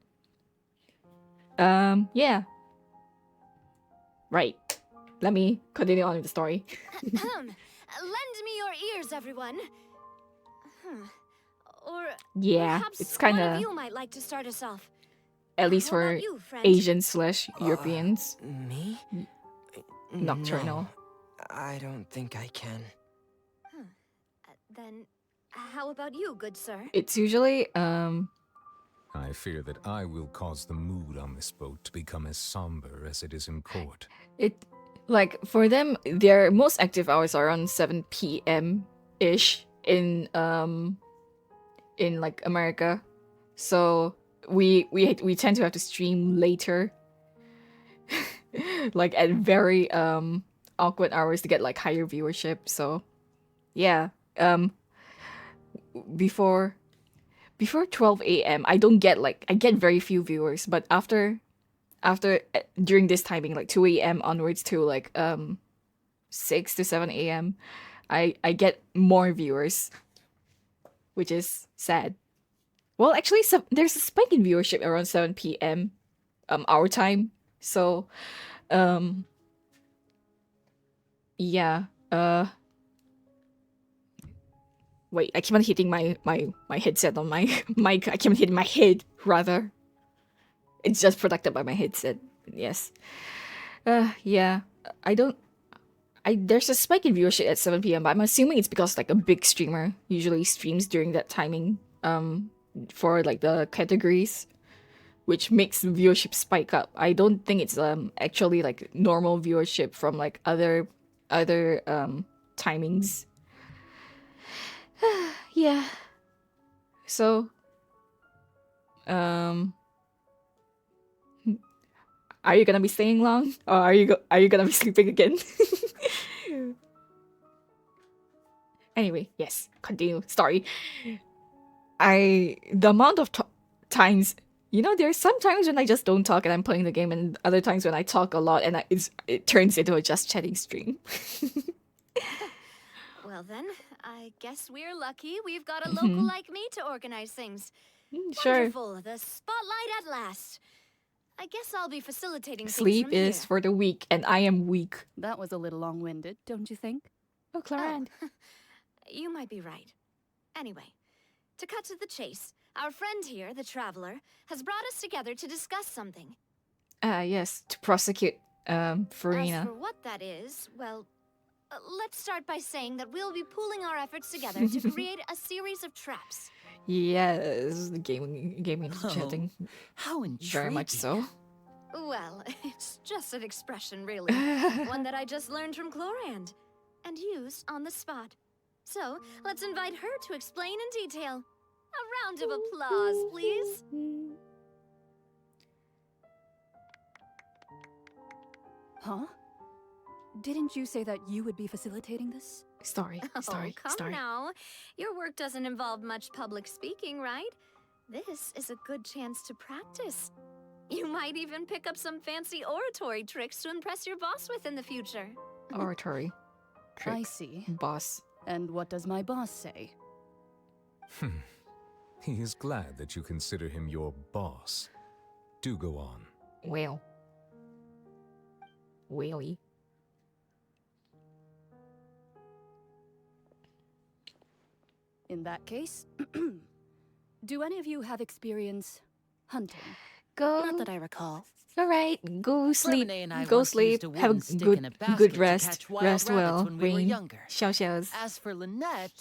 yeah. Right. Let me continue on with the story. Lend me your ears, everyone. Or Yeah, perhaps it's one kinda, of you might like to start us off. at least How about for you, friend? Asian/Europeans. Me? Nocturnal. No, I don't think I can. Then, how about you, good sir? It's usually, I fear that I will cause the mood on this boat to become as somber as it is in court. like, for them, their most active hours are around 7 p.m.-ish in like America. So we tend to have to stream later. Like at very awkward hours to get like higher viewership. So yeah. Before 12 a.m. I get very few viewers, but after during this timing, like 2 a.m. onwards to like 6 to 7 a.m., I get more viewers, which is sad. Well, actually, there's a spike in viewership around 7 p.m. Our time. So yeah. Wait, I keep on hitting my headset on my mic. I keep on hitting my head, rather. It's just protected by my headset. Yes. Yeah. There's a spike in viewership at 7 p.m., but I'm assuming it's because like a big streamer usually streams during that timing for like the categories, which makes viewership spike up. I don't think it's actually like normal viewership from like other timings. Yeah. So are you gonna be staying long, or are you gonna be sleeping again? Anyway, yes, continue. Sorry. The amount of times, there's some times when I just don't talk and I'm playing the game, and other times when I talk a lot and it turns into a just chatting stream. Well then, I guess we're lucky we've got a local like me to organize things. Sure. Wonderful, the spotlight at last. I guess I'll be facilitating Sleep things from is for the weak, and I am weak. That was a little long-winded, don't you think? Oh, Clarand. You might be right. Anyway, to cut to the chase, our friend here, the Traveler, has brought us together to discuss something. Yes, to prosecute Farina. As for what that is, well, let's start by saying that we'll be pooling our efforts together to create a series of traps. Yes, gaming chatting. How intriguing. Very much so. Well, it's just an expression, really. One that I just learned from Chlorand and used on the spot. So, let's invite her to explain in detail. A round of applause, please. Huh? Didn't you say that you would be facilitating this? Story. Come now. Your work doesn't involve much public speaking, right? This is a good chance to practice. You might even pick up some fancy oratory tricks to impress your boss with in the future. Oratory. I see. Boss. And what does my boss say? He is glad that you consider him your boss. Do go on. Well. Whaley. In that case, do any of you have experience hunting? Go. Not that I recall. All right, go sleep. Renee and I Go once sleep. used a Have wooden a stick in a basket good to rest. catch wild Rest rabbits well. when we were Rain. younger. Xiao's. As for Lynette,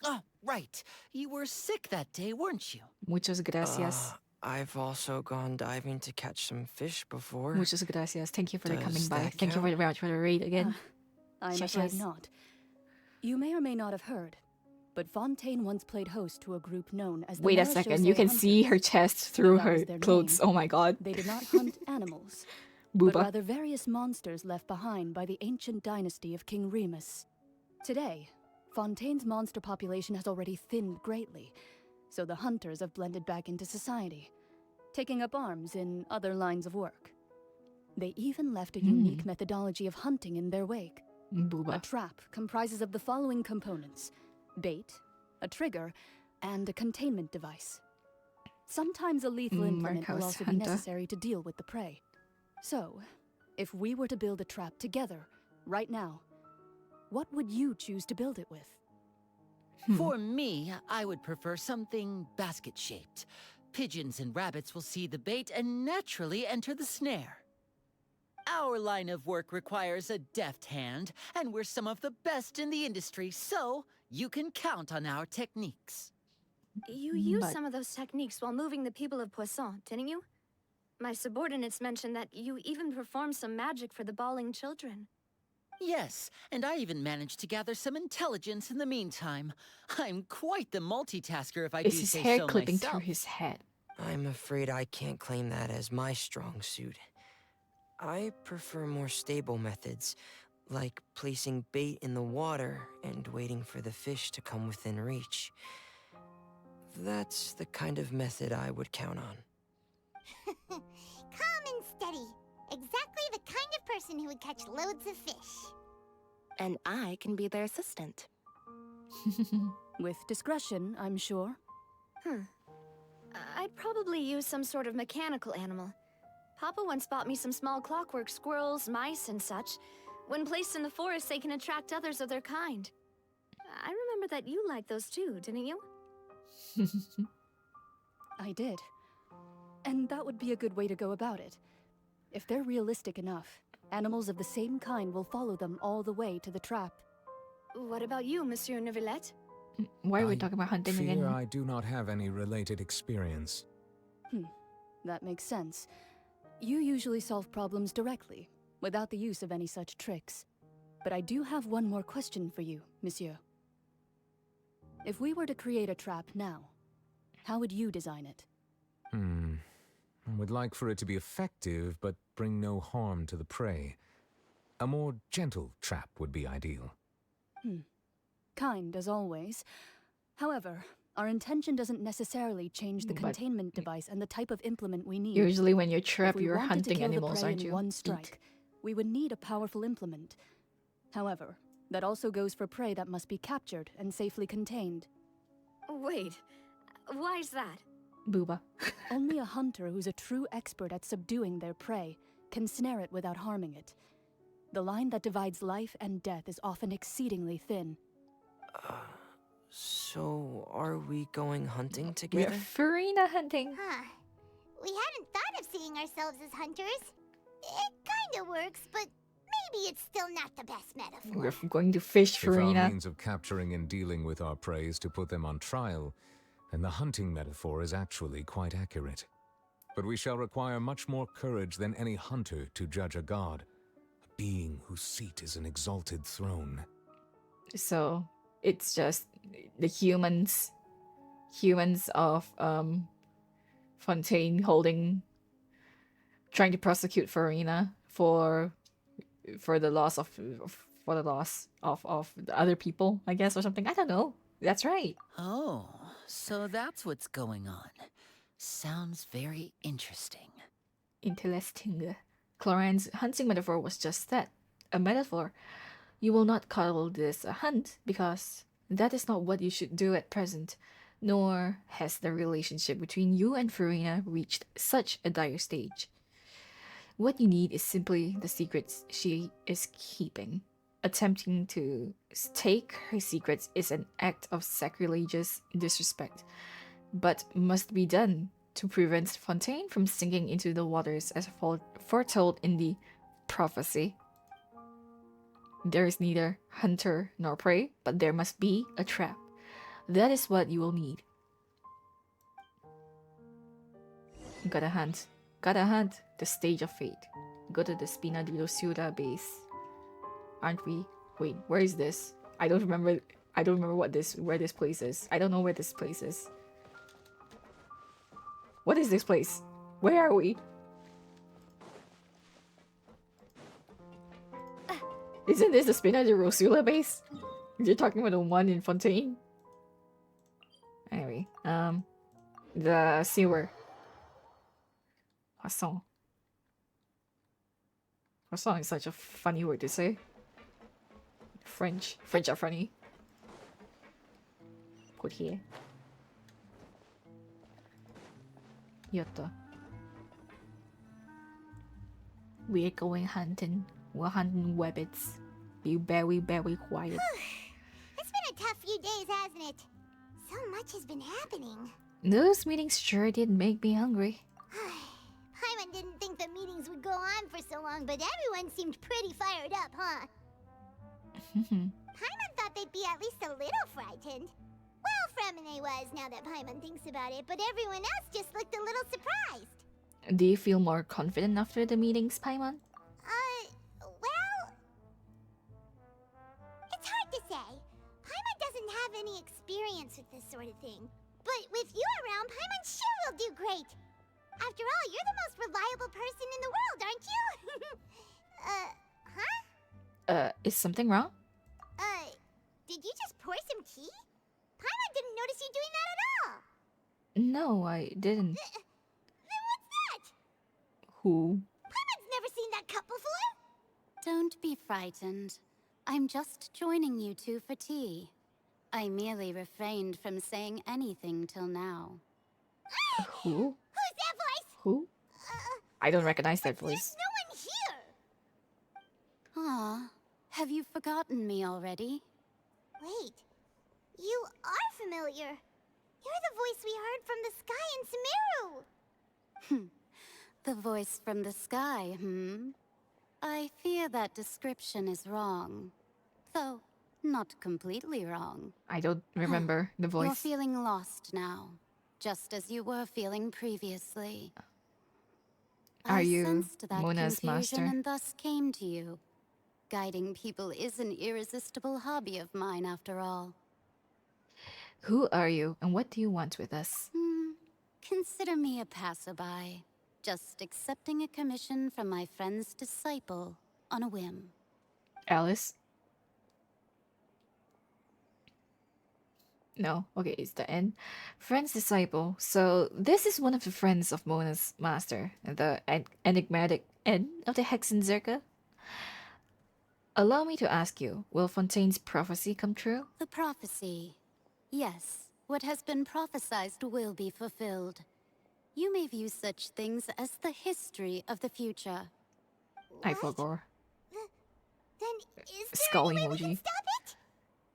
oh, right. You were sick that day, weren't you? Muchas gracias. I've also gone diving to catch some fish before. Muchas gracias. Thank you for coming Does by. that Thank you count? for the raid again. I'm afraid not. You may or may not have heard, but Fontaine once played host to a group known as the Wait a second. You can see her chest through Though that was her their clothes. name, Oh my god. They did not hunt animals, but Booba. rather various monsters left behind by the ancient dynasty of King Remus. Today, Fontaine's monster population has already thinned greatly, so the hunters have blended back into society, taking up arms in other lines of work. They even left a unique methodology of hunting in their wake. Booba. A trap comprises of the following components: bait, a trigger, and a containment device. Sometimes a lethal implement will Marcos also be Hunter. necessary to deal with the prey. So, if we were to build a trap together, right now, what would you choose to build it with? For me, I would prefer something basket-shaped. Pigeons and rabbits will see the bait and naturally enter the snare. Our line of work requires a deft hand, and we're some of the best in the industry, so you can count on our techniques. You used some of those techniques while moving the people of Poisson, didn't you? My subordinates mentioned that you even performed some magic for the bawling children. Yes, and I even managed to gather some intelligence in the meantime. I'm quite the multitasker if I do Is his say hair so clipping myself. through his head? I'm afraid I can't claim that as my strong suit. I prefer more stable methods, like placing bait in the water and waiting for the fish to come within reach. That's the kind of method I would count on. Calm and steady. Exactly the kind of person who would catch loads of fish. And I can be their assistant. With discretion, I'm sure. I'd probably use some sort of mechanical animal. Papa once bought me some small clockwork squirrels, mice, and such. When placed in the forest, they can attract others of their kind. I remember that you liked those too, didn't you? I did. And that would be a good way to go about it. If they're realistic enough, animals of the same kind will follow them all the way to the trap. What about you, Monsieur Neuvillette? Why are we talking about hunting Fear again? I do not have any related experience. That makes sense. You usually solve problems directly, without the use of any such tricks. But I do have one more question for you, Monsieur. If we were to create a trap now, how would you design it? I would like for it to be effective, but bring no harm to the prey. A more gentle trap would be ideal. Kind, as always. However, our intention doesn't necessarily change the But- containment device and the type of implement we need. Usually when you're If trapped, we you're wanted to hunting kill the animals, prey aren't in you? one strike, we would need a powerful implement. However, that also goes for prey that must be captured and safely contained. Wait, why's that? Booba. Only a hunter who's a true expert at subduing their prey can snare it without harming it. The line that divides life and death is often exceedingly thin. So, are we going hunting We are together? Farina hunting. Huh. We hadn't thought of seeing ourselves as hunters. It kinda works, but maybe it's still not the best metaphor. We're going to fish If our Farina. means of capturing and dealing with our prey is to put them on trial, then the hunting metaphor is actually quite accurate. But we shall require much more courage than any hunter to judge a god, a being whose seat is an exalted throne. So it's just the humans of Fontaine trying to prosecute Farina for the loss of the other people, I guess, or something. I don't know. That's right. Oh, so that's what's going on. Sounds very interesting. Interesting. Chlorine's hunting metaphor was just that, a metaphor. You will not call this a hunt because that is not what you should do at present, nor has the relationship between you and Farina reached such a dire stage. What you need is simply the secrets she is keeping. Attempting to take her secrets is an act of sacrilegious disrespect, but must be done to prevent Fontaine from sinking into the waters as foretold in the prophecy. There is neither hunter nor prey, but there must be a trap. That is what you will need. Gotta hunt the stage of fate. Go to the Spina di Rosura base. Aren't we? Wait, where is this? I don't remember where this place is. I don't know where this place is. What is this place? Where are we? Isn't this the Spina di Rosula base? You're talking about the one in Fontaine? Anyway, the sewer. Croissant. Croissant is such a funny word to say. French are funny. Put here. Yotta. We're going hunting. We're hunting rabbits. Be very, very quiet. It's been a tough few days, hasn't it? So much has been happening. Those meetings sure did make me hungry. Paimon didn't think the meetings would go on for so long, but everyone seemed pretty fired up, huh? Paimon thought they'd be at least a little frightened. Well, Fremine was, now that Paimon thinks about it, but everyone else just looked a little surprised. Do you feel more confident after the meetings, Paimon? Well... It's hard to say. Paimon doesn't have any experience with this sort of thing. But with you around, Paimon sure will do great. After all, you're the most reliable person in the world, aren't you? Huh? Is something wrong? Did you just pour some tea? Paimon didn't notice you doing that at all. No, I didn't. Then what's that? Who? Paimon's never seen that cup before. Don't be frightened. I'm just joining you two for tea. I merely refrained from saying anything till now. Who? Who's that voice? Who? I don't recognize that voice. There's no one here. Ah, have you forgotten me already? Wait, you are familiar. You're the voice we heard from the sky in Sumeru. The voice from the sky, I fear that description is wrong. Though, not completely wrong. I don't remember the voice. You're feeling lost now, just as you were feeling previously. Are you sensed that Mona's confusion master? and thus came to you. Guiding people is an irresistible hobby of mine, after all. Who are you, and what do you want with us? Consider me a passerby, just accepting a commission from my friend's disciple on a whim. Alice? No, okay, it's the end. Friend's disciple. So this is one of the friends of Mona's master, the enigmatic end of the Hexenzerka. Allow me to ask you, will Fontaine's prophecy come true? The prophecy. Yes, what has been prophesied will be fulfilled. You may view such things as the history of the future. I forgot. Then is there Skull any way we can emoji. stop it?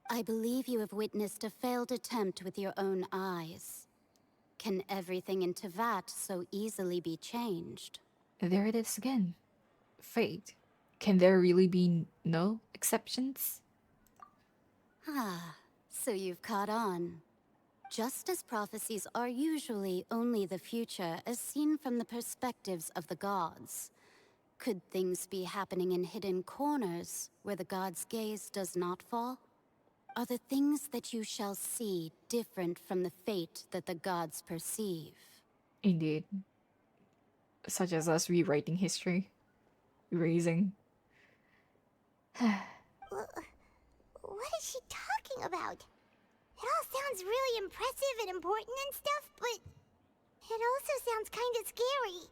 I believe you have witnessed a failed attempt with your own eyes. Can everything in Tevat so easily be changed? There it is again. Fate. Can there really be no exceptions? Ah, so you've caught on. Just as prophecies are usually only the future as seen from the perspectives of the gods, could things be happening in hidden corners where the gods' gaze does not fall? Are the things that you shall see different from the fate that the gods perceive? Indeed. Such as us rewriting history. Erasing. What is she talking about? It all sounds really impressive and important and stuff, but it also sounds kind of scary.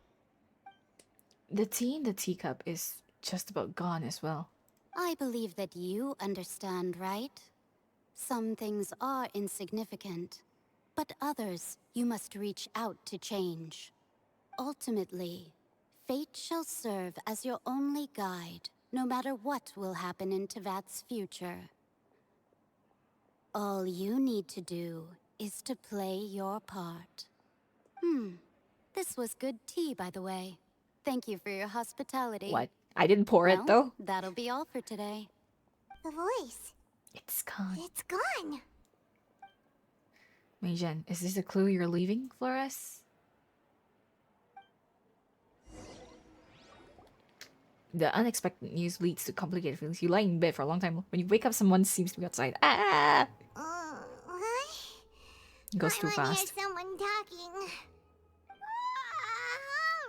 The tea in the teacup is just about gone as well. I believe that you understand, right? Some things are insignificant, but others you must reach out to change. Ultimately, fate shall serve as your only guide, no matter what will happen in Tevat's future. All you need to do is to play your part. This was good tea, by the way. Thank you for your hospitality. What? I didn't pour it Well, though. that'll be all for today. The voice. It's gone. It's gone. Meijen, is this a clue you're leaving for us? The unexpected news leads to complicated feelings. You lie in bed for a long time. When you wake up, someone seems to be outside. Ah! What? It goes too I fast. hear someone talking. All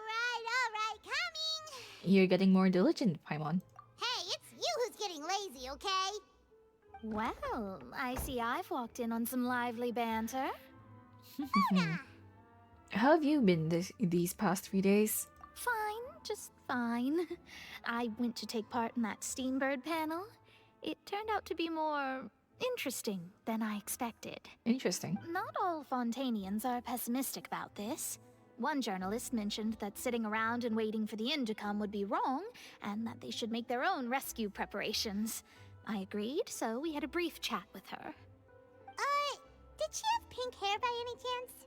right, coming. You're getting more diligent, Paimon. Hey, it's you who's getting lazy, okay? Well, I see I've walked in on some lively banter. How have you been these past 3 days? Fine, just fine. I went to take part in that Steambird panel. It turned out to be more interesting than I expected. Interesting. Not all Fontainians are pessimistic about this. One journalist mentioned that sitting around and waiting for the end to come would be wrong, and that they should make their own rescue preparations. I agreed, so we had a brief chat with her. Did she have pink hair by any chance?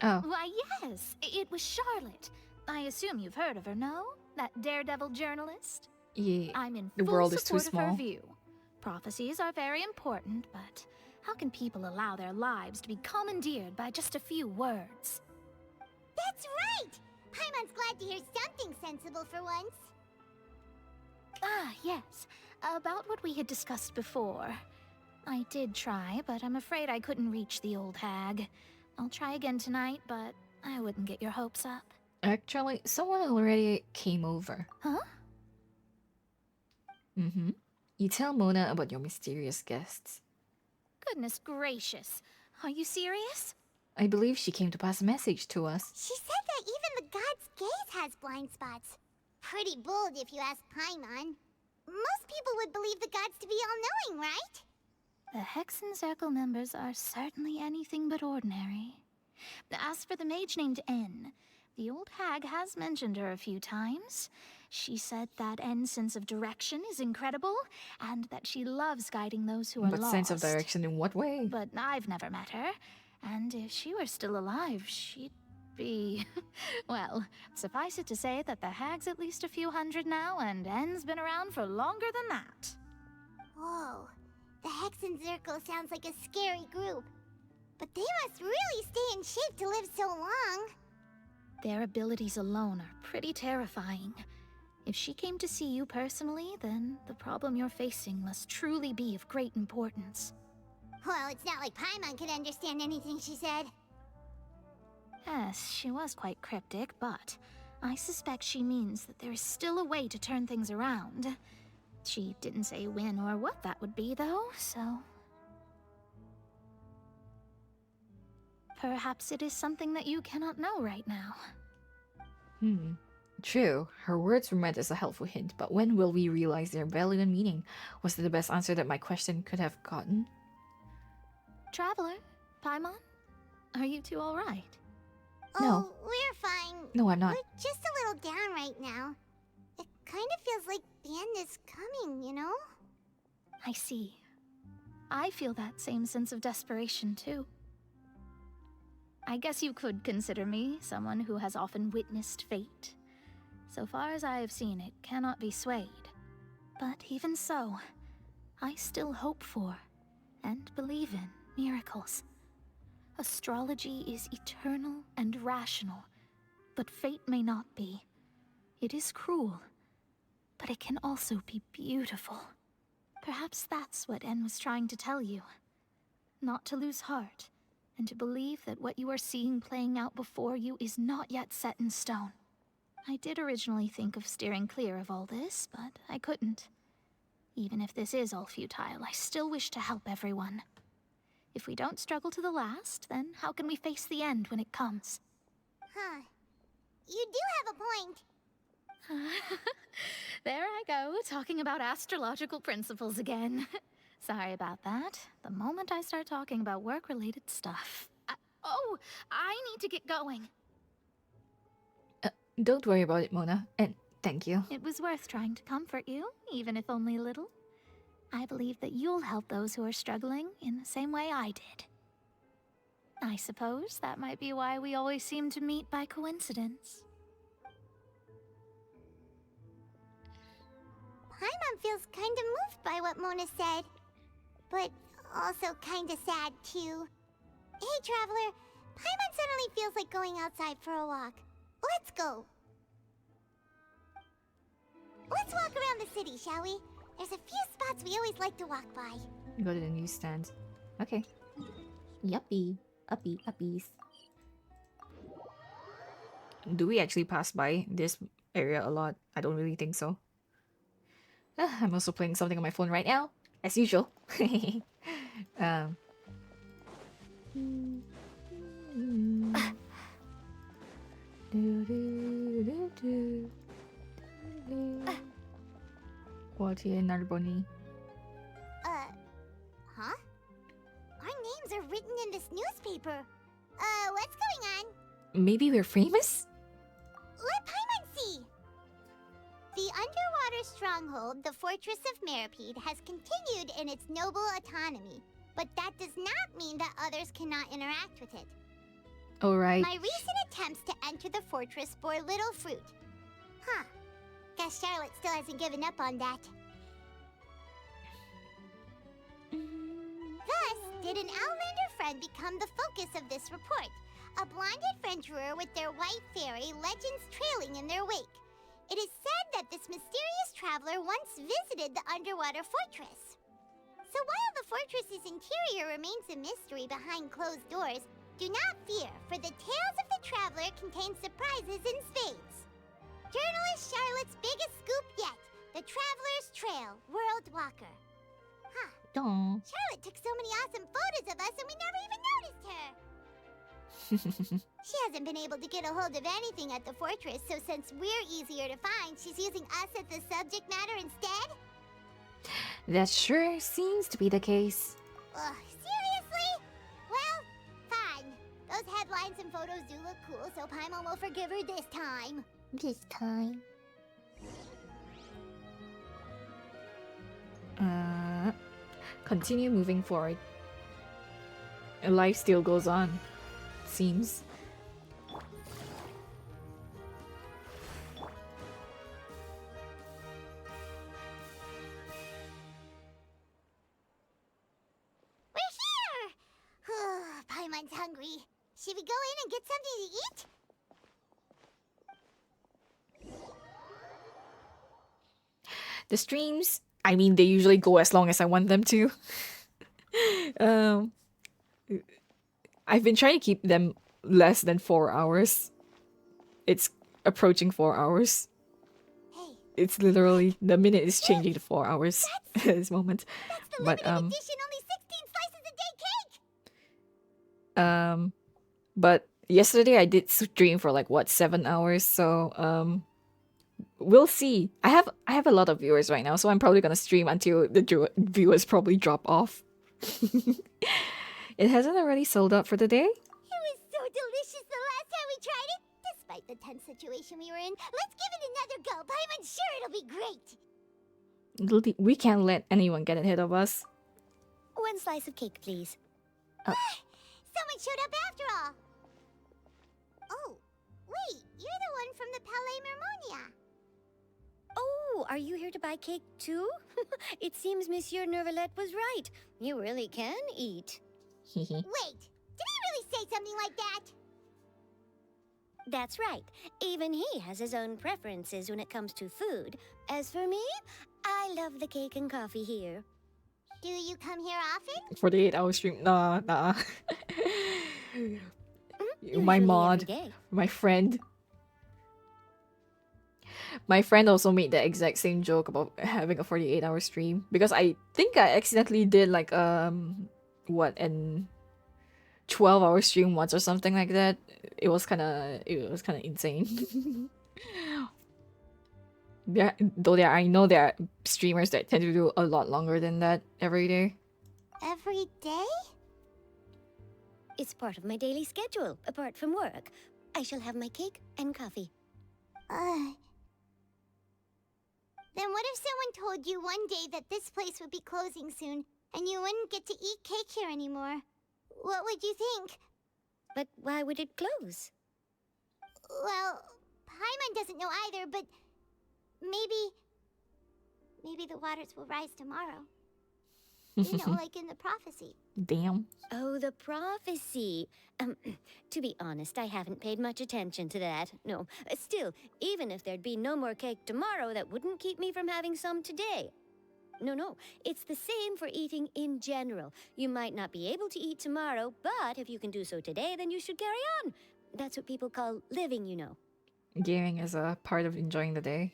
Oh. Why, yes, it was Charlotte. I assume you've heard of her, no? That daredevil journalist? Yeah. I'm in the full world is too support of her small. view. Prophecies are very important, but how can people allow their lives to be commandeered by just a few words? That's right! Paimon's glad to hear something sensible for once. Ah, yes. About what we had discussed before. I did try, but I'm afraid I couldn't reach the old hag. I'll try again tonight, but I wouldn't get your hopes up. Actually, someone already came over. Huh? Mm-hmm. You tell Mona about your mysterious guests. Goodness gracious. Are you serious? I believe she came to pass a message to us. She said that even the god's gaze has blind spots. Pretty bold if you ask Paimon. Most people would believe the gods to be all-knowing, right? The Hexen Circle members are certainly anything but ordinary. As for the mage named N, the old hag has mentioned her a few times. She said that N's sense of direction is incredible, and that she loves guiding those who are But lost. sense of direction in what way? But I've never met her, and if she were still alive, she'd be... Well, suffice it to say that the hag's at least a few hundred now, and N's been around for longer than that. Whoa. The Hexen Circle sounds like a scary group. But they must really stay in shape to live so long. Their abilities alone are pretty terrifying. If she came to see you personally, then the problem you're facing must truly be of great importance. Well, it's not like Paimon could understand anything she said. Yes, she was quite cryptic, but I suspect she means that there is still a way to turn things around. She didn't say when or what that would be, though, so... Perhaps it is something that you cannot know right now. True, her words were meant as a helpful hint, but when will we realize their value and meaning? Was it the best answer that my question could have gotten? Traveler, Paimon, are you two all right? No. Oh, we're fine. No, I'm not. We're just a little down right now. It kind of feels like the end is coming, you know? I see. I feel that same sense of desperation, too. I guess you could consider me someone who has often witnessed fate. So far as I have seen, it cannot be swayed. But even so, I still hope for and believe in miracles. Astrology is eternal and rational, but fate may not be. It is cruel, but it can also be beautiful. Perhaps that's what En was trying to tell you. Not to lose heart, and to believe that what you are seeing playing out before you is not yet set in stone. I did originally think of steering clear of all this, but I couldn't. Even if this is all futile, I still wish to help everyone. If we don't struggle to the last, then how can we face the end when it comes? Huh. You do have a point. There I go, talking about astrological principles again. Sorry about that. The moment I start talking about work-related stuff... I need to get going. Don't worry about it, Mona, and thank you. It was worth trying to comfort you, even if only a little. I believe that you'll help those who are struggling in the same way I did. I suppose that might be why we always seem to meet by coincidence. Paimon feels kinda moved by what Mona said. But also kinda sad, too. Hey, Traveler. Paimon suddenly feels like going outside for a walk. Let's go. Let's walk around the city, shall we? There's a few spots we always like to walk by. Go to the newsstand. Okay. Yuppie. Uppies. Do we actually pass by this area a lot? I don't really think so. I'm also playing something on my phone right now, as usual. Quartier Narbonne. Huh? Our names are written in this newspaper. What's going on? Maybe we're famous? Let Paimon see! The underwater stronghold, the Fortress of Meripede, has continued in its noble autonomy. But that does not mean that others cannot interact with it. Alright. My recent attempts to enter the fortress bore little fruit. Huh. Guess Charlotte still hasn't given up on that. Thus, did an Outlander friend become the focus of this report. A blonde adventurer with their white fairy, legends trailing in their wake. It is said that this mysterious traveler once visited the underwater fortress. So while the fortress's interior remains a mystery behind closed doors, do not fear, for the tales of the traveler contain surprises in spades. Journalist Charlotte's biggest scoop yet, the Traveler's Trail, World Walker. Huh. Aww. Charlotte took so many awesome photos of us and we never even noticed her. She hasn't been able to get a hold of anything at the fortress, so since we're easier to find, she's using us as the subject matter instead? That sure seems to be the case. Ugh, seriously? Well, fine. Those headlines and photos do look cool, so Paimon will forgive her this time. This time. Continue moving forward. Life still goes on, seems. We're here! Paimon's hungry. Should we go in and get something to eat? The streams, I mean, they usually go as long as I want them to. I've been trying to keep them less than 4 hours. It's approaching 4 hours. It's literally, the minute is changing to 4 hours at this moment. That's the limited edition, only 16 slices a day cake! But yesterday I did stream for like, what, 7 hours, so, we'll see. I have a lot of viewers right now, so I'm probably gonna stream until the viewers probably drop off. It hasn't already sold out for the day? It was so delicious the last time we tried it. Despite the tense situation we were in, let's give it another go. Paimon's sure it'll be great. We can't let anyone get ahead of us. One slice of cake, please. Someone showed up after all. Oh, wait, you're the one from the Palais Mermonia. Oh, are you here to buy cake too? It seems Monsieur Nervalette was right. You really can eat. Wait, did he really say something like that? That's right. Even he has his own preferences when it comes to food. As for me, I love the cake and coffee here. Do you come here often? 48-hour stream. Nah. My mod, my friend. My friend also made the exact same joke about having a 48-hour stream because I think I accidentally did like what, an 12-hour stream once or something like that. It was kind of insane. I know there are streamers that tend to do a lot longer than that every day. Every day? It's part of my daily schedule, apart from work. I shall have my cake and coffee. Then what if someone told you one day that this place would be closing soon, and you wouldn't get to eat cake here anymore? What would you think? But why would it close? Well, Paimon doesn't know either, but maybe the waters will rise tomorrow. You know, like in the prophecy. Damn. Oh, the prophecy. To be honest, I haven't paid much attention to that. No, still, even if there'd be no more cake tomorrow, that wouldn't keep me from having some today. No, it's the same for eating in general. You might not be able to eat tomorrow, but if you can do so today, then you should carry on. That's what people call living, you know. Gaming is a part of enjoying the day.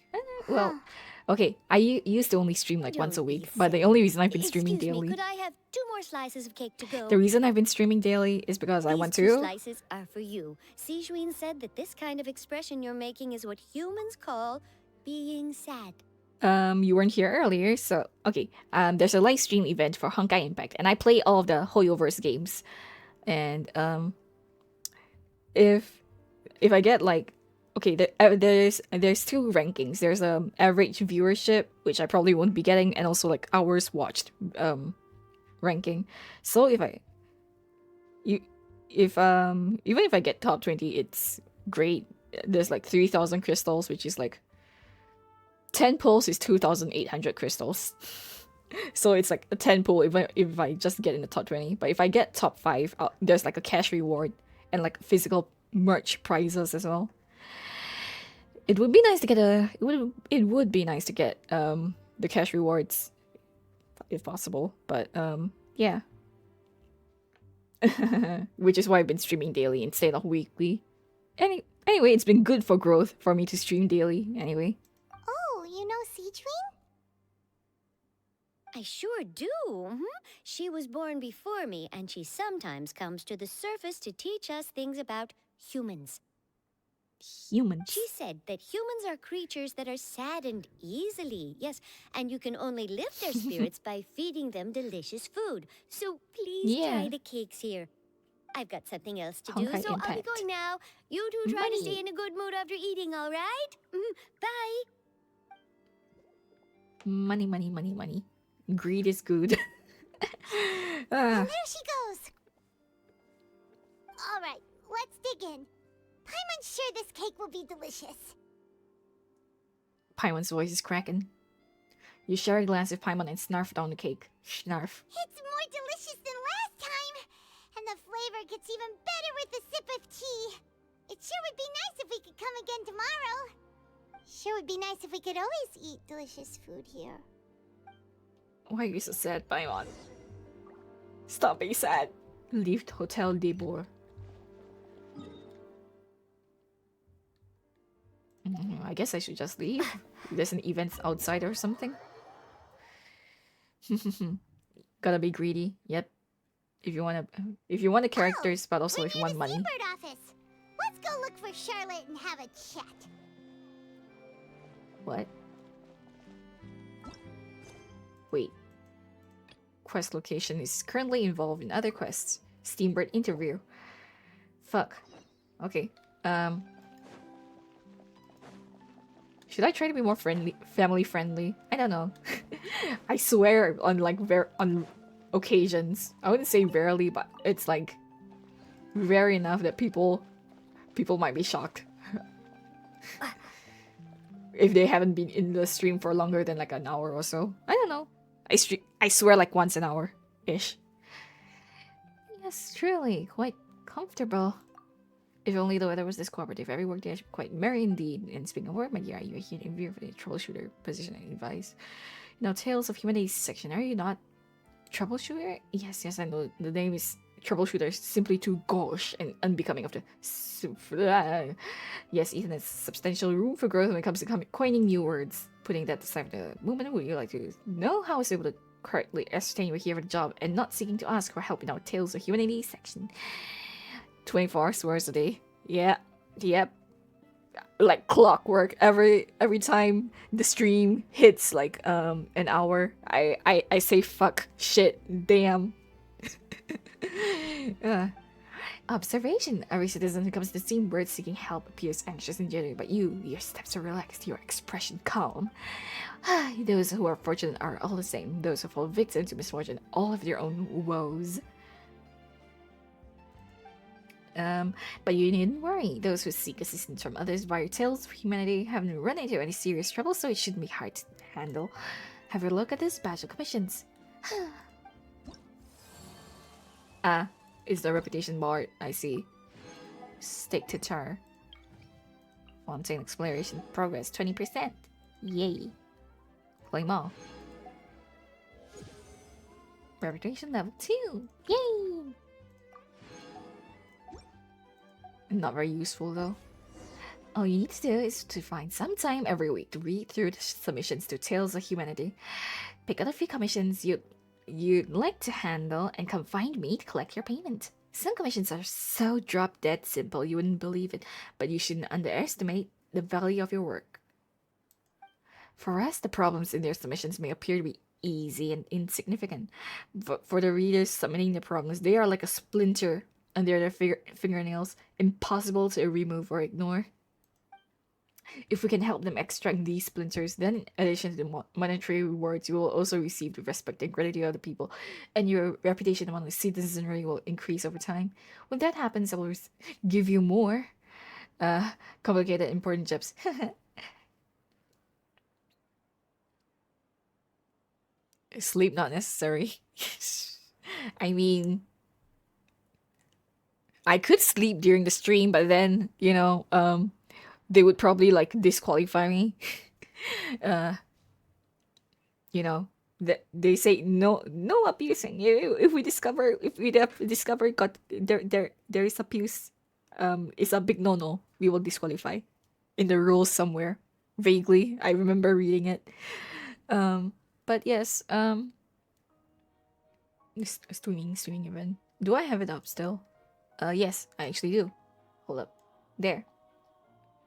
Well, okay, I used to only stream like once a week, but the only reason I've been streaming Excuse me, daily, could I have 2 more slices of cake to go? the reason I've been streaming daily is because I want These 2 to. slices are for you. Sijuin said that this kind of expression you're making is what humans call being sad. You weren't here earlier, so okay. There's a live stream event for Honkai Impact, and I play all of the Hoyoverse games. And if I get like, okay, there's 2 rankings. There's average viewership, which I probably won't be getting, and also like hours watched ranking. So even if I get top 20, it's great. There's like 3,000 crystals, which is like 10 pulls is 2,800 crystals. So it's like a 10 pull if I just get in the top 20. But if I get top 5, there's like a cash reward and like physical merch prizes as well. It would be nice to get it would be nice to get the cash rewards if possible. But yeah. Which is why I've been streaming daily instead of weekly. Anyway, it's been good for growth for me to stream daily anyway. Oh, you know Sijuin? I sure do. She was born before me, and she sometimes comes to the surface to teach us things about humans. Humans? She said that humans are creatures that are saddened easily. Yes, and you can only lift their spirits by feeding them delicious food. So please try the cakes here. I've got something else to do, Honkai so I'll be Impact. going now. You two try to stay in a good mood after eating, all right? Bye. Money, money, money, money. Greed is good. And there she goes. All right, let's dig in. Paimon's sure this cake will be delicious. Paimon's voice is cracking. You share a glance with Paimon and snarf down the cake. Snarf. It's more delicious than last time, and the flavor gets even better with a sip of tea. It sure would be nice if we could come again tomorrow. Sure would be nice if we could always eat delicious food here. Why are you so sad, Paimon? Stop being sad. Leave Hotel de Boer. I guess I should just leave. There's an event outside or something. Gotta be greedy. Yep. If you want the characters, but also if you want money. Seabird office. Let's go look for Charlotte and have a chat. What? Wait. Quest location is currently involved in other quests. Steambird interview. Fuck. Okay. Should I try to be more family friendly? I don't know. I swear on on occasions. I wouldn't say rarely, but it's like rare enough that people might be shocked. If they haven't been in the stream for longer than like an hour or so. I don't know. I swear like once an hour-ish. Yes, truly. Quite comfortable. If only the weather was this cooperative, every workday I should be quite merry indeed. And speaking of work, my dear, are you here to interview for the troubleshooter position and advice? Now, Tales of Humanity section, are you not troubleshooter? Yes, I know. The name is troubleshooter, simply too gauche and unbecoming of the... Yes, Ethan has substantial room for growth when it comes to coining new words. Putting that aside for the moment, would you like to know how I was able to correctly ascertain you were here for the job and not seeking to ask for help in our Tales of Humanity section? 24 hours a day. Yeah. Yep. Like clockwork. Every time the stream hits like an hour, I say fuck, shit, damn. Observation. Every citizen who comes to the scene bird seeking help appears anxious and jittery, but your steps are relaxed, your expression calm. Those who are fortunate are all the same. Those who fall victim to misfortune all have their own woes. But you needn't worry. Those who seek assistance from others via tales of humanity haven't run into any serious trouble, so it shouldn't be hard to handle. Have a look at this batch of commissions. Ah, it's the reputation bar. I see. Stick to tar. Fontaine exploration progress 20%. Yay. Claim all. Reputation level 2. Yay! Not very useful though. All you need to do is to find some time every week to read through the submissions to Tales of Humanity. Pick out a few commissions you'd like to handle and come find me to collect your payment. Some commissions are so drop-dead simple you wouldn't believe it, but you shouldn't underestimate the value of your work. For us, the problems in their submissions may appear to be easy and insignificant, but for the readers submitting the problems, they are like a splinter under their fingernails, impossible to remove or ignore. If we can help them extract these splinters, then in addition to the monetary rewards, you will also receive the respect and gratitude of the people, and your reputation among the citizenry will increase over time. When that happens, I will give you more complicated, important jobs. Sleep not necessary. I mean, I could sleep during the stream, but then, you know, they would probably like disqualify me. You know, they say no abusing. If we discover got there is abuse, it's a big no. We will disqualify in the rules somewhere. Vaguely, I remember reading it. But yes, streaming event. Do I have it up still? Yes, I actually do. Hold up. There.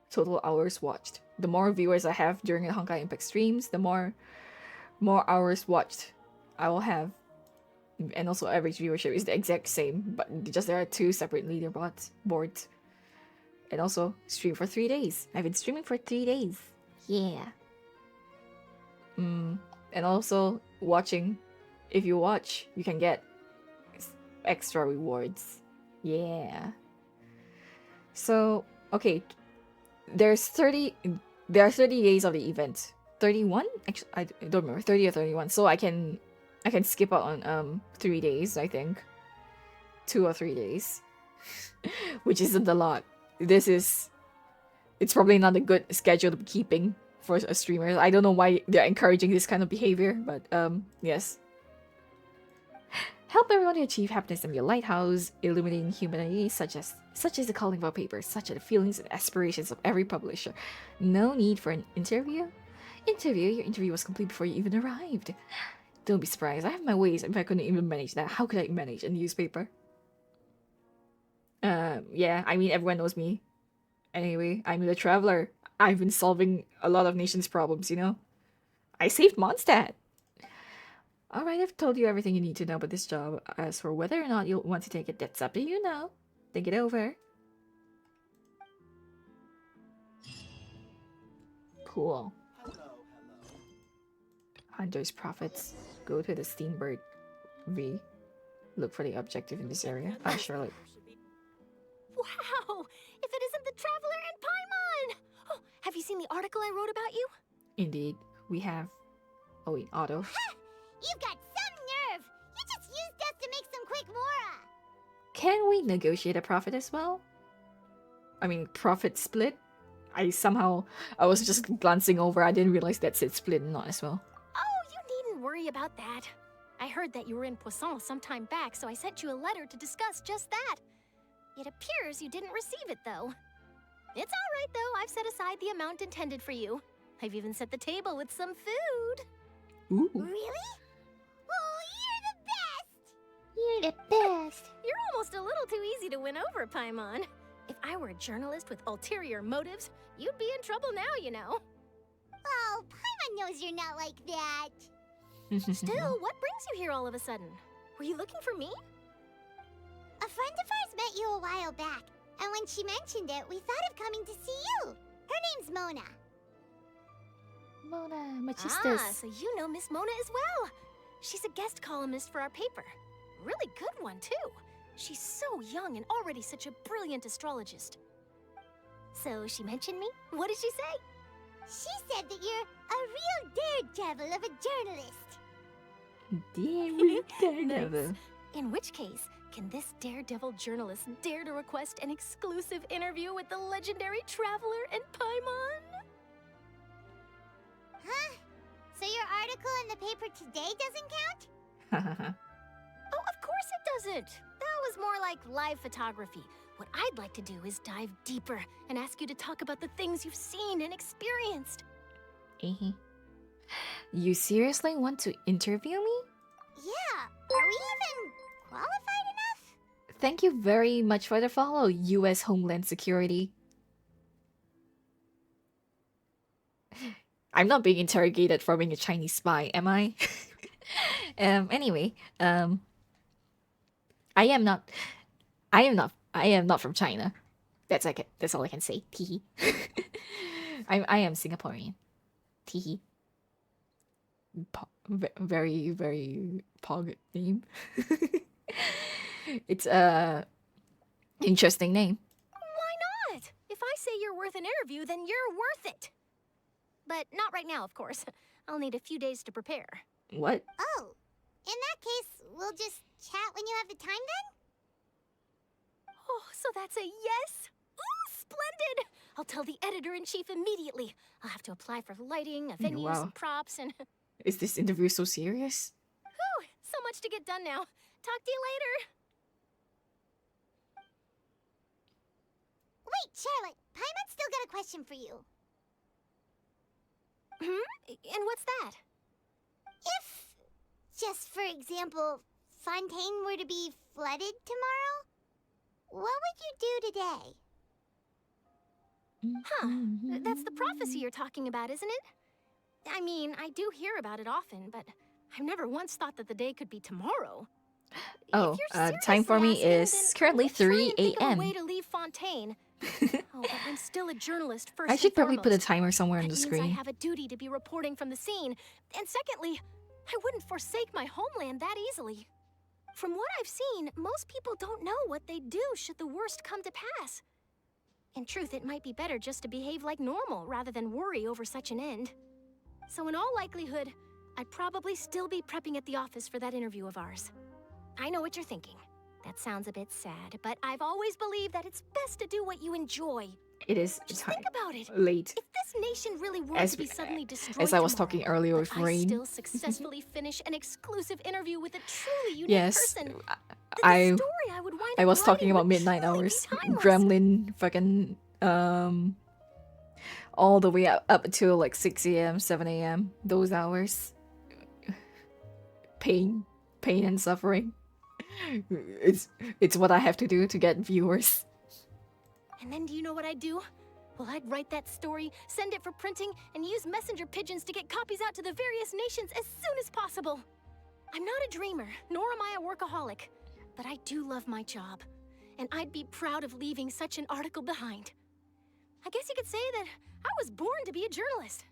Total hours watched. The more viewers I have during the Honkai Impact streams, the more hours watched I will have. And also average viewership is the exact same, but just there are 2 separate boards. And also stream for 3 days. I've been streaming for 3 days. Yeah. And also watching. If you watch, you can get extra rewards. Yeah. So, okay. There are 30 days of the event. 31? Actually, I don't remember. 30 or 31. So I can skip out on 3 days, I think. 2 or 3 days. Which isn't a lot. It's probably not a good schedule to be keeping for a streamer. I don't know why they're encouraging this kind of behavior, but yes. Help everyone to achieve happiness in your lighthouse, illuminating humanity, such as the calling of our papers, such are the feelings and aspirations of every publisher. No need for an interview. Your interview was complete before you even arrived. Don't be surprised. I have my ways. If I couldn't even manage that, how could I manage a newspaper? Yeah, I mean, everyone knows me. Anyway, I'm the traveler. I've been solving a lot of nations' problems, you know? I saved Mondstadt! Alright, I've told you everything you need to know about this job. As for whether or not you'll want to take it, that's up to you now. Think it over. Cool. Hunter's Profits. Go to the Steenberg V. Look for the objective in this area. Ah, Charlotte. Wow! If it isn't the Traveler and Paimon! Oh, have you seen the article I wrote about you? Indeed, we have. Oh wait, Otto. You've got some nerve! You just used us to make some quick mora! Can we negotiate a profit as well? I mean, profit split? I was just glancing over. I didn't realize that's it split and not as well. Oh, you needn't worry about that. I heard that you were in Poisson some time back, so I sent you a letter to discuss just that. It appears you didn't receive it, though. It's all right, though. I've set aside the amount intended for you. I've even set the table with some food. Ooh. Really? Oh, You're the best! You're almost a little too easy to win over, Paimon. If I were a journalist with ulterior motives, you'd be in trouble now, you know. Oh, Paimon knows you're not like that. Still, what brings you here all of a sudden? Were you looking for me? A friend of ours met you a while back, and when she mentioned it, we thought of coming to see you. Her name's Mona. Mona, machistas. Ah, so you know Miss Mona as well. She's a guest columnist for our paper. Really good one, too. She's so young and already such a brilliant astrologist. So she mentioned me? What did she say? She said that you're a real daredevil of a journalist. Nice. In which case, can this daredevil journalist dare to request an exclusive interview with the legendary traveler and Paimon? Huh? So your article in the paper today doesn't count? Oh, of course it doesn't. That was more like live photography. What I'd like to do is dive deeper and ask you to talk about the things you've seen and experienced. You seriously want to interview me? Yeah. Are we even qualified enough? Thank you very much for the follow, US Homeland Security. I'm not being interrogated for being a Chinese spy, am I? Anyway, I am not from China. That's all I can say. Teehee. I am Singaporean. Teehee. Very, very pog name. It's a interesting name. Why not? If I say you're worth an interview, then you're worth it. But not right now, of course. I'll need a few days to prepare. What? Oh, in that case, we'll just chat when you have the time then? Oh, so that's a yes? Ooh, splendid! I'll tell the editor-in-chief immediately. I'll have to apply for lighting, a venue, Wow. some props, and... Is this interview so serious? Whew, so much to get done now. Talk to you later. Wait, Charlotte, Paimon's still got a question for you. And what's that? If, just for example, Fontaine were to be flooded tomorrow, what would you do today? Huh, that's the prophecy you're talking about, isn't it? I mean, I do hear about it often, but I've never once thought that the day could be tomorrow. Oh, time for me is currently 3 Think of a a.m. way to leave Fontaine. Oh, but I'm still a journalist first. I should and probably put a foremost. timer somewhere on That the means I screen. have a duty to be reporting from the scene. And secondly, I wouldn't forsake my homeland that easily. From what I've seen, most people don't know what they'd do should the worst come to pass. In truth, it might be better just to behave like normal rather than worry over such an end. So in all likelihood, I'd probably still be prepping at the office for that interview of ours. I know what you're thinking. That sounds a bit sad, but I've always believed that it's best to do what you enjoy. It is Think about it. late. If this nation really were As- to be suddenly destroyed As I was tomorrow, talking earlier with but I Rain. still successfully finish an exclusive interview with a truly unique Yes, person. I would wind I up was talking writing about would midnight truly be hours. timeless. Gremlin fucking all the way up until like 6 a.m., 7 a.m. Those hours. Pain and suffering. It's what I have to do to get viewers. And then do you know what I'd do? Well, I'd write that story, send it for printing, and use messenger pigeons to get copies out to the various nations as soon as possible. I'm not a dreamer, nor am I a workaholic, but I do love my job, and I'd be proud of leaving such an article behind. I guess you could say that I was born to be a journalist.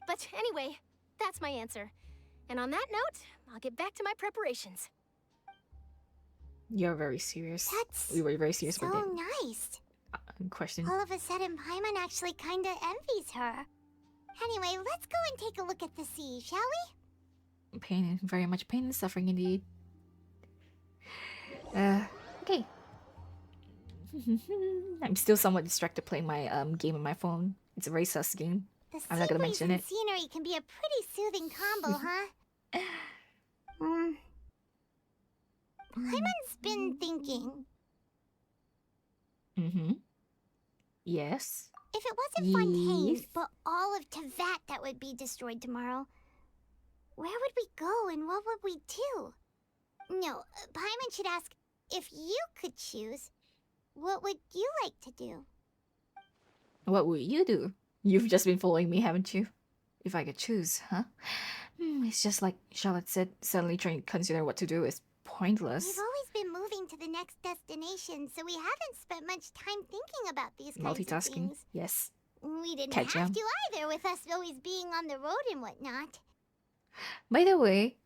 But anyway, that's my answer. And on that note, I'll get back to my preparations. You're very serious. That's We were very serious so about that nice. question. All of a sudden, Paimon actually kinda envies her. Anyway, let's go and take a look at the sea, shall we? Pain, very much pain and suffering indeed. Okay. I'm still somewhat distracted playing my game on my phone. It's a very sus game. The I'm not gonna sea breeze mention and it. scenery can be a pretty soothing combo, huh? Paimon's been thinking. Yes. If it wasn't Fontaine, Yes. but all of Tevat that would be destroyed tomorrow, where would we go and what would we do? No, Paimon should ask, if you could choose, what would you like to do? What would you do? You've just been following me, haven't you? If I could choose, huh? It's just like Charlotte said, suddenly trying to consider what to do is pointless. We've always been moving to the next destination, so we haven't spent much time thinking about these kinds of Multitasking, things. yes. We didn't Catch have up. to either, with us always being on the road and whatnot. By the way,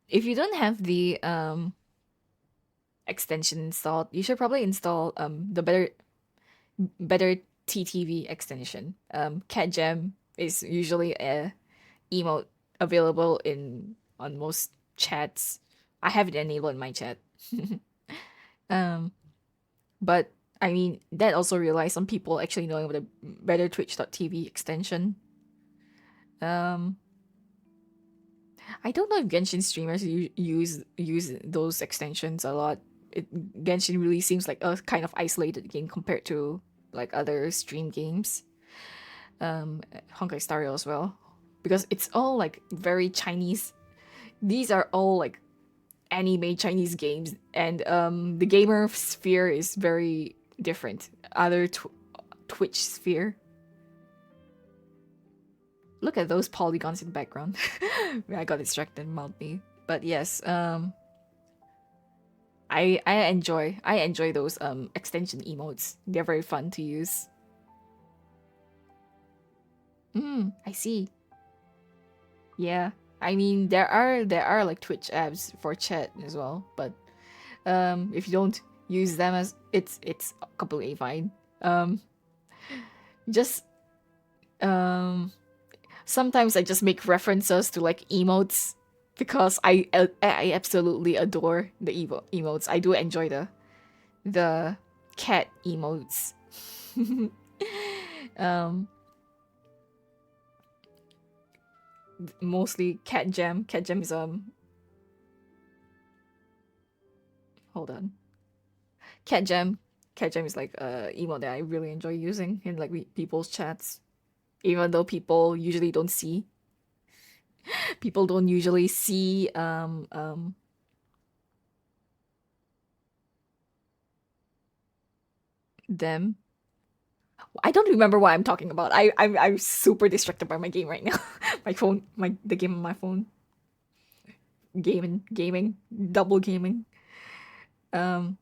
if you don't have the extension installed, you should probably install the better TTV extension. Cat Gem is usually a emote available on most chats. I have it enabled in my chat. But I mean that also relies on people actually knowing about the better Twitch.tv extension. I don't know if Genshin streamers use those extensions a lot. Genshin really seems like a kind of isolated game compared to like other stream games. Honkai Star Rail as well, because it's all like very Chinese. These are all like anime Chinese games, and the gamer sphere is very different. Other Twitch sphere. Look at those polygons in the background. I got distracted mildly. But yes, I enjoy those extension emotes. They're very fun to use. I see. Yeah. I mean there are like Twitch apps for chat as well, but if you don't use them as it's completely fine. Just sometimes I just make references to like emotes because I absolutely adore the emotes. I do enjoy the cat emotes. Mostly Cat Gem. Cat Gem is hold on. Cat Gem is like a emote that I really enjoy using in like people's chats. Even though people usually don't see. People don't usually see them. I don't remember what I'm talking about. I'm super distracted by my game right now. My phone, the game on my phone. Gaming, double gaming. Okay.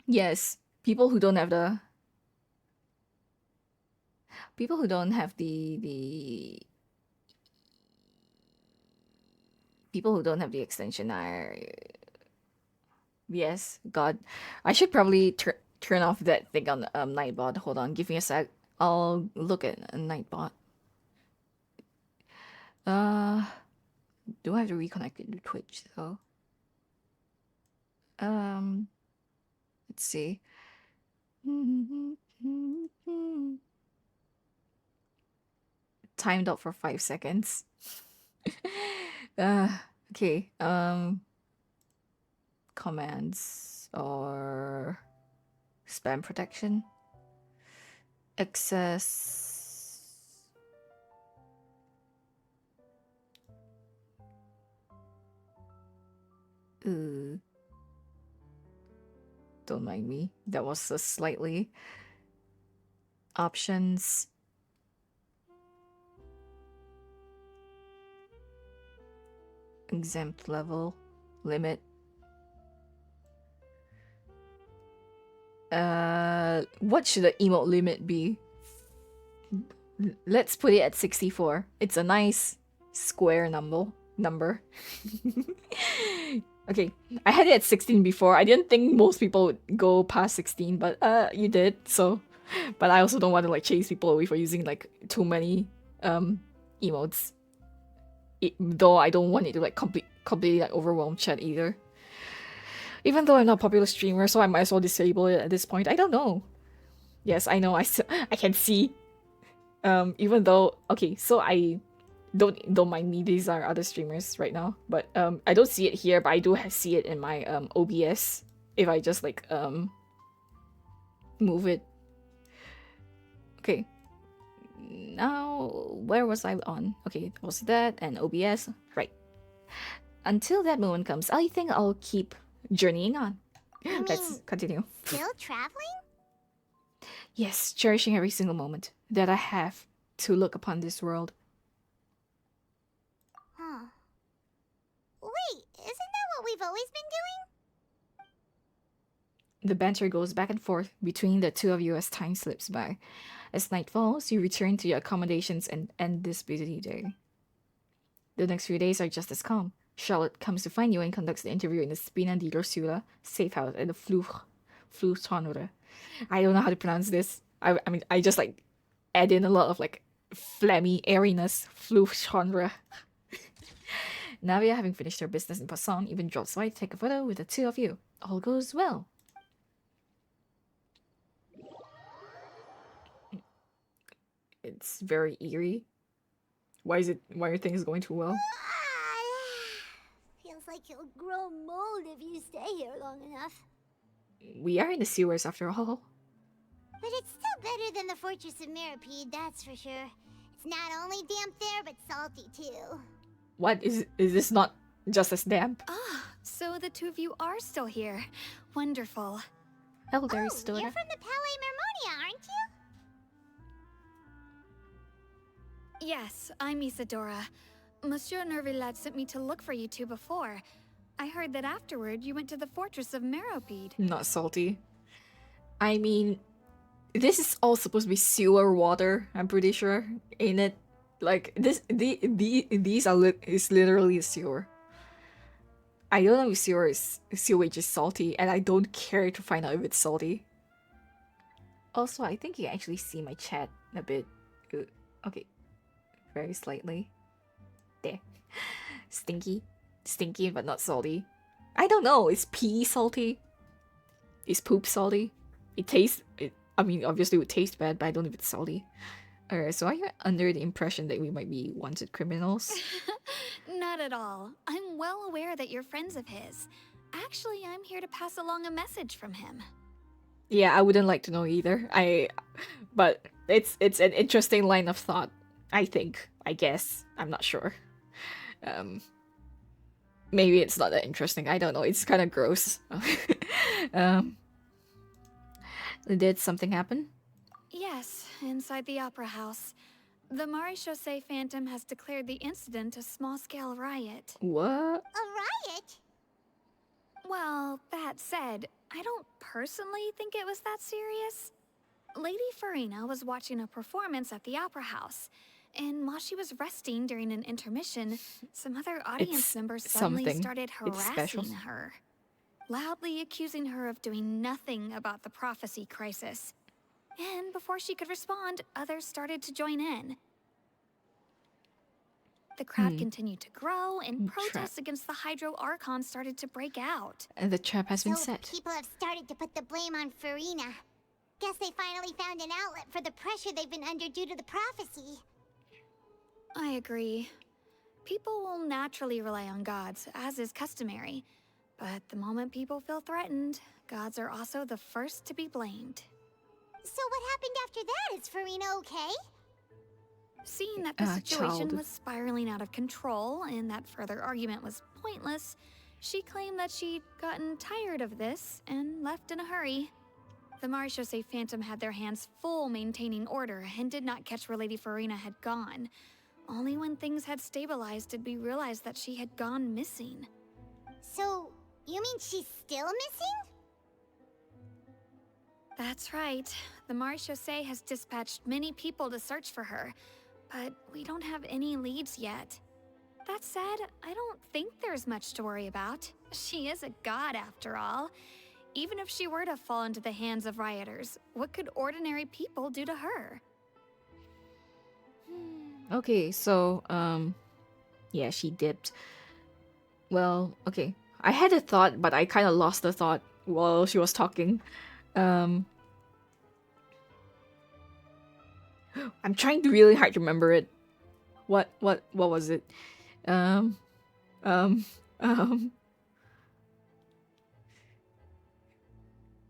Yes, people who don't have the people who don't have the extension are yes, God. I should probably turn off that thing on Nightbot. Hold on, give me a sec. I'll look at Nightbot. Do I have to reconnect it to Twitch though? Let's see. Timed out for 5 seconds. Okay. Commands or spam protection. Access. Don't mind me. That was a slightly options. Exempt level limit. What should the emote limit be? Let's put it at 64. It's a nice square number. Okay, I had it at 16 before. I didn't think most people would go past 16, but you did. So, but I also don't want to like chase people away for using like too many emotes. Though I don't want it to like completely like overwhelm chat either. Even though I'm not a popular streamer, so I might as well disable it at this point. I don't know. Yes, I know. I can see. Even though okay, so I don't mind me. These are other streamers right now, but I don't see it here, but I do see it in my OBS if I just like move it. Okay. Now where was I on? Okay, it was that and OBS, right? Until that moment comes, I think I'll keep journeying on. Let's continue. Still traveling? Yes, cherishing every single moment that I have to look upon this world. Huh. Wait, isn't that what we've always been doing? The banter goes back and forth between the two of you as time slips by. As night falls, you return to your accommodations and end this busy day. The next few days are just as calm. Charlotte comes to find you and conducts the interview in the Spina di Rosula safe house at the Fluchtonre. I don't know how to pronounce this. I mean, I just like add in a lot of like phlegmy airiness. Fluchtonre. Navia, having finished her business in Passan, even drops by to take a photo with the two of you. All goes well. It's very eerie. Why are things going too well? Feels like you'll grow mold if you stay here long enough. We are in the sewers after all. But it's still better than the Fortress of Meripede, that's for sure. It's not only damp there, but salty too. What is this not just as damp? Ah, so the two of you are still here. Wonderful. Elder You're from the Palais Mermonia, aren't you? Yes, I'm Isadora. Monsieur Nervillat sent me to look for you two before. I heard that afterward you went to the Fortress of Meropide. Not salty. I mean, this is all supposed to be sewer water, I'm pretty sure, ain't it? Like, these is literally a sewer. I don't know if sewage is salty, and I don't care to find out if it's salty. Also, I think you can actually see my chat a bit. Okay. Very slightly. There. Stinky. Stinky, but not salty. I don't know. Is pee salty? Is poop salty? I mean, obviously it would taste bad, but I don't know if it's salty. Alright, so are you under the impression that we might be wanted criminals? Not at all. I'm well aware that you're friends of his. Actually, I'm here to pass along a message from him. Yeah, I wouldn't like to know either. But it's an interesting line of thought. I think. I guess. I'm not sure. Maybe it's not that interesting. I don't know. It's kind of gross. Did something happen? Yes, inside the Opera House. The Maréchaussée Phantom has declared the incident a small-scale riot. What? A riot? Well, that said, I don't personally think it was that serious. Lady Farina was watching a performance at the Opera House, and while she was resting during an intermission, some other audience members suddenly started harassing her, loudly accusing her of doing nothing about the prophecy crisis. And before she could respond, others started to join in. The crowd continued to grow, and protests against the Hydro Archon started to break out. And the trap has been So set. people have started to put the blame on Farina. Guess they finally found an outlet for the pressure they've been under due to the prophecy. I agree. People will naturally rely on gods, as is customary. But the moment people feel threatened, gods are also the first to be blamed. So what happened after that? Is Farina okay? Seeing that the situation was spiraling out of control and that further argument was pointless, she claimed that she'd gotten tired of this and left in a hurry. The Maréchaussée Phantom had their hands full maintaining order and did not catch where Lady Farina had gone. Only when things had stabilized did we realize that she had gone missing. So, you mean she's still missing? That's right. The Maréchaussée has dispatched many people to search for her, but we don't have any leads yet. That said, I don't think there's much to worry about. She is a god after all. Even if she were to fall into the hands of rioters, what could ordinary people do to her? Okay, so, yeah, she dipped. Well, okay. I had a thought, but I kind of lost the thought while she was talking. I'm trying to really hard to remember it. What was it?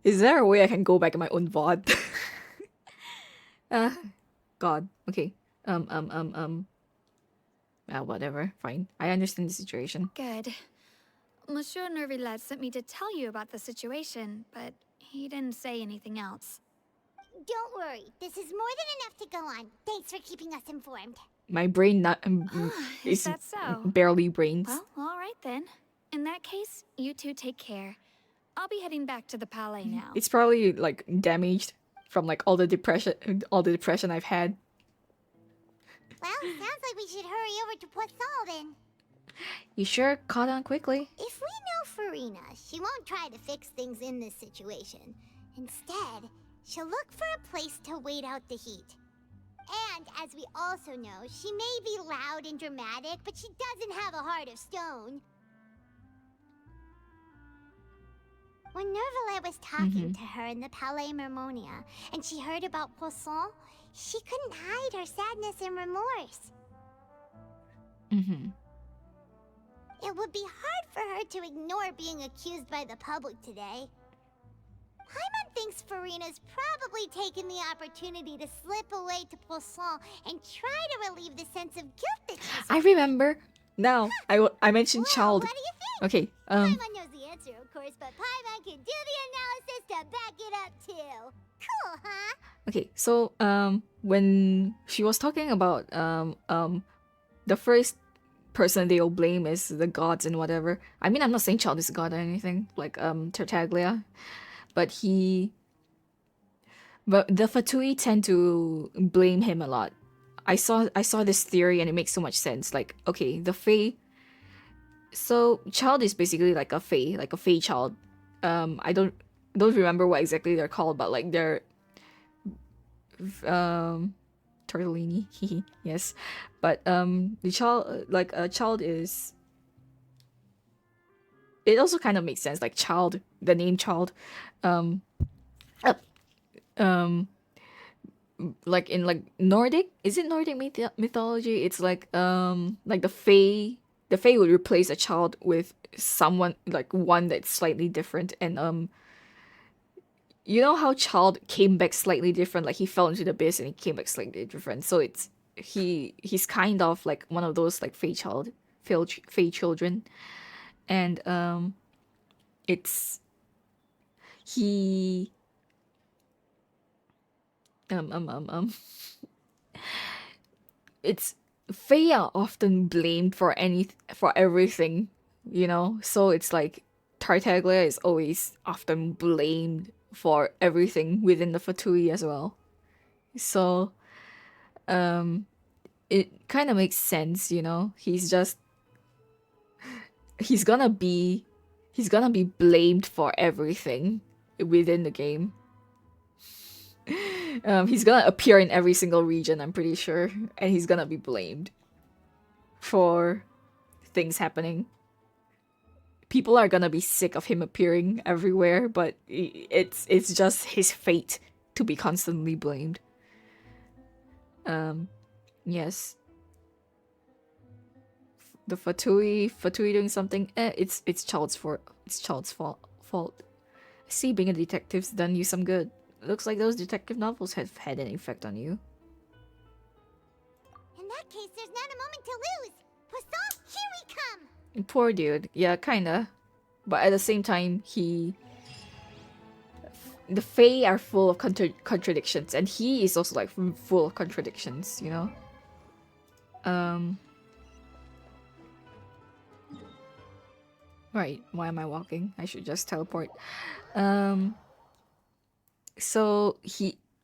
Is there a way I can go back in my own VOD? God, okay. Whatever, fine. I understand the situation. Good. Monsieur Nervillat sent me to tell you about the situation, but he didn't say anything else. Don't worry, this is more than enough to go on. Thanks for keeping us informed. My brain is that so? barely brains. Well, all right then. In that case, you two take care. I'll be heading back to the Palais now. It's probably like damaged from like all the depression I've had. Well, sounds like we should hurry over to Poisson then. You sure caught on quickly. If we know Farina, she won't try to fix things in this situation. Instead, she'll look for a place to wait out the heat. And as we also know, she may be loud and dramatic, but she doesn't have a heart of stone. When Nervalet was talking to her in the Palais Mermonia, and she heard about Poisson, she couldn't hide her sadness and remorse. It would be hard for her to ignore being accused by the public today. Paimon thinks Farina's probably taken the opportunity to slip away to Poisson and try to relieve the sense of guilt that she's I remember. Now, I mentioned child. What do you think? Okay, Paimon knows the answer, of course, but Paimon can do the analysis to back it up too. Cool, huh? Okay, so when she was talking about the first person they'll blame is the gods and whatever. I mean, I'm not saying child is a god or anything, like Tartaglia, but the Fatui tend to blame him a lot. I saw this theory and it makes so much sense. Like, okay, the Fae. So child is basically like a Fae child. I don't remember what exactly they're called, but like they're tortellini. Yes, but the child, like a child is. It also kind of makes sense, like child, the name child, like in like Nordic, is it Nordic mythology? It's like the Fae would replace a child with someone, like one that's slightly different, and you know how child came back slightly different, like he fell into the abyss and he came back slightly different. So it's he's kind of like one of those like Fae children, and it's he it's Fae are often blamed for everything, you know. So it's like Tartaglia is always often blamed for everything within the Fatui as well. So it kind of makes sense, you know. He's gonna be blamed for everything within the game. He's gonna appear in every single region, I'm pretty sure, and he's gonna be blamed for things happening. People are gonna be sick of him appearing everywhere, but it's just his fate to be constantly blamed. Yes. The Fatui doing something, it's child's fault. It's child's fault. I see being a detective's done you some good. Looks like those detective novels have had an effect on you. In that case, there's not a moment to lose. Poisson, here we come. Poor dude. Yeah, kinda. But at the same time, the Fae are full of contradictions, and he is also like full of contradictions, you know? Right, why am I walking? I should just teleport. So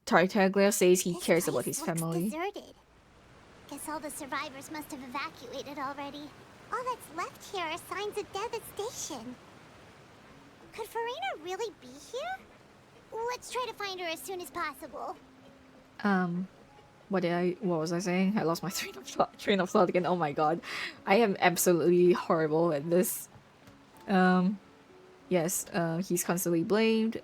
Tartaglia says he cares about his family. Deserted. Guess all the survivors must have evacuated already. All that's left here are signs of death at station. Could Farina really be here? Let's try to find her as soon as possible. What was I saying? I lost my train of thought again. Oh my god. I am absolutely horrible at this. Yes, he's constantly blamed.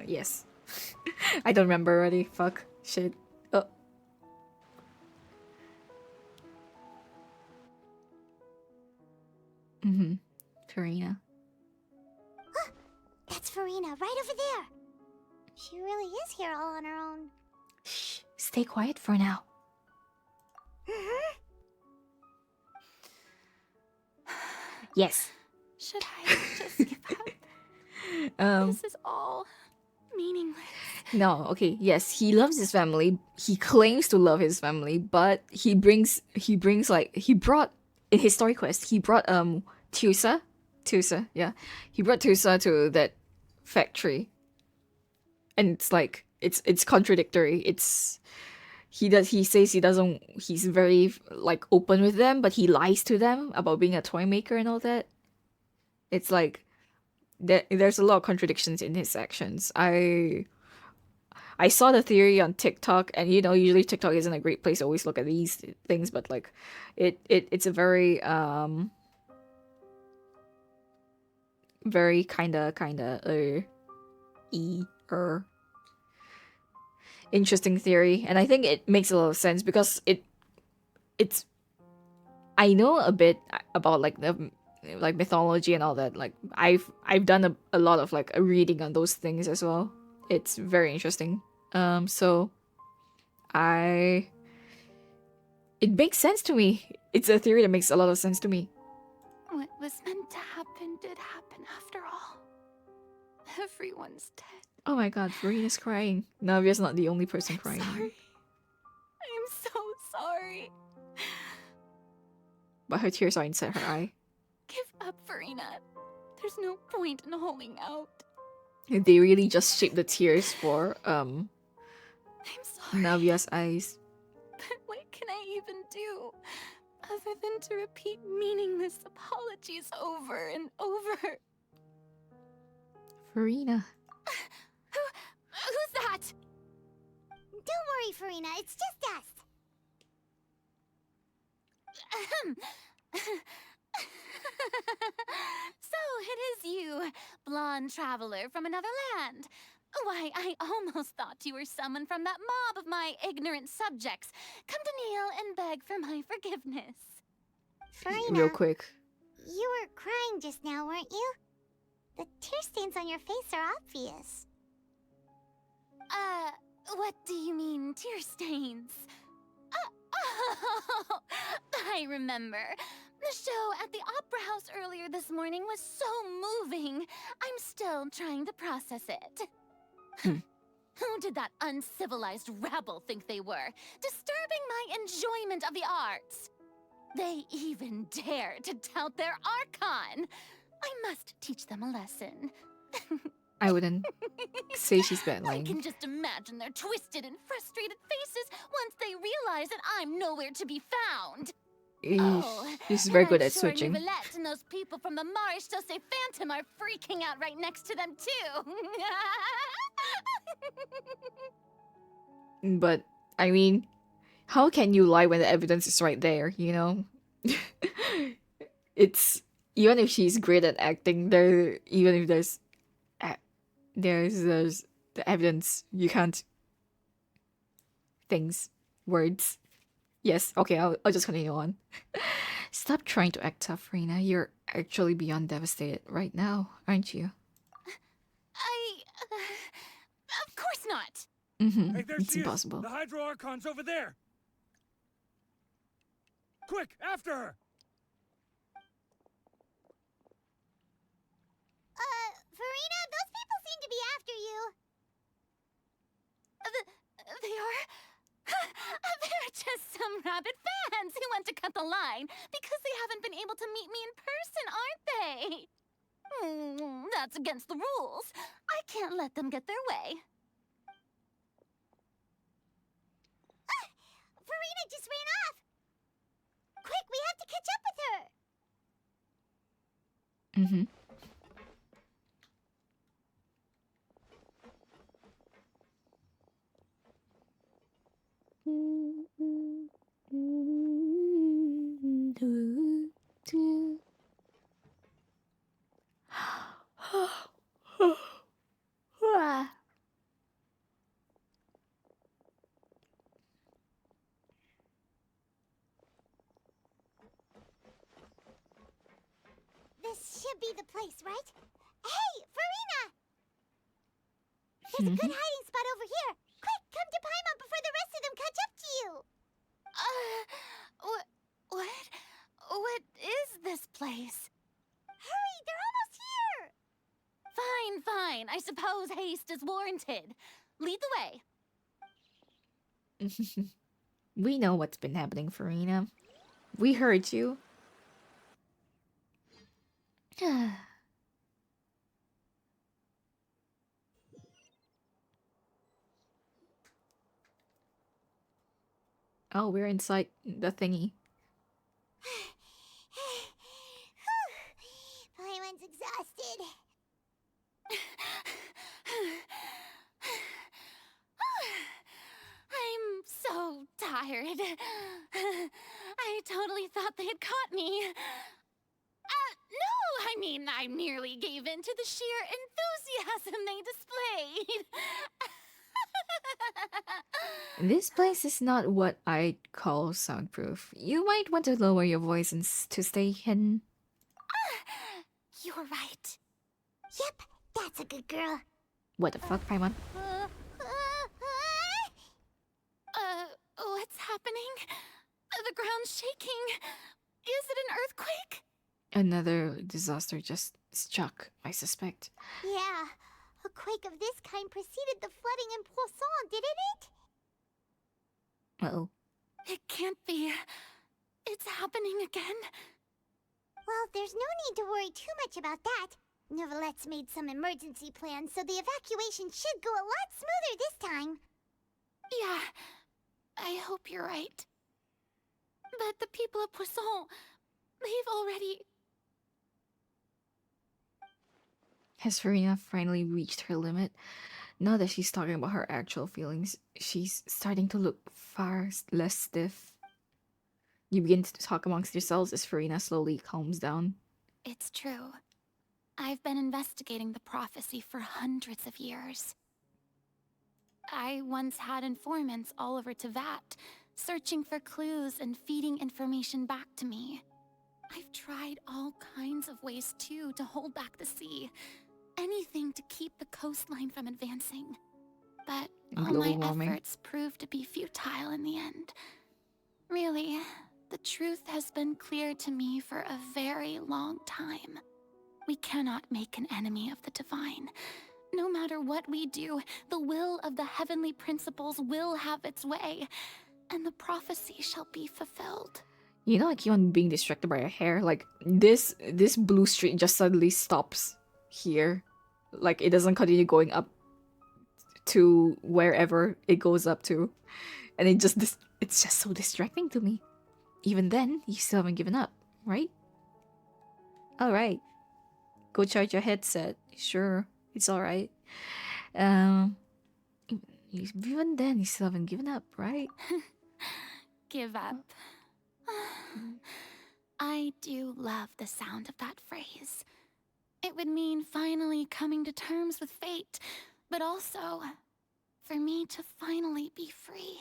Yes. I don't remember already. Fuck. Shit. Oh. Farina. That's Farina, right over there. She really is here all on her own. Shh. Stay quiet for now. Yes. Should I just give up? This is all meaningless. No, okay, yes, he loves his family. He claims to love his family, but he brought in his story quest, he brought Tusa, yeah. He brought Tusa to that factory. And it's like it's contradictory. he says he's very like open with them, but he lies to them about being a toy maker and all that. It's like there's a lot of contradictions in his actions. I saw the theory on TikTok, and usually TikTok isn't a great place to always look at these things, but like it's a very very kinda interesting theory, and I think it makes a lot of sense because it's I know a bit about like the like mythology and all that. Like I've done a lot of like a reading on those things as well. It's very interesting. So it makes sense to me. It's a theory that makes a lot of sense to me. What was meant to happen did happen after all. Everyone's dead. Oh my god, Farina's crying. Navia's not the only person crying. Sorry. I'm so sorry. But her tears are inside her eye. Give up, Farina. There's no point in holding out. They really just shape the tears for I'm sorry. Navia's eyes. But what can I even do other than to repeat meaningless apologies over and over? Farina. Who's that? Don't worry, Farina. It's just us. So it is you, blonde traveler from another land. Why, I almost thought you were someone from that mob of my ignorant subjects. Come to kneel and beg for my forgiveness. Farina, real quick. You were crying just now, weren't you? The tear stains on your face are obvious. What do you mean, tear stains? Oh, I remember. The show at the Opera House earlier this morning was so moving. I'm still trying to process it. Who did that uncivilized rabble think they were, disturbing my enjoyment of the arts? They even dare to tout their archon. I must teach them a lesson. I wouldn't say she's bad I lying. can just imagine their twisted and frustrated faces once they realize that I'm nowhere to be found. She's very good I'm at sure switching. Nivelette and those people from the Maréchaussée Phantom are freaking out right next to them too. But I mean, how can you lie when the evidence is right there, It's even if she's great at acting, even if there's the evidence, you can't words. Yes, okay, I'll just continue on. Stop trying to act tough, Reina. You're actually beyond devastated right now, aren't you? Of course not. Hey, there It's she impossible. is. The Hydro Archon's over there. Quick, after her. Farina, those people seem to be after you. They are? They're just some rabid fans who want to cut the line because they haven't been able to meet me in person, aren't they? That's against the rules. I can't let them get their way. Farina just ran off. Quick, we have to catch up with her. This should be the place, right? Hey, Farina! There's a good hiding spot over here. Quick, come to Paimon before the rest of them catch up to you. What is this place? Hurry, they're almost here. Fine. I suppose haste is warranted. Lead the way. We know what's been happening, Farina. We heard you. Oh, we're inside the thingy. Paimon's exhausted. I'm so tired. I totally thought they had caught me. No, I mean, I merely gave in to the sheer enthusiasm they displayed. This place is not what I'd call soundproof. You might want to lower your voice and to stay hidden. You're right. Yep, that's a good girl. What the fuck, Paimon? What's happening? The ground's shaking. Is it an earthquake? Another disaster just struck, I suspect. Yeah, a quake of this kind preceded the flooding in Poisson, didn't it? Uh-oh. It can't be. It's happening again. Well, there's no need to worry too much about that. Neverlette's made some emergency plans, so the evacuation should go a lot smoother this time. Yeah, I hope you're right. But the people of Poisson, they've already... Has Farina finally reached her limit? Now that she's talking about her actual feelings, she's starting to look far less stiff. You begin to talk amongst yourselves as Farina slowly calms down. It's true. I've been investigating the prophecy for hundreds of years. I once had informants all over Tevat, searching for clues and feeding information back to me. I've tried all kinds of ways, too, to hold back the sea. Anything to keep the coastline from advancing. But all my efforts proved to be futile in the end. Really, the truth has been clear to me for a very long time. We cannot make an enemy of the divine. No matter what we do, the will of the heavenly principles will have its way, and the prophecy shall be fulfilled. You know, I keep on being distracted by her hair. Like, this blue streak just suddenly stops here. Like, it doesn't continue going up to wherever it goes up to. And it's just so distracting to me. Even then, you still haven't given up, right? Alright. Go charge your headset. Sure, it's alright. Even then, you still haven't given up, right? Give up. I do love the sound of that phrase. It would mean finally coming to terms with fate, but also for me to finally be free.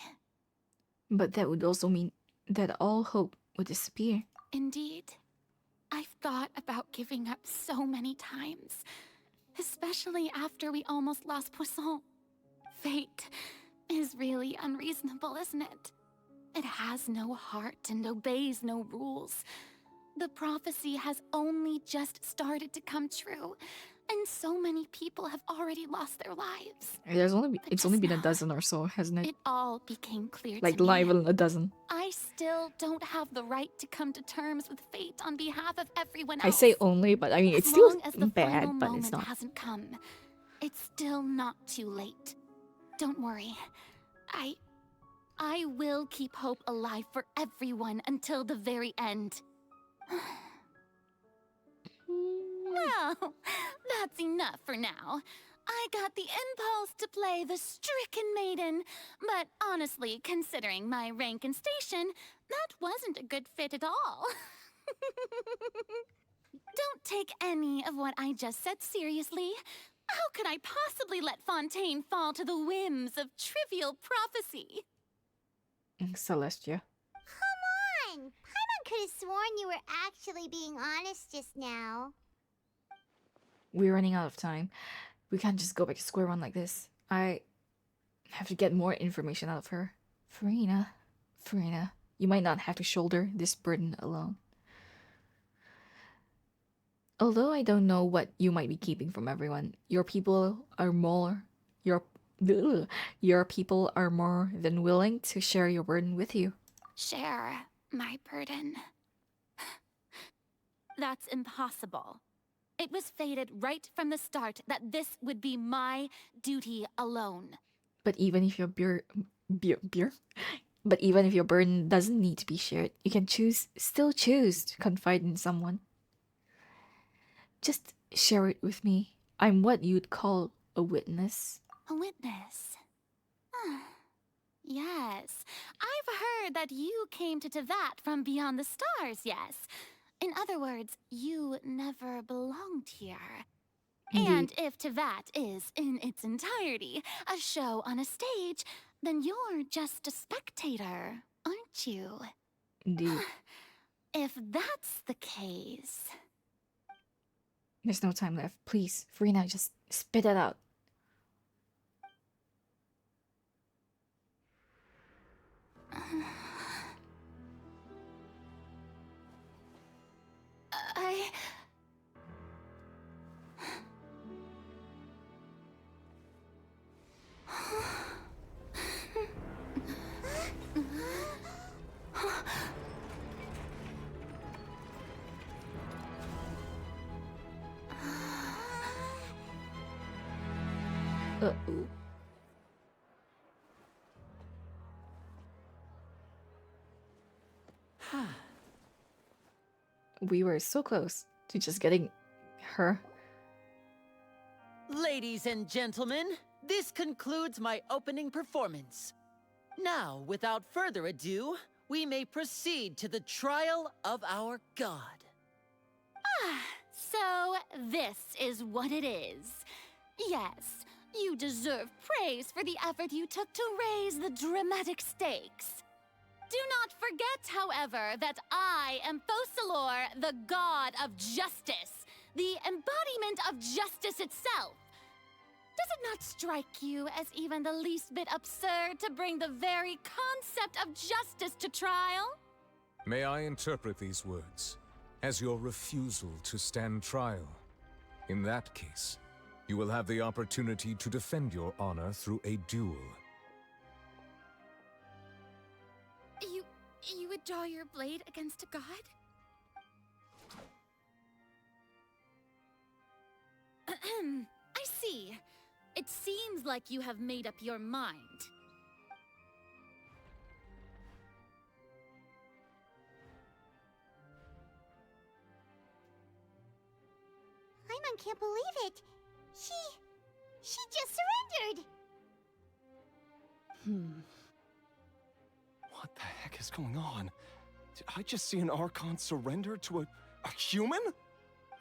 But that would also mean that all hope would disappear. Indeed. I've thought about giving up so many times, especially after we almost lost Poisson. Fate is really unreasonable, isn't it? It has no heart and obeys no rules. The prophecy has only just started to come true, and so many people have already lost their lives. It's only been a dozen or so, hasn't it? It all became clear Like to me. not even a dozen. I still don't have the right to come to terms with fate on behalf of everyone else. I say only, but I mean it's still bad, but it's not. Hasn't come. It's still not too late. Don't worry. I will keep hope alive for everyone until the very end. Well, that's enough for now. I got the impulse to play the stricken maiden, but honestly, considering my rank and station, that wasn't a good fit at all. Don't take any of what I just said seriously. How could I possibly let Fontaine fall to the whims of trivial prophecy? Celestia. Come on! Paimon could have sworn you were actually being honest just now. We're running out of time. We can't just go back to square one like this. I have to get more information out of her. Farina, you might not have to shoulder this burden alone. Although I don't know what you might be keeping from everyone, your people are more than willing to share your burden with you. Share my burden. That's impossible. It was fated right from the start that this would be my duty alone. But even if your But even if your burden doesn't need to be shared, you can still choose to confide in someone. Just share it with me. I'm what you'd call a witness. A witness? Yes. I've heard that you came to Tevat from beyond the stars, yes. In other words, you never belonged here. Indeed. And if Tevat is, in its entirety, a show on a stage, then you're just a spectator, aren't you? Indeed. If that's the case... There's no time left. Please, Farina, just spit it out. Uh-oh. We were so close to just getting her. Ladies and gentlemen, this concludes my opening performance. Now, without further ado, we may proceed to the trial of our god. So this is what it is. Yes, you deserve praise for the effort you took to raise the dramatic stakes. Do not forget, however, that I am Focalor, the god of justice, the embodiment of justice itself. Does it not strike you as even the least bit absurd to bring the very concept of justice to trial? May I interpret these words as your refusal to stand trial? In that case, you will have the opportunity to defend your honor through a duel. You would draw your blade against a god? I see. It seems like you have made up your mind. Paimon can't believe it. She just surrendered. What the heck is going on? Did I just see an archon surrender to a human?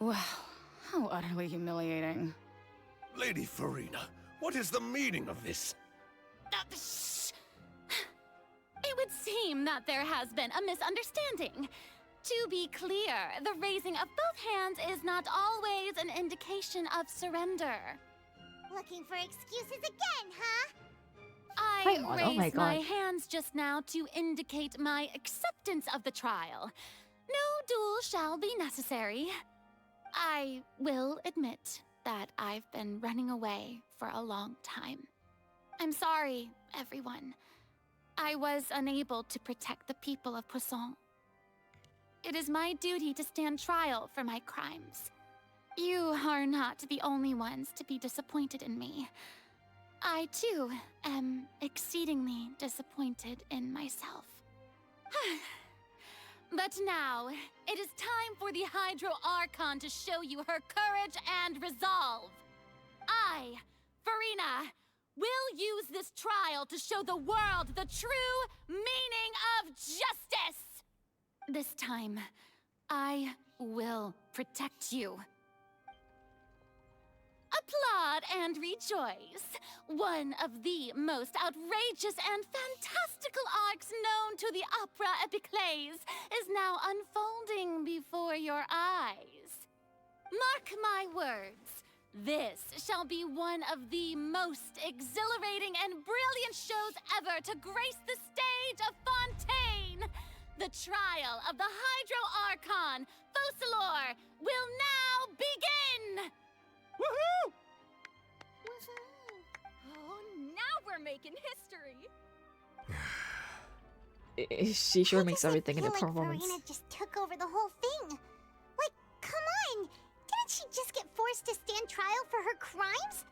Wow, how utterly humiliating. Lady Farina, what is the meaning of this? Shh. It would seem that there has been a misunderstanding. To be clear, the raising of both hands is not always an indication of surrender. Looking for excuses again, huh? I Oh raised my my God. hands just now to indicate my acceptance of the trial. No duel shall be necessary. I will admit that I've been running away for a long time. I'm sorry, everyone. I was unable to protect the people of Poisson. It is my duty to stand trial for my crimes. You are not the only ones to be disappointed in me. I, too, am exceedingly disappointed in myself. But now, it is time for the Hydro Archon to show you her courage and resolve. I, Farina, will use this trial to show the world the true meaning of justice! This time, I will protect you. Applaud and rejoice. One of the most outrageous and fantastical arcs known to the opera epiclese is now unfolding before your eyes. Mark my words, this shall be one of the most exhilarating and brilliant shows ever to grace the stage of Fontaine. The trial of the Hydro Archon, Focalor, will now begin! Woohoo! Oh, now we're making history. She sure makes I everything in feel a like performance. Farina just took over the whole thing. Like, come on! Didn't she just get forced to stand trial for her crimes?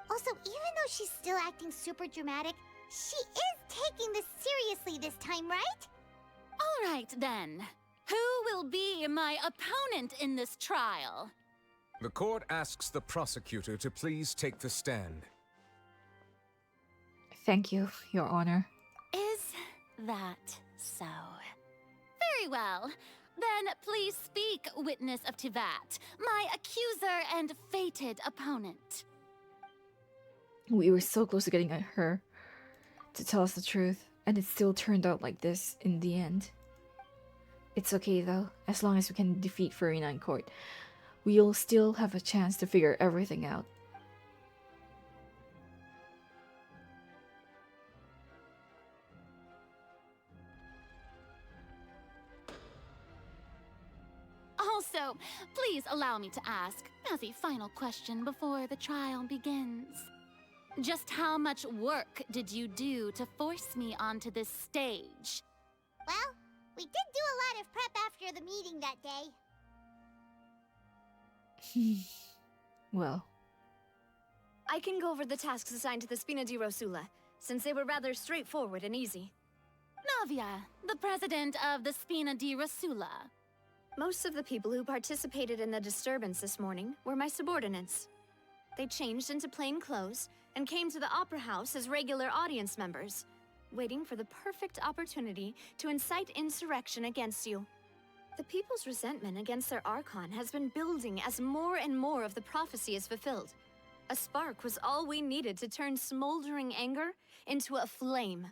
Also, even though she's still acting super dramatic, she is taking this seriously this time, right? All right, then. Who will be my opponent in this trial? The court asks the prosecutor to please take the stand. Thank you, Your Honor. Is that so? Very well. Then please speak, witness of Tivat, my accuser and fated opponent. We were so close to getting her to tell us the truth, and it still turned out like this in the end. It's okay though, as long as we can defeat Farina in court. We'll still have a chance to figure everything out. Also, please allow me to ask, as a final question before the trial begins. Just how much work did you do to force me onto this stage? Well, we did do a lot of prep after the meeting that day. Well, I can go over the tasks assigned to the Spina di Rosula, since they were rather straightforward and easy. Navia, the president of the Spina di Rosula. Most of the people who participated in the disturbance this morning were my subordinates. They changed into plain clothes and came to the Opera House as regular audience members, waiting for the perfect opportunity to incite insurrection against you. The people's resentment against their Archon has been building as more and more of the prophecy is fulfilled. A spark was all we needed to turn smoldering anger into a flame.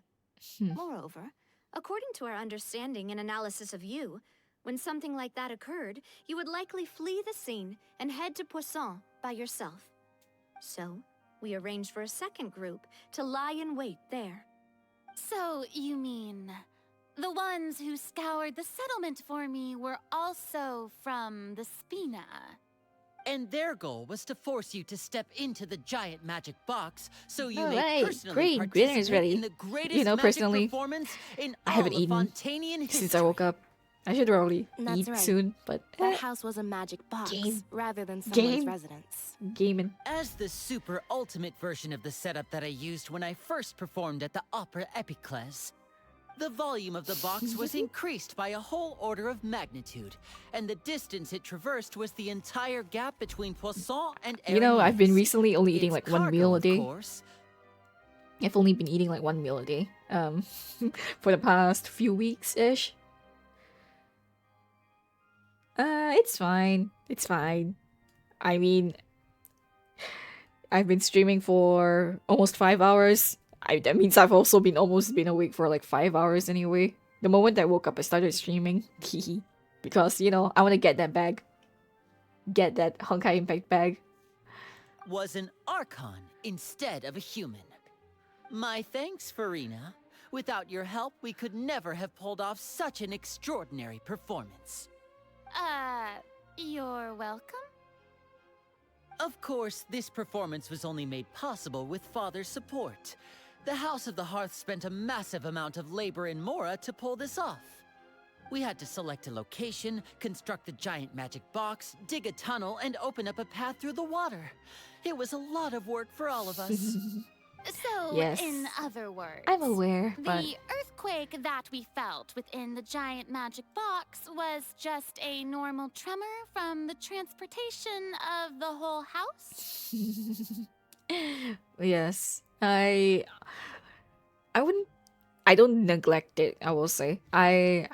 Moreover, according to our understanding and analysis of you, when something like that occurred, you would likely flee the scene and head to Poisson by yourself. So, we arranged for a second group to lie in wait there. So, you mean, the ones who scoured the settlement for me were also from the Spina? And their goal was to force you to step into the giant magic box, so you All may right, personally great, dinner is participate ready. in the greatest You know, magic personally, performance in I all haven't of eaten Fontainian history. since I woke up. I should probably That's eat right. soon, but That house was a magic box Game. rather than someone's Game. residence. Gaming. As the super ultimate version of the setup that I used when I first performed at the Opera Epiclese, the volume of the box was increased by a whole order of magnitude, and the distance it traversed was the entire gap between Poisson and You know, I've been Erignyes. recently only eating like one meal a of day. course. I've only been eating like one meal a day. For the past few weeks-ish. It's fine. It's fine. I mean, I've been streaming for almost 5 hours. That means I've also been almost been awake for like 5 hours anyway. The moment I woke up, I started streaming. Because, you know, I want to get that bag. Get that Honkai Impact bag. Was an Archon instead of a human. My thanks, Farina. Without your help, we could never have pulled off such an extraordinary performance. You're welcome? Of course, this performance was only made possible with Father's support. The House of the Hearth spent a massive amount of labor in Mora to pull this off. We had to select a location, construct the giant magic box, dig a tunnel, and open up a path through the water. It was a lot of work for all of us. So, Yes. in other words, I'm aware, but the earthquake that we felt within the giant magic box was just a normal tremor from the transportation of the whole house? yes. I don't neglect it, I will say. I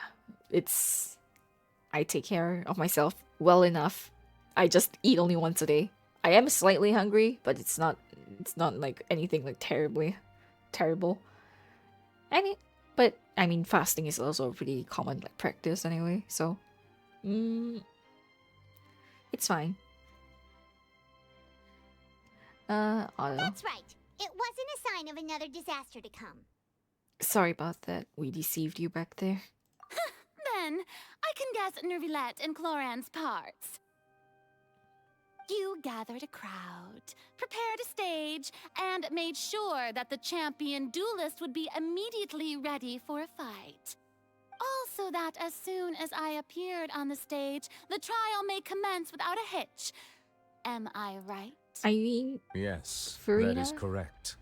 take care of myself well enough. I just eat only once a day. I am slightly hungry, but it's not like anything like terrible. But I mean, fasting is also a pretty common like practice anyway, so it's fine. Otto. That's right. It wasn't a sign of another disaster to come. Sorry about that. We deceived you back there. Then, I can guess Nervilette and Cloran's parts. You gathered a crowd, prepared a stage, and made sure that the champion duelist would be immediately ready for a fight. Also that as soon as I appeared on the stage, the trial may commence without a hitch. Am I right? I mean, Yes, Farina? that is correct.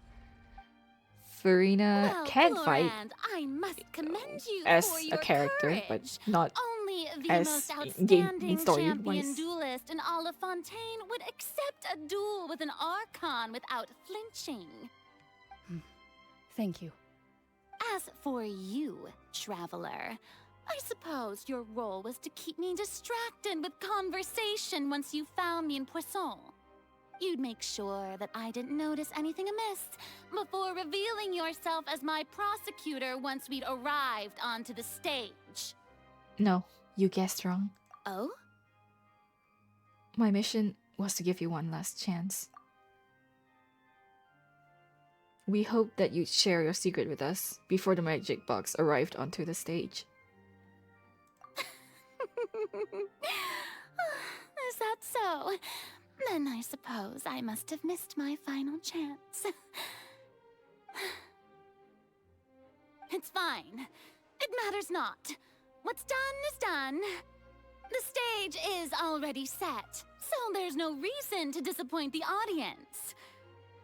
Farina Well, can fight Florand, I must commend you as for a your character, courage. but not Only the as most in game outstanding story champion wise. duelist in all of Fontaine would accept a duel with an archon without flinching. Thank you. As for you, traveler, I suppose your role was to keep me distracted with conversation once you found me in Poisson. You'd make sure that I didn't notice anything amiss before revealing yourself as my prosecutor once we'd arrived onto the stage. No, you guessed wrong. Oh? My mission was to give you one last chance. We hoped that you'd share your secret with us before the magic box arrived onto the stage. Is that so? Then I suppose I must have missed my final chance. It's fine. It matters not. What's done is done. The stage is already set, so there's no reason to disappoint the audience.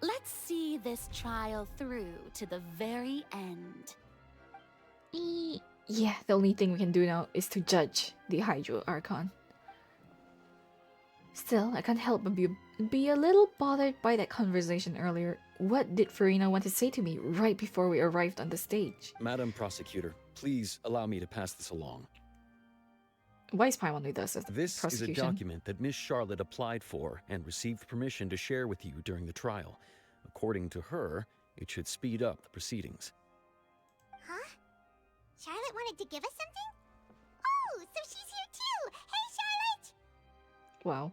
Let's see this trial through to the very end. Yeah, the only thing we can do now is to judge the Hydro Archon. Still, I can't help but be a little bothered by that conversation earlier. What did Farina want to say to me right before we arrived on the stage? Madam Prosecutor, please allow me to pass this along. Why is Paimon with us as the This is a prosecution? document that Miss Charlotte applied for and received permission to share with you during the trial. According to her, it should speed up the proceedings. Huh? Charlotte wanted to give us something? Oh, so she's here too! Hey, Charlotte! Wow.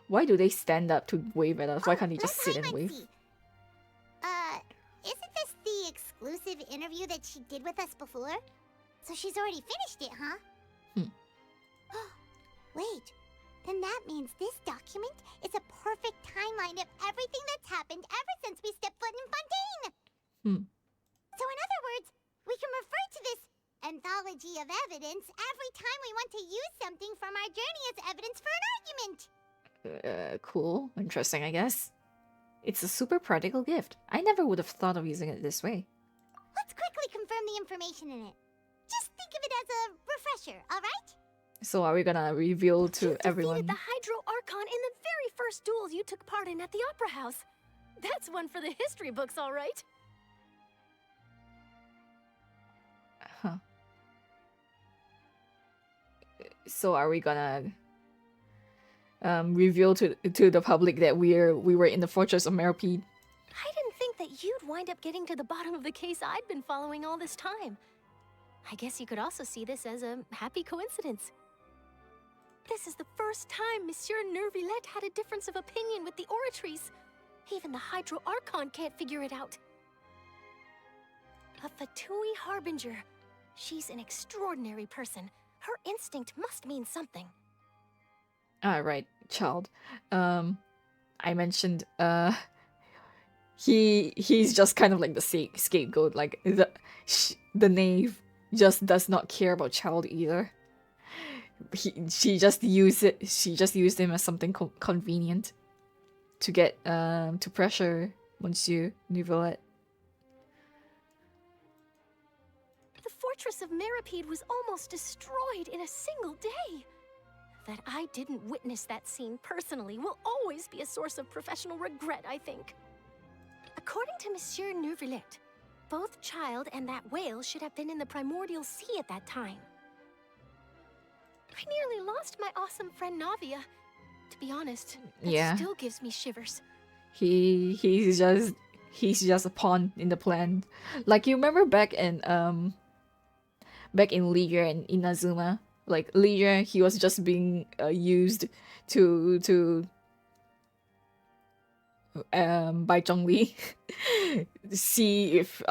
Why do they stand up to wave at us? Why can't they just sit and wave? Isn't this the exclusive interview that she did with us before? So she's already finished it, huh? Wait, then that means this document is a perfect timeline of everything that's happened ever since we stepped foot in Fontaine! So in other words, we can refer to this anthology of evidence every time we want to use something from our journey as evidence for an argument! Cool. Interesting, I guess. It's a super practical gift. I never would have thought of using it this way. Let's quickly confirm the information in it. Just think of it as a refresher, alright? So are we gonna reveal to everyone? Defeated the Hydro Archon in the very first duels you took part in at the Opera House. That's one for the history books, all right. Huh. So are we gonna reveal to the public that we were in the Fortress of Meripede? I didn't think that you'd wind up getting to the bottom of the case I'd been following all this time. I guess you could also see this as a happy coincidence. This is the first time Monsieur Nervillette had a difference of opinion with the Oratrice. Even the Hydro Archon can't figure it out. A Fatui Harbinger. She's an extraordinary person. Her instinct must mean something. Right, child. I mentioned he's just kind of like the scapegoat. Like the knave just does not care about child either. She just used him as something convenient to get to pressure Monsieur Neuvillette. The fortress of Meripede was almost destroyed in a single day. That I didn't witness that scene personally will always be a source of professional regret, I think. According to Monsieur Neuvillette, both Child and that whale should have been in the primordial sea at that time. I nearly lost my awesome friend Navia. To be honest, that still gives me shivers. He's just a pawn in the plan. Like, you remember back in Leisure and Inazuma? Like, Leisure, he was just being used to by Zhongli see if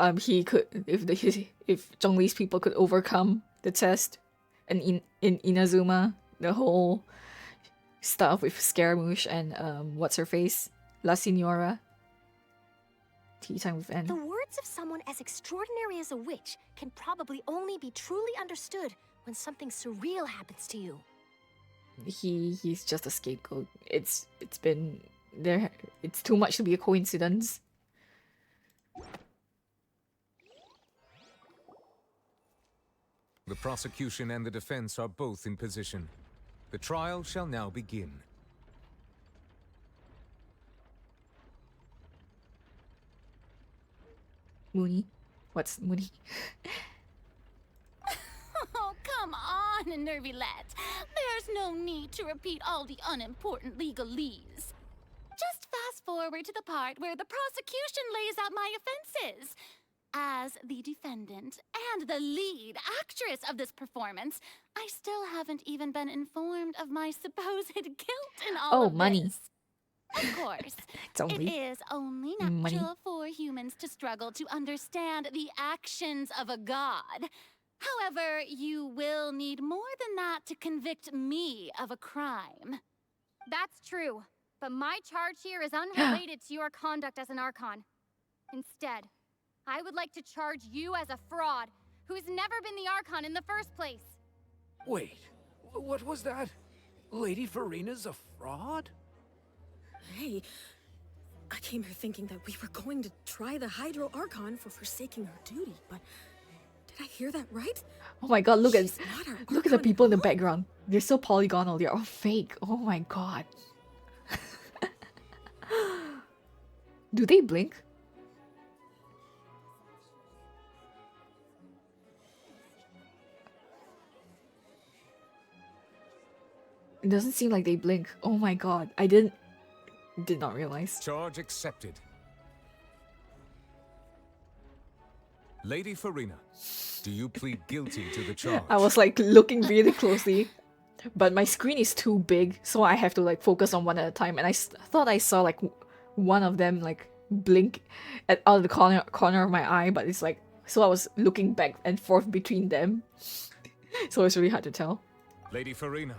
Zhongli's people could overcome the test. And in Inazuma, the whole stuff with Scaramouche and what's her face, La Signora. Tea time with N. The words of someone as extraordinary as a witch can probably only be truly understood when something surreal happens to you. He's just a scapegoat. It's been there. It's too much to be a coincidence. The prosecution and the defense are both in position. The trial shall now begin. Mooney? What's Mooney? Oh, come on, Nervilette. There's no need to repeat all the unimportant legalese. Just fast forward to the part where the prosecution lays out my offenses. As the defendant and the lead actress of this performance, I still haven't even been informed of my supposed guilt in all Oh, of money. this. Of course, It's only it is only money. natural for humans to struggle to understand the actions of a god. However, you will need more than that to convict me of a crime. That's true, but my charge here is unrelated to your conduct as an Archon. Instead, I would like to charge you as a fraud who's never been the Archon in the first place. Wait, what was that? Lady Farina's a fraud? Hey, I came here thinking that we were going to try the Hydro Archon for forsaking her duty, but did I hear that right? Oh my god, look at She's not our look at the Archon people in the all. background. They're so polygonal. They're all fake. Oh my god. Do they blink? It doesn't seem like they blink. Oh my god. I did not realize. Charge accepted. Lady Farina, do you plead guilty to the charge? I was like looking really closely, but my screen is too big, so I have to like focus on one at a time. And I thought I saw like one of them like blink out of the corner of my eye, but it's like, so I was looking back and forth between them, so it's really hard to tell. Lady Farina,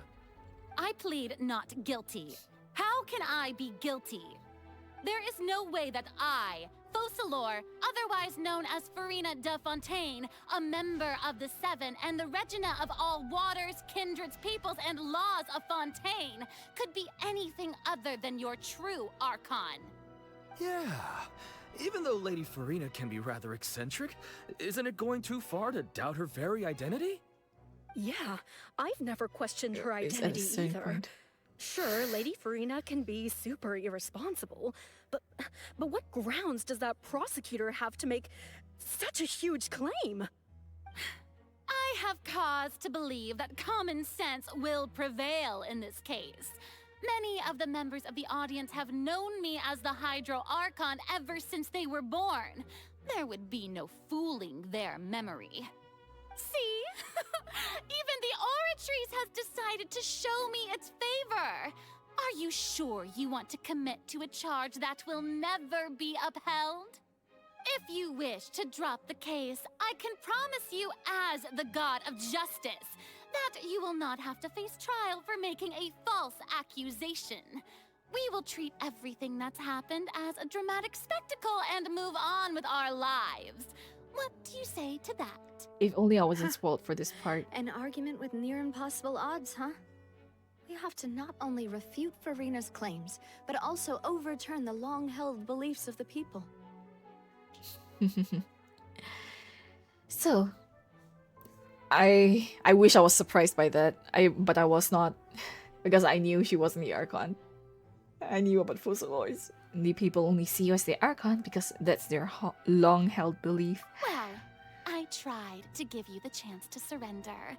I plead not guilty. How can I be guilty? There is no way that I, Focalor, otherwise known as Farina de Fontaine, a member of the Seven and the Regina of all waters, kindreds, peoples, and laws of Fontaine, could be anything other than your true Archon. Yeah. Even though Lady Farina can be rather eccentric, isn't it going too far to doubt her very identity? Yeah, I've never questioned her It's at a identity certain either. point. Sure, Lady Farina can be super irresponsible, but what grounds does that prosecutor have to make such a huge claim? I have cause to believe that common sense will prevail in this case. Many of the members of the audience have known me as the Hydro Archon ever since they were born. There would be no fooling their memory. See? Even the Oratrice has decided to show me its favor. Are you sure you want to commit to a charge that will never be upheld? If you wish to drop the case, I can promise you as the God of Justice that you will not have to face trial for making a false accusation. We will treat everything that's happened as a dramatic spectacle and move on with our lives. What do you say to that? If only I wasn't spoiled for this part. An argument with near impossible odds, huh? We have to not only refute Farina's claims, but also overturn the long-held beliefs of the people. So, I wish I was surprised by that. But I was not, because I knew she wasn't the Archon. I knew about Fusaloids. The people only see you as the Archon because that's their long-held belief. Well, I tried to give you the chance to surrender.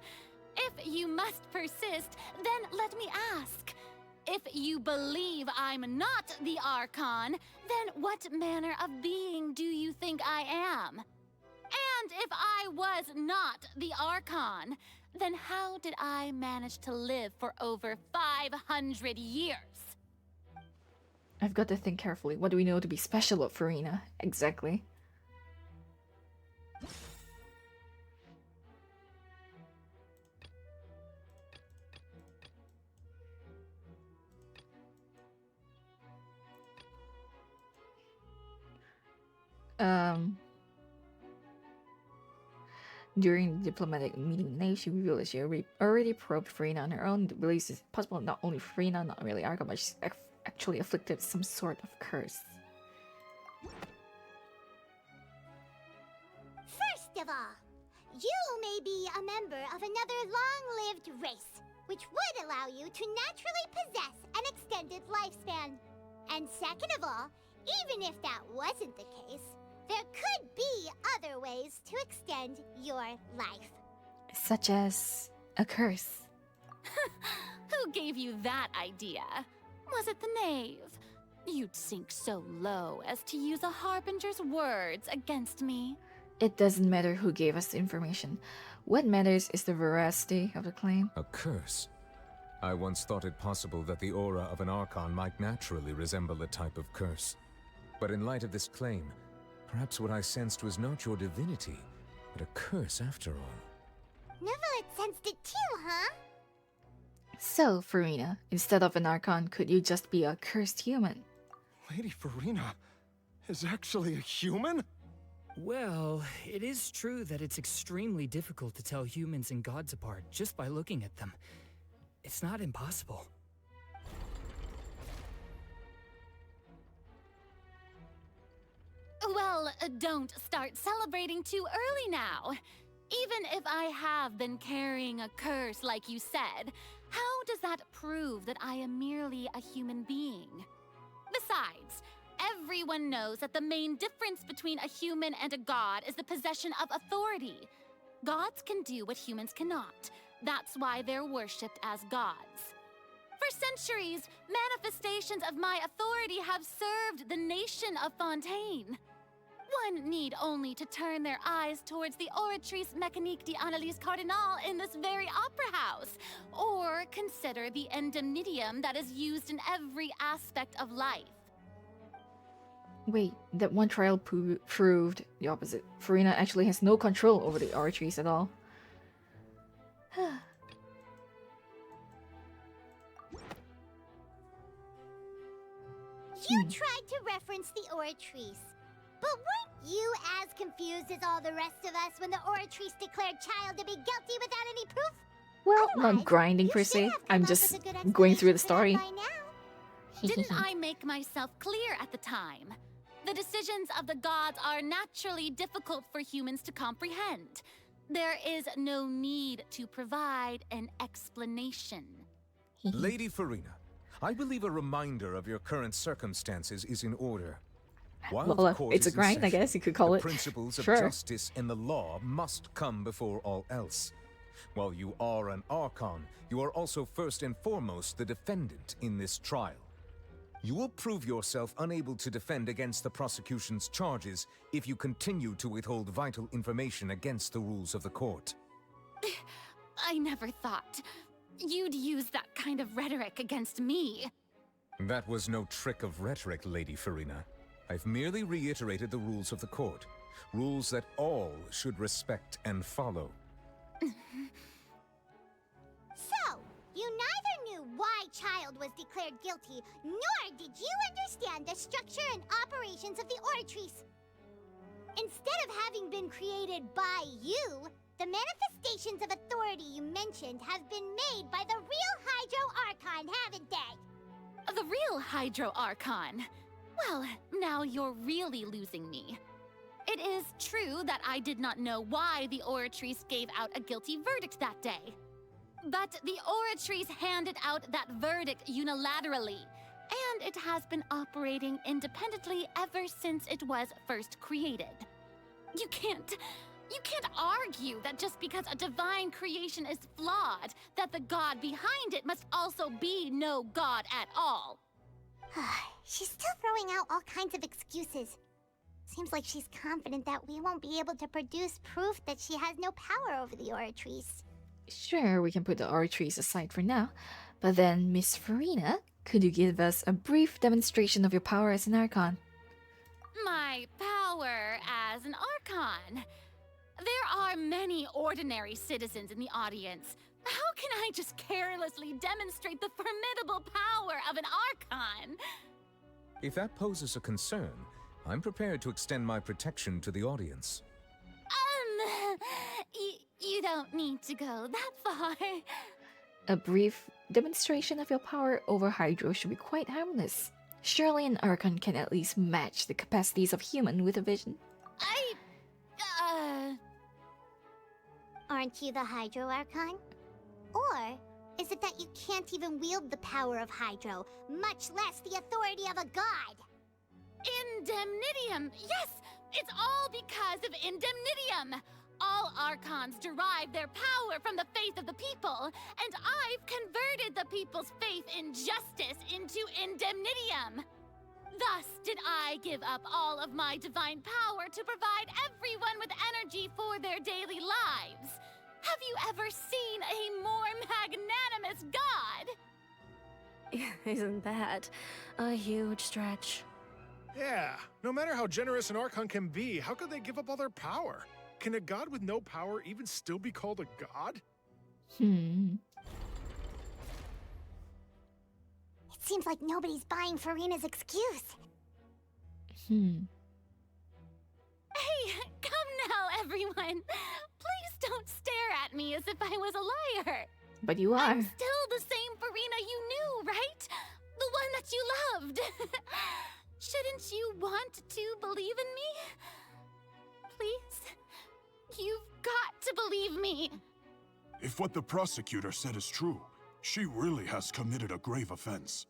If you must persist, then let me ask. If you believe I'm not the Archon, then what manner of being do you think I am? And if I was not the Archon, then how did I manage to live for over 500 years? I've got to think carefully. What do we know to be special about Farina? Exactly. During the diplomatic meeting, she revealed that she already probed Farina on her own. The release is possible not only Farina, not really Archon, but she's actually afflicted with some sort of curse. First of all, You may be a member of another long-lived race, which would allow you to naturally possess an extended lifespan. And second of all, even if that wasn't the case, there could be other ways to extend your life. Such as a curse. Who gave you that idea? Was it the knave? You'd sink so low as to use a harbinger's words against me. It doesn't matter who gave us the information. What matters is the veracity of the claim. A curse? I once thought it possible that the aura of an archon might naturally resemble a type of curse. But in light of this claim, perhaps what I sensed was not your divinity, but a curse after all. Neverlet sensed it too, huh? So, Farina, instead of an archon, could you just be a cursed human? Lady Farina is actually a human? Well, it is true that it's extremely difficult to tell humans and gods apart just by looking at them. It's not impossible. Well, don't start celebrating too early now. Even if I have been carrying a curse like you said, how does that prove that I am merely a human being? Besides, everyone knows that the main difference between a human and a god is the possession of authority. Gods can do what humans cannot. That's why they're worshipped as gods. For centuries, manifestations of my authority have served the nation of Fontaine. One need only to turn their eyes towards the Oratrice Mécanique d'Analyse Cardinal in this very opera house, or consider the endemnitium that is used in every aspect of life. Wait, that one trial proved the opposite. Farina actually has no control over the Oratrice at all. You tried to reference the Oratrice, but weren't you as confused as all the rest of us when the Oratrice declared Child to be guilty without any proof? Well, not grinding per se. I'm just going through the story. Didn't I make myself clear at the time? The decisions of the gods are naturally difficult for humans to comprehend. There is no need to provide an explanation. Lady Farina, I believe a reminder of your current circumstances is in order. While Well, the court it's a is in grind, I session, guess you could call the it. principles of Sure. justice and the law must come before all else. While you are an archon, you are also first and foremost the defendant in this trial. You will prove yourself unable to defend against the prosecution's charges if you continue to withhold vital information against the rules of the court. I never thought you'd use that kind of rhetoric against me. That was no trick of rhetoric, Lady Farina. I've merely reiterated the rules of the court. Rules that all should respect and follow. So, you neither knew why Child was declared guilty, nor did you understand the structure and operations of the Oratrice. Instead of having been created by you, the manifestations of authority you mentioned have been made by the real Hydro Archon, haven't they? The real Hydro Archon? Well, now you're really losing me. It is true that I did not know why the Oratrice gave out a guilty verdict that day. But the Oratrice handed out that verdict unilaterally, and it has been operating independently ever since it was first created. You can't argue that just because a divine creation is flawed, that the god behind it must also be no god at all. She's still throwing out all kinds of excuses. Seems like she's confident that we won't be able to produce proof that she has no power over the Oratrice. Sure, we can put the Oratrice aside for now, but then, Miss Farina, could you give us a brief demonstration of your power as an Archon? My power as an Archon? There are many ordinary citizens in the audience. How can I just carelessly demonstrate the formidable power of an Archon? If that poses a concern, I'm prepared to extend my protection to the audience. You don't need to go that far. A brief demonstration of your power over Hydro should be quite harmless. Surely an Archon can at least match the capacities of human with a vision. Aren't you the Hydro Archon? Or is it that you can't even wield the power of Hydro, much less the authority of a god? Indemnitium! Yes! It's all because of Indemnitium! All Archons derive their power from the faith of the people, and I've converted the people's faith in justice into Indemnitium! Thus did I give up all of my divine power to provide everyone with energy for their daily lives. Have you ever seen a more magnanimous god? Isn't that a huge stretch? Yeah, no matter how generous an Archon can be, how could they give up all their power? Can a god with no power even still be called a god? It seems like nobody's buying Farina's excuse. Hey, come now, everyone. Please don't stare at me as if I was a liar. But you are. I'm still the same Farina you knew, right? The one that you loved. Shouldn't you want to believe in me? Please? You've got to believe me. If what the prosecutor said is true, she really has committed a grave offense.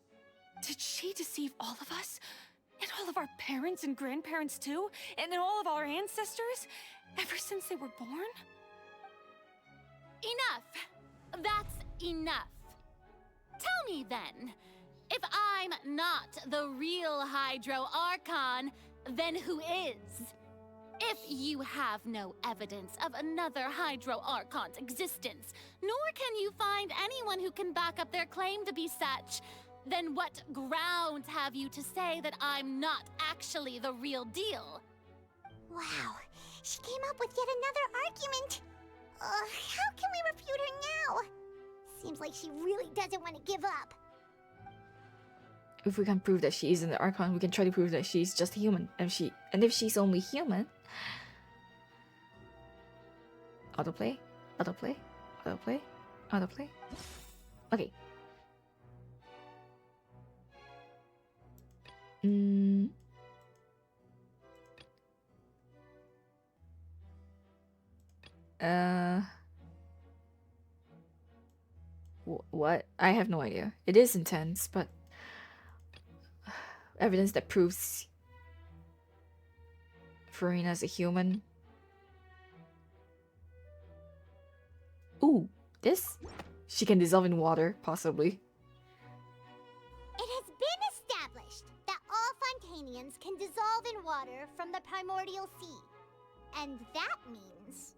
Did she deceive all of us? And all of our parents and grandparents too? And all of our ancestors? Ever since they were born? Enough. That's enough. Tell me then, if I'm not the real Hydro Archon, then who is? If you have no evidence of another Hydro Archon's existence, nor can you find anyone who can back up their claim to be such, then what grounds have you to say that I'm not actually the real deal? Wow, she came up with yet another argument. How can we refute her now? Seems like she really doesn't want to give up. If we can prove that she isn't the Archon, we can try to prove that she's just a human. And if she's only human, autoplay, autoplay, autoplay, autoplay. Okay. What? I have no idea. It is intense, but evidence that proves Farina's a human. Ooh, this? She can dissolve in water, possibly. It has been established that all Fontainians can dissolve in water from the primordial sea. And that means...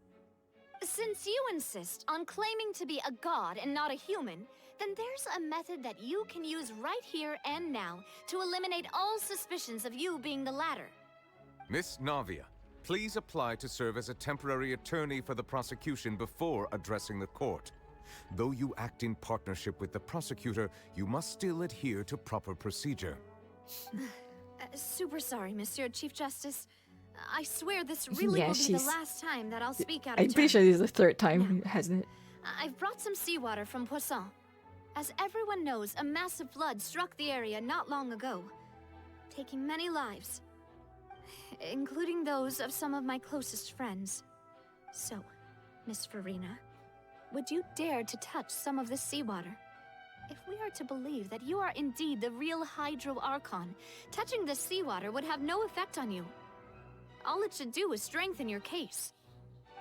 Since you insist on claiming to be a god and not a human, then there's a method that you can use right here and now to eliminate all suspicions of you being the latter. Miss Navia, please apply to serve as a temporary attorney for the prosecution before addressing the court. Though you act in partnership with the prosecutor, you must still adhere to proper procedure. Super sorry, Monsieur Chief Justice. I swear this really Yeah, will be the last time that I'll speak out of I'm pretty turn. sure this is the third time, hasn't it? I've brought some seawater from Poisson. As everyone knows, a massive flood struck the area not long ago, taking many lives, including those of some of my closest friends. So, Miss Farina, would you dare to touch some of this seawater? If we are to believe that you are indeed the real Hydro Archon, touching this seawater would have no effect on you. All it should do is strengthen your case.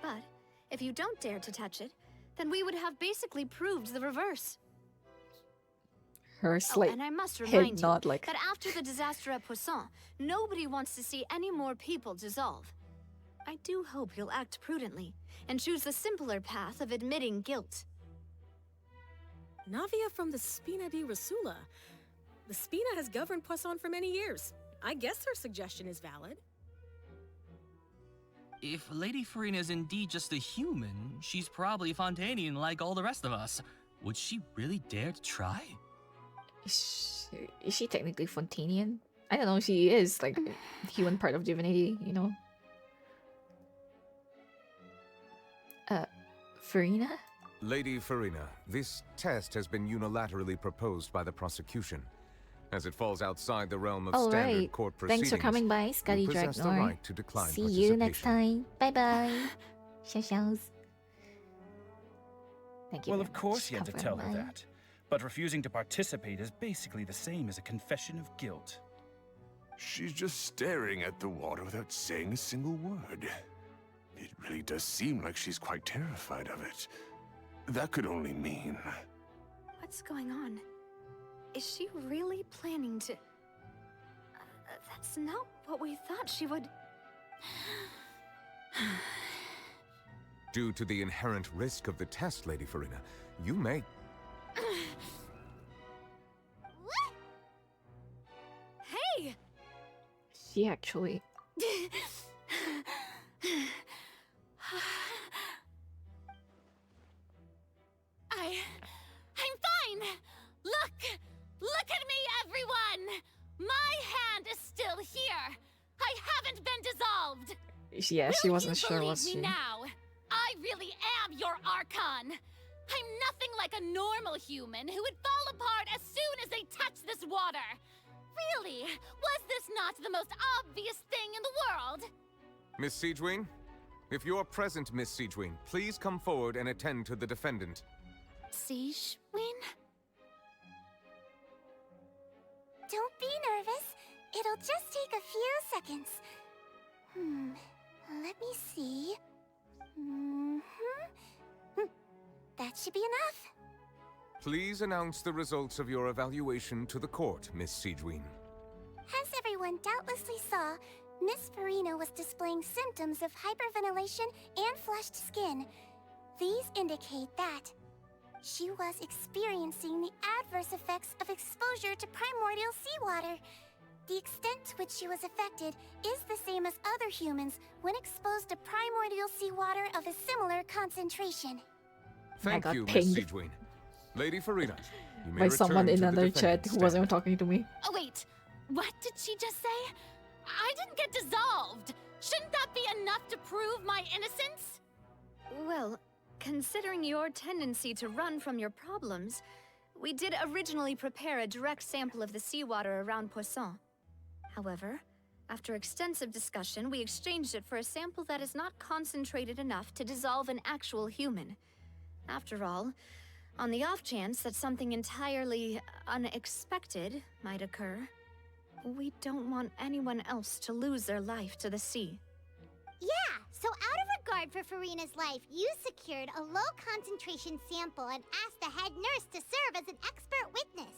But if you don't dare to touch it, then we would have basically proved the reverse. Her slight and I must head remind you nod like... that after the disaster at Poisson, nobody wants to see any more people dissolve. I do hope you'll act prudently and choose the simpler path of admitting guilt. Navia from the Spina di Rasula. The Spina has governed Poisson for many years. I guess her suggestion is valid. If Lady Farina is indeed just a human, she's probably Fontainian like all the rest of us. Would she really dare to try? Is she technically Fontainian? I don't know, she is like a human part of divinity, you know? Farina? Lady Farina, this test has been unilaterally proposed by the prosecution. As it falls outside the realm of standard court proceedings, Thanks for coming by, Scotty you possess the Dragnor. right to decline See you next time. Bye bye. Xiao xiaos. Thank you Well, very of course much. you had to Come tell for her mine. that. But refusing to participate is basically the same as a confession of guilt. She's just staring at the water without saying a single word. It really does seem like she's quite terrified of it. That could only mean... What's going on? Is she really planning to... that's not what we thought she would... Due to the inherent risk of the test, Lady Farina, you may... Hey! She actually... I'm fine! Look at me, everyone! My hand is still here! I haven't been dissolved! Yeah, she wasn't sure, Believe was me she? now! I really am your archon! I'm nothing like a normal human who would fall apart as soon as they touch this water! Really? Was this not the most obvious thing in the world? Miss Siegewing? If you're present, Miss Siegewing, please come forward and attend to the defendant. Siegewing? Don't be nervous. It'll just take a few seconds. Let me see. That should be enough. Please announce the results of your evaluation to the court, Miss Siegewing. As everyone doubtlessly saw, Miss Farina was displaying symptoms of hyperventilation and flushed skin. These indicate that she was experiencing the adverse effects of exposure to primordial seawater. The extent to which she was affected is the same as other humans when exposed to primordial seawater of a similar concentration. Thank got you, pinged. Miss Siegewing. Lady Farina, you may By someone return in to the another chat defendant's who wasn't even stand. talking to me. Oh, wait. What did she just say? I didn't get dissolved. Shouldn't that be enough to prove my innocence? Well, considering your tendency to run from your problems, we did originally prepare a direct sample of the seawater around Poisson. However, after extensive discussion, we exchanged it for a sample that is not concentrated enough to dissolve an actual human. After all, on the off chance that something entirely unexpected might occur, we don't want anyone else to lose their life to the sea. Yeah, so out of regard for Farina's life, you secured a low-concentration sample and asked the head nurse to serve as an expert witness.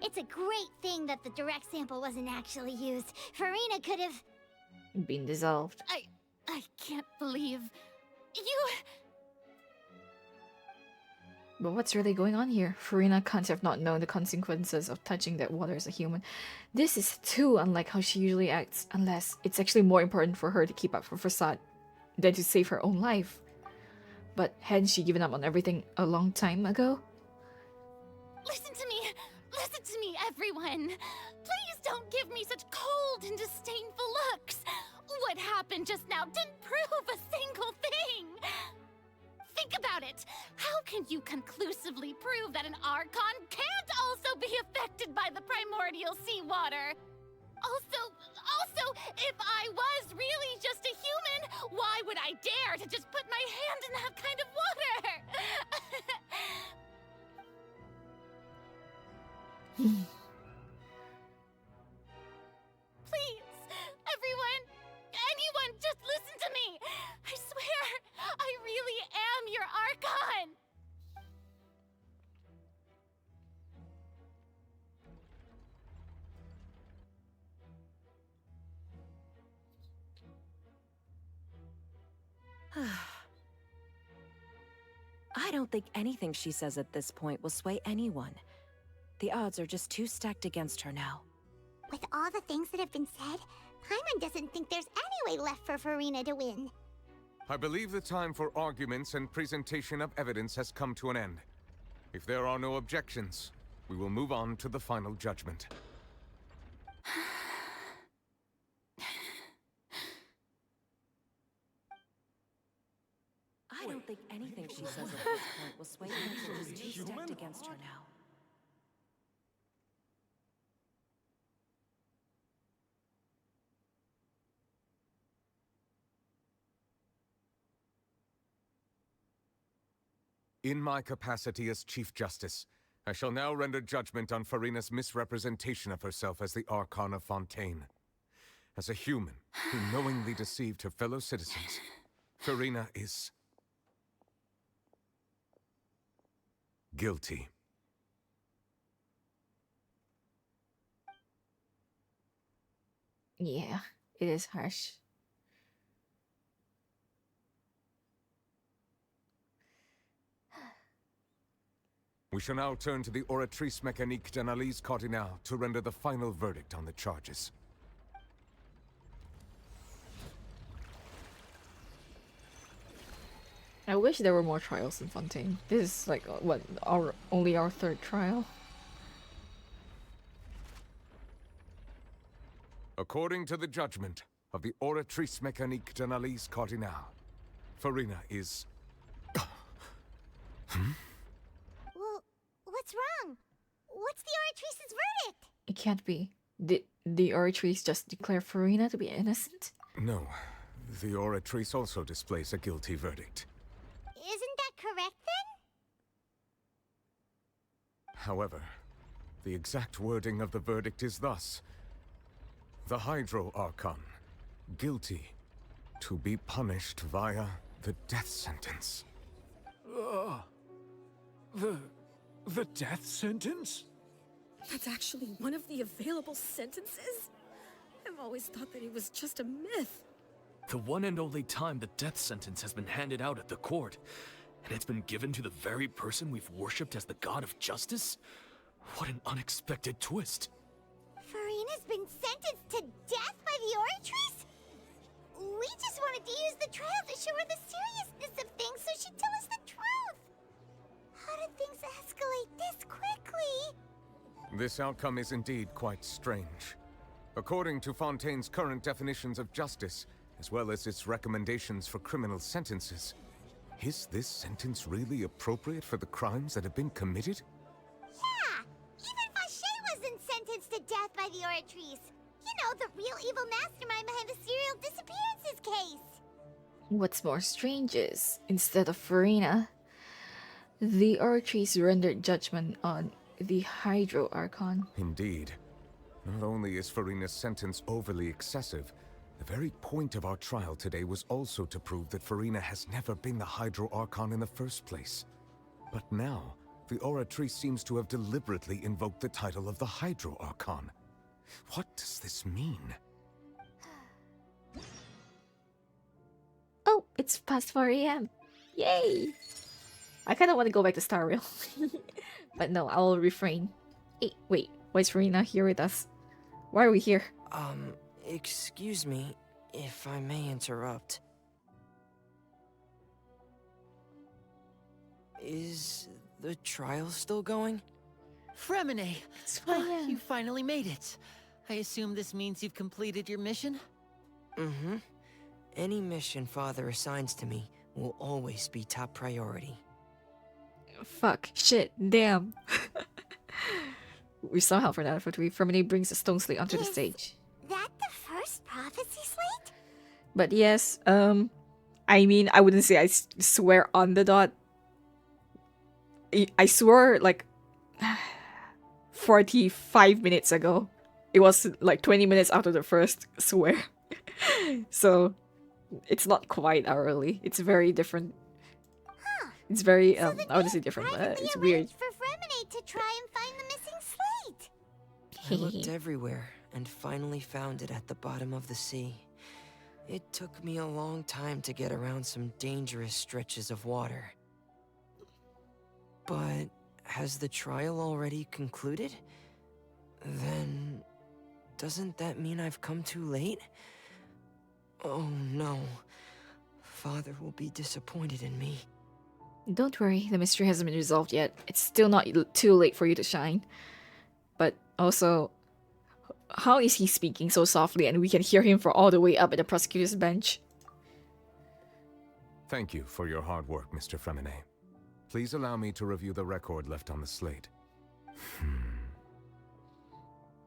It's a great thing that the direct sample wasn't actually used. Farina could have... Been dissolved. I can't believe... You... But what's really going on here? Farina can't have not known the consequences of touching that water as a human. This is too unlike how she usually acts, unless it's actually more important for her to keep up her facade than to save her own life. But hadn't she given up on everything a long time ago? Listen to me, everyone. Please don't give me such cold and disdainful looks. What happened just now didn't prove a single thing. Think about it. How can you conclusively prove that an archon can't also be affected by the primordial seawater? Also, if I was really just a human, why would I dare to just put my hand in that kind of water? Please, everyone, anyone, just listen to me. I swear, I really am your archon. I don't think anything she says at this point will sway anyone. The odds are just too stacked against her now. With all the things that have been said, Paimon doesn't think there's any way left for Farina to win. I believe the time for arguments and presentation of evidence has come to an end. If there are no objections, we will move on to the final judgment. I don't think anything she says at this point will sway anyone. She's too stacked against her now. In my capacity as Chief Justice, I shall now render judgment on Farina's misrepresentation of herself as the Archon of Fontaine. As a human who knowingly deceived her fellow citizens, Farina is guilty. Yeah, it is harsh. We shall now turn to the Oratrice Mécanique d'Analyse Cardinale to render the final verdict on the charges. I wish there were more trials in Fontaine. This is like what only our third trial. According to the judgment of the Oratrice Mécanique d'Analyse Cardinale, Farina is... Well, what's wrong? What's the Oratrice's verdict? It can't be. Did the Oratrice just declare Farina to be innocent? No, the Oratrice also displays a guilty verdict. Isn't that correct then? However, the exact wording of the verdict is thus: the Hydro Archon, guilty, to be punished via the death sentence. The death sentence? That's actually one of the available sentences? I've always thought that it was just a myth. The one and only time the death sentence has been handed out at the court, and it's been given to the very person we've worshipped as the god of justice? What an unexpected twist. Farina's been sentenced to death by the Oratrice? We just wanted to use the trial to show her the seriousness of things so she'd tell us the truth. How did things escalate this quickly? This outcome is indeed quite strange. According to Fontaine's current definitions of justice, as well as its recommendations for criminal sentences, is this sentence really appropriate for the crimes that have been committed? Yeah! Even Vache wasn't sentenced to death by the Oratrice. You know, the real evil mastermind behind the serial disappearances case. What's more strange is, instead of Farina, the Oratrice rendered judgment on the Hydro Archon. Indeed. Not only is Farina's sentence overly excessive, the very point of our trial today was also to prove that Farina has never been the Hydro Archon in the first place. But now, the Oratrice seems to have deliberately invoked the title of the Hydro Archon. What does this mean? Oh, it's past 4 AM. Yay! I kind of want to go back to Star Rail. But no, I'll refrain. Hey, wait, why is Farina here with us? Why are we here? Excuse me, if I may interrupt. Is the trial still going? Fremine! You finally made it. I assume this means you've completed your mission? Mm-hmm. Any mission Father assigns to me will always be top priority. Fuck, shit, damn. We saw how for that Fremine brings the stone slate onto the stage. That the first prophecy slate? But yes, I mean, I wouldn't say I swear on the dot. I swore like 45 minutes ago. It was like 20 minutes after the first swear. So it's not quite hourly. It's very different. It's very I wouldn't say different, but it's weird. For Fremine to try and find the missing slate. I looked everywhere and finally found it at the bottom of the sea. It took me a long time to get around some dangerous stretches of water. But has the trial already concluded? Then doesn't that mean I've come too late? Oh no. Father will be disappointed in me. Don't worry, the mystery hasn't been resolved yet. It's still not too late for you to shine. But also, how is he speaking so softly and we can hear him from all the way up at the prosecutor's bench? Thank you for your hard work, Mr. Fremine. Please allow me to review the record left on the slate.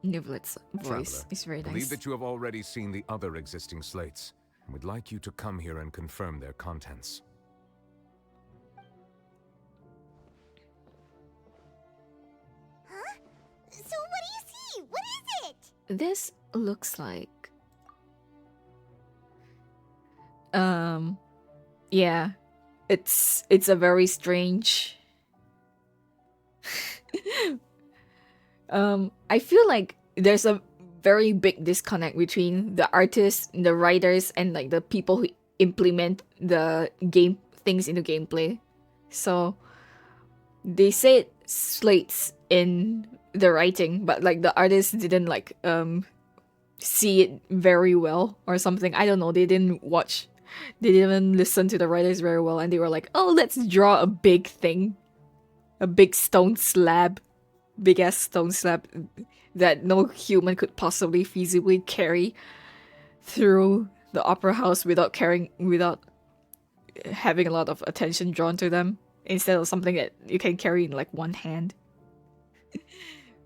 Nivelet's voice Traveler, is very I believe nice. that you have already seen the other existing slates, and would like you to come here and confirm their contents. this looks like... Yeah. It's a very strange... I feel like there's a very big disconnect between the artists, the writers, and like the people who implement the game things into gameplay. So they said slates in the writing, but like the artists didn't like see it very well or something. I don't know. They didn't listen to the writers very well, and they were like, "Oh, let's draw a big thing, a big stone slab, big ass stone slab that no human could possibly feasibly carry through the opera house without having a lot of attention drawn to them, instead of something that you can carry in like one hand."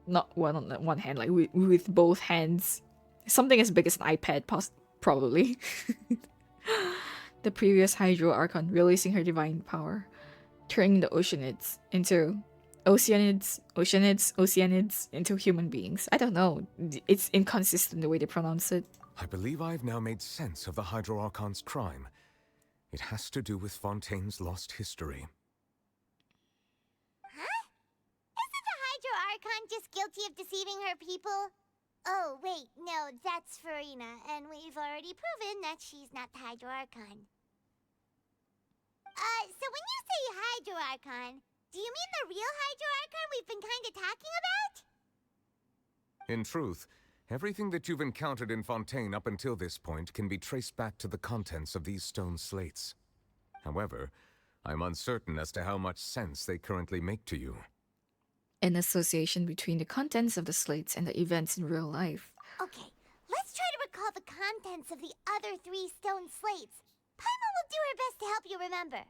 Not one hand, like with both hands. Something as big as an iPad, probably. The previous Hydro Archon releasing her divine power, turning the Oceanids into Oceanids into human beings. I don't know. It's inconsistent the way they pronounce it. I believe I've now made sense of the Hydro Archon's crime. It has to do with Fontaine's lost history. Isn't the Hydro Archon just guilty of deceiving her people? Oh, wait, no, that's Farina, and we've already proven that she's not the Hydro Archon. So when you say Hydro Archon, do you mean the real Hydro Archon we've been kinda talking about? In truth, everything that you've encountered in Fontaine up until this point can be traced back to the contents of these stone slates. However, I'm uncertain as to how much sense they currently make to you. An association between the contents of the slates and the events in real life. Okay, let's try to recall the contents of the other 3 stone slates. Paimon will do her best to help you remember.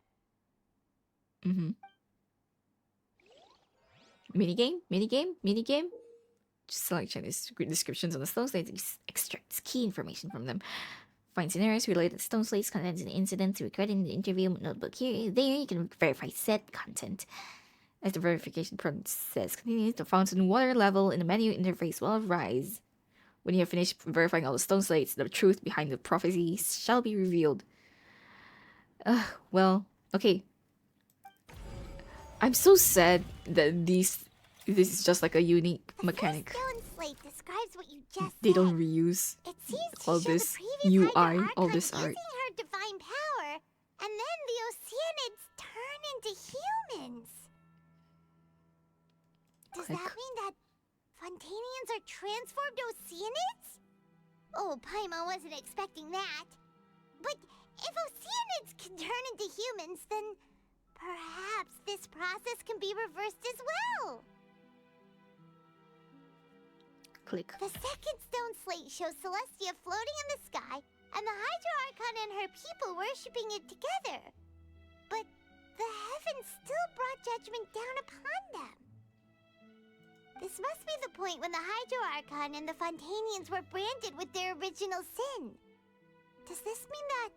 Minigame. Just select descriptions on the stone slates, extracts key information from them. Find scenarios related to stone slates, contents, and incidents recorded in the interview notebook. There you can verify said content. As the verification process continues, the fountain water level in the menu interface will rise. When you have finished verifying all the stone slates, the truth behind the prophecies shall be revealed. Well, okay. I'm so sad that this is just like a unique mechanic. Stone slate describes what you just They said. don't reuse It seems to all show this the previous UI, Hydro all Archon this art. using her divine power, and then the Oceanids turn into humans. Does that mean that Fontainians are transformed Oceanids? Oh, Paimon wasn't expecting that. But if Oceanids can turn into humans, then perhaps this process can be reversed as well. Click. The second stone slate shows Celestia floating in the sky, and the Hydro Archon and her people worshipping it together. But the heavens still brought judgment down upon them. This must be the point when the Hydro Archon and the Fontainians were branded with their original sin. Does this mean that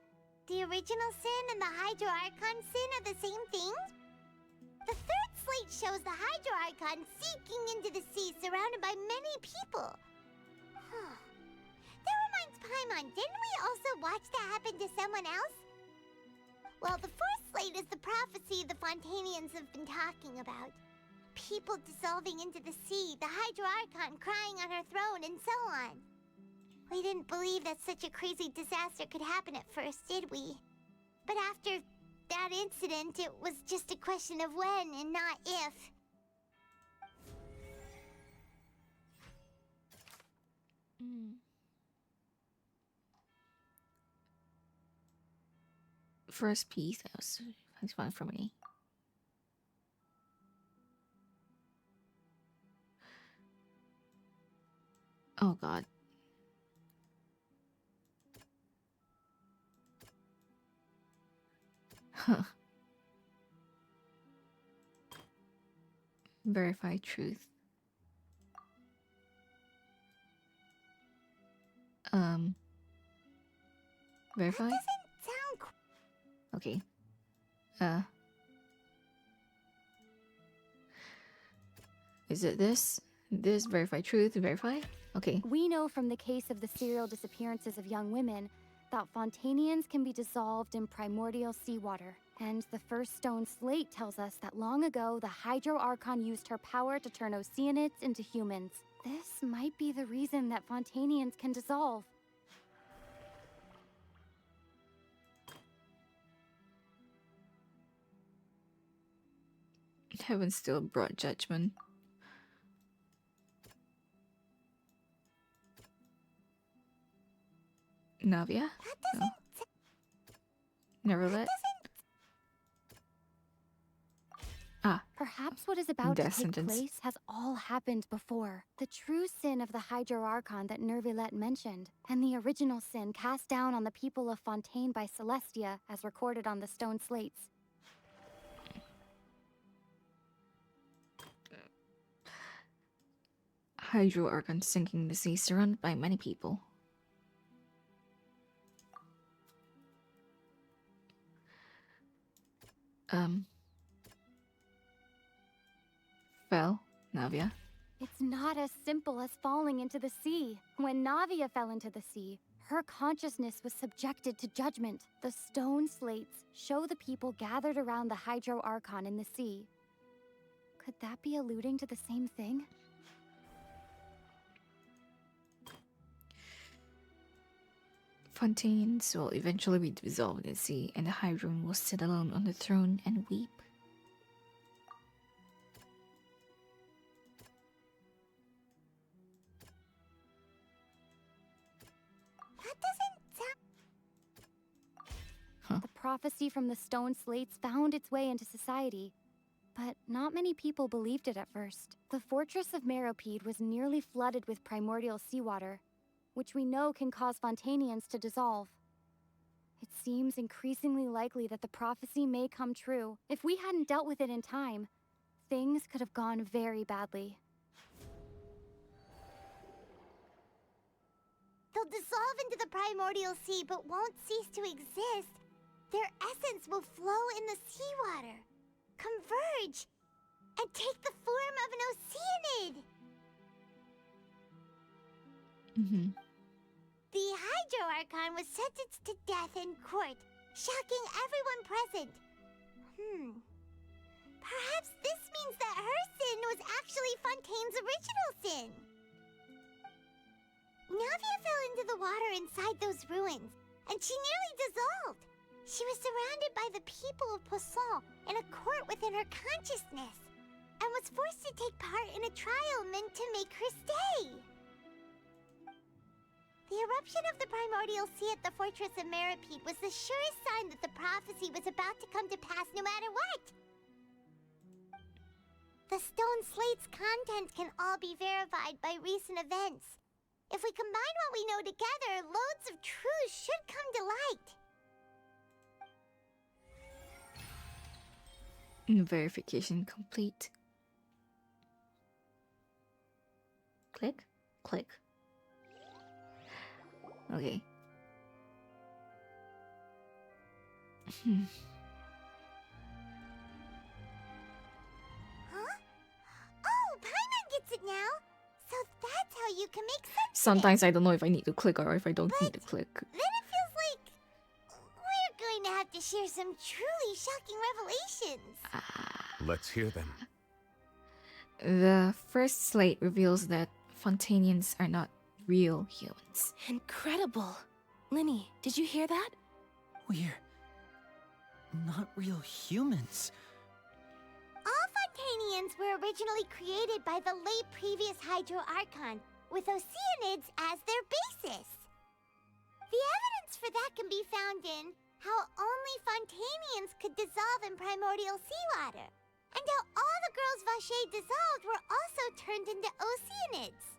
the original sin and the Hydro Archon sin are the same thing? The third slate shows the Hydro Archon sinking into the sea surrounded by many people. That reminds Paimon, didn't we also watch that happen to someone else? Well, the fourth slate is the prophecy the Fontainians have been talking about. People dissolving into the sea, the Hydro Archon crying on her throne, and so on. We didn't believe that such a crazy disaster could happen at first, did we? But after that incident, it was just a question of when and not if. First piece, that was fun for me. Oh god. Huh. Verify truth. Verify? Okay. Is it this? This verify truth, verify? Okay. We know from the case of the serial disappearances of young women that Fontanians can be dissolved in primordial seawater. And the first stone slate tells us that long ago, the Hydro Archon used her power to turn Oceanids into humans. This might be the reason that Fontanians can dissolve. Heaven still brought judgment. Navia? No. Never let. Ah. Perhaps what is about to Death take sentence. place has all happened before. The true sin of the Hydro Archon that Nervilette mentioned, and the original sin cast down on the people of Fontaine by Celestia, as recorded on the stone slates. Hydro Archon sinking the sea, surrounded by many people. Fell, Navia. It's not as simple as falling into the sea. When Navia fell into the sea, her consciousness was subjected to judgment. The stone slates show the people gathered around the Hydro Archon in the sea. Could that be alluding to the same thing? Fontaines will eventually be dissolved in the sea, and the Hydron will sit alone on the throne and weep. That doesn't sound... The prophecy from the stone slates found its way into society, but not many people believed it at first. The fortress of Meropide was nearly flooded with primordial seawater, which we know can cause Fontanians to dissolve. It seems increasingly likely that the prophecy may come true. If we hadn't dealt with it in time, things could have gone very badly. They'll dissolve into the primordial sea, but won't cease to exist. Their essence will flow in the seawater, converge, and take the form of an Oceanid. Mm-hmm. The Hydro Archon was sentenced to death in court, shocking everyone present. Perhaps this means that her sin was actually Fontaine's original sin. Navia fell into the water inside those ruins, and she nearly dissolved. She was surrounded by the people of Poisson in a court within her consciousness, and was forced to take part in a trial meant to make her stay. The eruption of the primordial sea at the fortress of Meropide was the surest sign that the prophecy was about to come to pass no matter what. The stone slate's contents can all be verified by recent events. If we combine what we know together, loads of truths should come to light. Verification complete. Click, click. Okay. Huh? Oh, Paimon gets it now! So that's how you can make sense Sometimes I don't know if I need to click or if I don't need to click. Then it feels like we're going to have to share some truly shocking revelations. Let's hear them. The first slate reveals that Fontanians are not real humans. Incredible. Linny, did you hear that? We're not real humans. All Fontanians were originally created by the late previous Hydro Archon, with Oceanids as their basis. The evidence for that can be found in how only Fontanians could dissolve in primordial seawater, and how all the girls Vacher dissolved were also turned into Oceanids.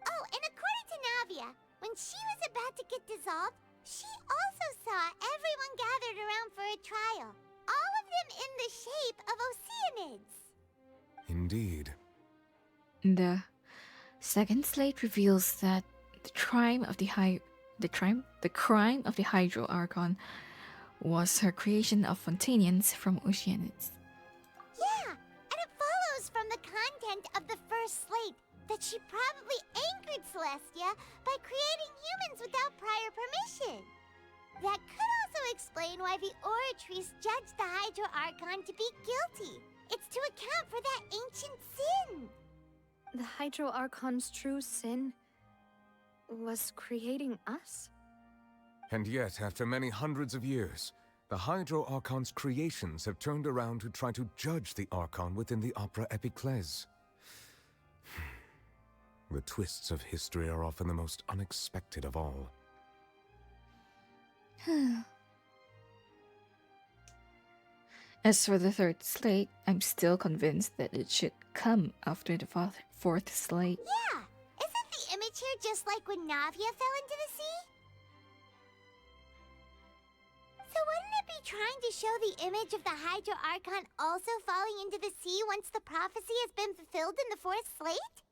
Oh, and according to Navia, when she was about to get dissolved, she also saw everyone gathered around for a trial, all of them in the shape of Oceanids. Indeed. The second slate reveals that the crime of the Hydro Archon was her creation of Fontanians from Oceanids. Yeah, and it follows from the content of the first slate that she probably angered Celestia by creating humans without prior permission. That could also explain why the Oratrice judged the Hydro Archon to be guilty. It's to account for that ancient sin. The Hydro Archon's true sin was creating us? And yet, after many hundreds of years, the Hydro Archon's creations have turned around to try to judge the Archon within the Opera Epiclese. The twists of history are often the most unexpected of all. As for the third slate, I'm still convinced that it should come after the fourth slate. Yeah! Isn't the image here just like when Navia fell into the sea? So wouldn't it be trying to show the image of the Hydro Archon also falling into the sea once the prophecy has been fulfilled in the fourth slate?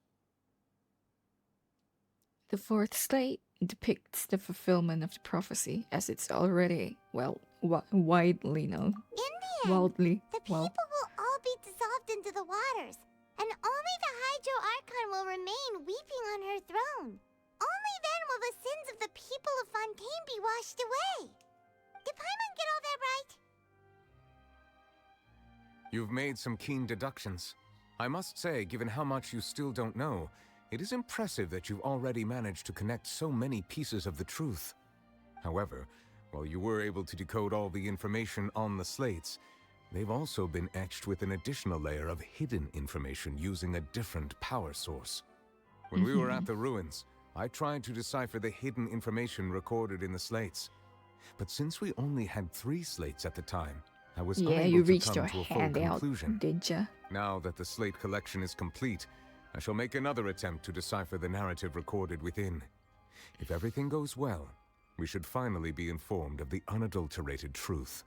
The fourth slate depicts the fulfillment of the prophecy as it's already, well, widely known. In the end, Wildly. the people will all be dissolved into the waters, and only the Hydro Archon will remain weeping on her throne. Only then will the sins of the people of Fontaine be washed away. Did Paimon get all that right? You've made some keen deductions. I must say, given how much you still don't know, it is impressive that you've already managed to connect so many pieces of the truth. However, while you were able to decode all the information on the slates, they've also been etched with an additional layer of hidden information using a different power source. When we were at the ruins, I tried to decipher the hidden information recorded in the slates. But since we only had 3 slates at the time, I was Yeah, unable you to reached come your to a full hand out, conclusion. did ya? Now that the slate collection is complete, I shall make another attempt to decipher the narrative recorded within. If everything goes well, we should finally be informed of the unadulterated truth.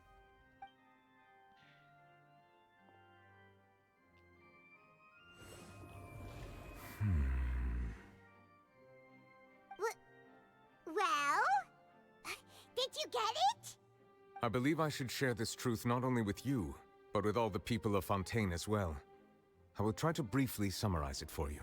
Well? Did you get it? I believe I should share this truth not only with you, but with all the people of Fontaine as well. I will try to briefly summarize it for you.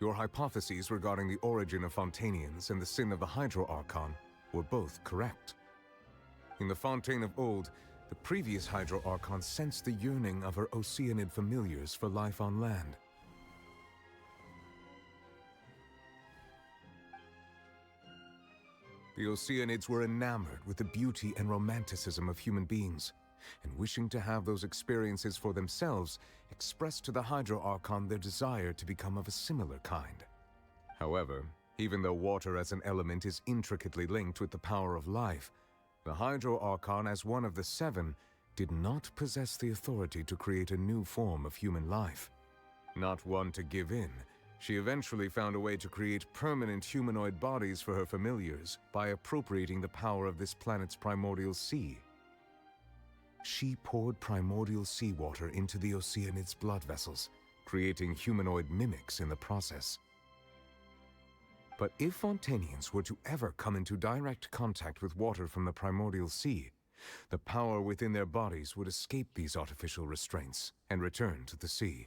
Your hypotheses regarding the origin of Fontainians and the sin of the Hydro Archon were both correct. In the Fontaine of old, the previous Hydro Archon sensed the yearning of her Oceanid familiars for life on land. The Oceanids were enamored with the beauty and romanticism of human beings, and wishing to have those experiences for themselves, expressed to the Hydro Archon their desire to become of a similar kind. However, even though water as an element is intricately linked with the power of life, the Hydro Archon, as one of the 7, did not possess the authority to create a new form of human life. Not one to give in, she eventually found a way to create permanent humanoid bodies for her familiars by appropriating the power of this planet's primordial sea. She poured primordial seawater into the Oceanids' blood vessels, creating humanoid mimics in the process. But if Fontainians were to ever come into direct contact with water from the primordial sea, the power within their bodies would escape these artificial restraints and return to the sea.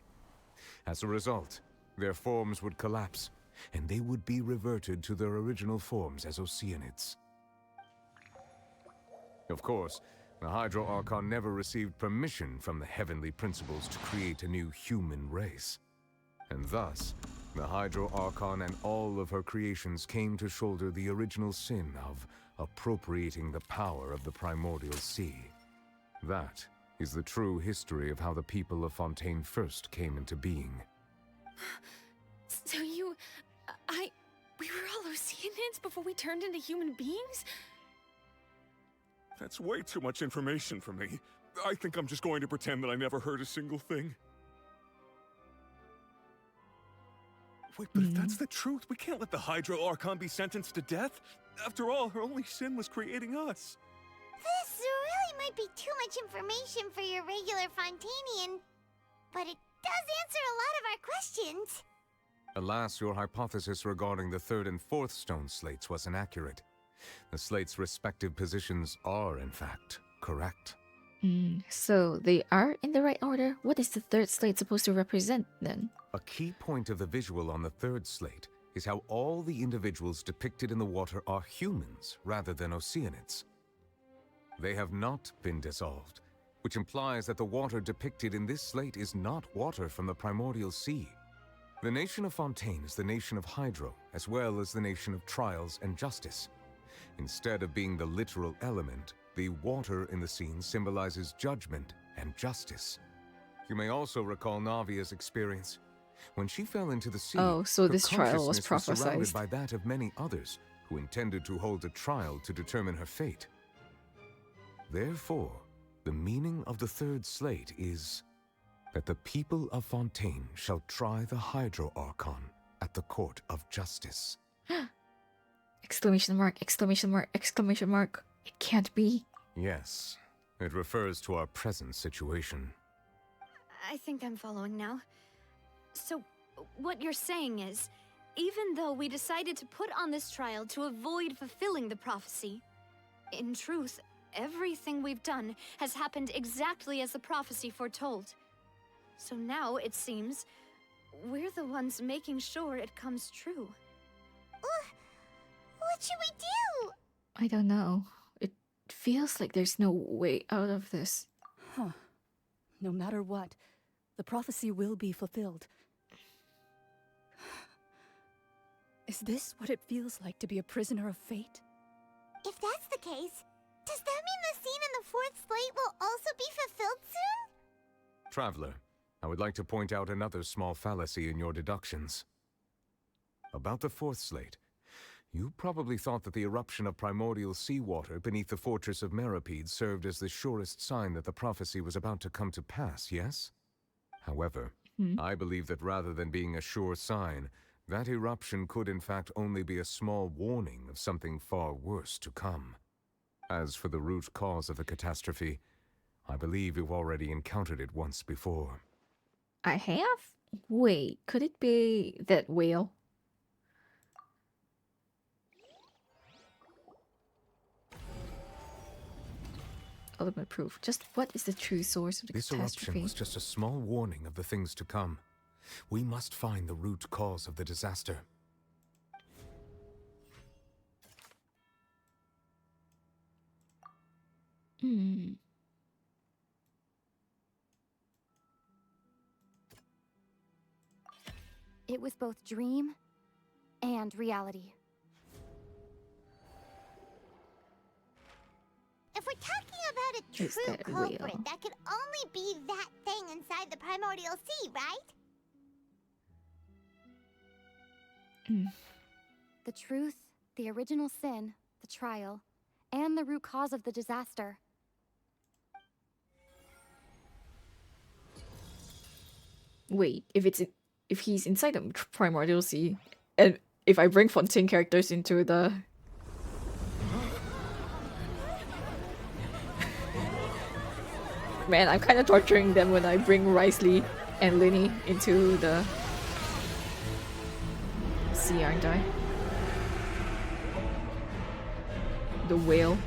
As a result, their forms would collapse, and they would be reverted to their original forms as Oceanids. Of course, the Hydro Archon never received permission from the heavenly principles to create a new human race. And thus, the Hydro Archon and all of her creations came to shoulder the original sin of appropriating the power of the primordial sea. That is the true history of how the people of Fontaine first came into being. So we were all Oceanids before we turned into human beings? That's way too much information for me. I think I'm just going to pretend that I never heard a single thing. Wait, but if that's the truth, we can't let the Hydro Archon be sentenced to death. After all, her only sin was creating us. This really might be too much information for your regular Fontainian, but it does answer a lot of our questions. Alas, your hypothesis regarding the 3rd and 4th stone slates was inaccurate. The slates' respective positions are, in fact, correct. So they are in the right order? What is the third slate supposed to represent then? A key point of the visual on the third slate is how all the individuals depicted in the water are humans rather than Oceanids. They have not been dissolved, which implies that the water depicted in this slate is not water from the primordial sea. The nation of Fontaine is the nation of Hydro, as well as the nation of Trials and Justice. Instead of being the literal element, the water in the scene symbolizes judgment and justice. You may also recall Navia's experience. When she fell into the sea, Oh, so her this trial was consciousness surrounded prophesized. by that of many others who intended to hold a trial to determine her fate. Therefore, the meaning of the third slate is that the people of Fontaine shall try the Hydro Archon at the court of justice. Exclamation mark, exclamation mark, exclamation mark. It can't be. Yes, it refers to our present situation. I think I'm following now. So, what you're saying is, even though we decided to put on this trial to avoid fulfilling the prophecy, in truth, everything we've done has happened exactly as the prophecy foretold. So now, it seems, we're the ones making sure it comes true. What should we do? I don't know. It feels like there's no way out of this. Huh. No matter what, the prophecy will be fulfilled. Is this what it feels like to be a prisoner of fate? If that's the case, does that mean the scene in the fourth slate will also be fulfilled soon? Traveler, I would like to point out another small fallacy in your deductions. About the fourth slate, you probably thought that the eruption of primordial seawater beneath the fortress of Meripede served as the surest sign that the prophecy was about to come to pass, yes? However, I believe that rather than being a sure sign, that eruption could in fact only be a small warning of something far worse to come. As for the root cause of the catastrophe, I believe you've already encountered it once before. I have? Wait, could it be that whale? Ultimate proof. Just what is the true source of the This catastrophe? eruption was just a small warning of the things to come. We must find the root cause of the disaster. It was both dream and reality. If we're talking about a Is true that culprit, real? that could only be that thing inside the primordial sea, right? The truth, the original sin, the trial, and the root cause of the disaster. Wait, if he's inside the primordial sea, and if I bring Fontaine characters into the man, I'm kind of torturing them when I bring Risley and Linny into the sea, aren't I? The whale.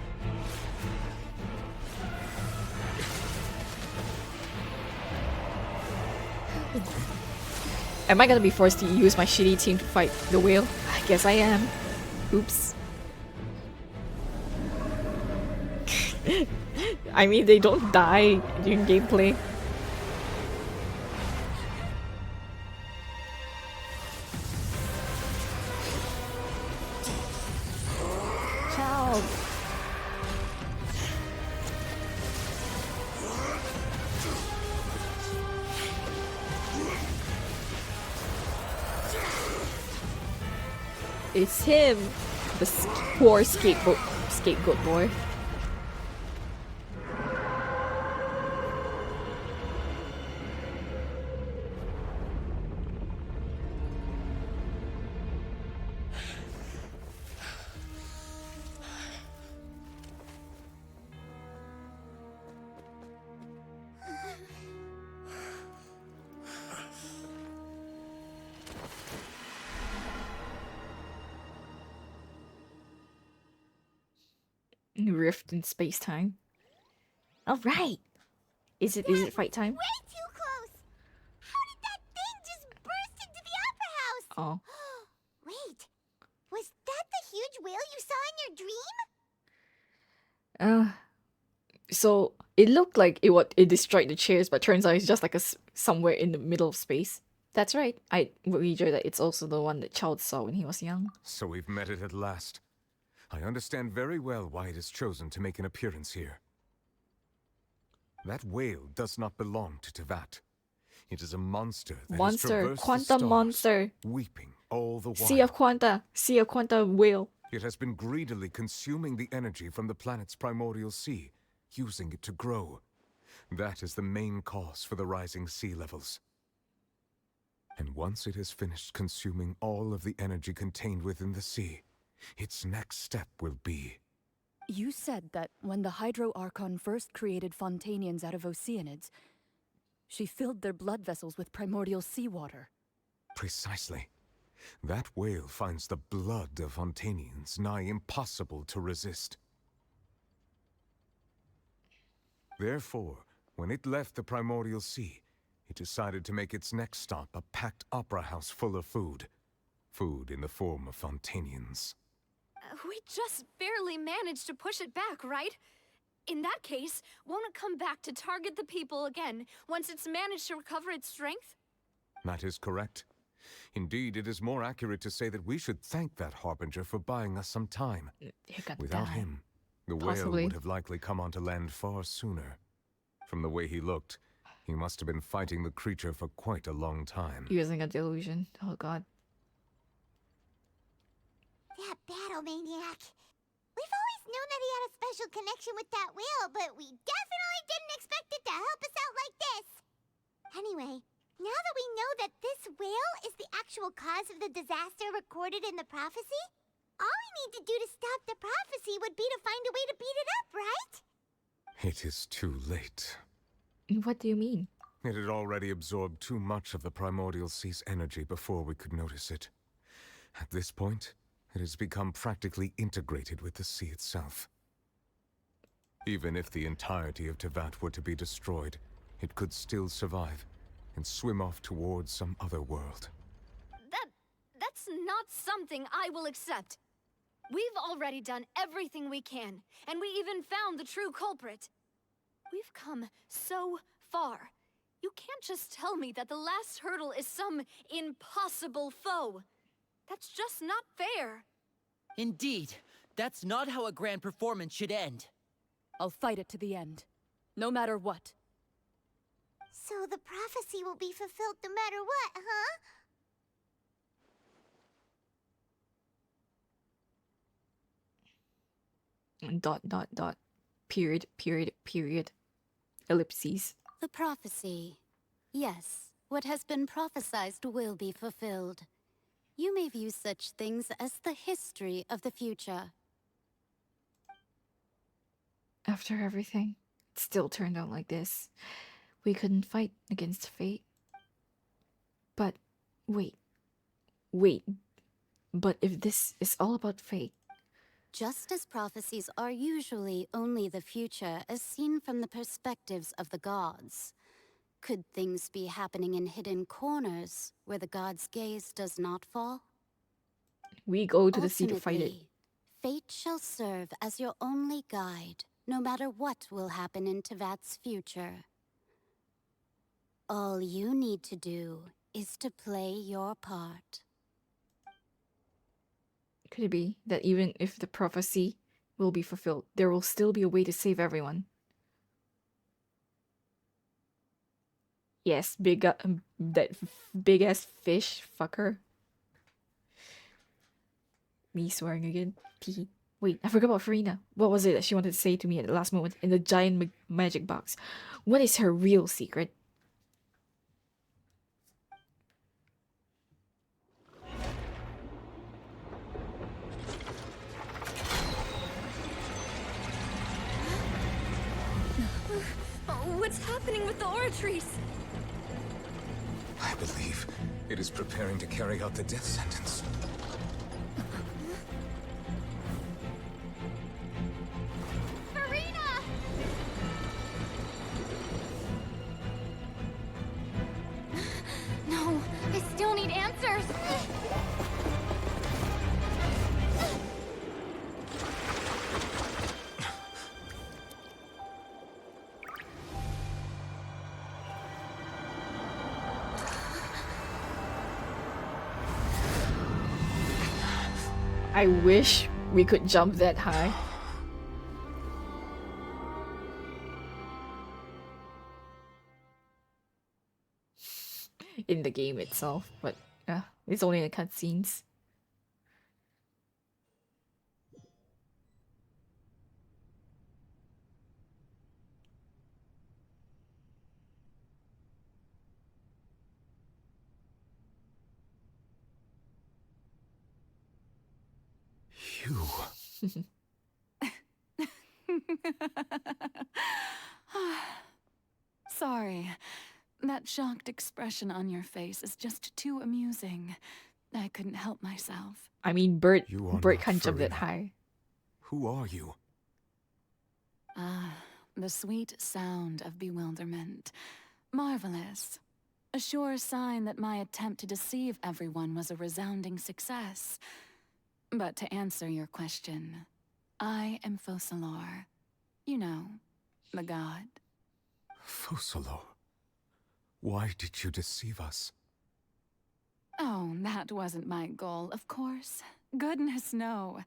Am I gonna be forced to use my shitty team to fight the whale? I guess I am. Oops. I mean, they don't die during gameplay. Help! It's him, the poor scapegoat boy. Rift in space-time. Alright, Is it fight time? Way too close! How did that thing just burst into the opera house? Oh. Wait, was that the huge whale you saw in your dream? So it looked like it destroyed the chairs, but turns out it's just like somewhere in the middle of space. That's right. I wager that it's also the one that Child saw when he was young. So we've met it at last. I understand very well why it has chosen to make an appearance here. That whale does not belong to Tevat. It is a monster that has traversed Quantum the stars, monster. weeping all the while. Sea of Quanta whale. It has been greedily consuming the energy from the planet's primordial sea, using it to grow. That is the main cause for the rising sea levels. And once it has finished consuming all of the energy contained within the sea, its next step will be... You said that when the Hydro Archon first created Fontainians out of Oceanids, she filled their blood vessels with primordial seawater. Precisely. That whale finds the blood of Fontainians nigh impossible to resist. Therefore, when it left the primordial sea, it decided to make its next stop a packed opera house full of food. Food in the form of Fontainians. We just barely managed to push it back, right? In that case, won't it come back to target the people again once it's managed to recover its strength? That is correct. Indeed, it is more accurate to say that we should thank that Harbinger for buying us some time. Without him, the whale would have likely come onto land far sooner. From the way he looked, he must have been fighting the creature for quite a long time. Using a delusion. Oh god. That battle maniac. We've always known that he had a special connection with that whale, but we definitely didn't expect it to help us out like this. Anyway, now that we know that this whale is the actual cause of the disaster recorded in the prophecy, all we need to do to stop the prophecy would be to find a way to beat it up, right? It is too late. What do you mean? It had already absorbed too much of the primordial sea's energy before we could notice it. At this point, it has become practically integrated with the sea itself. Even if the entirety of Tevat were to be destroyed, it could still survive and swim off towards some other world. That's not something I will accept. We've already done everything we can, and we even found the true culprit. We've come so far. You can't just tell me that the last hurdle is some impossible foe. That's just not fair. Indeed, that's not how a grand performance should end. I'll fight it to the end, no matter what. So the prophecy will be fulfilled no matter what, huh? Dot. Period. Ellipses. The prophecy. Yes, what has been prophesied will be fulfilled. You may view such things as the history of the future. After everything, it still turned out like this. We couldn't fight against fate. But, wait. But if this is all about fate... Just as prophecies are usually only the future as seen from the perspectives of the gods, could things be happening in hidden corners where the gods' gaze does not fall? We go to the sea to fight it. Ultimately, fate shall serve as your only guide, no matter what will happen in Tevat's future. All you need to do is to play your part. Could it be that even if the prophecy will be fulfilled, there will still be a way to save everyone? Yes, that big-ass fish fucker. Me swearing again. Wait, I forgot about Farina. What was it that she wanted to say to me at the last moment in the giant magic box? What is her real secret? What's happening with the oratories? I believe it is preparing to carry out the death sentence. Farina! I wish we could jump that high. In the game itself, but yeah, it's only in cutscenes. You. Sorry. That shocked expression on your face is just too amusing. I couldn't help myself. I mean, Bert You are can't not jump that Farina. high. Who are you? Ah, the sweet sound of bewilderment. Marvelous. A sure sign that my attempt to deceive everyone was a resounding success. But to answer your question, I am Focalor. You know, the god. Focalor. Why did you deceive us? Oh, that wasn't my goal, of course. Goodness, no.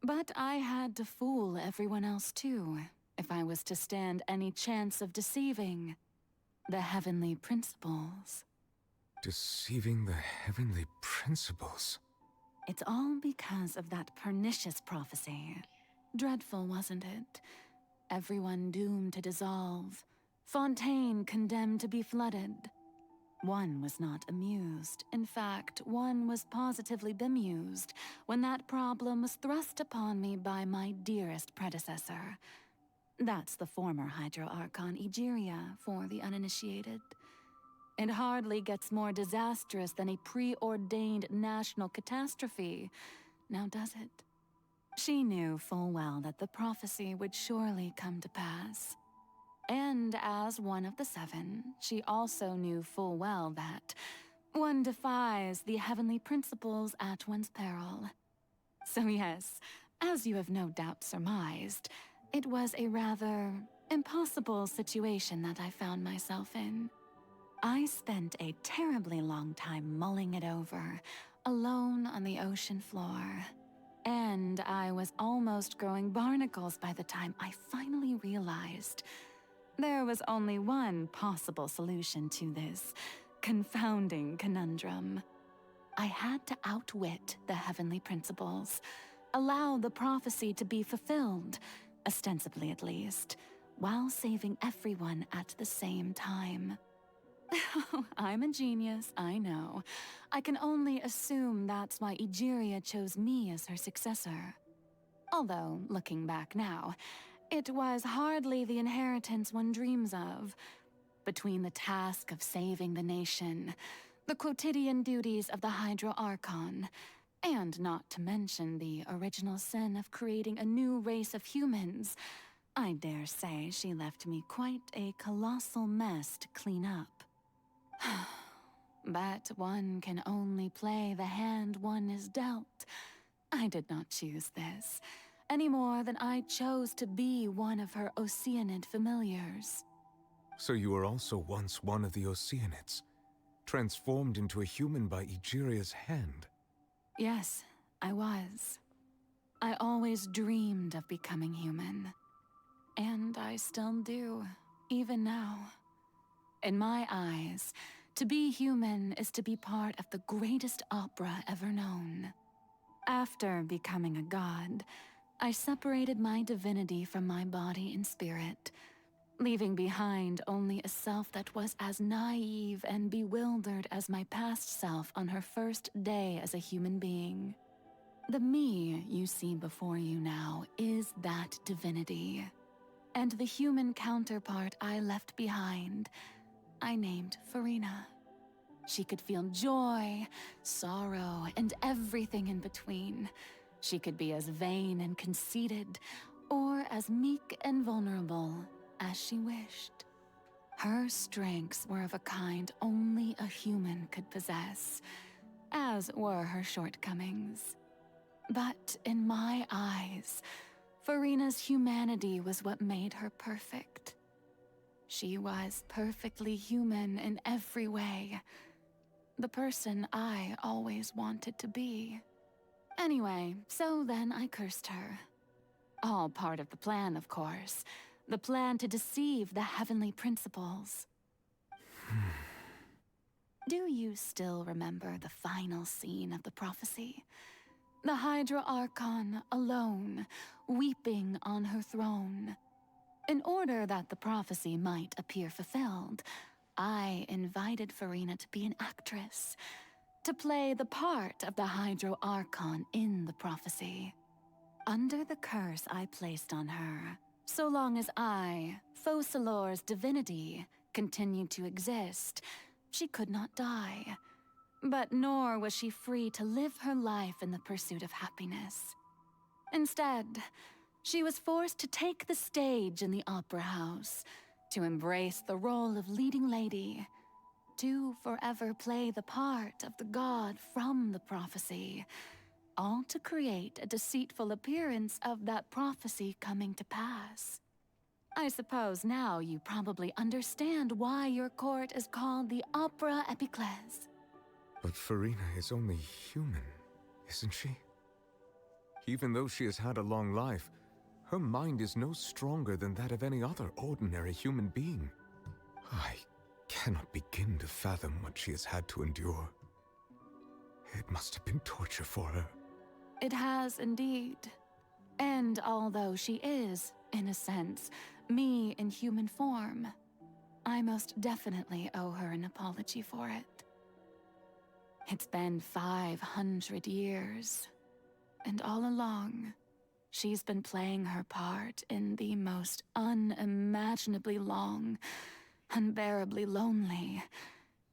But I had to fool everyone else too, if I was to stand any chance of deceiving the heavenly principles. Deceiving the heavenly principles? It's all because of that pernicious prophecy. Dreadful, wasn't it? Everyone doomed to dissolve. Fontaine condemned to be flooded. One was not amused. In fact, one was positively bemused when that problem was thrust upon me by my dearest predecessor. That's the former Hydro Archon Egeria for the uninitiated. It hardly gets more disastrous than a preordained national catastrophe, now does it? She knew full well that the prophecy would surely come to pass. And as one of the seven, she also knew full well that one defies the heavenly principles at one's peril. So yes, as you have no doubt surmised, it was a rather impossible situation that I found myself in. I spent a terribly long time mulling it over, alone on the ocean floor. And I was almost growing barnacles by the time I finally realized there was only one possible solution to this confounding conundrum. I had to outwit the heavenly principles, allow the prophecy to be fulfilled, ostensibly at least, while saving everyone at the same time. I'm a genius, I know. I can only assume that's why Egeria chose me as her successor. Although, looking back now, it was hardly the inheritance one dreams of. Between the task of saving the nation, the quotidian duties of the Hydro Archon, and not to mention the original sin of creating a new race of humans, I dare say she left me quite a colossal mess to clean up. But one can only play the hand one is dealt. I did not choose this, any more than I chose to be one of her Oceanid familiars. So you were also once one of the Oceanids, transformed into a human by Egeria's hand. Yes, I was. I always dreamed of becoming human. And I still do, even now. In my eyes, to be human is to be part of the greatest opera ever known. After becoming a god, I separated my divinity from my body and spirit, leaving behind only a self that was as naive and bewildered as my past self on her first day as a human being. The me you see before you now is that divinity. And the human counterpart I left behind, I named Farina. She could feel joy, sorrow, and everything in between. She could be as vain and conceited, or as meek and vulnerable as she wished. Her strengths were of a kind only a human could possess, as were her shortcomings. But in my eyes, Farina's humanity was what made her perfect. She was perfectly human in every way. The person I always wanted to be. Anyway, so then I cursed her. All part of the plan, of course. The plan to deceive the heavenly principles. Do you still remember the final scene of the prophecy? The Hydra Archon alone, weeping on her throne. In order that the prophecy might appear fulfilled, I invited Farina to be an actress, to play the part of the Hydro Archon in the prophecy. Under the curse I placed on her, so long as I, Focalor's divinity, continued to exist, she could not die. But nor was she free to live her life in the pursuit of happiness. Instead, she was forced to take the stage in the opera house, to embrace the role of leading lady, to forever play the part of the god from the prophecy, all to create a deceitful appearance of that prophecy coming to pass. I suppose now you probably understand why your court is called the Opera Epiclese. But Farina is only human, isn't she? Even though she has had a long life, her mind is no stronger than that of any other ordinary human being. I cannot begin to fathom what she has had to endure. It must have been torture for her. It has indeed. And although she is, in a sense, me in human form, I most definitely owe her an apology for it. It's been 500 years, and all along, she's been playing her part in the most unimaginably long, unbearably lonely,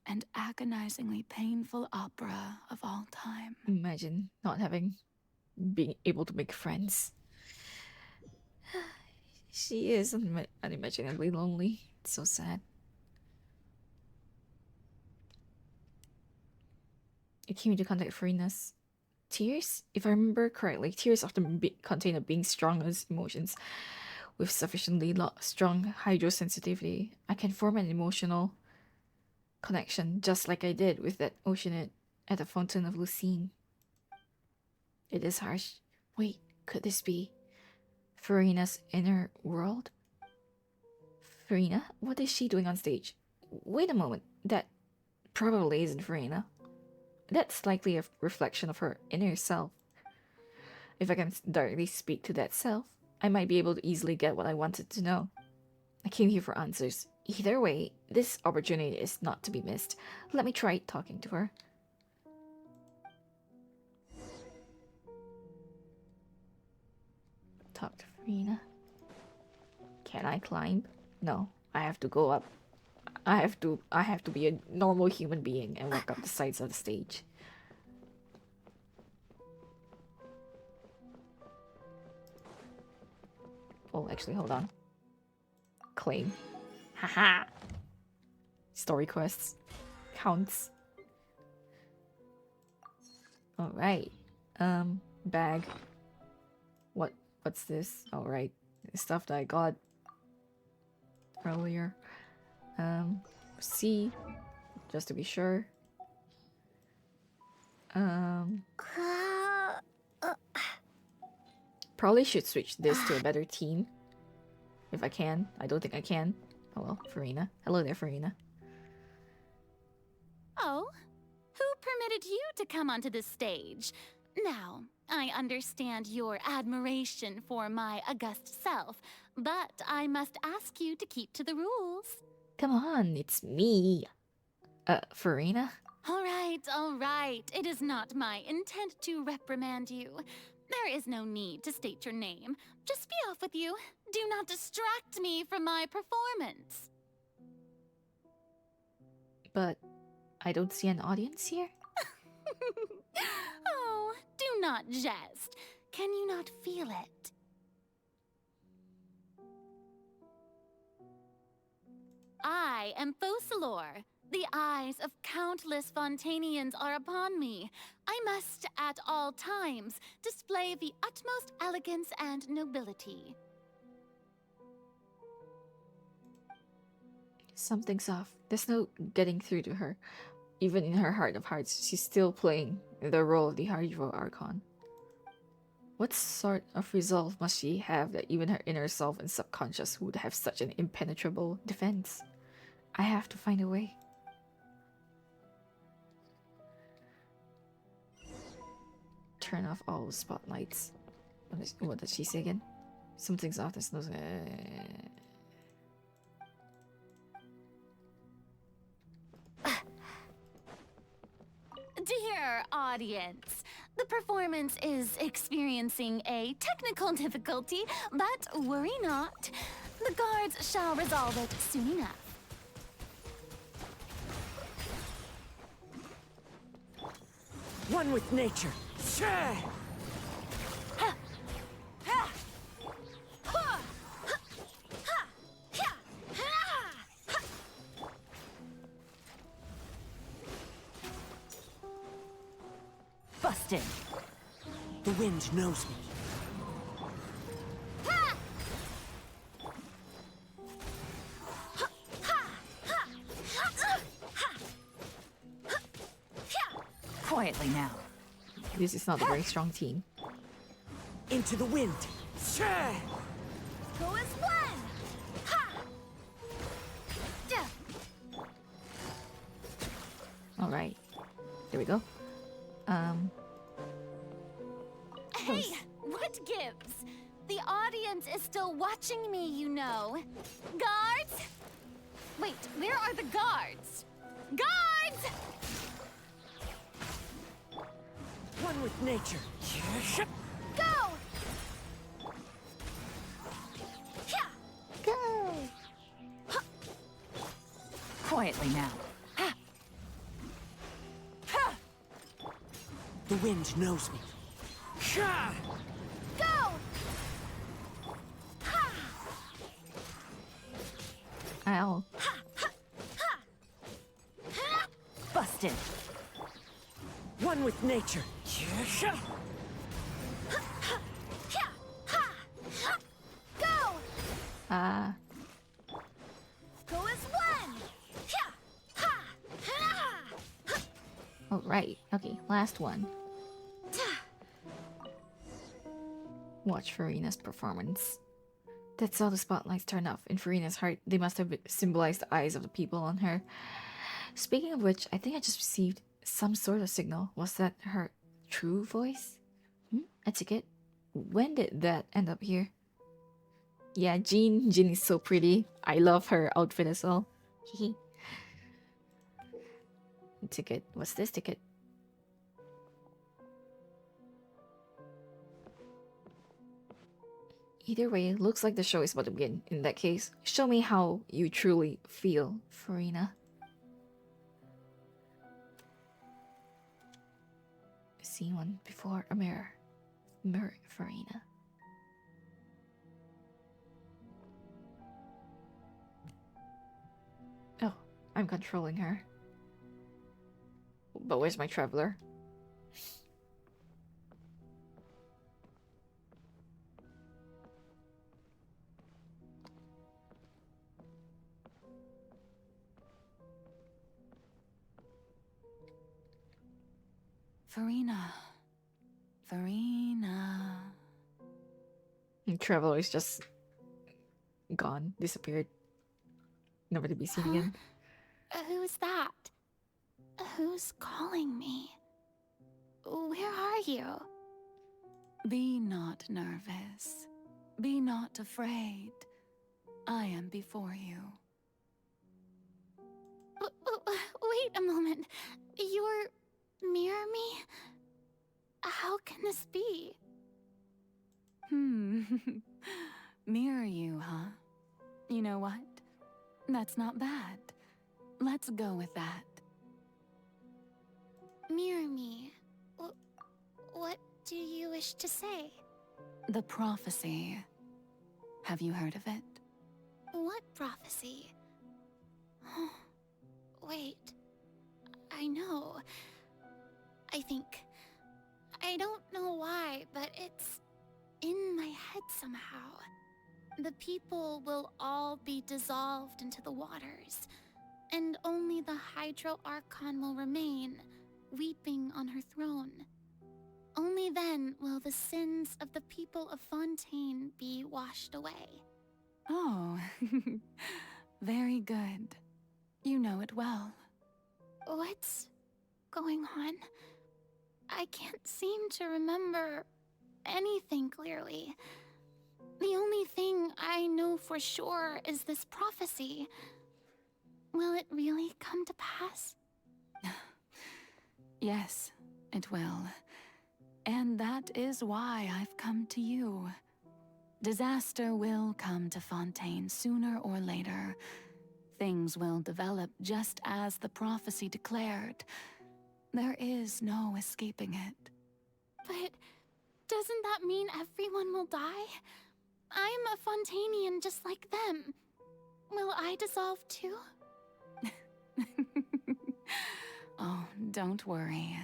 and agonizingly painful opera of all time. Imagine not being able to make friends. She is unimaginably lonely. It's so sad. It came into contact with Farina's tears. If I remember correctly, tears often contain a being's strongest emotions. With sufficiently strong hydrosensitivity, I can form an emotional connection, just like I did with that oceanid at the Fountain of Lucine. It is harsh. Wait, could this be Farina's inner world? Farina? What is she doing on stage? Wait a moment. That probably isn't Farina. That's likely a reflection of her inner self. If I can directly speak to that self, I might be able to easily get what I wanted to know. I came here for answers. Either way, this opportunity is not to be missed. Let me try talking to her. Talk to Farina. Can I climb? No, I have to go up. I have to be a normal human being and walk up the sides of the stage. Oh, actually, hold on. Claim. Haha. Story quests. Counts. Alright. Bag. What's this? Alright. Stuff that I got earlier. C, just to be sure. Probably should switch this to a better team. If I can. I don't think I can. Oh well, Farina. Hello there, Farina. Oh, who permitted you to come onto the stage? Now, I understand your admiration for my august self, but I must ask you to keep to the rules. Come on, it's me. Farina? All right. It is not my intent to reprimand you. There is no need to state your name. Just be off with you. Do not distract me from my performance. But I don't see an audience here. Oh, do not jest. Can you not feel it? I am Focalor. The eyes of countless Fontainians are upon me. I must, at all times, display the utmost elegance and nobility. Something's off. There's no getting through to her. Even in her heart of hearts, she's still playing the role of the Hydro Archon. What sort of resolve must she have that even her inner self and subconscious would have such an impenetrable defense? I have to find a way. Turn off all the spotlights. What did she say again? Something's off. There's no. Dear audience, the performance is experiencing a technical difficulty, but worry not. The guards shall resolve it soon enough. One with nature. Shah! Busted. The wind knows me. Quietly now. This is not a very strong team. Into the wind. Shah! Go as one! Ha! Alright. There we go. Hey, what gives? The audience is still watching me, you know. Guards? Wait, where are the guards? Guards! One with nature. Go! Go! Quietly now. The wind knows me. Shah! Go! Ow. Busted. One with nature. Go! Ah. Go as one! Alright. Okay, last one. Watch Farina's performance. That's all the spotlights turn off. In Farina's heart, they must have symbolized the eyes of the people on her. Speaking of which, I think I just received some sort of signal. Was that her true voice? A ticket? When did that end up here? Yeah, Jean. Jean is so pretty. I love her outfit as well. Hehe. Ticket. What's this ticket? Either way, looks like the show is about to begin. In that case, show me how you truly feel, Farina. See one before a mirror. Mirror, Farina. Oh, I'm controlling her. But where's my traveler? Farina. Farina. Traveler is just gone, disappeared. Never to be seen again. Who's that? Who's calling me? Where are you? Be not nervous. Be not afraid. I am before you. Wait a moment. You're mirror me? How can this be? Mirror you, huh? You know what? That's not bad. Let's go with that. Mirror me? What do you wish to say? The prophecy. Have you heard of it? What prophecy? Wait. I know. I think. I don't know why, but it's in my head somehow. The people will all be dissolved into the waters, and only the Hydro Archon will remain, weeping on her throne. Only then will the sins of the people of Fontaine be washed away. Oh, very good. You know it well. What's going on? I can't seem to remember anything clearly. The only thing I know for sure is this prophecy. Will it really come to pass? Yes, it will. And that is why I've come to you. Disaster will come to Fontaine sooner or later. Things will develop just as the prophecy declared. There is no escaping it. But doesn't that mean everyone will die? I'm a Fontainian just like them. Will I dissolve too? Oh, don't worry.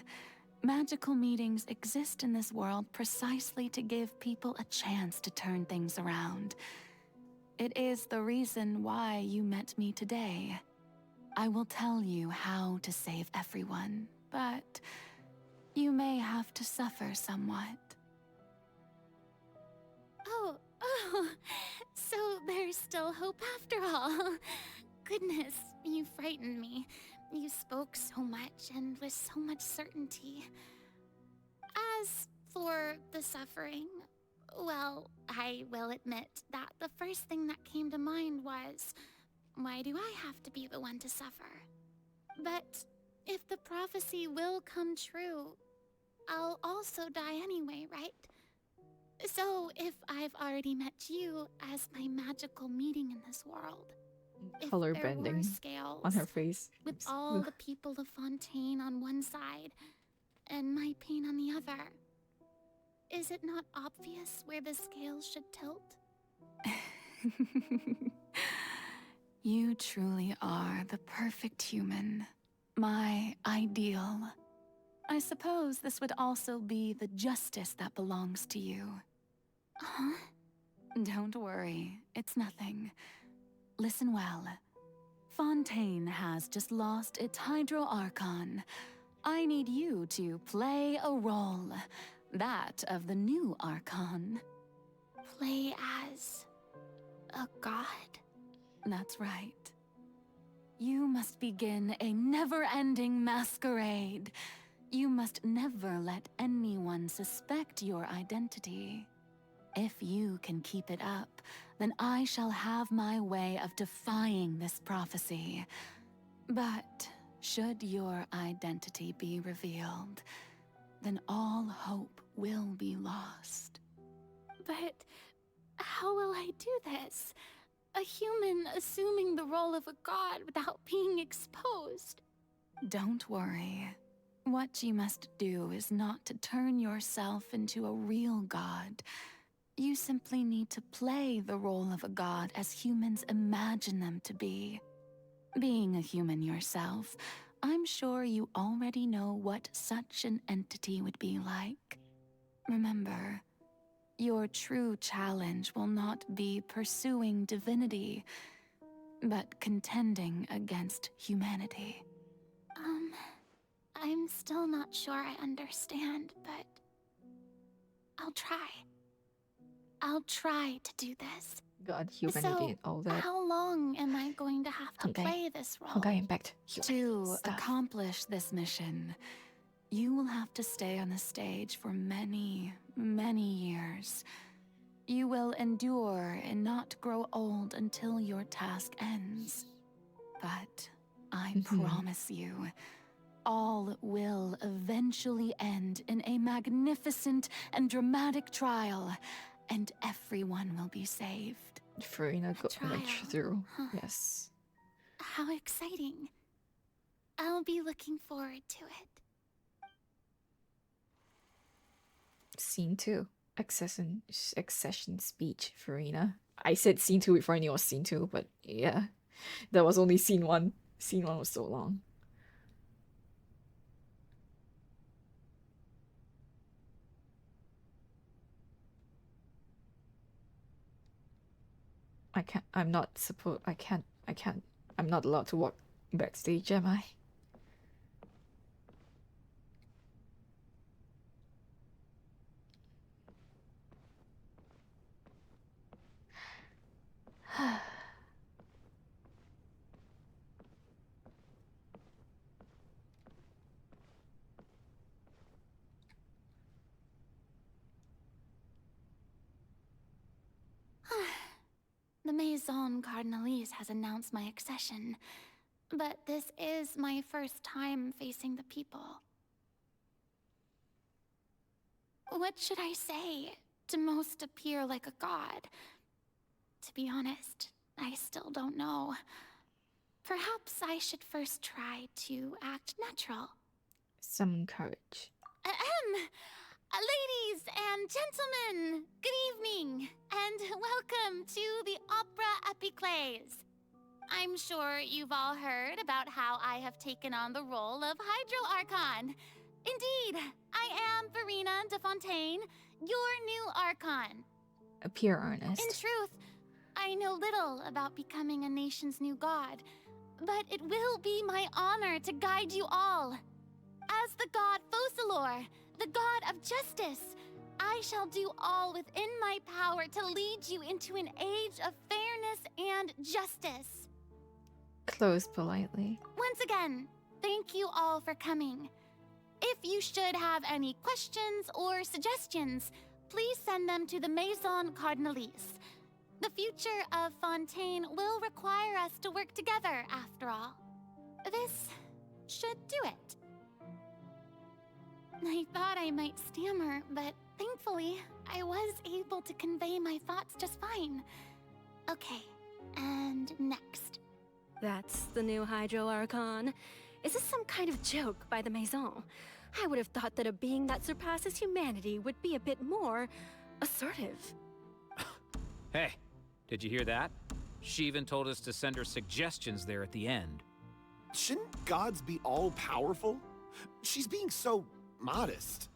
Magical meetings exist in this world precisely to give people a chance to turn things around. It is the reason why you met me today. I will tell you how to save everyone, but you may have to suffer somewhat. Oh, so there's still hope after all. Goodness, you frightened me. You spoke so much and with so much certainty. As for the suffering, well, I will admit that the first thing that came to mind was, why do I have to be the one to suffer? But if the prophecy will come true, I'll also die anyway, right? So if I've already met you as my magical meeting in this world, Color if there bending were scales on her face. with It's- all ugh. the people of Fontaine on one side and my pain on the other, is it not obvious where the scales should tilt? You truly are the perfect human. My ideal. I suppose this would also be the justice that belongs to you. Huh? Don't worry, it's nothing. Listen well. Fontaine has just lost its Hydro Archon. I need you to play a role. That of the new Archon. Play as a god? That's right. You must begin a never-ending masquerade. You must never let anyone suspect your identity. If you can keep it up, then I shall have my way of defying this prophecy. But should your identity be revealed, then all hope will be lost. But how will I do this? A human assuming the role of a god without being exposed. Don't worry. What you must do is not to turn yourself into a real god. You simply need to play the role of a god as humans imagine them to be. Being a human yourself, I'm sure you already know what such an entity would be like. Remember, your true challenge will not be pursuing divinity, but contending against humanity. I'm still not sure I understand, but I'll try. I'll try to do this. God, humanity So, and all that. how long am I going to have to Honkai. play this role? Honkai Impact. To stuff. accomplish this mission, you will have to stay on the stage for many, many years. You will endure and not grow old until your task ends. But I promise you, all will eventually end in a magnificent and dramatic trial, and everyone will be saved. Farina got trial, through. huh. Yes. How exciting. I'll be looking forward to it. Scene 2. Accession speech, Farina. I said scene 2 before I knew it was scene 2, but yeah. That was only scene 1. Scene 1 was so long. I'm not allowed to walk backstage, am I? The Maison Cardinalise has announced my accession, but this is my first time facing the people. What should I say to most appear like a god? To be honest, I still don't know. Perhaps I should first try to act natural. Some courage. Ladies and gentlemen, good evening, and welcome to the Opera Epiclese. I'm sure you've all heard about how I have taken on the role of Hydro Archon. Indeed, I am Verena de Fontaine, your new Archon. Appear earnest. In truth, I know little about becoming a nation's new god, but it will be my honor to guide you all. As the god Focalor, the god of justice, I shall do all within my power to lead you into an age of fairness and justice. Close politely. Once again, thank you all for coming. If you should have any questions or suggestions, please send them to the Maison Cardinalise. The future of Fontaine will require us to work together, after all. This should do it. I thought I might stammer, but thankfully, I was able to convey my thoughts just fine. Okay, and next. That's the new Hydro Archon. Is this some kind of joke by the Maison? I would have thought that a being that surpasses humanity would be a bit more assertive. Hey, did you hear that? She even told us to send her suggestions there at the end. Shouldn't gods be all-powerful? She's being so modest.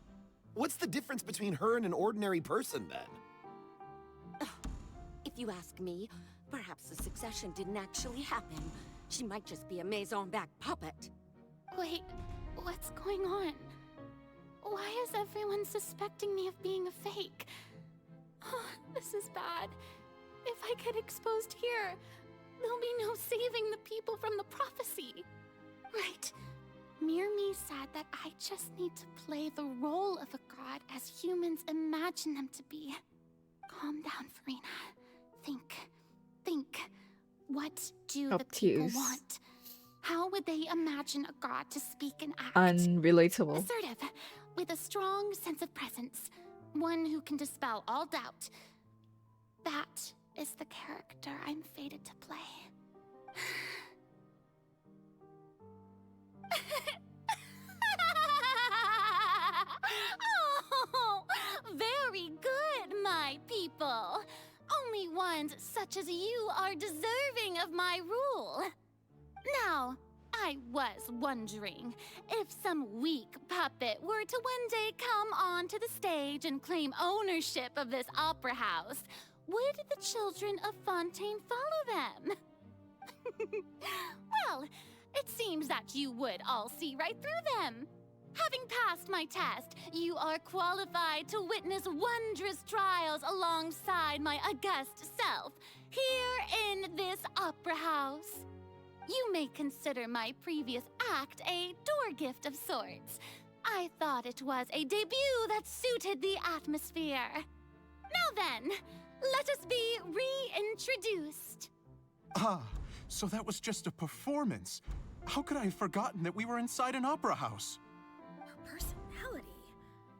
What's the difference between her and an ordinary person, then? If you ask me, perhaps the succession didn't actually happen. She might just be a Maison-backed puppet. Wait, what's going on? Why is everyone suspecting me of being a fake? Oh, this is bad. If I get exposed here, there'll be no saving the people from the prophecy. Right. Mirmi said that I just need to play the role of a god as humans imagine them to be. Calm down, Verena. Think. What do the people Obtuse. want? How would they imagine a god to speak and act? Unrelatable. Assertive, with a strong sense of presence. One who can dispel all doubt. That is the character I'm fated to play. Oh, very good, my people. Only ones such as you are deserving of my rule. Now, I was wondering if some weak puppet were to one day come onto the stage and claim ownership of this opera house, would the children of Fontaine follow them? Well, it seems that you would all see right through them. Having passed my test, you are qualified to witness wondrous trials alongside my august self, here in this opera house. You may consider my previous act a door gift of sorts. I thought it was a debut that suited the atmosphere. Now then, let us be reintroduced. Ah, so that was just a performance. How could I have forgotten that we were inside an opera house? Her personality.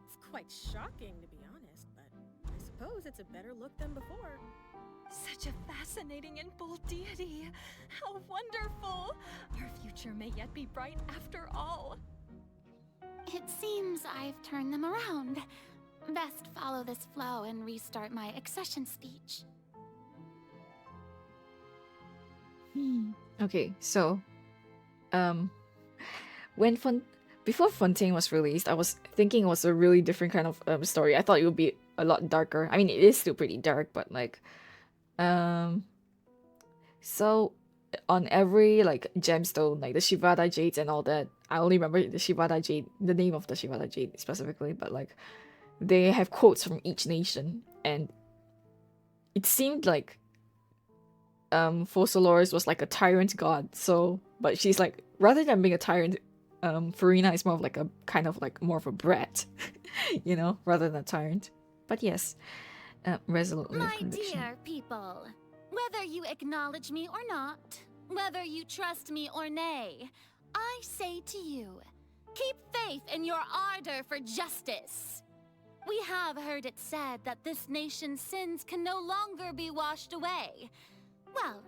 It's quite shocking, to be honest, but I suppose it's a better look than before. Such a fascinating and bold deity. How wonderful! Our future may yet be bright after all. It seems I've turned them around. Best follow this flow and restart my accession speech. Okay, so before Fontaine was released, I was thinking it was a really different kind of story. I thought it would be a lot darker. I mean, it is still pretty dark, but like so on every like gemstone, like the Shivada Jades and all that, I only remember the Shivada Jade, the name of the Shivada Jade specifically, but like they have quotes from each nation, and it seemed like Focalors was like a tyrant god, so but she's like, rather than being a tyrant, Farina is more of like a kind of like more of a brat, you know, rather than a tyrant. But yes, resolutely. My dear people, Whether you acknowledge me or not, whether you trust me or nay, I say to you, keep faith in your ardor for justice. We have heard it said that this nation's sins can no longer be washed away. Well,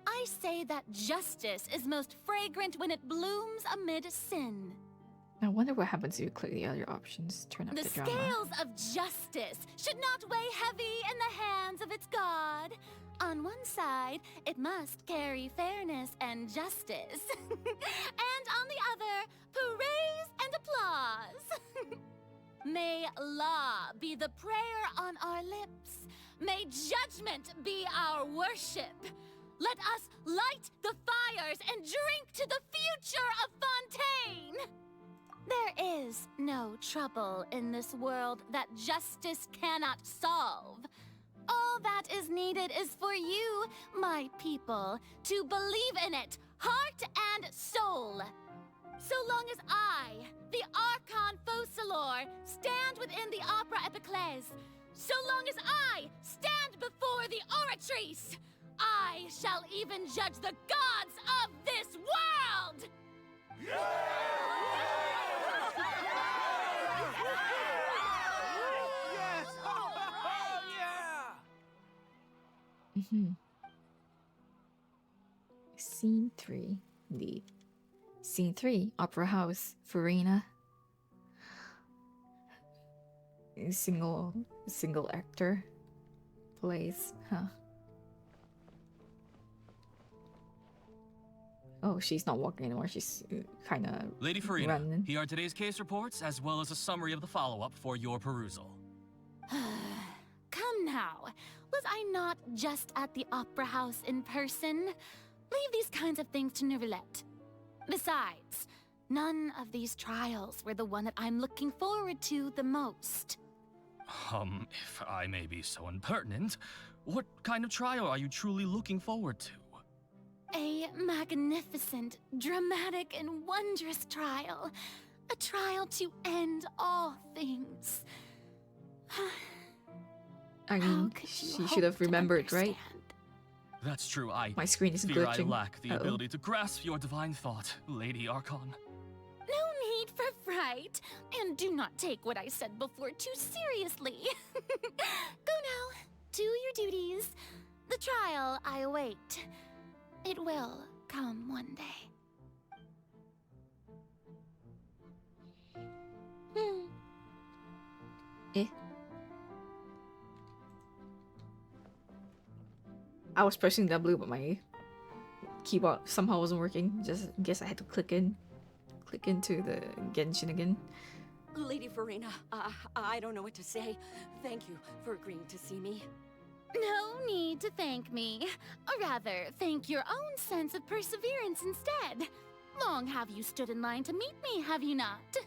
I say that justice is most fragrant when it blooms amid sin. I wonder what happens if you click the other options. Turn up the drama. Scales of justice should not weigh heavy in the hands of its God. On one side, it must carry fairness and justice. And on the other, praise and applause. May law be the prayer on our lips. May judgment be our worship. Let us light the fires and drink to the future of Fontaine. There is no trouble in this world that justice cannot solve. All that is needed is for you, my people, to believe in it, heart and soul. So long as I, the Archon Focalor, stand within the Opera Epiclese, so long as I stand before the Oratrice, I shall even judge the gods of this world! Scene 3, indeed. Scene 3, Opera House, Farina. Single actor plays, huh? Oh, she's not walking anymore. She's kind of Lady Farina, running. here are today's case reports, as well as a summary of the follow-up for your perusal. Come now, was I not just at the Opera House in person? Leave these kinds of things to Neuvillette. Besides, none of these trials were the one that I'm looking forward to the most. If I may be so impertinent, what kind of trial are you truly looking forward to? A magnificent, dramatic, and wondrous trial. A trial to end all things. I mean, she should have remembered, right? That's true, My screen is fear glitching. I lack the ability to grasp your divine thought, Lady Archon. No need for fright, and do not take what I said before too seriously. Go now, do your duties. The trial I await. It will come one day. I was pressing W, but my keyboard somehow wasn't working. Just guess I had to click into the Genshin again. Lady Farina, I don't know what to say. Thank you for agreeing to see me. No need to thank me. Or rather, thank your own sense of perseverance instead. Long have you stood in line to meet me, have you not?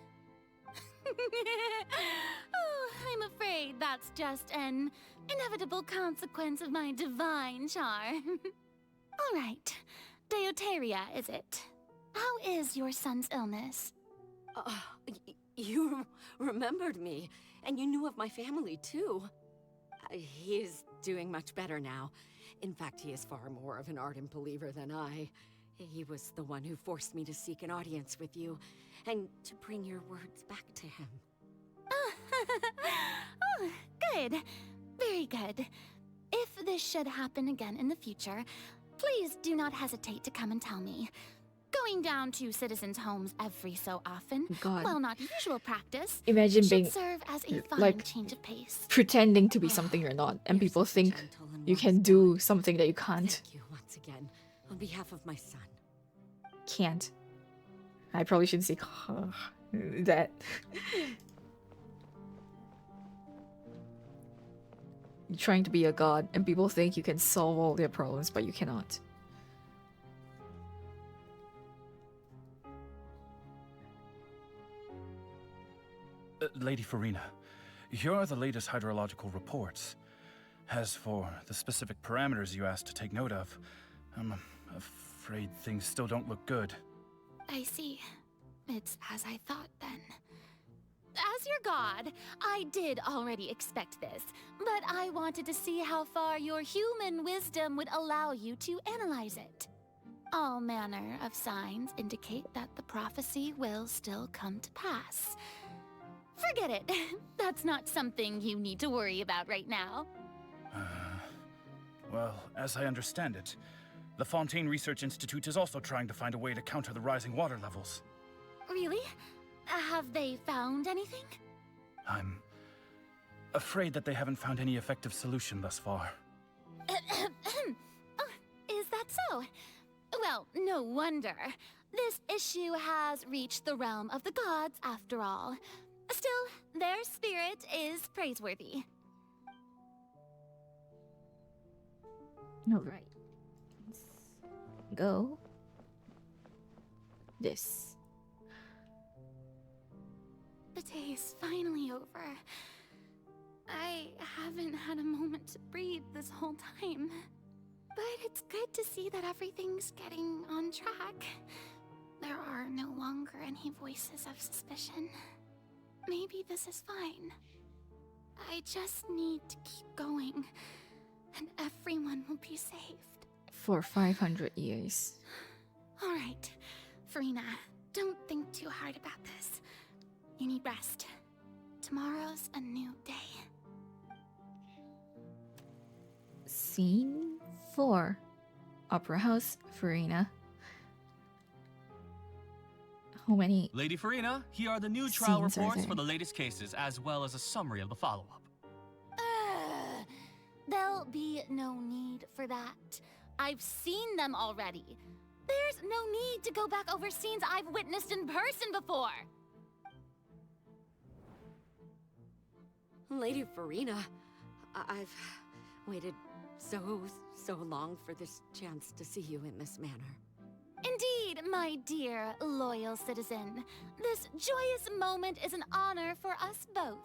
Oh, I'm afraid that's just an inevitable consequence of my divine charm. All right. Deoteria, is it? How is your son's illness? You remembered me, and you knew of my family, too. He is doing much better now. In fact, he is far more of an ardent believer than I. He was the one who forced me to seek an audience with you, and to bring your words back to him. Oh, good. Very good. If this should happen again in the future, please do not hesitate to come and tell me. Going down to citizens' homes every so often, God. while not usual practice, Imagine should being serve as a fine like change of pace. pretending to be something you're not, and people think you can do something that you can't. Thank you once again, on behalf of my son. Can't. I probably shouldn't say that. You're trying to be a god, and people think you can solve all their problems, but you cannot. Lady Farina, here are the latest hydrological reports. As for the specific parameters you asked to take note of, I'm afraid things still don't look good. I see. It's as I thought then. as your god, I did already expect this, but I wanted to see how far your human wisdom would allow you to analyze it. All manner of signs indicate that the prophecy will still come to pass. Forget it. That's not something you need to worry about right now. Well, as I understand it, the Fontaine Research Institute is also trying to find a way to counter the rising water levels. Really? Have they found anything? I'm afraid that they haven't found any effective solution thus far. Oh, is that so? Well, no wonder. This issue has reached the realm of the gods, after all. Still, their spirit is praiseworthy. All right. Let's go. This. The day is finally over. I haven't had a moment to breathe this whole time. But it's good to see that everything's getting on track. There are no longer any voices of suspicion. Maybe this is fine. I just need to keep going, and everyone will be saved. For 500 years. All right, Farina, don't think too hard about this. You need rest. Tomorrow's a new day. Scene 4. Opera House, Farina. How many? Lady Farina, here are the new trial scenes are reports there? for the latest cases, as well as a summary of the follow-up. There'll be no need for that. I've seen them already. There's no need to go back over scenes I've witnessed in person before. Lady Farina, I've waited so long for this chance to see you in this manner. Indeed, my dear, loyal citizen. This joyous moment is an honor for us both.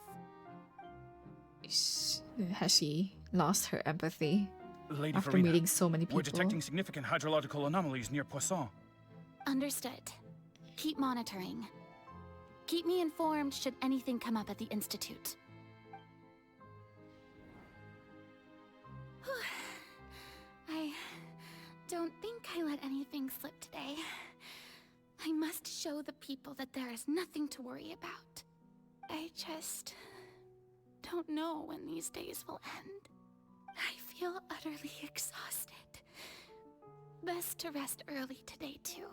Has she lost her empathy Lady after Farina, meeting so many people? we're detecting significant hydrological anomalies near Poisson. Understood. Keep monitoring. Keep me informed should anything come up at the Institute. I don't think I let anything slip today. I must show the people that there is nothing to worry about. I just don't know when these days will end. I feel utterly exhausted. Best to rest early today, too.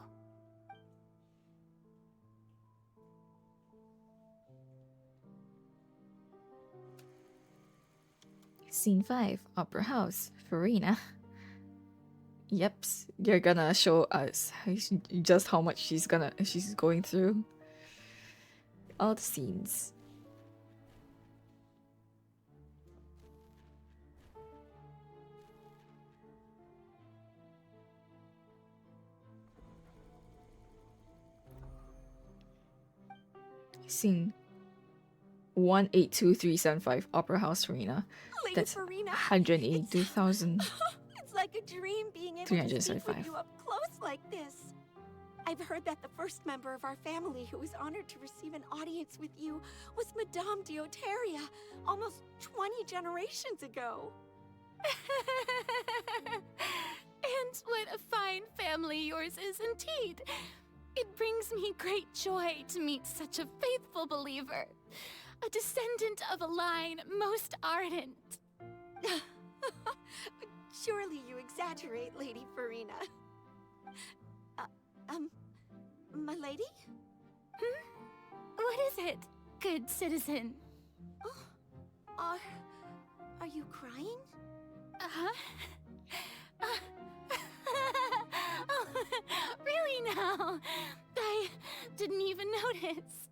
Scene 5, Opera House, Farina. Yep, they're gonna show us just how much she's going through. All the scenes. Scene 182375, Opera House, Farina. Lady That's Farina, 182,000. It's like a dream being able to speak with 375. you up close like this. I've heard that the first member of our family who was honored to receive an audience with you was Madame Dioteria, almost 20 generations ago. And what a fine family yours is indeed. It brings me great joy to meet such a faithful believer, a descendant of a line most ardent. Surely you exaggerate, Lady Farina. My lady? What is it, good citizen? Oh, are you crying? Uh-huh. Oh, really now? I didn't even notice.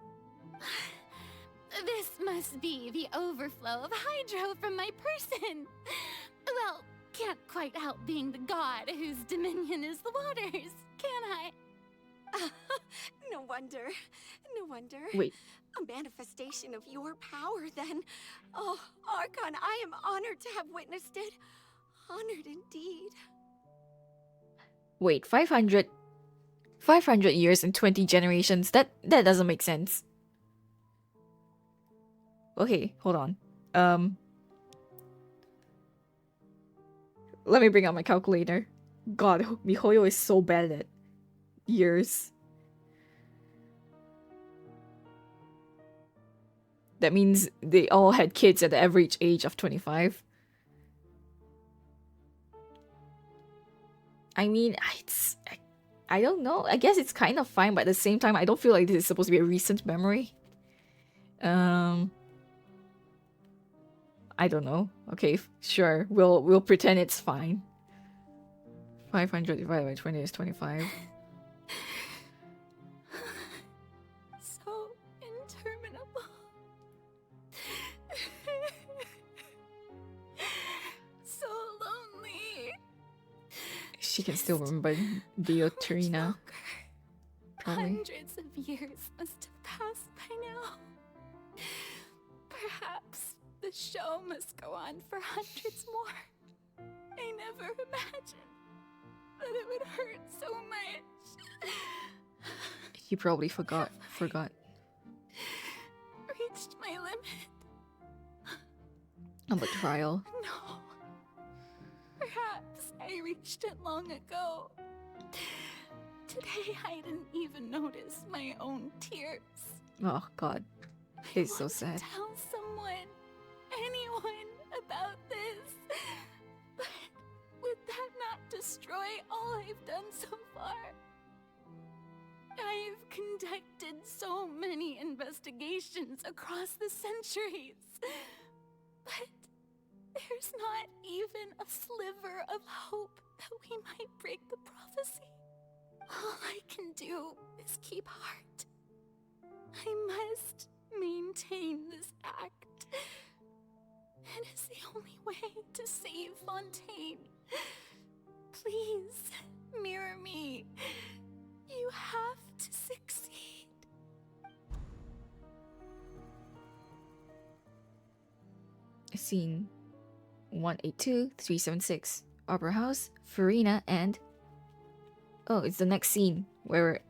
This must be the overflow of hydro from my person. Well, can't quite help being the god whose dominion is the waters, can I? No wonder. No wonder. Wait. A manifestation of your power, then. Oh, Archon, I am honored to have witnessed it. Honored indeed. Wait, 500 years and 20 generations. That doesn't make sense. Okay, hold on. Let me bring out my calculator. God, MiHoYo is so bad at years. That means they all had kids at the average age of 25. I mean, I don't know. I guess it's kind of fine, but at the same time, I don't feel like this is supposed to be a recent memory. I don't know. Okay, sure. We'll pretend it's fine. 500 divided by 20 is 25. So interminable. So lonely. She can still remember Diotrina. Probably. Hundreds of years must have passed by now. Perhaps the show must go on for hundreds more. I never imagined that it would hurt so much. You probably forgot. Reached my limit. On the trial. No. Perhaps I reached it long ago. Today I didn't even notice my own tears. Oh God, it's so sad. Tell someone, anyone about this. But would that not destroy all I've done so far? I've conducted so many investigations across the centuries. But there's not even a sliver of hope that we might break the prophecy. All I can do is keep heart. I must maintain this act. It is the only way to save Fontaine. Please, mirror me. You have to succeed. Scene 182, 376. Opera House, Farina, and... Oh, it's the next scene, where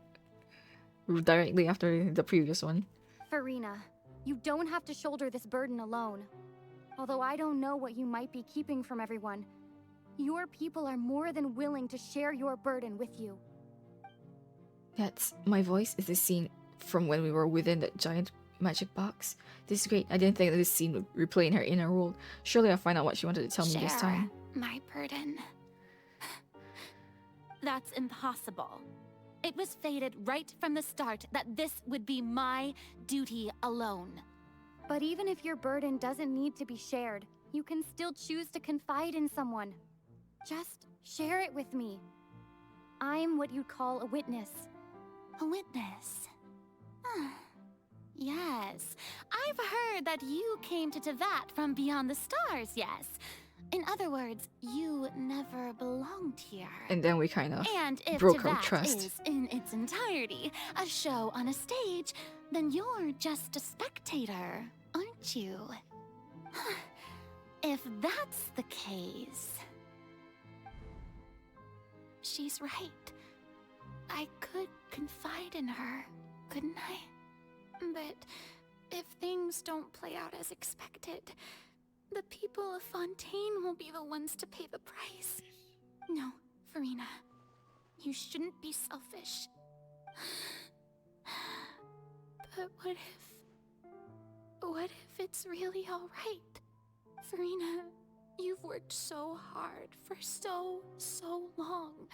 directly after the previous one. Farina, you don't have to shoulder this burden alone. Although I don't know what you might be keeping from everyone, your people are more than willing to share your burden with you. That's my voice. Is this scene from when we were within that giant magic box? This is great. I didn't think that this scene would replay in her inner world. Surely I'll find out what she wanted to tell me this time. My burden. That's impossible. It was fated right from the start that this would be my duty alone. But even if your burden doesn't need to be shared, you can still choose to confide in someone. Just share it with me. I'm what you'd call a witness. A witness? Yes. I've heard that you came to Tevat from beyond the stars, yes. In other words, you never belonged here. And then we kind of And if broke our Tevat trust. is, in its entirety, a show on a stage, then you're just a spectator, aren't you? If that's the case... She's right. I could confide in her, couldn't I? But if things don't play out as expected, the people of Fontaine will be the ones to pay the price. No, Farina. You shouldn't be selfish. But what if it's really all right? Farina, you've worked so hard for so long.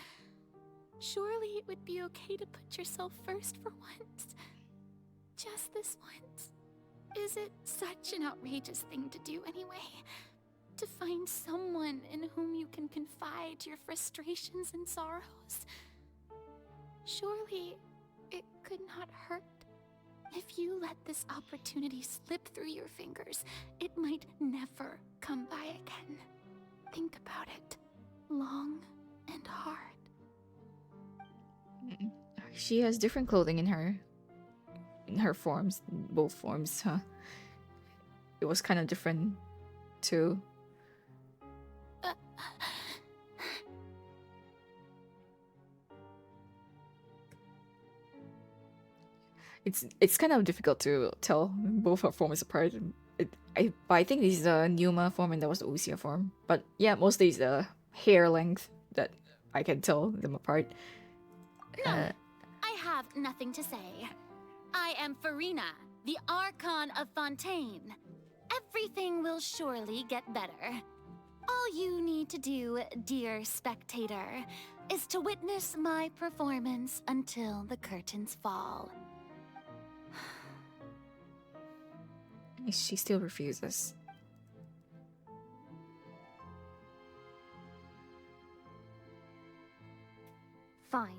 Surely it would be okay to put yourself first for once. Just this once. Is it such an outrageous thing to do anyway? To find someone in whom you can confide your frustrations and sorrows? Surely it could not hurt. If you let this opportunity slip through your fingers, it might never come by again. Think about it long and hard. She has different clothing in her forms, both forms, huh? It was kind of different too. It's kind of difficult to tell both her forms apart I think this is the Numa form and that was the Usia form. But yeah, mostly it's the hair length that I can tell them apart. I have nothing to say. I am Farina, the Archon of Fontaine. Everything will surely get better. All you need to do, dear spectator, is to witness my performance until the curtains fall. She still refuses. Fine.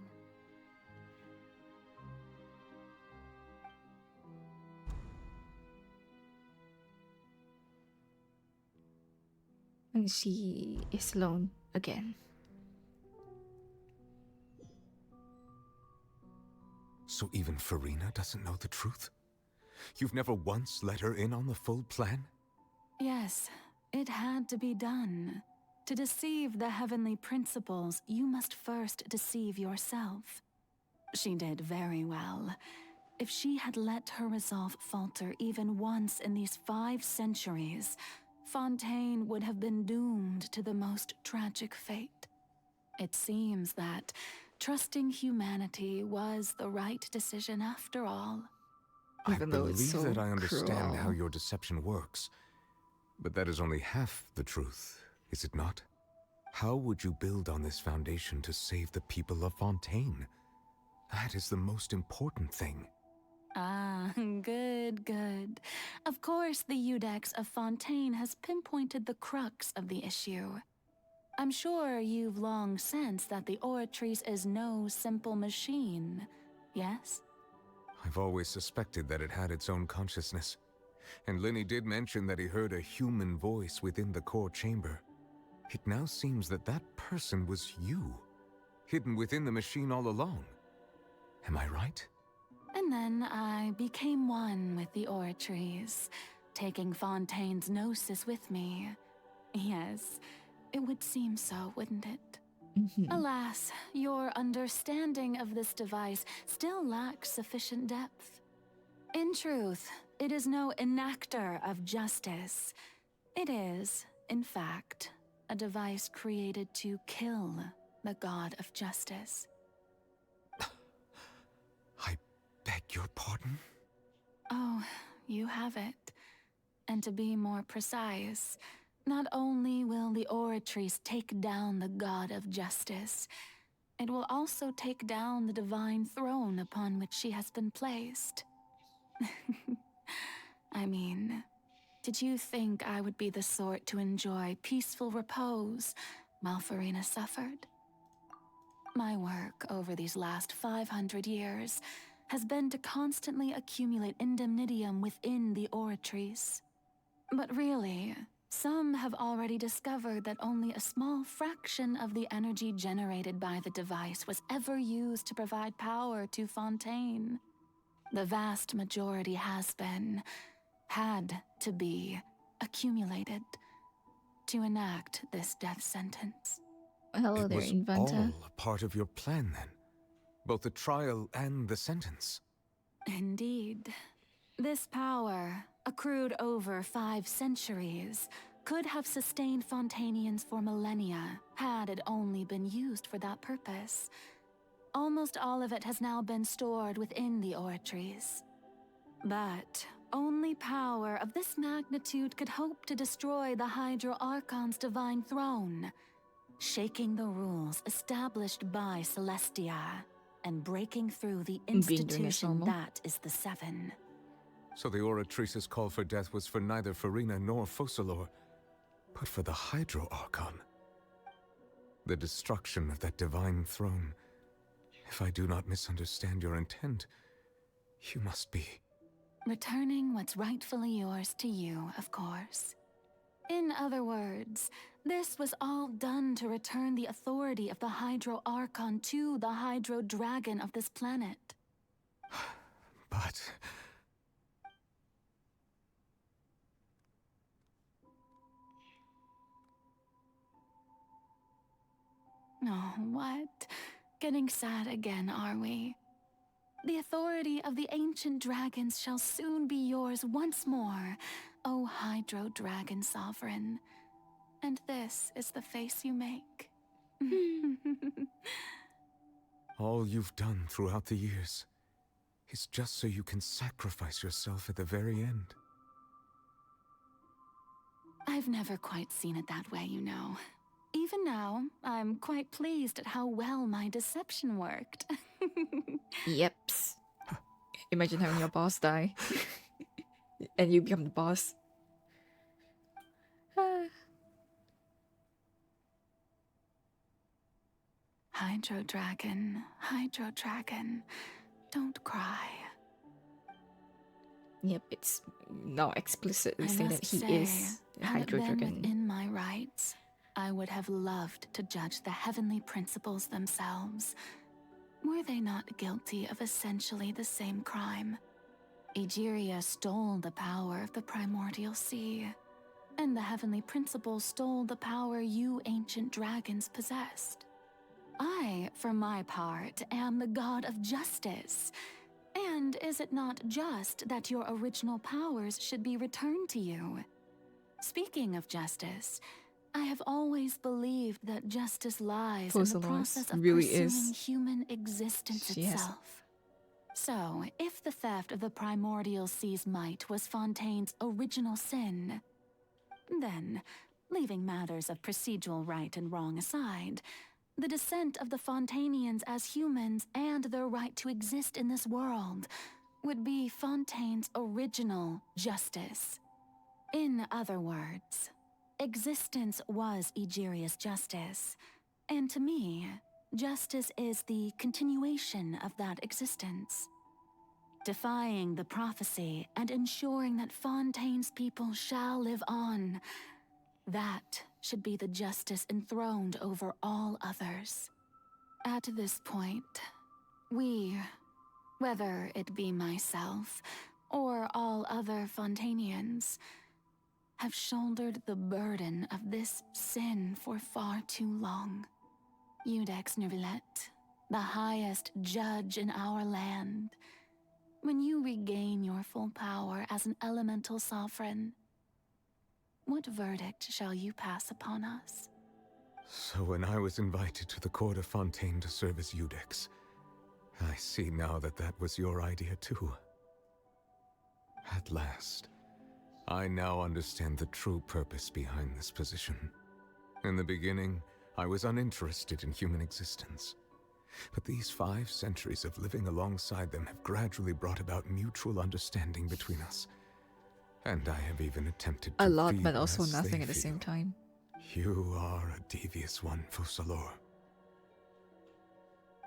And she is alone again. So even Farina doesn't know the truth? You've never once let her in on the full plan? Yes, it had to be done. To deceive the heavenly principles, you must first deceive yourself. She did very well. If she had let her resolve falter even once in these 5 centuries, Fontaine would have been doomed to the most tragic fate. It seems that trusting humanity was the right decision after all. I believe that I understand how your deception works, but that is only half the truth, is it not? How would you build on this foundation to save the people of Fontaine? That is the most important thing. Ah, good, good. Of course, the Iudex of Fontaine has pinpointed the crux of the issue. I'm sure you've long sensed that the Oratrice is no simple machine, yes? I've always suspected that it had its own consciousness. And Lenny did mention that he heard a human voice within the core chamber. It now seems that that person was you, hidden within the machine all along. Am I right? And then I became one with the Oratrice, taking Fontaine's gnosis with me. Yes, it would seem so, wouldn't it? Alas, your understanding of this device still lacks sufficient depth. In truth, it is no enactor of justice. It is, in fact, a device created to kill the god of justice. I beg your pardon? Oh, you have it. And to be more precise, not only will the Oratrice take down the god of justice, it will also take down the divine throne upon which she has been placed. I mean, did you think I would be the sort to enjoy peaceful repose while Farina suffered? My work over these last 500 years has been to constantly accumulate indemnitium within the Oratrice. But really, some have already discovered that only a small fraction of the energy generated by the device was ever used to provide power to Fontaine. The vast majority had to be, accumulated to enact this death sentence. Hello there, inventor. All a part of your plan, then? Both the trial and the sentence? Indeed. This power, accrued over 5 centuries, could have sustained Fontainians for millennia had it only been used for that purpose. Almost all of it has now been stored within the Oratrice. But only power of this magnitude could hope to destroy the Hydro Archon's divine throne, shaking the rules established by Celestia and breaking through the institution that is the Seven. So the Oratrice's call for death was for neither Farina nor Focalor, but for the Hydro Archon. The destruction of that divine throne. If I do not misunderstand your intent, you must be... returning what's rightfully yours to you, of course. In other words, this was all done to return the authority of the Hydro Archon to the Hydro Dragon of this planet. But... Oh, what? Getting sad again, are we? The authority of the ancient dragons shall soon be yours once more, O Hydro Dragon Sovereign. And this is the face you make. All you've done throughout the years is just so you can sacrifice yourself at the very end. I've never quite seen it that way, you know. Even now, I'm quite pleased at how well my deception worked. Yeps. Imagine having your boss die. And you become the boss. Hydro Dragon, don't cry. Yep, it's now explicitly I saying that must he say, is the had it Hydro been Dragon. within my rights, I would have loved to judge the heavenly principles themselves. Were they not guilty of essentially the same crime? Egeria stole the power of the primordial sea, and the heavenly principles stole the power you ancient dragons possessed. I, for my part, am the god of justice. And is it not just that your original powers should be returned to you? Speaking of justice, I have always believed that justice lies in the Dolores process of really pursuing is. human existence She has- itself. So, if the theft of the primordial sea's might was Fontaine's original sin, then, leaving matters of procedural right and wrong aside, the descent of the Fontainians as humans and their right to exist in this world would be Fontaine's original justice. In other words, existence was Egeria's justice, and to me, justice is the continuation of that existence. Defying the prophecy and ensuring that Fontaine's people shall live on, that should be the justice enthroned over all others. At this point, we, whether it be myself or all other Fontainians, have shouldered the burden of this sin for far too long. Iudex Nervillet, the highest judge in our land, when you regain your full power as an elemental sovereign, what verdict shall you pass upon us? So when I was invited to the court of Fontaine to serve as Iudex, I see now that that was your idea too. At last, I now understand the true purpose behind this position. In the beginning, I was uninterested in human existence. But these 5 centuries of living alongside them have gradually brought about mutual understanding between us. And I have even attempted to A lot, feel but also as nothing they at the same feel. time. You are a devious one, Fussalor.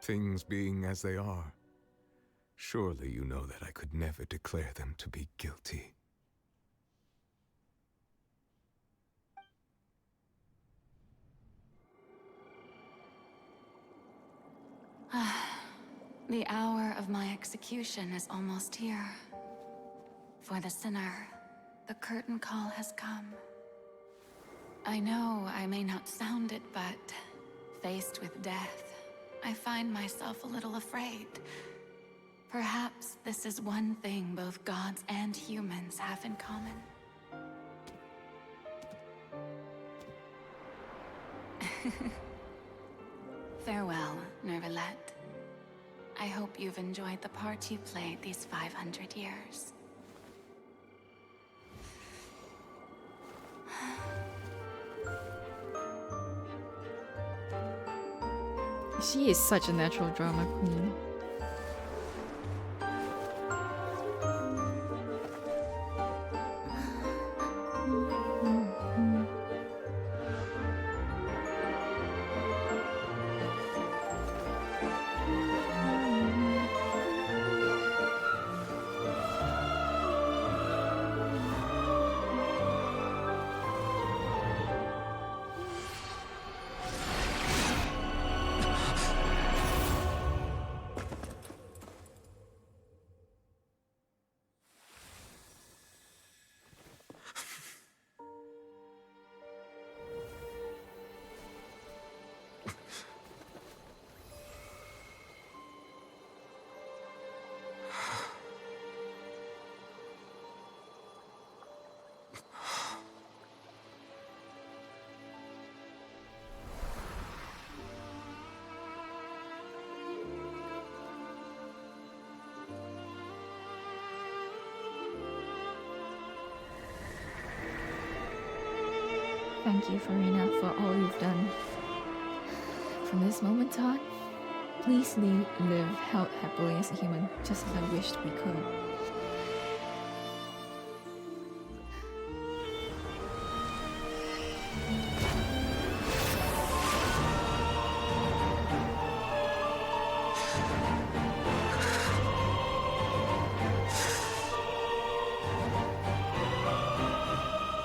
Things being as they are, surely you know that I could never declare them to be guilty. The hour of my execution is almost here. For the sinner, the curtain call has come. I know I may not sound it, but faced with death, I find myself a little afraid. Perhaps this is one thing both gods and humans have in common. Farewell, Nervillet. I hope you've enjoyed the part you played these 500 years. She is such a natural drama queen. Thank you, Farina, for all you've done. From this moment on, please live happily as a human, just as I wished we could.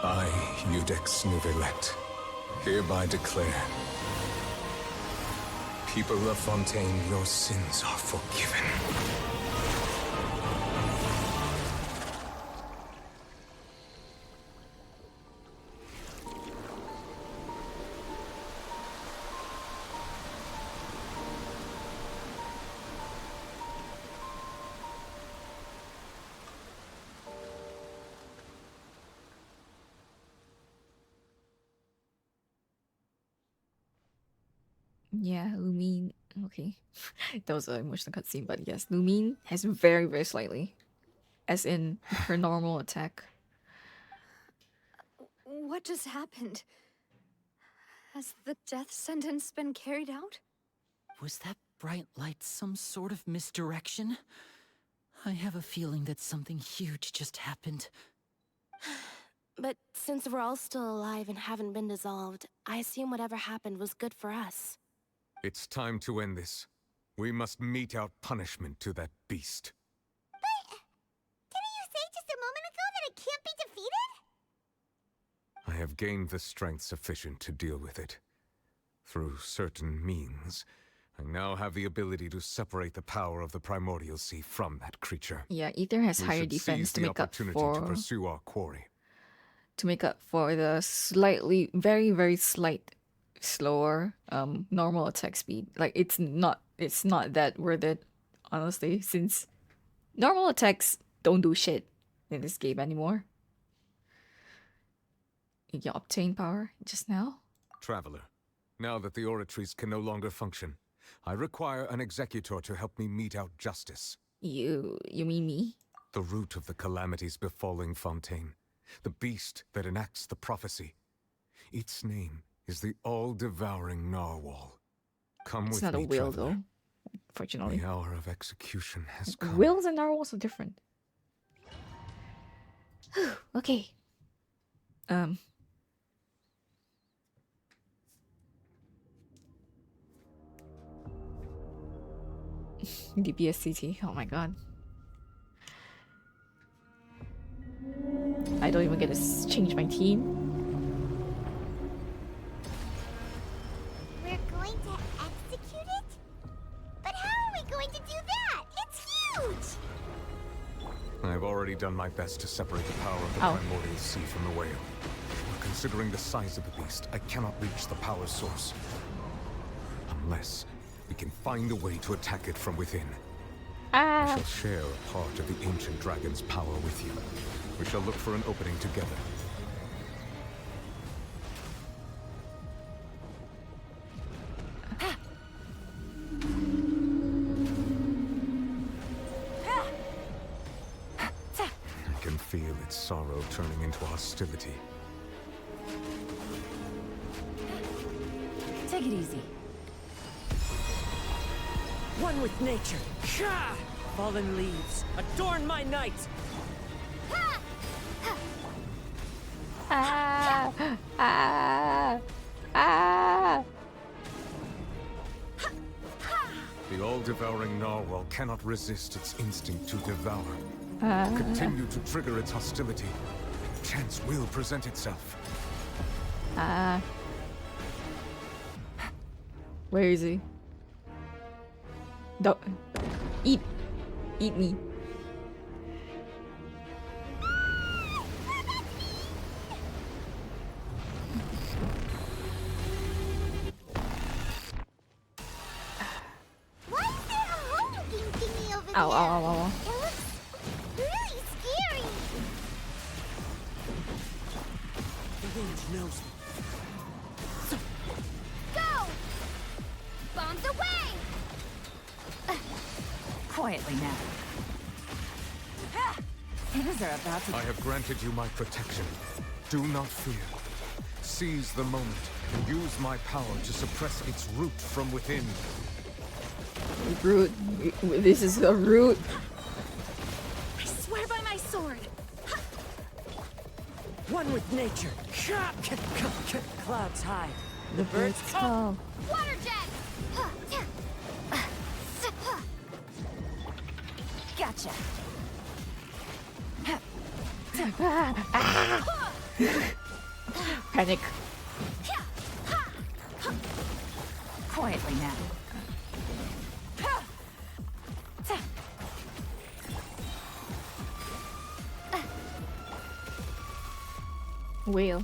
I, Iudex Nouvelet, hereby declare, people of Fontaine, your sins are forgiven. Yeah, Lumine. Okay. That was an emotional cutscene, but yes, Lumine has very, very slightly. As in her normal attack. What just happened? Has the death sentence been carried out? Was that bright light some sort of misdirection? I have a feeling that something huge just happened. But since we're all still alive and haven't been dissolved, I assume whatever happened was good for us. It's time to end this. We must mete out punishment to that beast. Didn't you say just a moment ago that it can't be defeated? I have gained the strength sufficient to deal with it. Through certain means, I now have the ability to separate the power of the primordial sea from that creature. Yeah, Ether has We higher should defense seize to the make up opportunity for to pursue our quarry. The slightly, very, very slight, slower normal attack speed. Like it's not that worth it, honestly, since normal attacks don't do shit in this game anymore. You obtain power just now. Traveler, now that the oratories can no longer function, I require an executor to help me mete out justice. You mean me? The root of the calamities befalling Fontaine. The beast that enacts the prophecy. Its name is the all-devouring narwhal. Come It's with not a me, whale traveler. though, fortunately. The hour of execution has come. Whales and narwhals are different. Okay. DPSCT. Oh my god. I don't even get to change my team. We're going to execute it? But how are we going to do that? It's huge! I've already done my best to separate the power of the primordial sea from the whale. Considering the size of the beast, I cannot reach the power source. Unless we can find a way to attack it from within. I shall share a part of the ancient dragon's power with you. We shall look for an opening together. I can feel its sorrow turning into hostility. Take it easy. One with nature. Shah! Fallen leaves, adorn my night! The all-devouring narwhal cannot resist its instinct to devour. Continue to trigger its hostility. Chance will present itself. Where is he? Don't eat me. Why is there a hole-looking thingy over Ow, there? ow, ow, ow. It looks really scary. The wind knows me. Go! Bombs away! Quietly now. Things are about to... I have granted you my protection. Do not fear. seize the moment and use my power to suppress its root from within. Root. This is a root. I swear by my sword. One with nature. Clouds hide. The birds call. Water jet! Gotcha. Panic. Quietly now. Whale.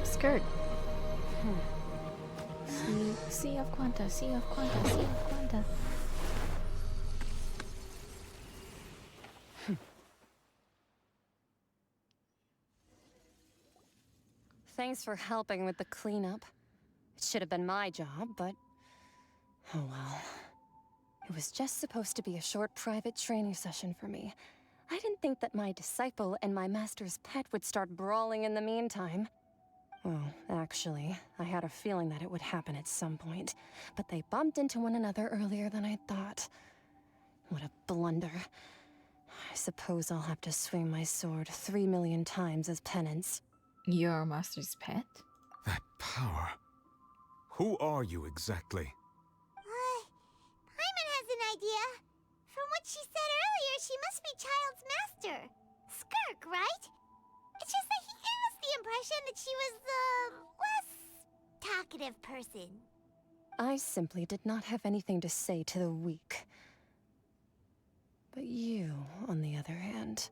Skirt. Sea of Quanta, Sea of Quanta, Sea of Quanta. Thanks for helping with the cleanup. It should have been my job, but... oh well. It was just supposed to be a short private training session for me. I didn't think that my disciple and my master's pet would start brawling in the meantime. Well, actually, I had a feeling that it would happen at some point, but they bumped into one another earlier than I thought. What a blunder. I suppose I'll have to swing my sword 3 million times as penance. Your master's pet? That power. Who are you exactly? Paimon has an idea. From what she said earlier, she must be Child's master. Skirk, right? It's just that he gave us the impression that she was the less talkative person. I simply did not have anything to say to the weak. But you, on the other hand,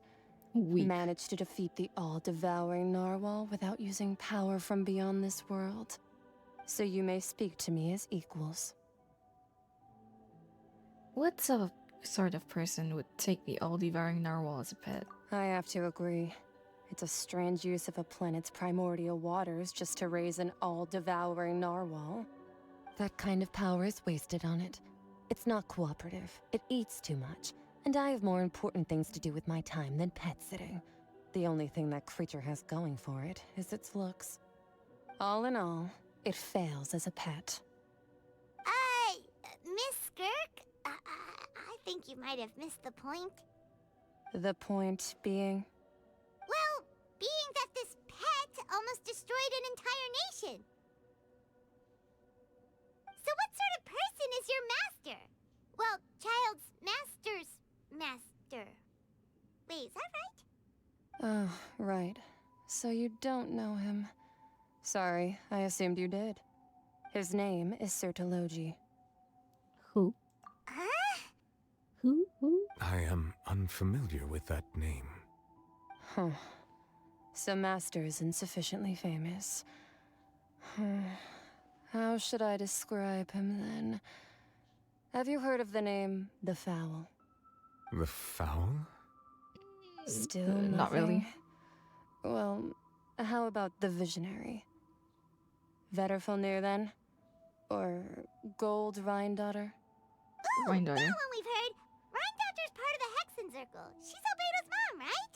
managed to defeat the all-devouring narwhal without using power from beyond this world. So you may speak to me as equals. What sort of person would take the all-devouring narwhal as a pet? I have to agree. It's a strange use of a planet's primordial waters just to raise an all-devouring narwhal. That kind of power is wasted on it. It's not cooperative. It eats too much. And I have more important things to do with my time than pet sitting. The only thing that creature has going for it is its looks. All in all, it fails as a pet. Miss Skirk? I think you might have missed the point. The point being? Well, being that this pet almost destroyed an entire nation. So what sort of person is your master? Well, Child's master's master. Wait, is that right? Oh, right. So you don't know him. Sorry, I assumed you did. His name is Sertologi. Who? Who? I am unfamiliar with that name. Huh. So Master isn't sufficiently famous. How should I describe him then? Have you heard of the name The Fowl? The Fowl? Still not really. nothing? Well, how about the Visionary? Vetterfulnir then? Or Gold Rhine-daughter? Ooh, Rhine-daughter. that one we've heard. Rhine-daughter's part of the Hexen Circle. She's Albedo's mom, right?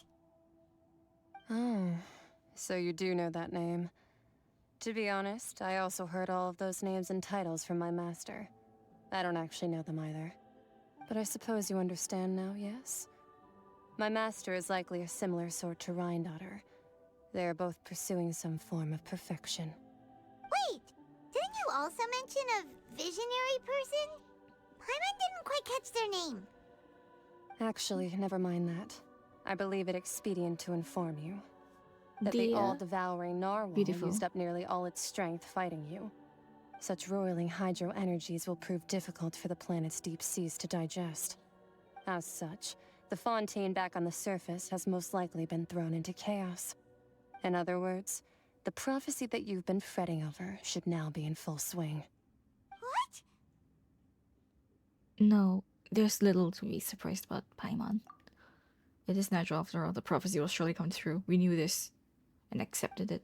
Oh, so you do know that name. To be honest, I also heard all of those names and titles from my master. I don't actually know them either. But I suppose you understand now, yes? My master is likely a similar sort to Rhine-daughter. They are both pursuing some form of perfection. Wait, didn't you also mention a visionary person? Paimon didn't quite catch their name. Actually, never mind that. I believe it expedient to inform you that the all-devouring narwhal used up nearly all its strength fighting you. Such roiling hydro energies will prove difficult for the planet's deep seas to digest. As such, The fontaine back on the surface has most likely been thrown into chaos. In other words, the prophecy that you've been fretting over should now be in full swing. What? No, there's little to be surprised about, Paimon. It is natural after all, the prophecy will surely come true. We knew this and accepted it.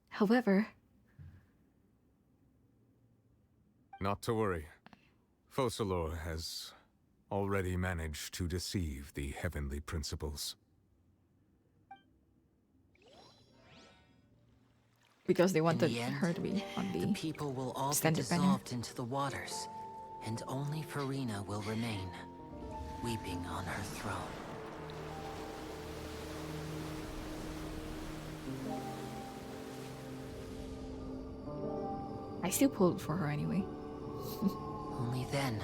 However... Not to worry. Focalor has already managed to deceive the heavenly principles. Because they wanted In the end, her to be on the people will all be standard banner. dissolved into the waters, and only Farina will remain, weeping on her throne. I still pulled for her anyway. Only then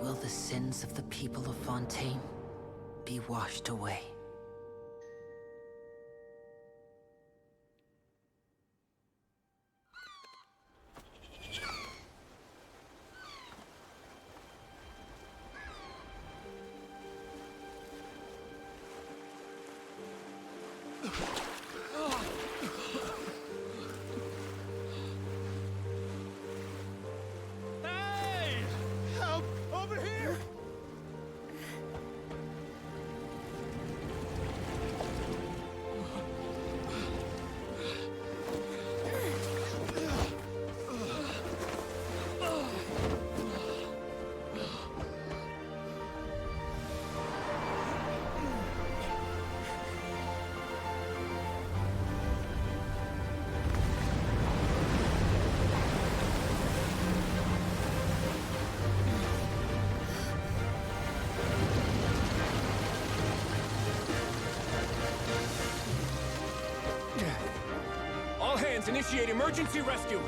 will the sins of the people of Fontaine be washed away. Hey! Help! Over here! All hands, initiate emergency rescue!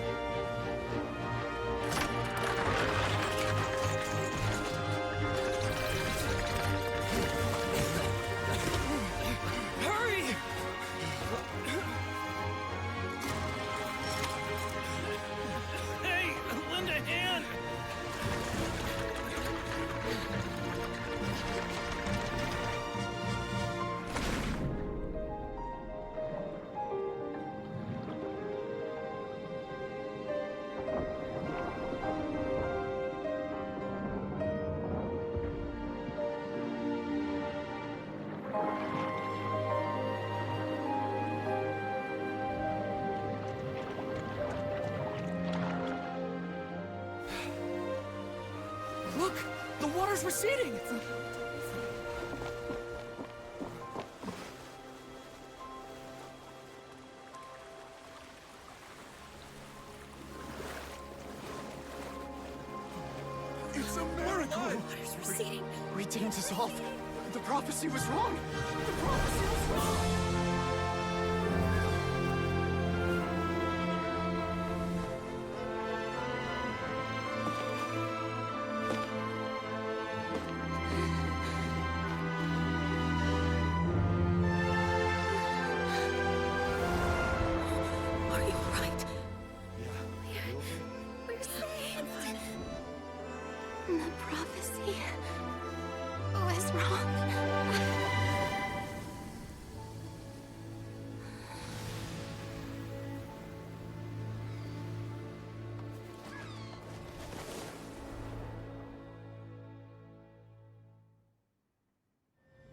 Hurry! Hey, lend a hand! Look! The water's receding! It's a miracle! Water's receding. We didn't dissolve. The prophecy was wrong! The prophecy was wrong! Are you alright? We're saved. The prophecy was wrong.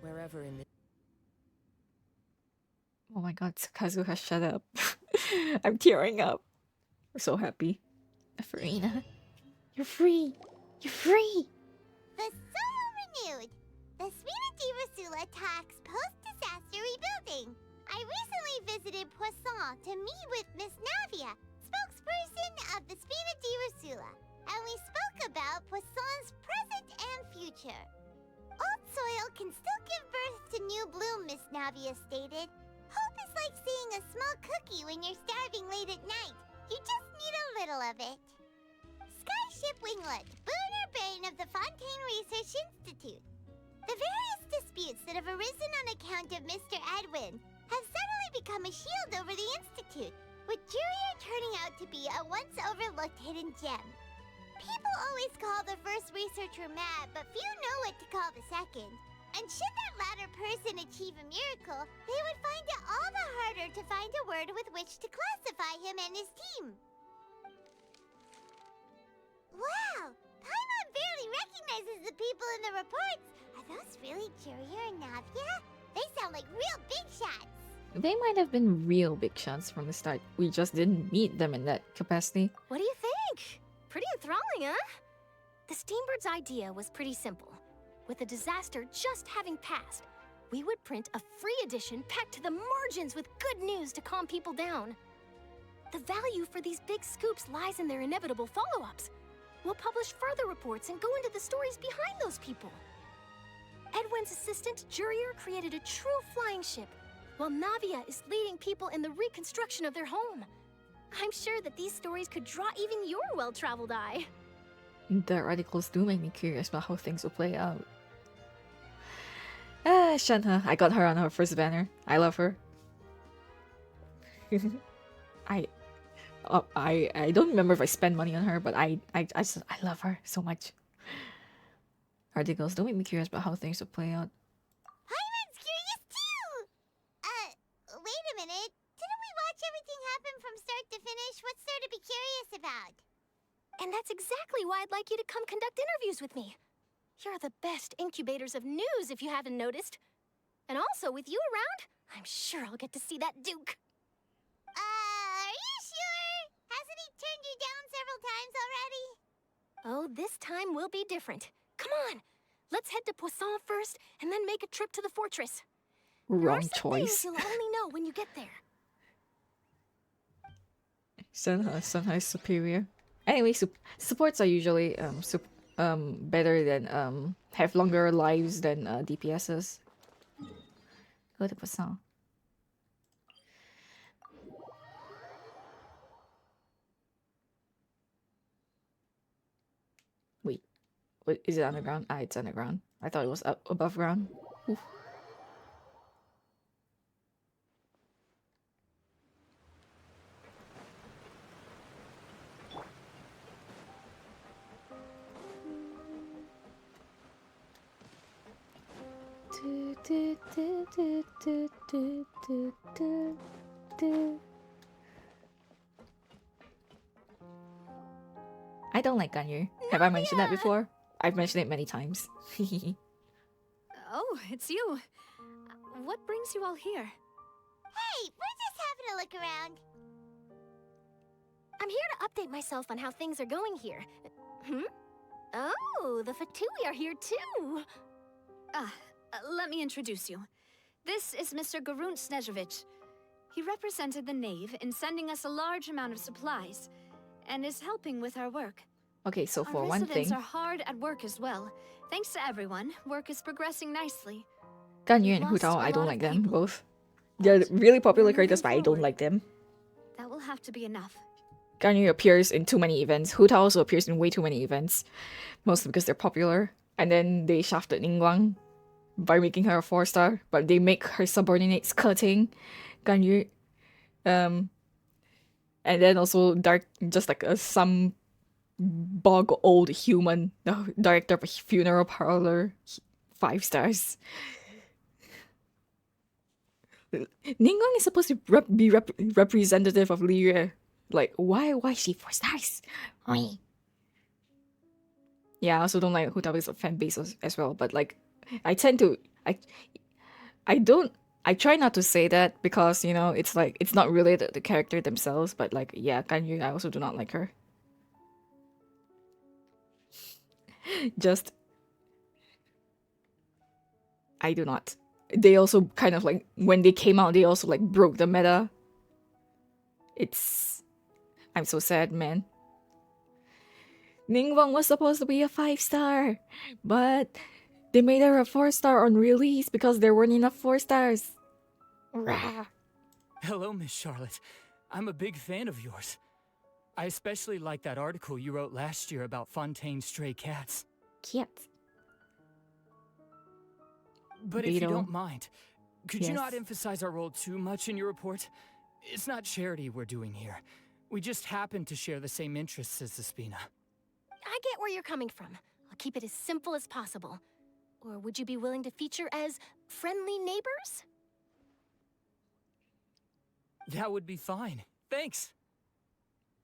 Wherever in the... Oh my god, Kazuha, shut up. I'm tearing up. I'm so happy. Farina, you're free. You're free. The soul renewed. The Spina di Rosula talks post-disaster rebuilding. I recently visited Poisson to meet with Miss Navia, spokesperson of the Spina di Rosula, and we spoke about Poisson's present and future. Old soil can still give birth to new bloom, Miss Navia stated. Hope is like seeing a small cookie when you're starving late at night. You just need a little of it. Skyship Winglet, boon or bane of the Fontaine Research Institute. The various disputes that have arisen on account of Mr. Edwin have suddenly become a shield over the Institute, with Jurier turning out to be a once overlooked hidden gem. People always call the first researcher mad, but few know what to call the second. And should that latter person achieve a miracle, they would find it all the harder to find a word with which to classify him and his team. Wow! Paimon barely recognizes the people in the reports. Are those really Jurier and Navia? They sound like real big shots. They might have been real big shots from the start. We just didn't meet them in that capacity. What do you think? Pretty enthralling, huh? The Steambird's idea was pretty simple. With the disaster just having passed, we would print a free edition packed to the margins with good news to calm people down. The value for these big scoops lies in their inevitable follow-ups. We'll publish further reports and go into the stories behind those people. Edwin's assistant, Jurier, created a true flying ship, while Navia is leading people in the reconstruction of their home. I'm sure that these stories could draw even your well-traveled eye. The articles do make me curious about how things will play out. Ah, Shenhe. I got her on her first banner. I love her. I don't remember if I spent money on her, but I love her so much. Articles don't make me curious about how things will play out. Paimon's curious too! Wait a minute. Didn't we watch everything happen from start to finish? What's there to be curious about? And that's exactly why I'd like you to come conduct interviews with me. You're the best incubators of news, if you haven't noticed. And also, with you around, I'm sure I'll get to see that Duke. Are you sure? Hasn't he turned you down several times already? Oh, this time will be different. Come on, let's head to Poisson first, and then make a trip to the fortress. Wrong Things choice. you'll only know when you get there. Shenhe is superior. Anyway, supports are usually better than have longer lives than DPSs. Go to Poisson. Wait, what is it underground? Ah, it's underground. I thought it was up above ground. Oof. I don't like Ganyu. Have I mentioned that before? I've mentioned it many times. Oh, it's you. What brings you all here? Hey, we're just having a look around. I'm here to update myself on how things are going here. Oh, the Fatui are here too. Let me introduce you. This is Mr. Garunt Snežević. He represented the Knave in sending us a large amount of supplies, and is helping with our work. Okay, so for our one residents thing, are hard at work as well. Thanks to everyone, work is progressing nicely. Ganyu and Hu Tao, I don't like them both. They're really popular characters, but I don't like them. That will have to be enough. Ganyu appears in too many events. Hu Tao also appears in way too many events. Mostly because they're popular. And then they shafted Ningguang by making her a 4-star, but they make her subordinates cutting Ganyu. And then also just like some bog old human, the director of a funeral parlor, 5 stars. Ningguang is supposed to be representative of Li Yue. Like, why is she 4 stars? Yeah, I also don't like Hu Tao's fan base as well, but like, I try not to say that because, you know, it's like, it's not really the character themselves, but like, yeah, Ganyu, I also do not like her. Just, I do not. They also kind of like, when they came out, they also like broke the meta. I'm so sad, man. Ningguang was supposed to be a 5-star, but they made her a 4-star on release because there weren't enough 4 stars. Hello, Miss Charlotte. I'm a big fan of yours. I especially like that article you wrote last year about Fontaine's stray cats. Cats. But if you don't mind, could you Yes. not emphasize our role too much in your report? It's not charity we're doing here. We just happen to share the same interests as the Spina. I get where you're coming from. I'll keep it as simple as possible. Or would you be willing to feature as friendly neighbors? That would be fine. Thanks.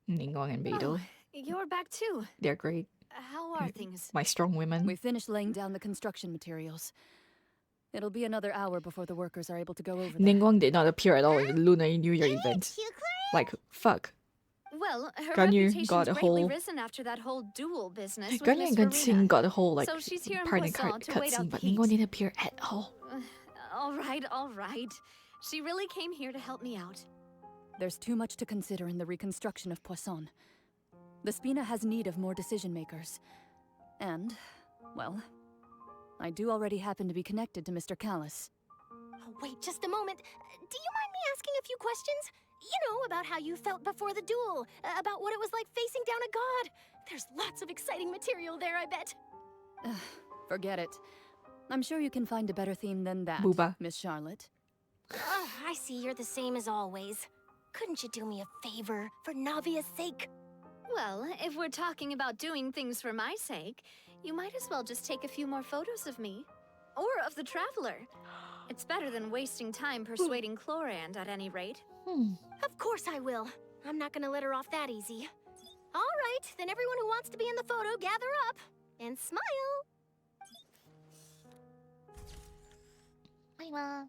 Ningguang and Beidou. You're back too. They're great. How are things? My strong women. We finished laying down the construction materials. It'll be another hour before the workers are able to go over there. Ningguang did not appear at all in the Lunar New Year event. Like, fuck. Well, her Ganyu reputation's got a greatly whole- risen after that whole duel business with Ganyu Miss and Verena. Gunsin got a whole like So she's here in part in Poisson to wait cutscene, out but the heat. Ningguang didn't appear at all. All right. She really came here to help me out. There's too much to consider in the reconstruction of Poisson. The Spina has need of more decision makers. And, well, I do already happen to be connected to Mr. Callis. Oh, wait just a moment. Do you mind me asking a few questions? You know, about how you felt before the duel, about what it was like facing down a god. There's lots of exciting material there, I bet. Forget it. I'm sure you can find a better theme than that, Booba. Miss Charlotte. I see you're the same as always. Couldn't you do me a favor, for Navia's sake? Well, if we're talking about doing things for my sake, you might as well just take a few more photos of me. Or of the Traveler. It's better than wasting time persuading Chlorand at any rate. Of course I will. I'm not gonna let her off that easy. All right, then everyone who wants to be in the photo, gather up. And smile. Hi, Mom.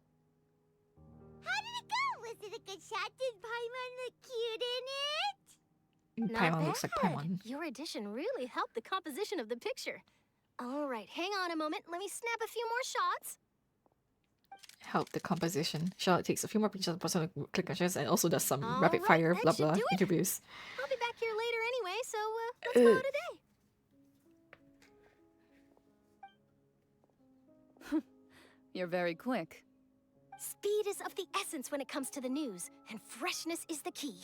How did it go? Was it a good shot? Did Paimon look cute in it? Paimon looks like Paimon. Your addition really helped the composition of the picture. All right, hang on a moment. Let me snap a few more shots. Help the composition. Charlotte takes a few more pictures of personal click matches and also does some All rapid right, fire that blah should blah do it. interviews. I'll be back here later anyway, so let's call it a day. You're very quick. Speed is of the essence when it comes to the news, and freshness is the key.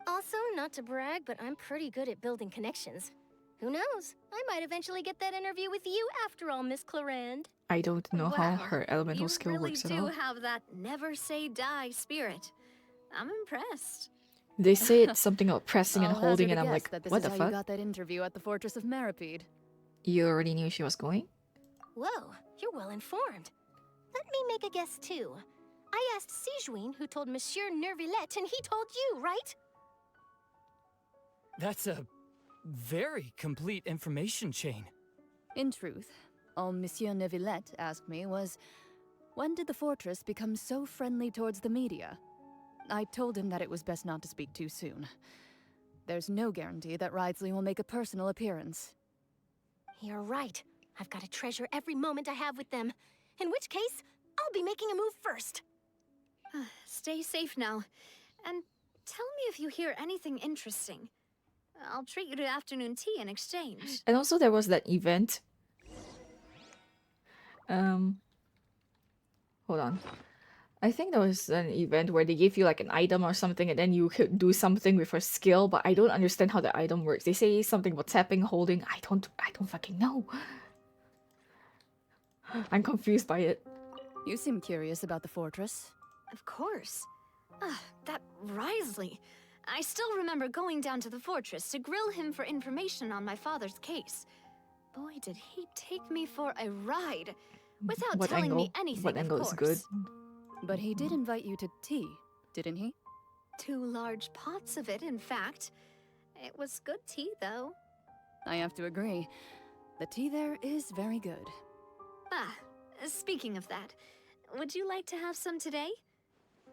Also, not to brag, but I'm pretty good at building connections. Who knows? I might eventually get that interview with you after all, Miss Clorand. I don't know how Wow, her elemental skill You really works at do all. have that never say die spirit. I'm impressed. They say it's something about pressing and I'll holding, hazard and a I'm guess like, that this what is the how fuck? you got that interview at the Fortress of Maripede. You already knew she was going? Whoa, you're well informed. Let me make a guess too. I asked Sijuin, who told Monsieur Nervillet, and he told you, right? That's a very complete information chain. In truth, all Monsieur Neuvillette asked me was, when did the fortress become so friendly towards the media? I told him that it was best not to speak too soon. There's no guarantee that Ridsley will make a personal appearance. You're right. I've got to treasure every moment I have with them. In which case, I'll be making a move first. Stay safe now. And tell me if you hear anything interesting. I'll treat you to afternoon tea in exchange. And also there was that event. Hold on. I think there was an event where they gave you like an item or something and then you could do something with a skill, but I don't understand how the item works. They say something about tapping, holding. I don't fucking know. I'm confused by it. You seem curious about the fortress. Of course. That Risley. I still remember going down to the fortress to grill him for information on my father's case. Boy, did he take me for a ride. Without What telling angle? me anything, What of angle course. is good? But he did invite you to tea, didn't he? 2 large pots of it, in fact. It was good tea, though. I have to agree. The tea there is very good. Speaking of that, would you like to have some today?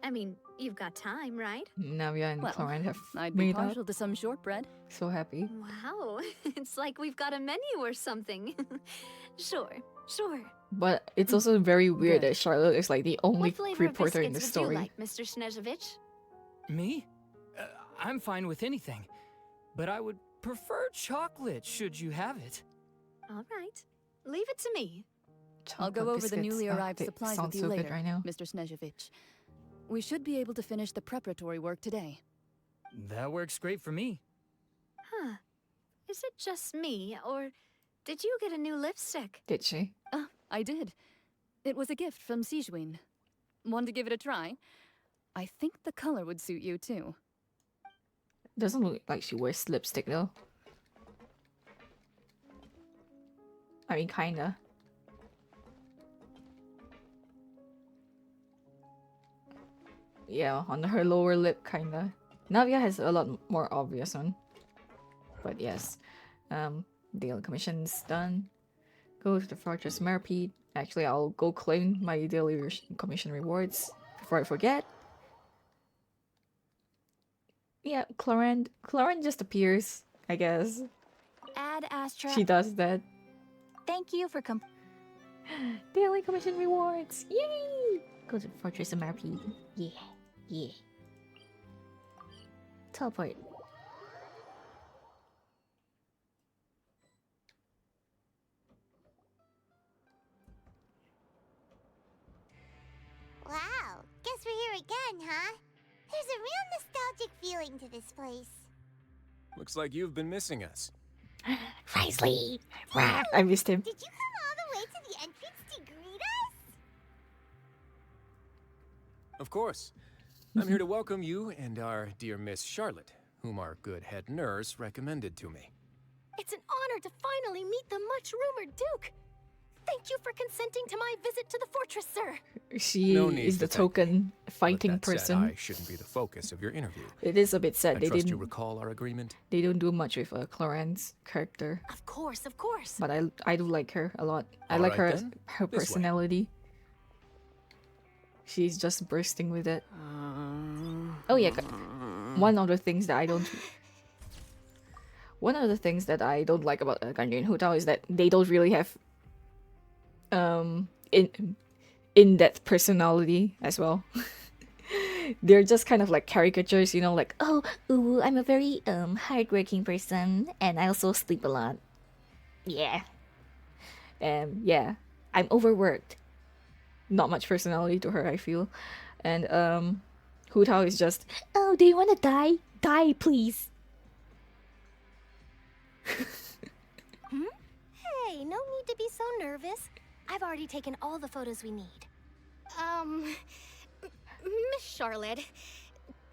I mean, you've got time, right? Navia and Well, Cloran have I'd be made up. partial to some shortbread. So happy. Wow, it's like we've got a menu or something. Sure. But it's also very weird that Charlotte is like the only What flavor of reporter in the biscuits would story. you like, Mr. Snezhovich? Me? I'm fine with anything. But I would prefer chocolate, should you have it. All right. Leave it to me. I'll go over the newly arrived they supplies sound with you so good later, right now. Mr. Snezhovich. We should be able to finish the preparatory work today. That works great for me. Huh. Is it just me, or did you get a new lipstick? Did she? I did. It was a gift from Sijuin. Want to give it a try? I think the color would suit you too. Doesn't look like she wears lipstick though. I mean, kinda. yeah, on her lower lip, kinda. Navia has a lot more obvious one. But yes. Daily commission's done. Go to the Fortress Merpeed. Actually, I'll go claim my daily commission rewards before I forget. Yeah, Cloran just appears, I guess. Add Astra. She does that. Thank you for Daily commission rewards! Yay! Go to Fortress Merpeed. Yeah, yeah. Teleport. Wow, guess we're here again, huh? There's a real nostalgic feeling to this place. Looks like you've been missing us. Risley! I missed him. Did you come all the way to the entrance to greet us? Of course. I'm here to welcome you and our dear Miss Charlotte, whom our good head nurse recommended to me. It's an honor to finally meet the much-rumored Duke. Thank you for consenting to my visit to the fortress, sir. She No need is the to thank token fighting That said, person. I shouldn't be the focus of your interview. It is a bit sad I they trust you didn't. recall our agreement. They don't do much with Cloran's character, Of course, of course. but I do like her a lot. I All like right her then, her this way. personality. She's just bursting with it. Oh yeah, one of the things that I don't. One of the things that I don't like about Ganyu and Hu Tao is that they don't really have in-depth personality as well. They're just kind of like caricatures, you know, like, oh, ooh, I'm a very hardworking person and I also sleep a lot. Yeah. Yeah, I'm overworked. Not much personality to her, I feel. And Hu Tao is just, oh, do you want to die? Die, please. Hey, no need to be so nervous. I've already taken all the photos we need. Miss Charlotte,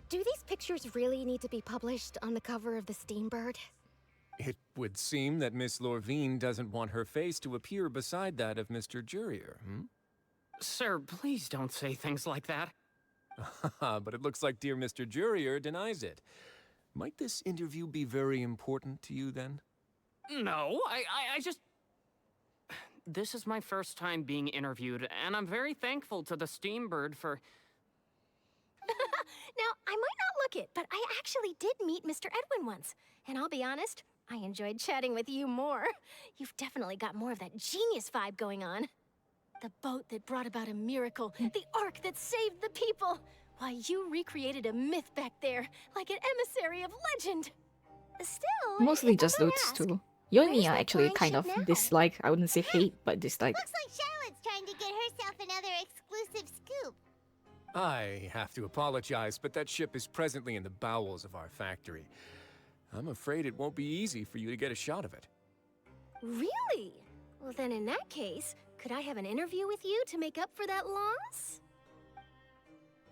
do these pictures really need to be published on the cover of the Steambird? It would seem that Miss Lorvine doesn't want her face to appear beside that of Mr. Jurier, hmm? Sir, please don't say things like that. But it looks like dear Mr. Jurier denies it. Might this interview be very important to you, then? No, I just... This is my first time being interviewed, and I'm very thankful to the Steambird for... Now, I might not look it, but I actually did meet Mr. Edwin once. And I'll be honest, I enjoyed chatting with you more. You've definitely got more of that genius vibe going on. The boat that brought about a miracle, the ark that saved the people. Why, you recreated a myth back there, like an emissary of legend. Still, Mostly if just I may those ask, two. You and me where's are that actually flying kind ship of now? dislike. I wouldn't say hate, but dislike. Looks like Charlotte's trying to get herself another exclusive scoop. I have to apologize, but that ship is presently in the bowels of our factory. I'm afraid it won't be easy for you to get a shot of it. Really? Well, then in that case, could I have an interview with you to make up for that loss?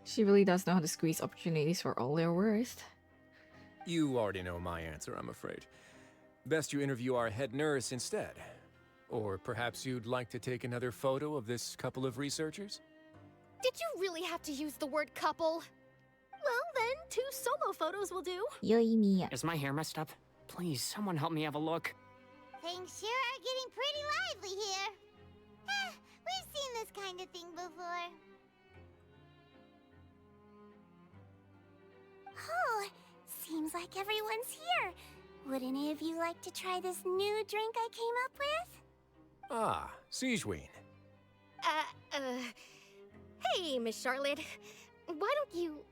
She really does know how to squeeze opportunities for all their worth. You already know my answer, I'm afraid. Best you interview our head nurse instead. Or perhaps you'd like to take another photo of this couple of researchers? Did you really have to use the word couple? Well, then, 2 solo photos will do. Is my hair messed up? Please, someone help me have a look. Things sure are getting pretty lively here. We've seen this kind of thing before. Oh, seems like everyone's here. Would any of you like to try this new drink I came up with? Ah, Siegeween. Hey, Miss Charlotte. Why don't you,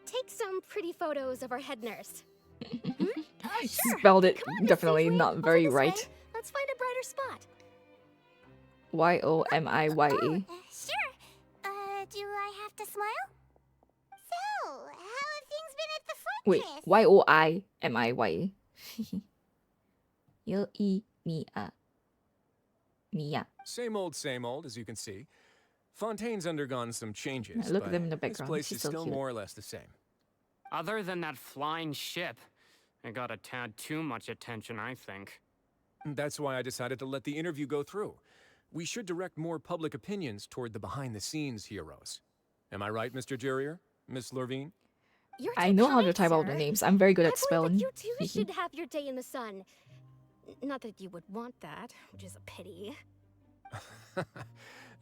take some pretty photos of our head nurse? Sure. Spelled it Come on, definitely not very this right. way. Let's find a brighter spot. Yomiye. Sure. Do I have to smile? So, how have things been at the Wait, fortress? Yoimiye. Yoimiya. Miya. Same old, as you can see. Fontaine's undergone some changes, Yeah, look at but them in the this background. place She's is so still cute. more or less the same. Other than that flying ship, it got a tad too much attention, I think. That's why I decided to let the interview go through. We should direct more public opinions toward the behind-the-scenes heroes. Am I right, Mr. Jurier? Miss Lurvine? You're I too know how to kind, type all the sir. names. I'm very good I at believe spelling. that you too should have your day in the sun. Not that you would want that, which is a pity.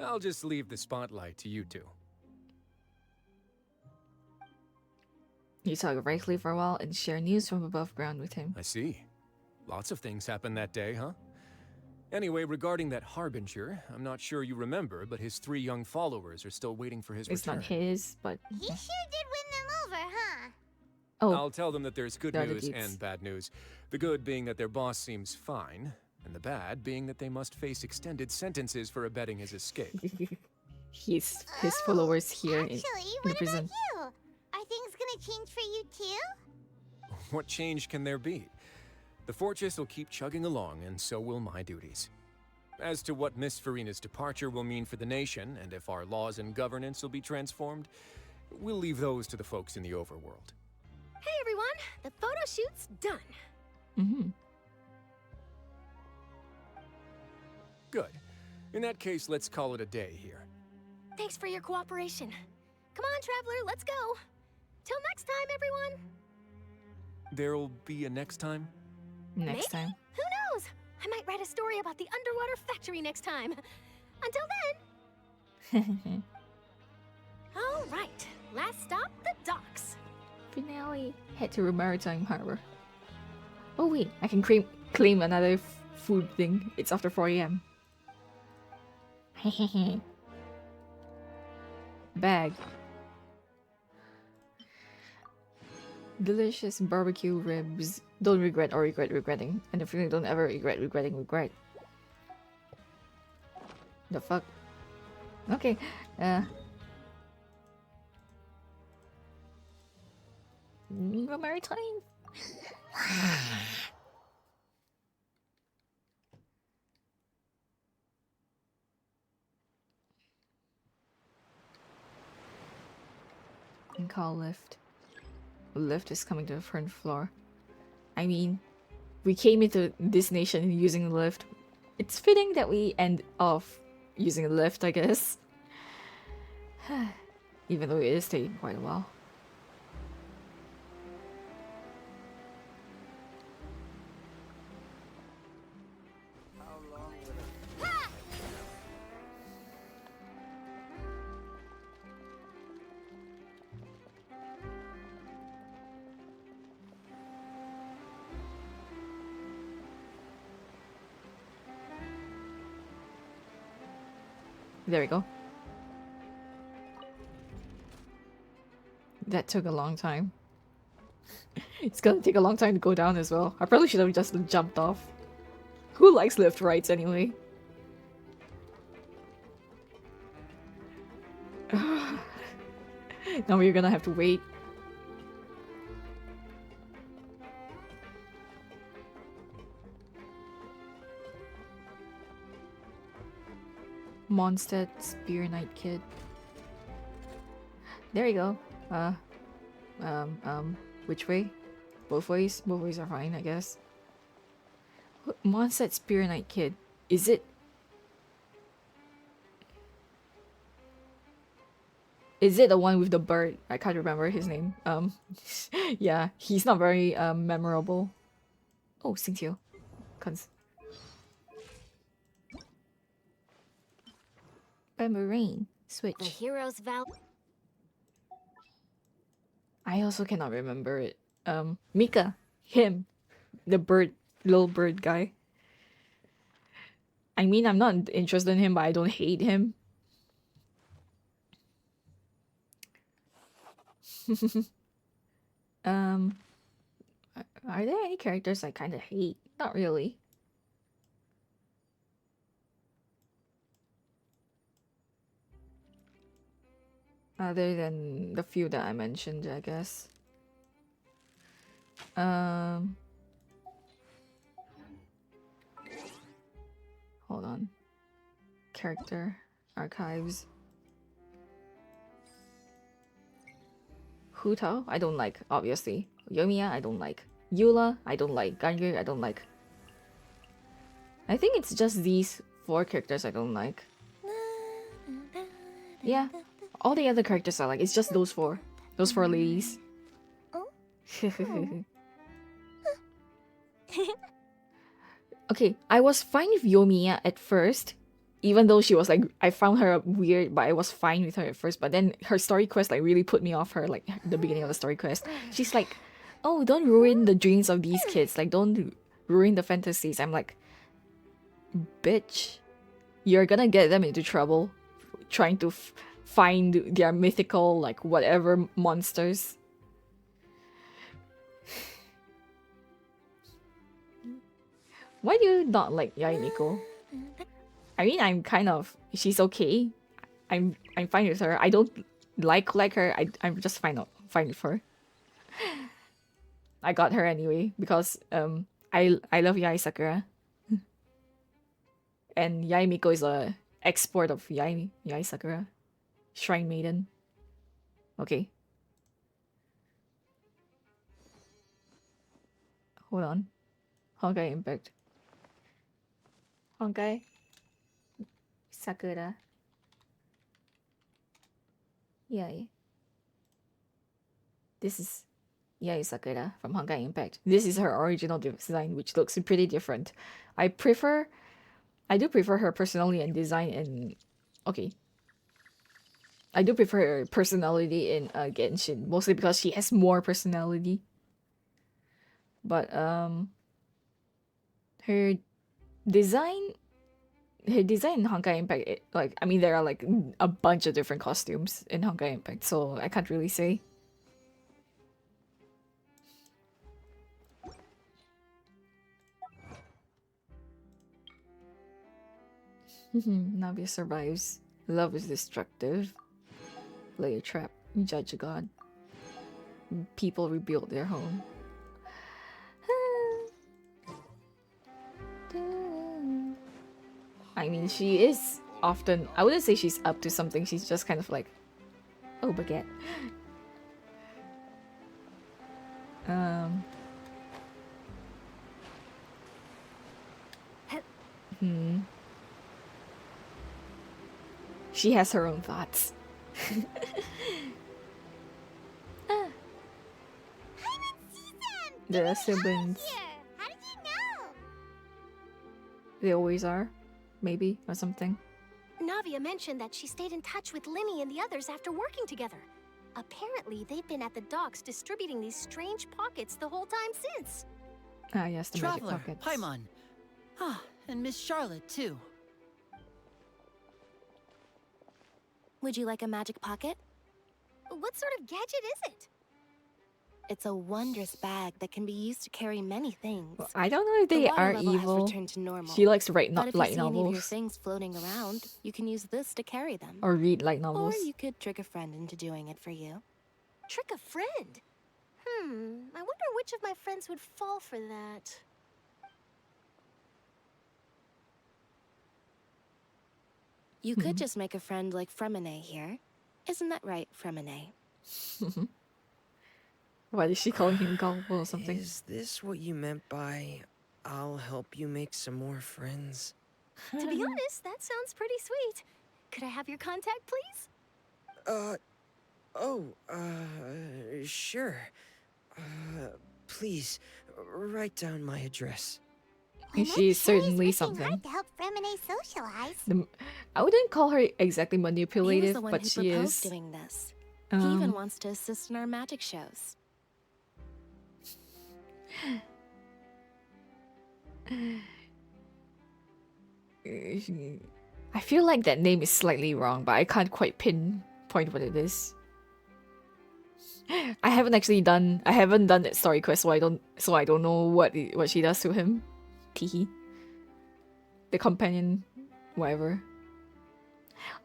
I'll just leave the spotlight to you two. You talk briefly for a while and share news from above ground with him. I see. Lots of things happened that day, huh? Anyway, regarding that Harbinger, I'm not sure you remember, but his 3 young followers are still waiting for his It's return. not his, but... He sure did win them over, huh? Oh. I'll tell them that there's good They're the news dudes. and bad news. The good being that their boss seems fine, and the bad being that they must face extended sentences for abetting his escape. His followers here Actually, in what the prison. about you? Are things gonna change for you too? What change can there be? The fortress will keep chugging along, and so will my duties. As to what Miss Farina's departure will mean for the nation, and if our laws and governance will be transformed, we'll leave those to the folks in the overworld. Hey everyone, the photo shoot's done. Mm-hmm. Good. In that case, let's call it a day here. Thanks for your cooperation. Come on, Traveler, let's go. Till next time, everyone. There'll be a next time? Next time. Who knows? I might write a story about the underwater factory next time. Until then. All right, last stop, the docks. Finale. Head to a maritime harbor. Oh wait, I can claim another food thing. It's after 4 AM. Bag. Delicious barbecue ribs. Don't regret or regret regretting. And the feeling don't ever regret regretting regret. The fuck? Okay. Go maritime. And call lift. Lift is coming to the front floor. I mean, we came into this nation using the lift. It's fitting that we end off using a lift, I guess. Even though it is taking quite a while. There we go. That took a long time. It's gonna take a long time to go down as well. I probably should have just jumped off. Who likes lift rides anyway? Now we're gonna have to wait. Mondstadt Spear Knight Kid. There you go. Which way? Both ways? Both ways are fine, I guess. Mondstadt Spear Knight Kid. Is it? Is it the one with the bird? I can't remember his name. Yeah, he's not very memorable. Oh, Xingqiu. Rain. Switch. The hero's vow. I also cannot remember it. Mika. Him. The bird. Little bird guy. I mean, I'm not interested in him, but I don't hate him. Are there any characters I kind of hate? Not really. Other than the few that I mentioned, I guess. Hold on. Character archives. Hu Tao, I don't like, obviously. Yomiya, I don't like. Eula, I don't like. Ganyu, I don't like. I think it's just these 4 characters I don't like. Yeah, all the other characters I like. It's just those 4. Those four ladies. Okay, I was fine with Yomiya at first. Even though she was like, I found her weird, but I was fine with her at first. But then her story quest like really put me off her, like the beginning of the story quest. She's like, oh, don't ruin the dreams of these kids. Like, don't ruin the fantasies. I'm like, bitch, you're gonna get them into trouble trying to find their mythical, like, whatever monsters. Why do you not like Yae Miko? I mean, I'm kind of... She's okay. I'm fine with her. I don't like her. I'm just fine with her. I got her anyway because I love Yae Sakura. And Yae Miko is a export of Yae Sakura. Shrine Maiden. Okay. Hold on. Honkai Impact. Honkai Sakura. Yae. This is Yae Sakura from Honkai Impact. This is her original design, which looks pretty different. I do prefer her personality and design in... Okay. I do prefer her personality in Genshin, mostly because she has more personality. But her design in Honkai Impact, like, I mean, there are like a bunch of different costumes in Honkai Impact, so I can't really say. Navia survives. Love is destructive. Lay a trap. Judge a god. People rebuild their home. I mean, she is often... I wouldn't say she's up to something. She's just kind of like... Oh, baguette. She has her own thoughts. The siblings. How did you know? They always are. Maybe, or something. Navia mentioned that she stayed in touch with Linny and the others after working together. Apparently, they've been at the docks distributing these strange pockets the whole time since. Ah, yes, the Traveler, magic pockets. Paimon. Ah, and Miss Charlotte, too. Would you like a magic pocket? What sort of gadget is it? It's a wondrous bag that can be used to carry many things. Well, I don't know if they are water level has evil. returned to normal. She likes to write But if light you see any of your novels. things floating around, you can use this to carry them. Or read light novels. Or you could trick a friend into doing it for you. Trick a friend? I wonder which of my friends would fall for that. You could just make a friend like Fremine here. Isn't that right, Fremine? Why is she calling him gullible or something? Is this what you meant by I'll help you make some more friends? To be honest, that sounds pretty sweet. Could I have your contact, please? Sure. Please, write down my address. She's certainly something. Hard to help Fremine socialize. I wouldn't call her exactly He was manipulative, the one but who she proposed is. doing this. He even wants to assist in our magic shows. I feel like that name is slightly wrong, but I can't quite pinpoint what it is. I haven't done that story quest, so I don't know what she does to him. Teehee. The companion, whatever.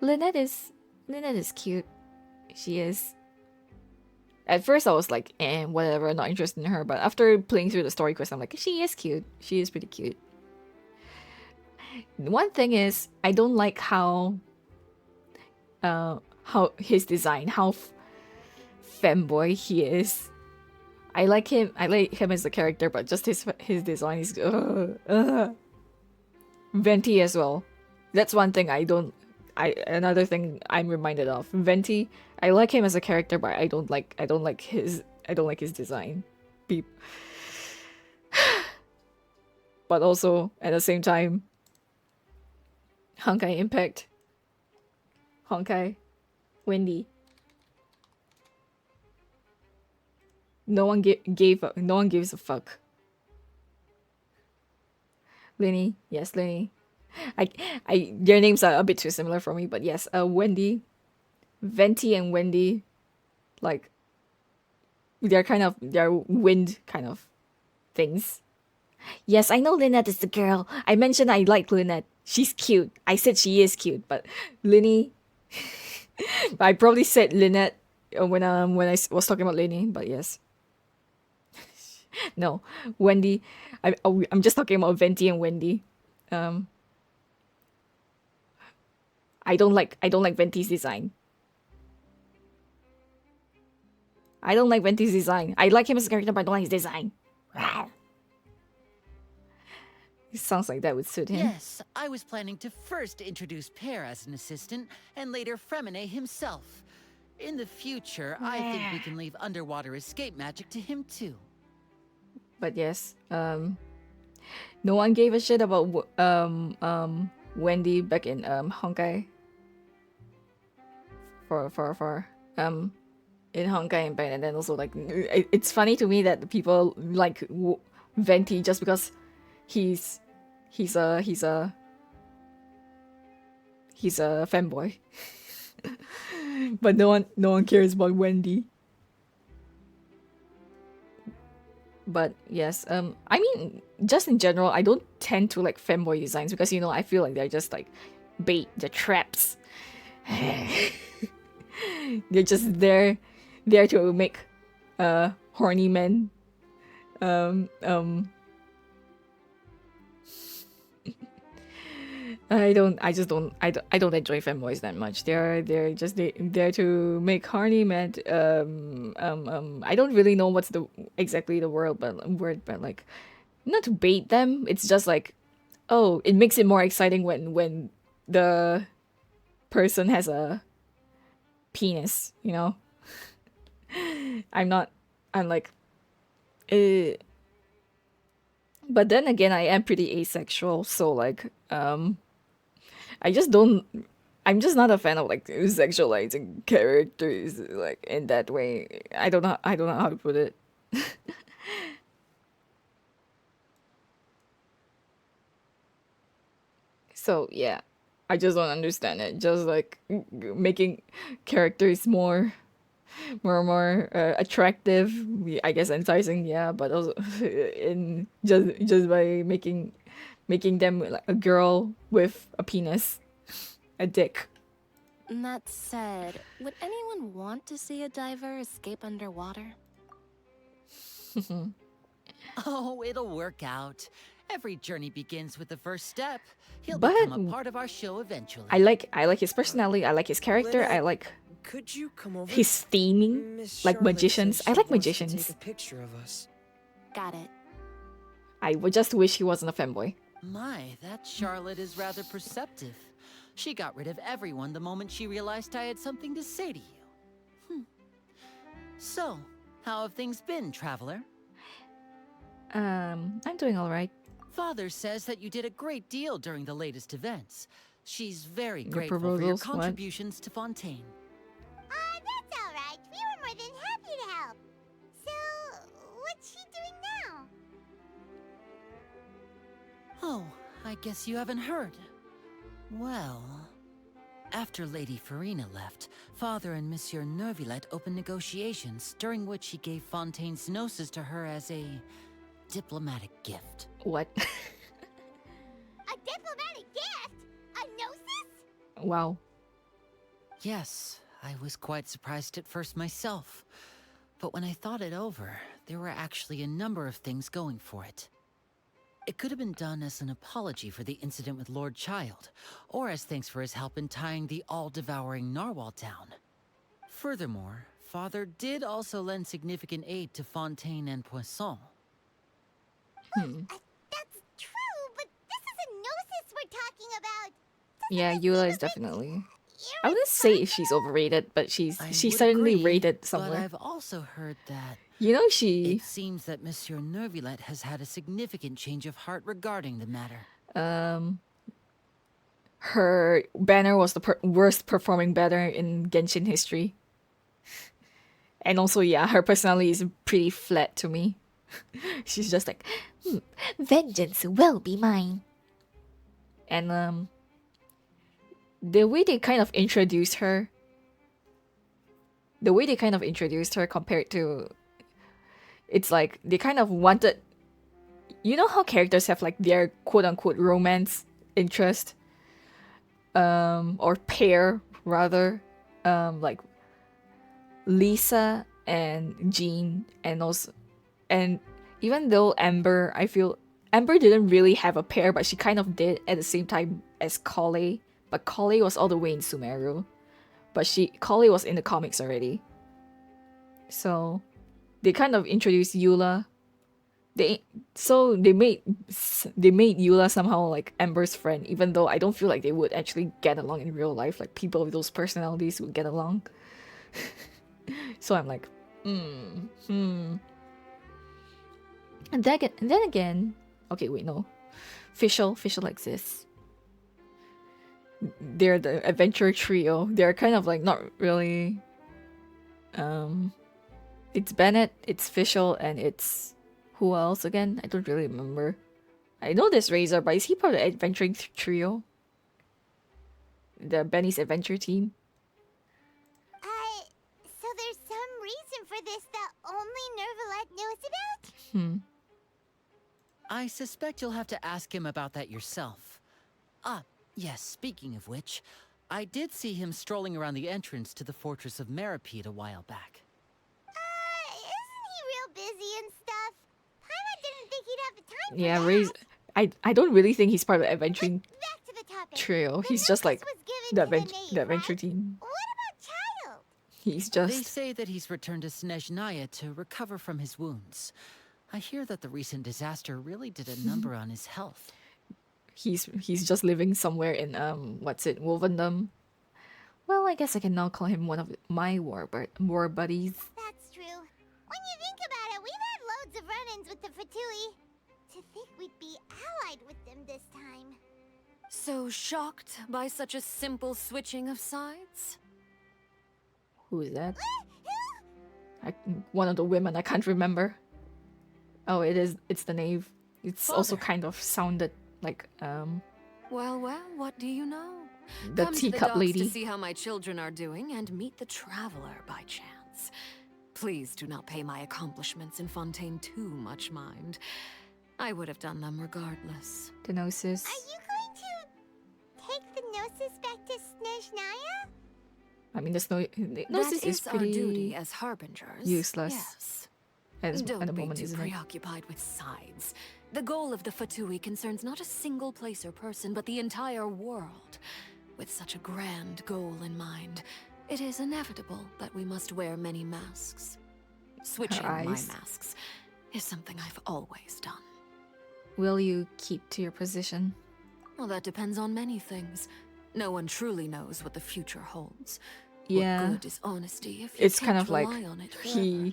Lynette is cute. She is. At first I was like, whatever, not interested in her, but after playing through the story quest, I'm like, she is cute. She is pretty cute. One thing is, I don't like how his design, how femboy he is. I like him as a character, but just his design is venti as well. That's one thing I another thing I'm reminded of. Venti, I like him as a character, but I don't like his design. Beep. But also at the same time, Honkai Impact. Honkai. Wendy. No one no one gives a fuck. Lenny, yes, Lenny. Their names are a bit too similar for me, but yes, Wendy, Venti, and Wendy, like they're wind kind of things. Yes, I know Lynette is the girl. I mentioned I like Lynette. She's cute. I said she is cute, but Linny, I probably said Lynette when I was talking about Lenny, but yes. No, Wendy. I'm just talking about Venti and Wendy. I don't like Venti's design. I don't like Venti's design. I like him as a character, but I don't like his design. It sounds like that would suit him. Yes, I was planning to first introduce Pear as an assistant, and later Fremine himself. In the future, I think we can leave underwater escape magic to him too. But yes, no one gave a shit about Wendy back in Honkai. For in Honkai Impact, and then also like it's funny to me that people like Venti just because he's a fanboy. But no one cares about Wendy. But yes, I mean, just in general, I don't tend to like fanboy designs because I feel like they're just like bait, they're traps. They're just there to make horny men I don't enjoy fanboys that much. They're just there to make horny men. I don't really know what's exactly the word, but like not to bait them. It's just like, oh, it makes it more exciting when the person has a penis. I'm like, but then again, I am pretty asexual, so like, I'm just not a fan of like sexualizing characters like in that way. I don't know how to put it. So yeah, I just don't understand it. Just like making characters more attractive, I guess enticing, yeah, but also in just by making them like a girl with a penis, a dick. That said, would anyone want to see a diver escape underwater? Oh, it'll work out. Every journey begins with the first step. He'll But become a part of our show eventually. I like his personality. I like his character. I like Could you come over? his theming, Miss like Charlotte magicians. said I she like wants to magicians. Take a picture of us. Got it. I would just wish he wasn't a fanboy. My, that Charlotte is rather perceptive. She got rid of everyone the moment she realized I had something to say to you. So, how have things been, traveler? I'm doing all right. Father says that you did a great deal during the latest events. She's very Your grateful for your proposals, what? contributions to Fontaine. That's all right. We were more than happy to help. So, what's she doing now? Oh, I guess you haven't heard. Well, after Lady Farina left, Father and Monsieur Nervillet opened negotiations, during which he gave Fontaine's gnosis to her as a diplomatic gift. What? A diplomatic gift? A gnosis? Wow. Yes, I was quite surprised at first myself. But when I thought it over, there were actually a number of things going for it. It could have been done as an apology for the incident with Lord Child, or as thanks for his help in tying the all-devouring narwhal down. Furthermore, Father did also lend significant aid to Fontaine and Poisson. That's true, but this is a gnosis we're talking about. Yeah, Eula is definitely. I wouldn't say if she's overrated, but she's I she's would certainly agree, rated but somewhere. I've also heard that You know, she it seems that Monsieur Nervillette has had a significant change of heart regarding the matter. her banner was the worst performing banner in Genshin history. And also, yeah, her personality is pretty flat to me. She's just like, vengeance will be mine. And the way they kind of introduced her, compared to, it's like they kind of wanted, you know how characters have like their quote unquote romance interest, or pair rather, like Lisa and Jean, and even though Amber, I feel Amber didn't really have a pair, but she kind of did at the same time as Collei. But Collei was all the way in Sumeru, but Collei was in the comics already. So they kind of introduced Eula. They made Eula somehow like Amber's friend, even though I don't feel like they would actually get along in real life. Like people with those personalities would get along. So I'm like, And then again, okay, wait, no. Fischl exists. They're the adventure trio. They're kind of like not really. It's Bennett, it's Fischl, and it's who else again? I don't really remember. I know there's Razor, but is he part of the adventuring trio? The Benny's adventure team. So there's some reason for this that only Nervillette knows about? I suspect you'll have to ask him about that yourself. Ah, yes, speaking of which, I did see him strolling around the entrance to the Fortress of Meripede a while back. Isn't he real busy and stuff? Paimon didn't think he'd have the time for Yeah, that. Razor. I don't really think he's part of the adventuring Back to the topic. trio. He's just like the adventure team. What about Child? He's They just say that he's returned to Snezhnaya to recover from his wounds. I hear that the recent disaster really did a number on his health. he's just living somewhere in Wolvendom. Well, I guess I can now call him one of my war buddies. That's true. When you think about it, we've had loads of run-ins with the Fatui. To think we'd be allied with them this time. So shocked by such a simple switching of sides? Who is that? One of the women, I can't remember. Oh, it's the knave. It's also kind of sounded like Well, what do you know? the Come to teacup the docks lady. to see how my children are doing and meet the traveler by chance. Please do not pay my accomplishments in Fontaine too much mind. I would have done them regardless. The Gnosis. Are you going to take the Gnosis back to Snezhnaya? I mean, the Gnosis That is our duty pretty as harbingers. useless. Yes. At Don't the be moment, too isn't it? preoccupied with sides. The goal of the Fatui concerns not a single place or person, but the entire world. With such a grand goal in mind, it is inevitable that we must wear many masks. Switching my eyes. masks is something I've always done. Will you keep to your position? Well, that depends on many things. No one truly knows what the future holds. Yeah. What good is honesty if you It's can't kind of like rely on it forever?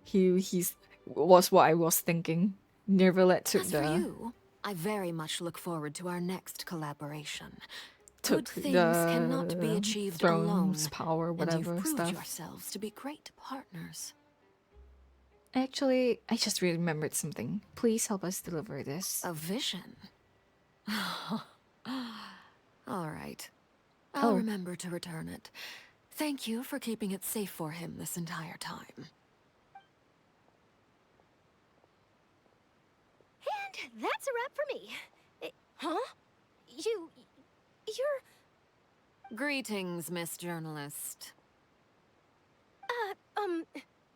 he's was what I was thinking. Nervillette took As for you, I very much look forward to our next collaboration. Good things cannot be achieved alone, thrones, power, and whatever you've proved stuff. yourselves to be great partners. Actually, I just remembered something. Please help us deliver this. A vision? All right. I'll Oh. remember to return it. Thank you for keeping it safe for him this entire time. And that's a wrap for me. Huh? You're... Greetings, Miss Journalist.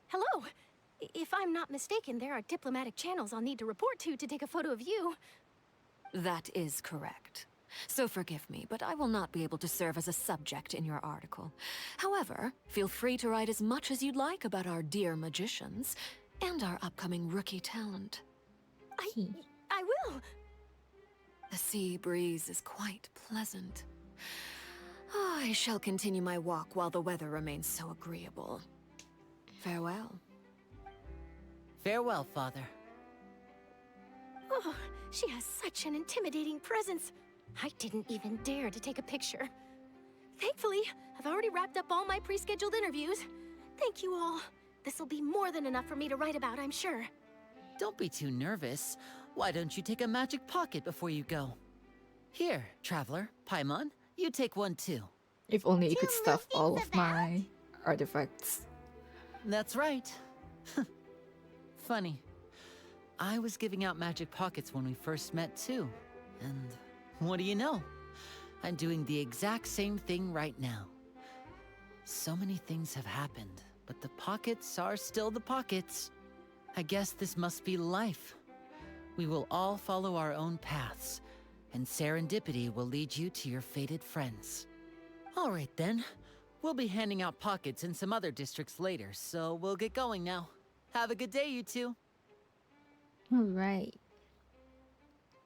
Hello. If I'm not mistaken, there are diplomatic channels I'll need to report to take a photo of you. That is correct. So forgive me, but I will not be able to serve as a subject in your article. However, feel free to write as much as you'd like about our dear magicians and our upcoming rookie talent. I will. The sea breeze is quite pleasant. I shall continue my walk while the weather remains so agreeable. Farewell. Farewell, Father. Oh, she has such an intimidating presence. I didn't even dare to take a picture. Thankfully, I've already wrapped up all my pre-scheduled interviews. Thank you all. This'll be more than enough for me to write about, I'm sure. Don't be too nervous. Why don't you take a magic pocket before you go? Here, Traveler, Paimon, you take one too. If only you could stuff all of my artifacts. That's right. Funny. I was giving out magic pockets when we first met too. And what do you know? I'm doing the exact same thing right now. So many things have happened, but the pockets are still the pockets. I guess this must be life. We will all follow our own paths, and serendipity will lead you to your fated friends. All right then. We'll be handing out pockets in some other districts later, so we'll get going now. Have a good day, you two. Alright.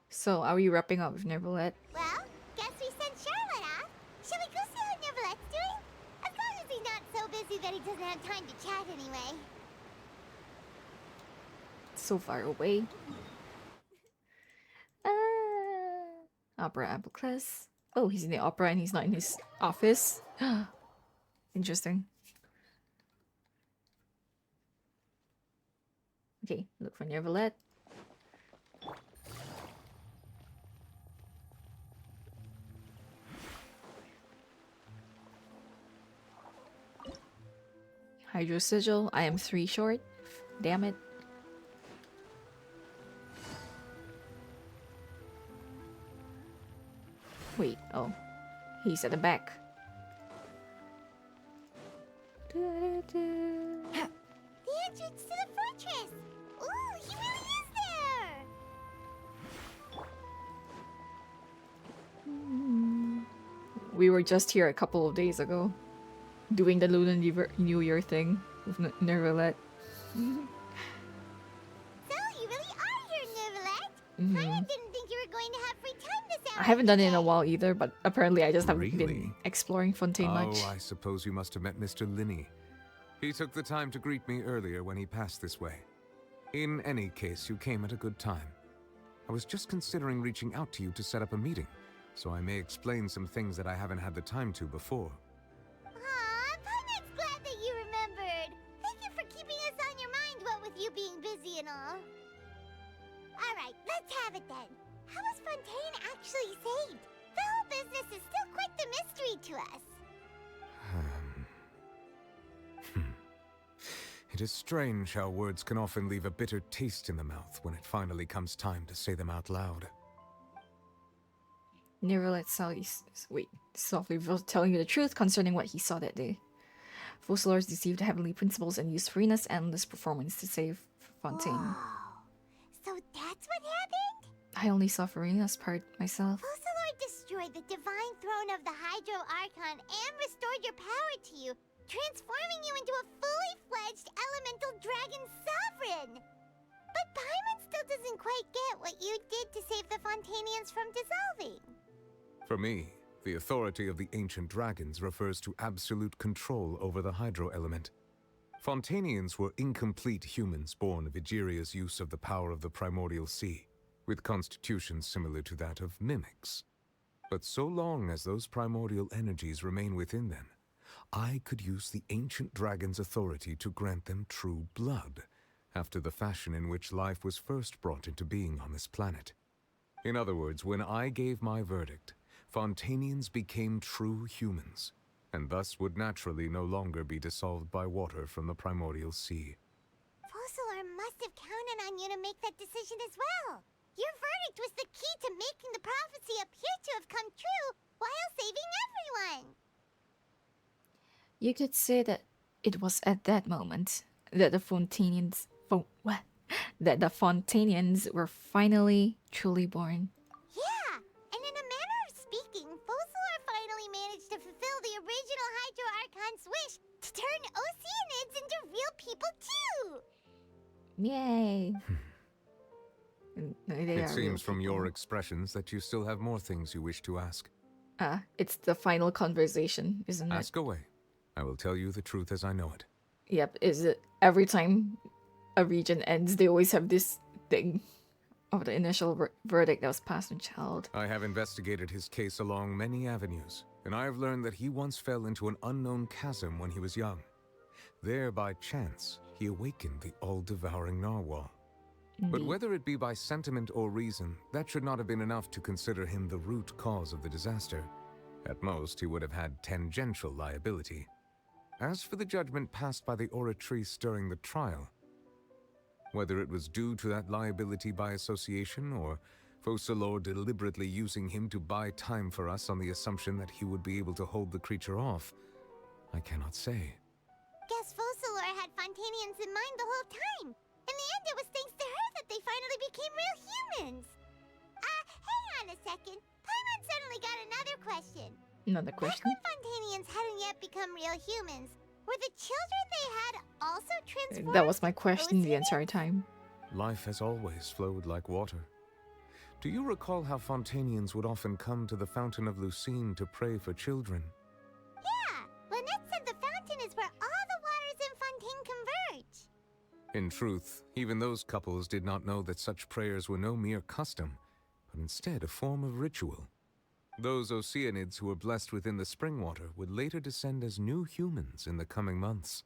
So, are we wrapping up with Neverlet? Well, guess we sent Charlotte off. Shall we go see how Neverlette's doing? As long as he's not so busy that he doesn't have time to chat anyway. So far away. Opera Abacus. Oh, he's in the opera and he's not in his office. Interesting. Okay, look for Neverlet. Hydro Sigil. I am 3 short. Damn it. Wait, oh. He's at the back. The entrance to the fortress! Ooh, he really is there! We were just here a couple of days ago. Doing the Lunar New Year thing with Neverlet. So, you really are here, Neverlet? Mhm. Kinda didn't think you were going to have free time this hour. I haven't done it in a while either, but apparently I just haven't Really? been exploring Fontaine much. Oh, I suppose you must have met Mr. Linney. He took the time to greet me earlier when he passed this way. In any case, you came at a good time. I was just considering reaching out to you to set up a meeting, so I may explain some things that I haven't had the time to before. Aw, Paimon's glad that you remembered. Thank you for keeping us on your mind, what with you being busy and all. Alright, let's have it then. How was Fontaine actually saved? The whole business is still quite the mystery to us. It is strange how words can often leave a bitter taste in the mouth when it finally comes time to say them out loud. Neverlet softly telling you the truth concerning what he saw that day. Fusselors deceived the heavenly principles and used Farina's endless performance to save Fontaine. So that's what happened? I only saw Farina's part myself. Fusselor destroyed the divine throne of the Hydro Archon and restored your power to you, transforming you into a fully fledged elemental dragon sovereign. But Paimon still doesn't quite get what you did to save the Fontainians from dissolving. For me, the authority of the ancient dragons refers to absolute control over the hydro element. Fontainians were incomplete humans born of Egeria's use of the power of the primordial sea, with constitutions similar to that of mimics. But so long as those primordial energies remain within them, I could use the ancient dragon's authority to grant them true blood, after the fashion in which life was first brought into being on this planet. In other words, when I gave my verdict, Fontainians became true humans, and thus would naturally no longer be dissolved by water from the primordial sea. Fusselor must have counted on you to make that decision as well. Your verdict was the key to making the prophecy appear to have come true while saving everyone. You could say that it was at that moment that the Fontainians were finally truly born. Yeah, and in a manner of speaking, Fusselor finally managed to fulfill the original Hydro Archon's wish to turn Oceanids into real people too. Yay! It seems from your expressions that you still have more things you wish to ask. It's the final conversation, isn't it? Ask away. I will tell you the truth as I know it. Yep. Is it every time a region ends, they always have this thing of the initial verdict that was passed on child. I have investigated his case along many avenues, and I have learned that he once fell into an unknown chasm when he was young. There, by chance, he awakened the all-devouring narwhal. But whether it be by sentiment or reason, that should not have been enough to consider him the root cause of the disaster. At most, he would have had tangential liability. As for the judgment passed by the oratrice during the trial, whether it was due to that liability by association or Focalor deliberately using him to buy time for us on the assumption that he would be able to hold the creature off, I cannot say. Guess Focalor had Fontainians in mind the whole time. In the end, it was thanks to her that they finally became real humans. Hang on a second. Paimon suddenly got another question. Another question? Back when Fontainians hadn't yet become real humans, were the children they had also transformed? That was my question the entire time. Life has always flowed like water. Do you recall how Fontainians would often come to the Fountain of Lucine to pray for children? Yeah, Lynette said the fountain is where all the waters in Fontaine converge. In truth, even those couples did not know that such prayers were no mere custom, but instead a form of ritual. Those Oceanids who were blessed within the spring water would later descend as new humans in the coming months.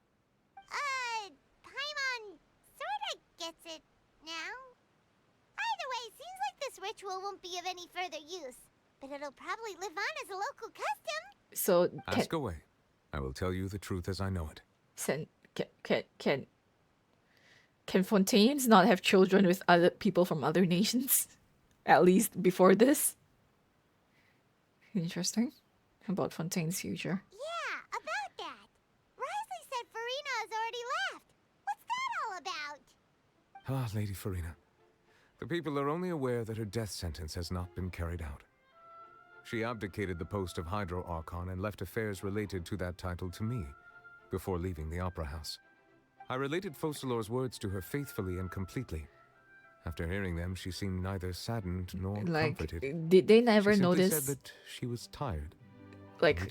Paimon sorta gets it now. Either way, seems like this ritual won't be of any further use, but it'll probably live on as a local custom. So ask away. I will tell you the truth as I know it. Can Fontainians not have children with other people from other nations? At least before this? Interesting. About Fontaine's future. Yeah, about that. Risley said Farina has already left. What's that all about? Ah, Lady Farina. The people are only aware that her death sentence has not been carried out. She abdicated the post of Hydro Archon and left affairs related to that title to me, before leaving the Opera House. I related Focalor's words to her faithfully and completely. After hearing them, she seemed neither saddened nor comforted. Did they never she notice? Said that she was tired. Like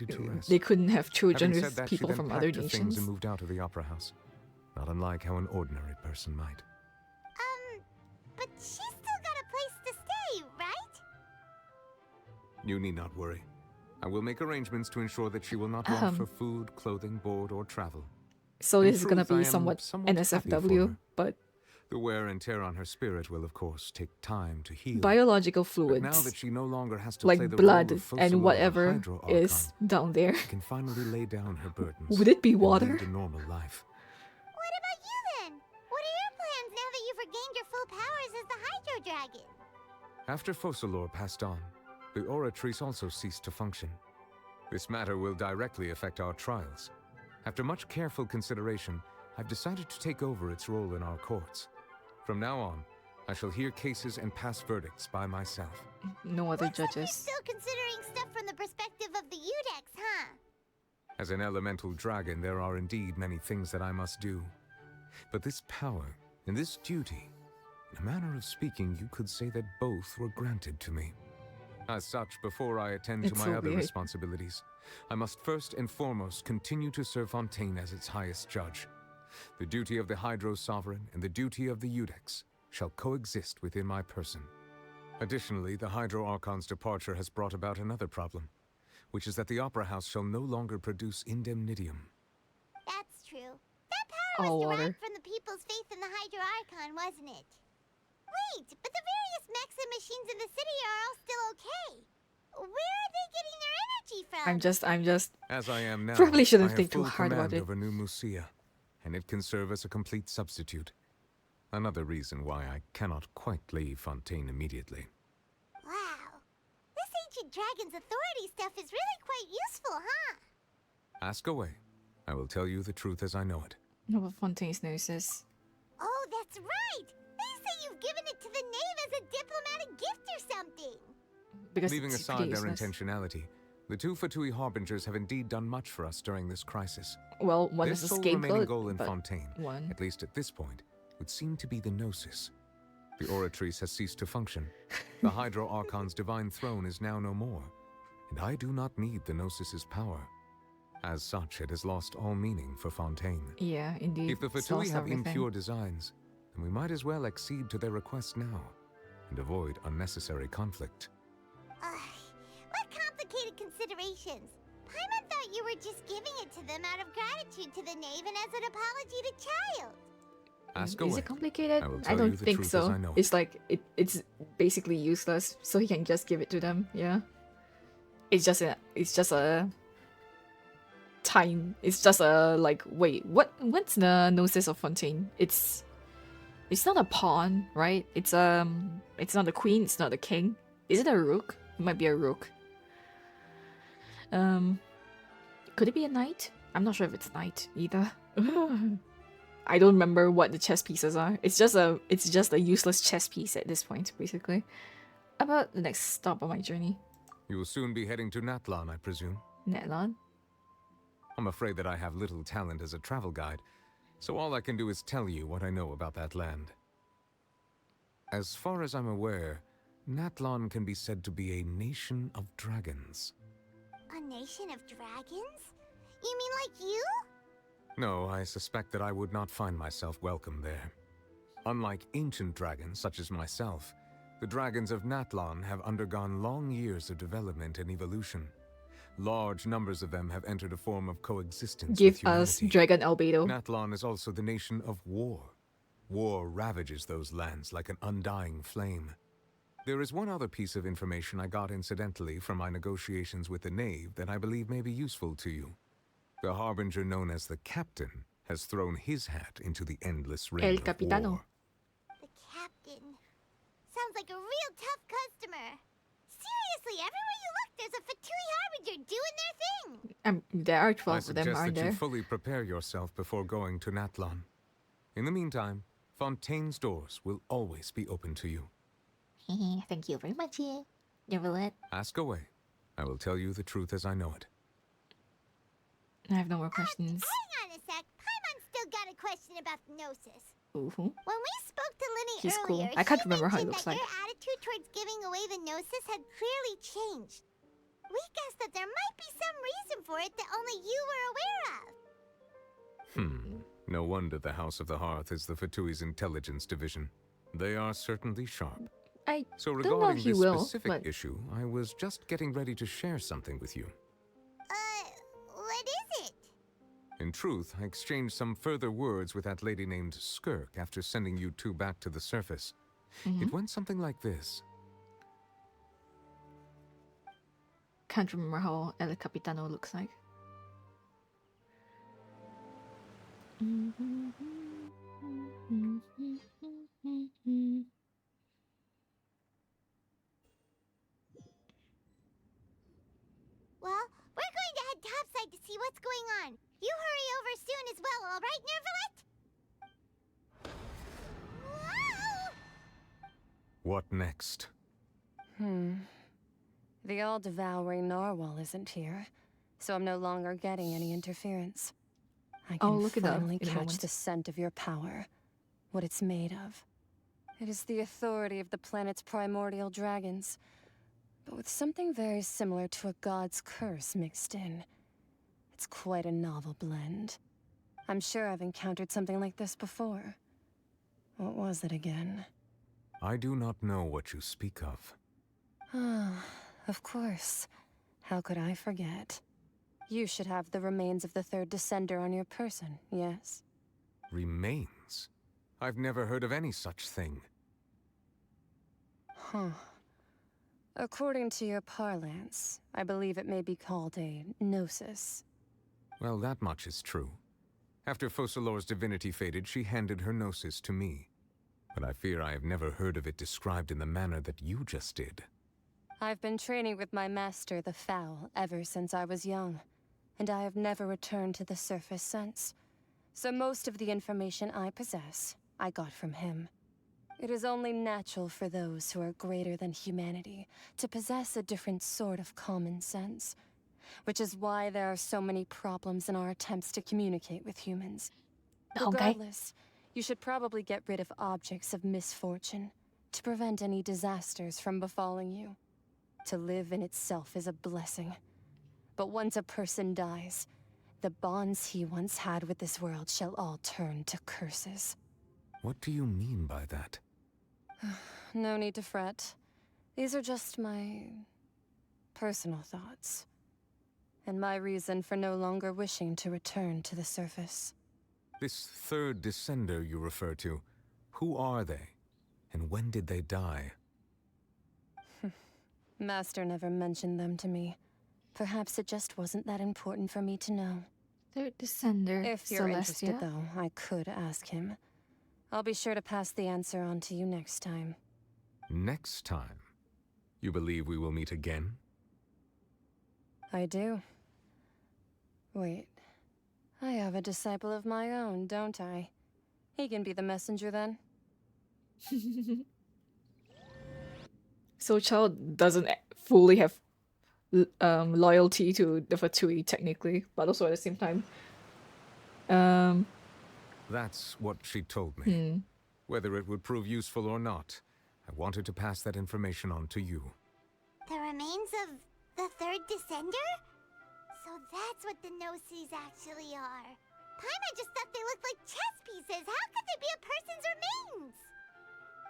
they couldn't have children Having with said that, people she from then other packed her things nations. and moved out of the Opera House, not unlike how an ordinary person might. But she's still got a place to stay, right? You need not worry. I will make arrangements to ensure that she will not want for food, clothing, board, or travel. So In this is gonna truth, I be am somewhat happy for NSFW, her. but The wear and tear on her spirit will, of course, take time to heal. biological But fluids, now that she no longer has to like play the blood role of Focalor, and the whatever Hydro is down there, she can finally lay down her burdens. would it be and water? lead a normal life. What about you then? What are your plans now that you've regained your full powers as the Hydro Dragon? After Focalor passed on, the Oratrice also ceased to function. This matter will directly affect our trials. After much careful consideration, I've decided to take over its role in our courts. From now on, I shall hear cases and pass verdicts by myself. No other Looks like you're judges. still considering stuff from the perspective of the Udex, huh? As an elemental dragon, there are indeed many things that I must do. But this power and this duty, in a manner of speaking, you could say that both were granted to me. As such, before I attend to It's my so other weird. responsibilities, I must first and foremost continue to serve Fontaine as its highest judge. The duty of the Hydro Sovereign and the duty of the Udex shall coexist within my person. Additionally, the Hydro Archon's departure has brought about another problem, which is that the Opera House shall no longer produce indemnitium. That's true. That power All was water. derived from the people's faith in the Hydro Archon, wasn't it? Wait, but the various mechs and machines in the city are all still okay. Where are they getting their energy from? I'm just As I am now, Probably shouldn't I have think too full hard about command it. over New Musia, and it can serve as a complete substitute. Another reason why I cannot quite leave Fontaine immediately. Wow. This ancient dragon's authority stuff is really quite useful, huh? Ask away. I will tell you the truth as I know it. no Fontaine's noses. Oh, that's right! They say you've given it to the knave as a diplomatic gift or something! Because Leaving it's aside pretty their useless. intentionality, the two Fatui Harbingers have indeed done much for us during this crisis. Well, one Their is a sole remaining scapegoat, goal in but Fontaine, one. at least at this point, would seem to be the Gnosis. The Oratrice has ceased to function. The Hydro Archon's divine throne is now no more, and I do not need the Gnosis's power. As such, it has lost all meaning for Fontaine. Yeah, indeed. If the It's Fatui lost have everything. impure designs, then we might as well accede to their request now, and avoid unnecessary conflict. What complicated considerations? Paimon thought you were just giving it to them out of gratitude to the knave and as an apology to Child. Ask Is away. it complicated? I will I tell don't you the think truth so. as I know It's like it's basically useless, so he can just give it to them. Yeah. It's just a time. It's just a like wait, what's the Gnosis of Fontaine? It's not a pawn, right? It's not the queen, it's not the king. Is it a rook? It might be a rook. Could it be a knight? I'm not sure if it's knight either. I don't remember what the chess pieces are. It's just a useless chess piece at this point, basically. About the next stop on my journey. You will soon be heading to Natlan, I presume. Natlan? I'm afraid that I have little talent as a travel guide, so all I can do is tell you what I know about that land. As far as I'm aware, Natlan can be said to be a nation of dragons. A nation of dragons? You mean like you? No, I suspect that I would not find myself welcome there. Unlike ancient dragons such as myself, the dragons of Natlan have undergone long years of development and evolution. Large numbers of them have entered a form of coexistence Give with humanity. us Dragon Albedo. Natlan is also the nation of war. War ravages those lands like an undying flame. There is one other piece of information I got incidentally from my negotiations with the knave that I believe may be useful to you. The harbinger known as the Captain has thrown his hat into the endless ring El of Capitano. war. The captain. Sounds like a real tough customer. Seriously, everywhere you look, there's a Fatui harbinger doing their thing. There are I 12 of them, suggest aren't that there? you fully prepare yourself before going to Natlan. In the meantime, Fontaine's doors will always be open to you. Thank you very much, Neverlet. Ask away. I will tell you the truth as I know it. I have no more questions. Hang on a sec. Paimon's still got a question about the Gnosis. Ooh. When we spoke to Linny He's cool. earlier, I can't she remember how he mentioned looks that like. your attitude towards giving away the Gnosis had clearly changed. We guessed that there might be some reason for it that only you were aware of. No wonder the House of the Hearth is the Fatui's intelligence division. They are certainly sharp. So don't know regarding if he this will, specific but- issue, I was just getting ready to share something with you. What is it? In truth, I exchanged some further words with that lady named Skirk after sending you two back to the surface. It went something like this. Can't remember how El Capitano looks like. Well, we're going to head topside to see what's going on. You hurry over soon as well, all right, Nervalet? What next? The all-devouring narwhal isn't here, so I'm no longer getting any interference. I can look at that finally in a catch moment. the scent of your power, what it's made of. It is the authority of the planet's primordial dragons, but with something very similar to a god's curse mixed in. It's quite a novel blend. I'm sure I've encountered something like this before. What was it again? I do not know what you speak of. Ah, of course. How could I forget? You should have the remains of the third descender on your person, yes? Remains? I've never heard of any such thing. Huh. According to your parlance, I believe it may be called a gnosis. Well, that much is true. After Focalor's divinity faded, she handed her gnosis to me. But I fear I have never heard of it described in the manner that you just did. I've been training with my master, the Foul, ever since I was young, and I have never returned to the surface since. So most of the information I possess, I got from him. It is only natural for those who are greater than humanity to possess a different sort of common sense, which is why there are so many problems in our attempts to communicate with humans. Regardless, you should probably get rid of objects of misfortune to prevent any disasters from befalling you. To live in itself is a blessing. But once a person dies, the bonds he once had with this world shall all turn to curses. What do you mean by that? No need to fret. These are just my personal thoughts. And my reason for no longer wishing to return to the surface. This third descender you refer to, who are they? And when did they die? Master never mentioned them to me. Perhaps it just wasn't that important for me to know. Third descender, If you're interested, Celestia. though, I could ask him. I'll be sure to pass the answer on to you next time. Next time? You believe we will meet again? I do. Wait. I have a disciple of my own, don't I? He can be the messenger then. So Child doesn't fully have loyalty to the Fatui technically, but also at the same time. That's what she told me. Whether it would prove useful or not, I wanted to pass that information on to you. The remains of the third descender? So that's what the Gnosis actually are. Paimon just thought they looked like chess pieces. How could they be a person's remains?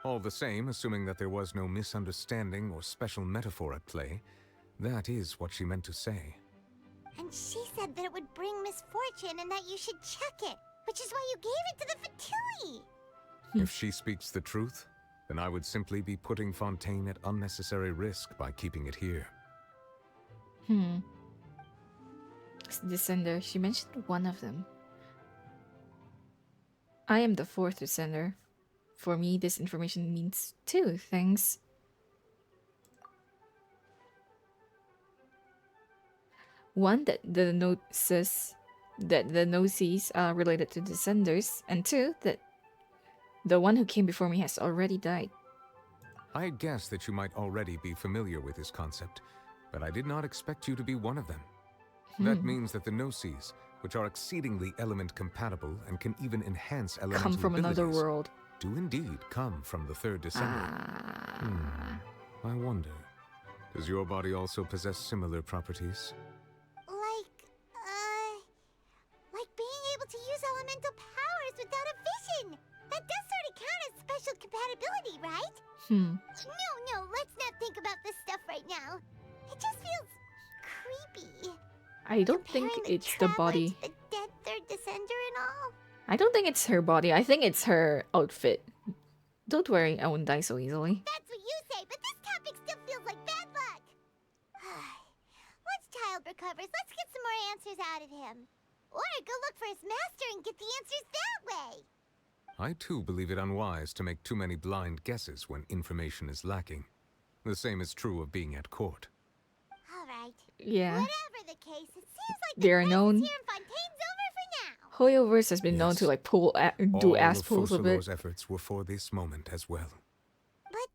All the same, assuming that there was no misunderstanding or special metaphor at play, that is what she meant to say. And she said that it would bring misfortune and that you should check it, which is why you gave it to the Fatui. If she speaks the truth, then I would simply be putting Fontaine at unnecessary risk by keeping it here. Descender. She mentioned one of them. I am the fourth descender. For me, this information means two things. One, that the Gnosis are related to descenders, and two, that the one who came before me has already died. I guessed that you might already be familiar with this concept, but I did not expect you to be one of them. That means that the Gnosis, which are exceedingly element compatible and can even enhance elemental Come from another abilities, world. do indeed come from the third descender. I wonder, does your body also possess similar properties? Like being able to use elemental powers without a vision. That does sort of count as special compatibility, right? No, let's not think about this stuff right now. It just feels creepy. I don't think Comparing it's the body. The dead third descender and all. I don't think it's her body. I think it's her outfit. Don't worry, I won't die so easily. That's what you say, but this topic still feels like bad luck. Once Child recovers, let's get some more answers out of him. Or go look for his master and get the answers that way. I too believe it unwise to make too many blind guesses when information is lacking. The same is true of being at court. Alright. Yeah. Whatever the case, it seems like They are known. here in Fontaine's over for now. Hoyoverse has been known to like do ass pulls a bit. All of efforts were for this moment as well. But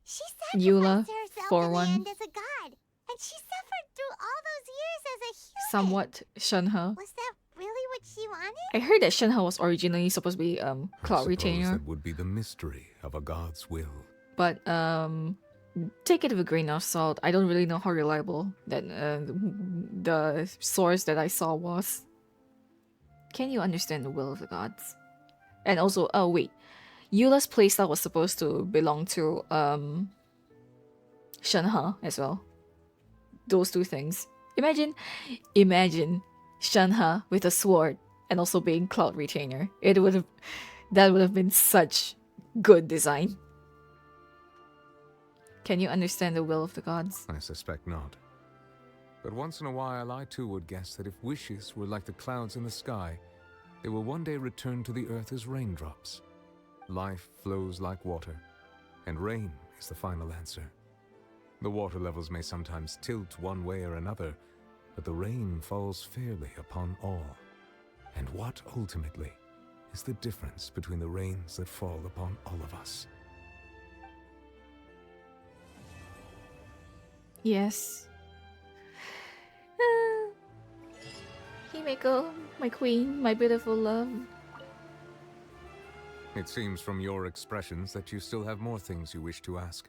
she Eula, sacrificed herself for in the one. end as a god, and she suffered through all those years as a human. Somewhat Shenhe. Was that really what she wanted? I heard that Shenhe was originally supposed to be Cloud I Retainer, suppose that would be the mystery of a god's will. but take it with a grain of salt. I don't really know how reliable that the source that I saw was. Can you understand the will of the gods? And also, oh wait, Eula's playstyle was supposed to belong to Shenhe as well. Those two things. Imagine Shenhe with a sword and also being Cloud Retainer. That would have been such good design. Can you understand the will of the gods? I suspect not. But once in a while, I too would guess that if wishes were like the clouds in the sky, they will one day return to the earth as raindrops. Life flows like water, and rain is the final answer. The water levels may sometimes tilt one way or another, but the rain falls fairly upon all. And what, ultimately, is the difference between the rains that fall upon all of us? Yes. Himeko, my queen, my beautiful love. It seems from your expressions that you still have more things you wish to ask.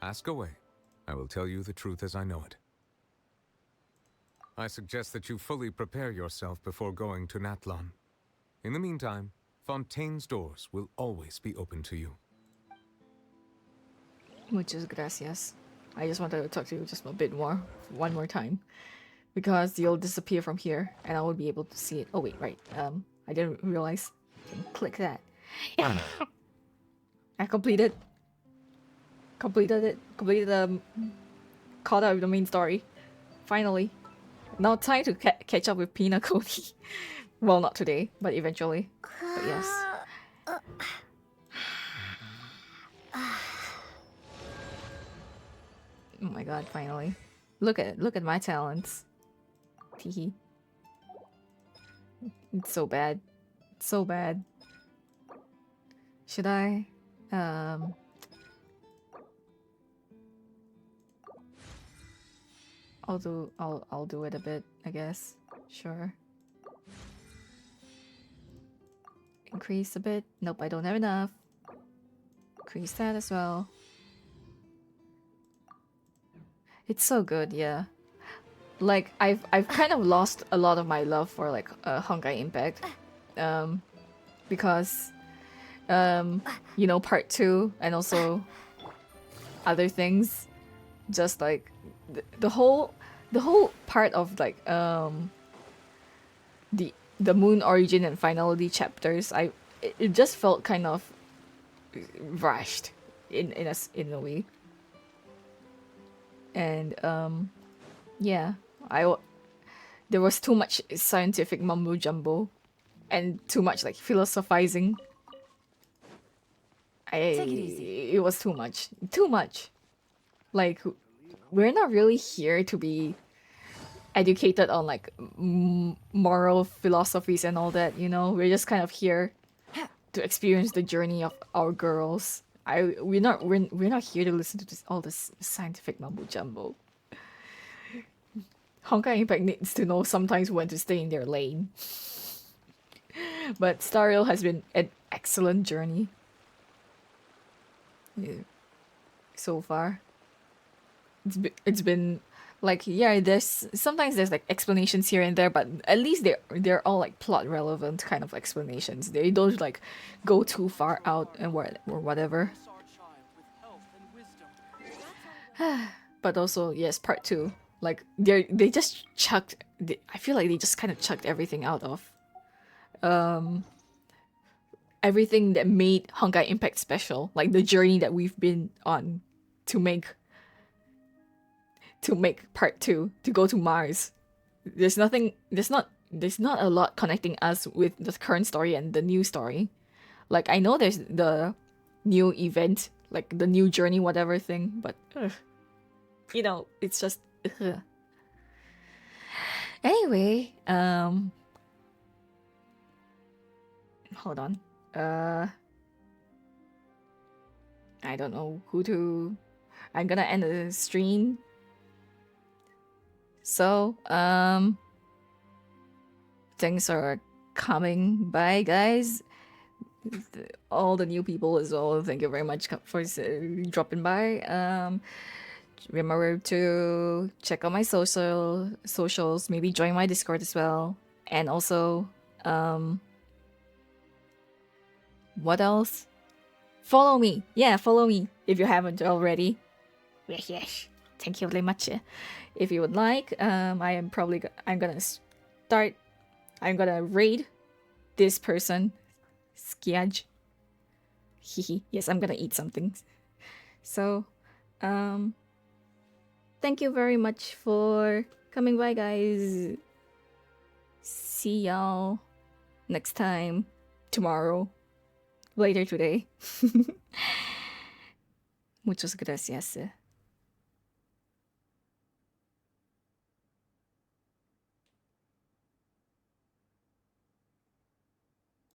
Ask away. I will tell you the truth as I know it. I suggest that you fully prepare yourself before going to Natlan. In the meantime, Fontaine's doors will always be open to you. Muchas gracias. I just wanted to talk to you just a bit more, one more time. Because you'll disappear from here, and I won't be able to see it. Oh wait, right. I didn't realize. Click that. I completed it. Caught up with the main story. Finally. Now time to catch up with Pina Cody. Well, not today, but eventually. But yes. Oh my god, finally. Look at my talents. Teehee. It's so bad. It's so bad. Should I? I'll do it a bit, I guess. Sure. Increase a bit. Nope, I don't have enough. Increase that as well. It's so good, yeah. Like I've kind of lost a lot of my love for like Honkai Impact, because you know, part 2 and also other things, just like the whole part of like the moon origin and finality chapters. It just felt kind of rushed in a way, and yeah. There was too much scientific mumbo jumbo and too much like philosophizing. Take it easy. It was too much. Too much. Like, we're not really here to be educated on like moral philosophies and all that, you know? We're just kind of here to experience the journey of our girls. We're not here to listen to all this scientific mumbo jumbo. Honkai Impact needs to know sometimes when to stay in their lane. But Star Rail has been an excellent journey. Yeah. So far. It's been like, yeah, sometimes there's like explanations here and there, but at least they're all like plot relevant kind of explanations. They don't like go too far out and or whatever. But also, yes, part 2. Like they just chucked. I feel like they just kind of chucked everything out of, everything that made Honkai Impact special. Like the journey that we've been on to make part 2, to go to Mars. There's not a lot connecting us with the current story and the new story. Like I know there's the new event, like the new journey, whatever thing, but you know, it's just. Anyway, hold on. I don't know who to. I'm gonna end the stream. So, thanks for coming by, guys. All the new people as well. Thank you very much for dropping by. Remember to check out my socials, maybe join my Discord as well. And also, what else? Follow me. Yeah, follow me if you haven't already. Yes. Thank you very much. If you would like, I'm gonna raid this person, Skiaj. Hehe. Yes, I'm gonna eat something. So, thank you very much for coming by, guys. See y'all next time, tomorrow, later today. Muchas gracias.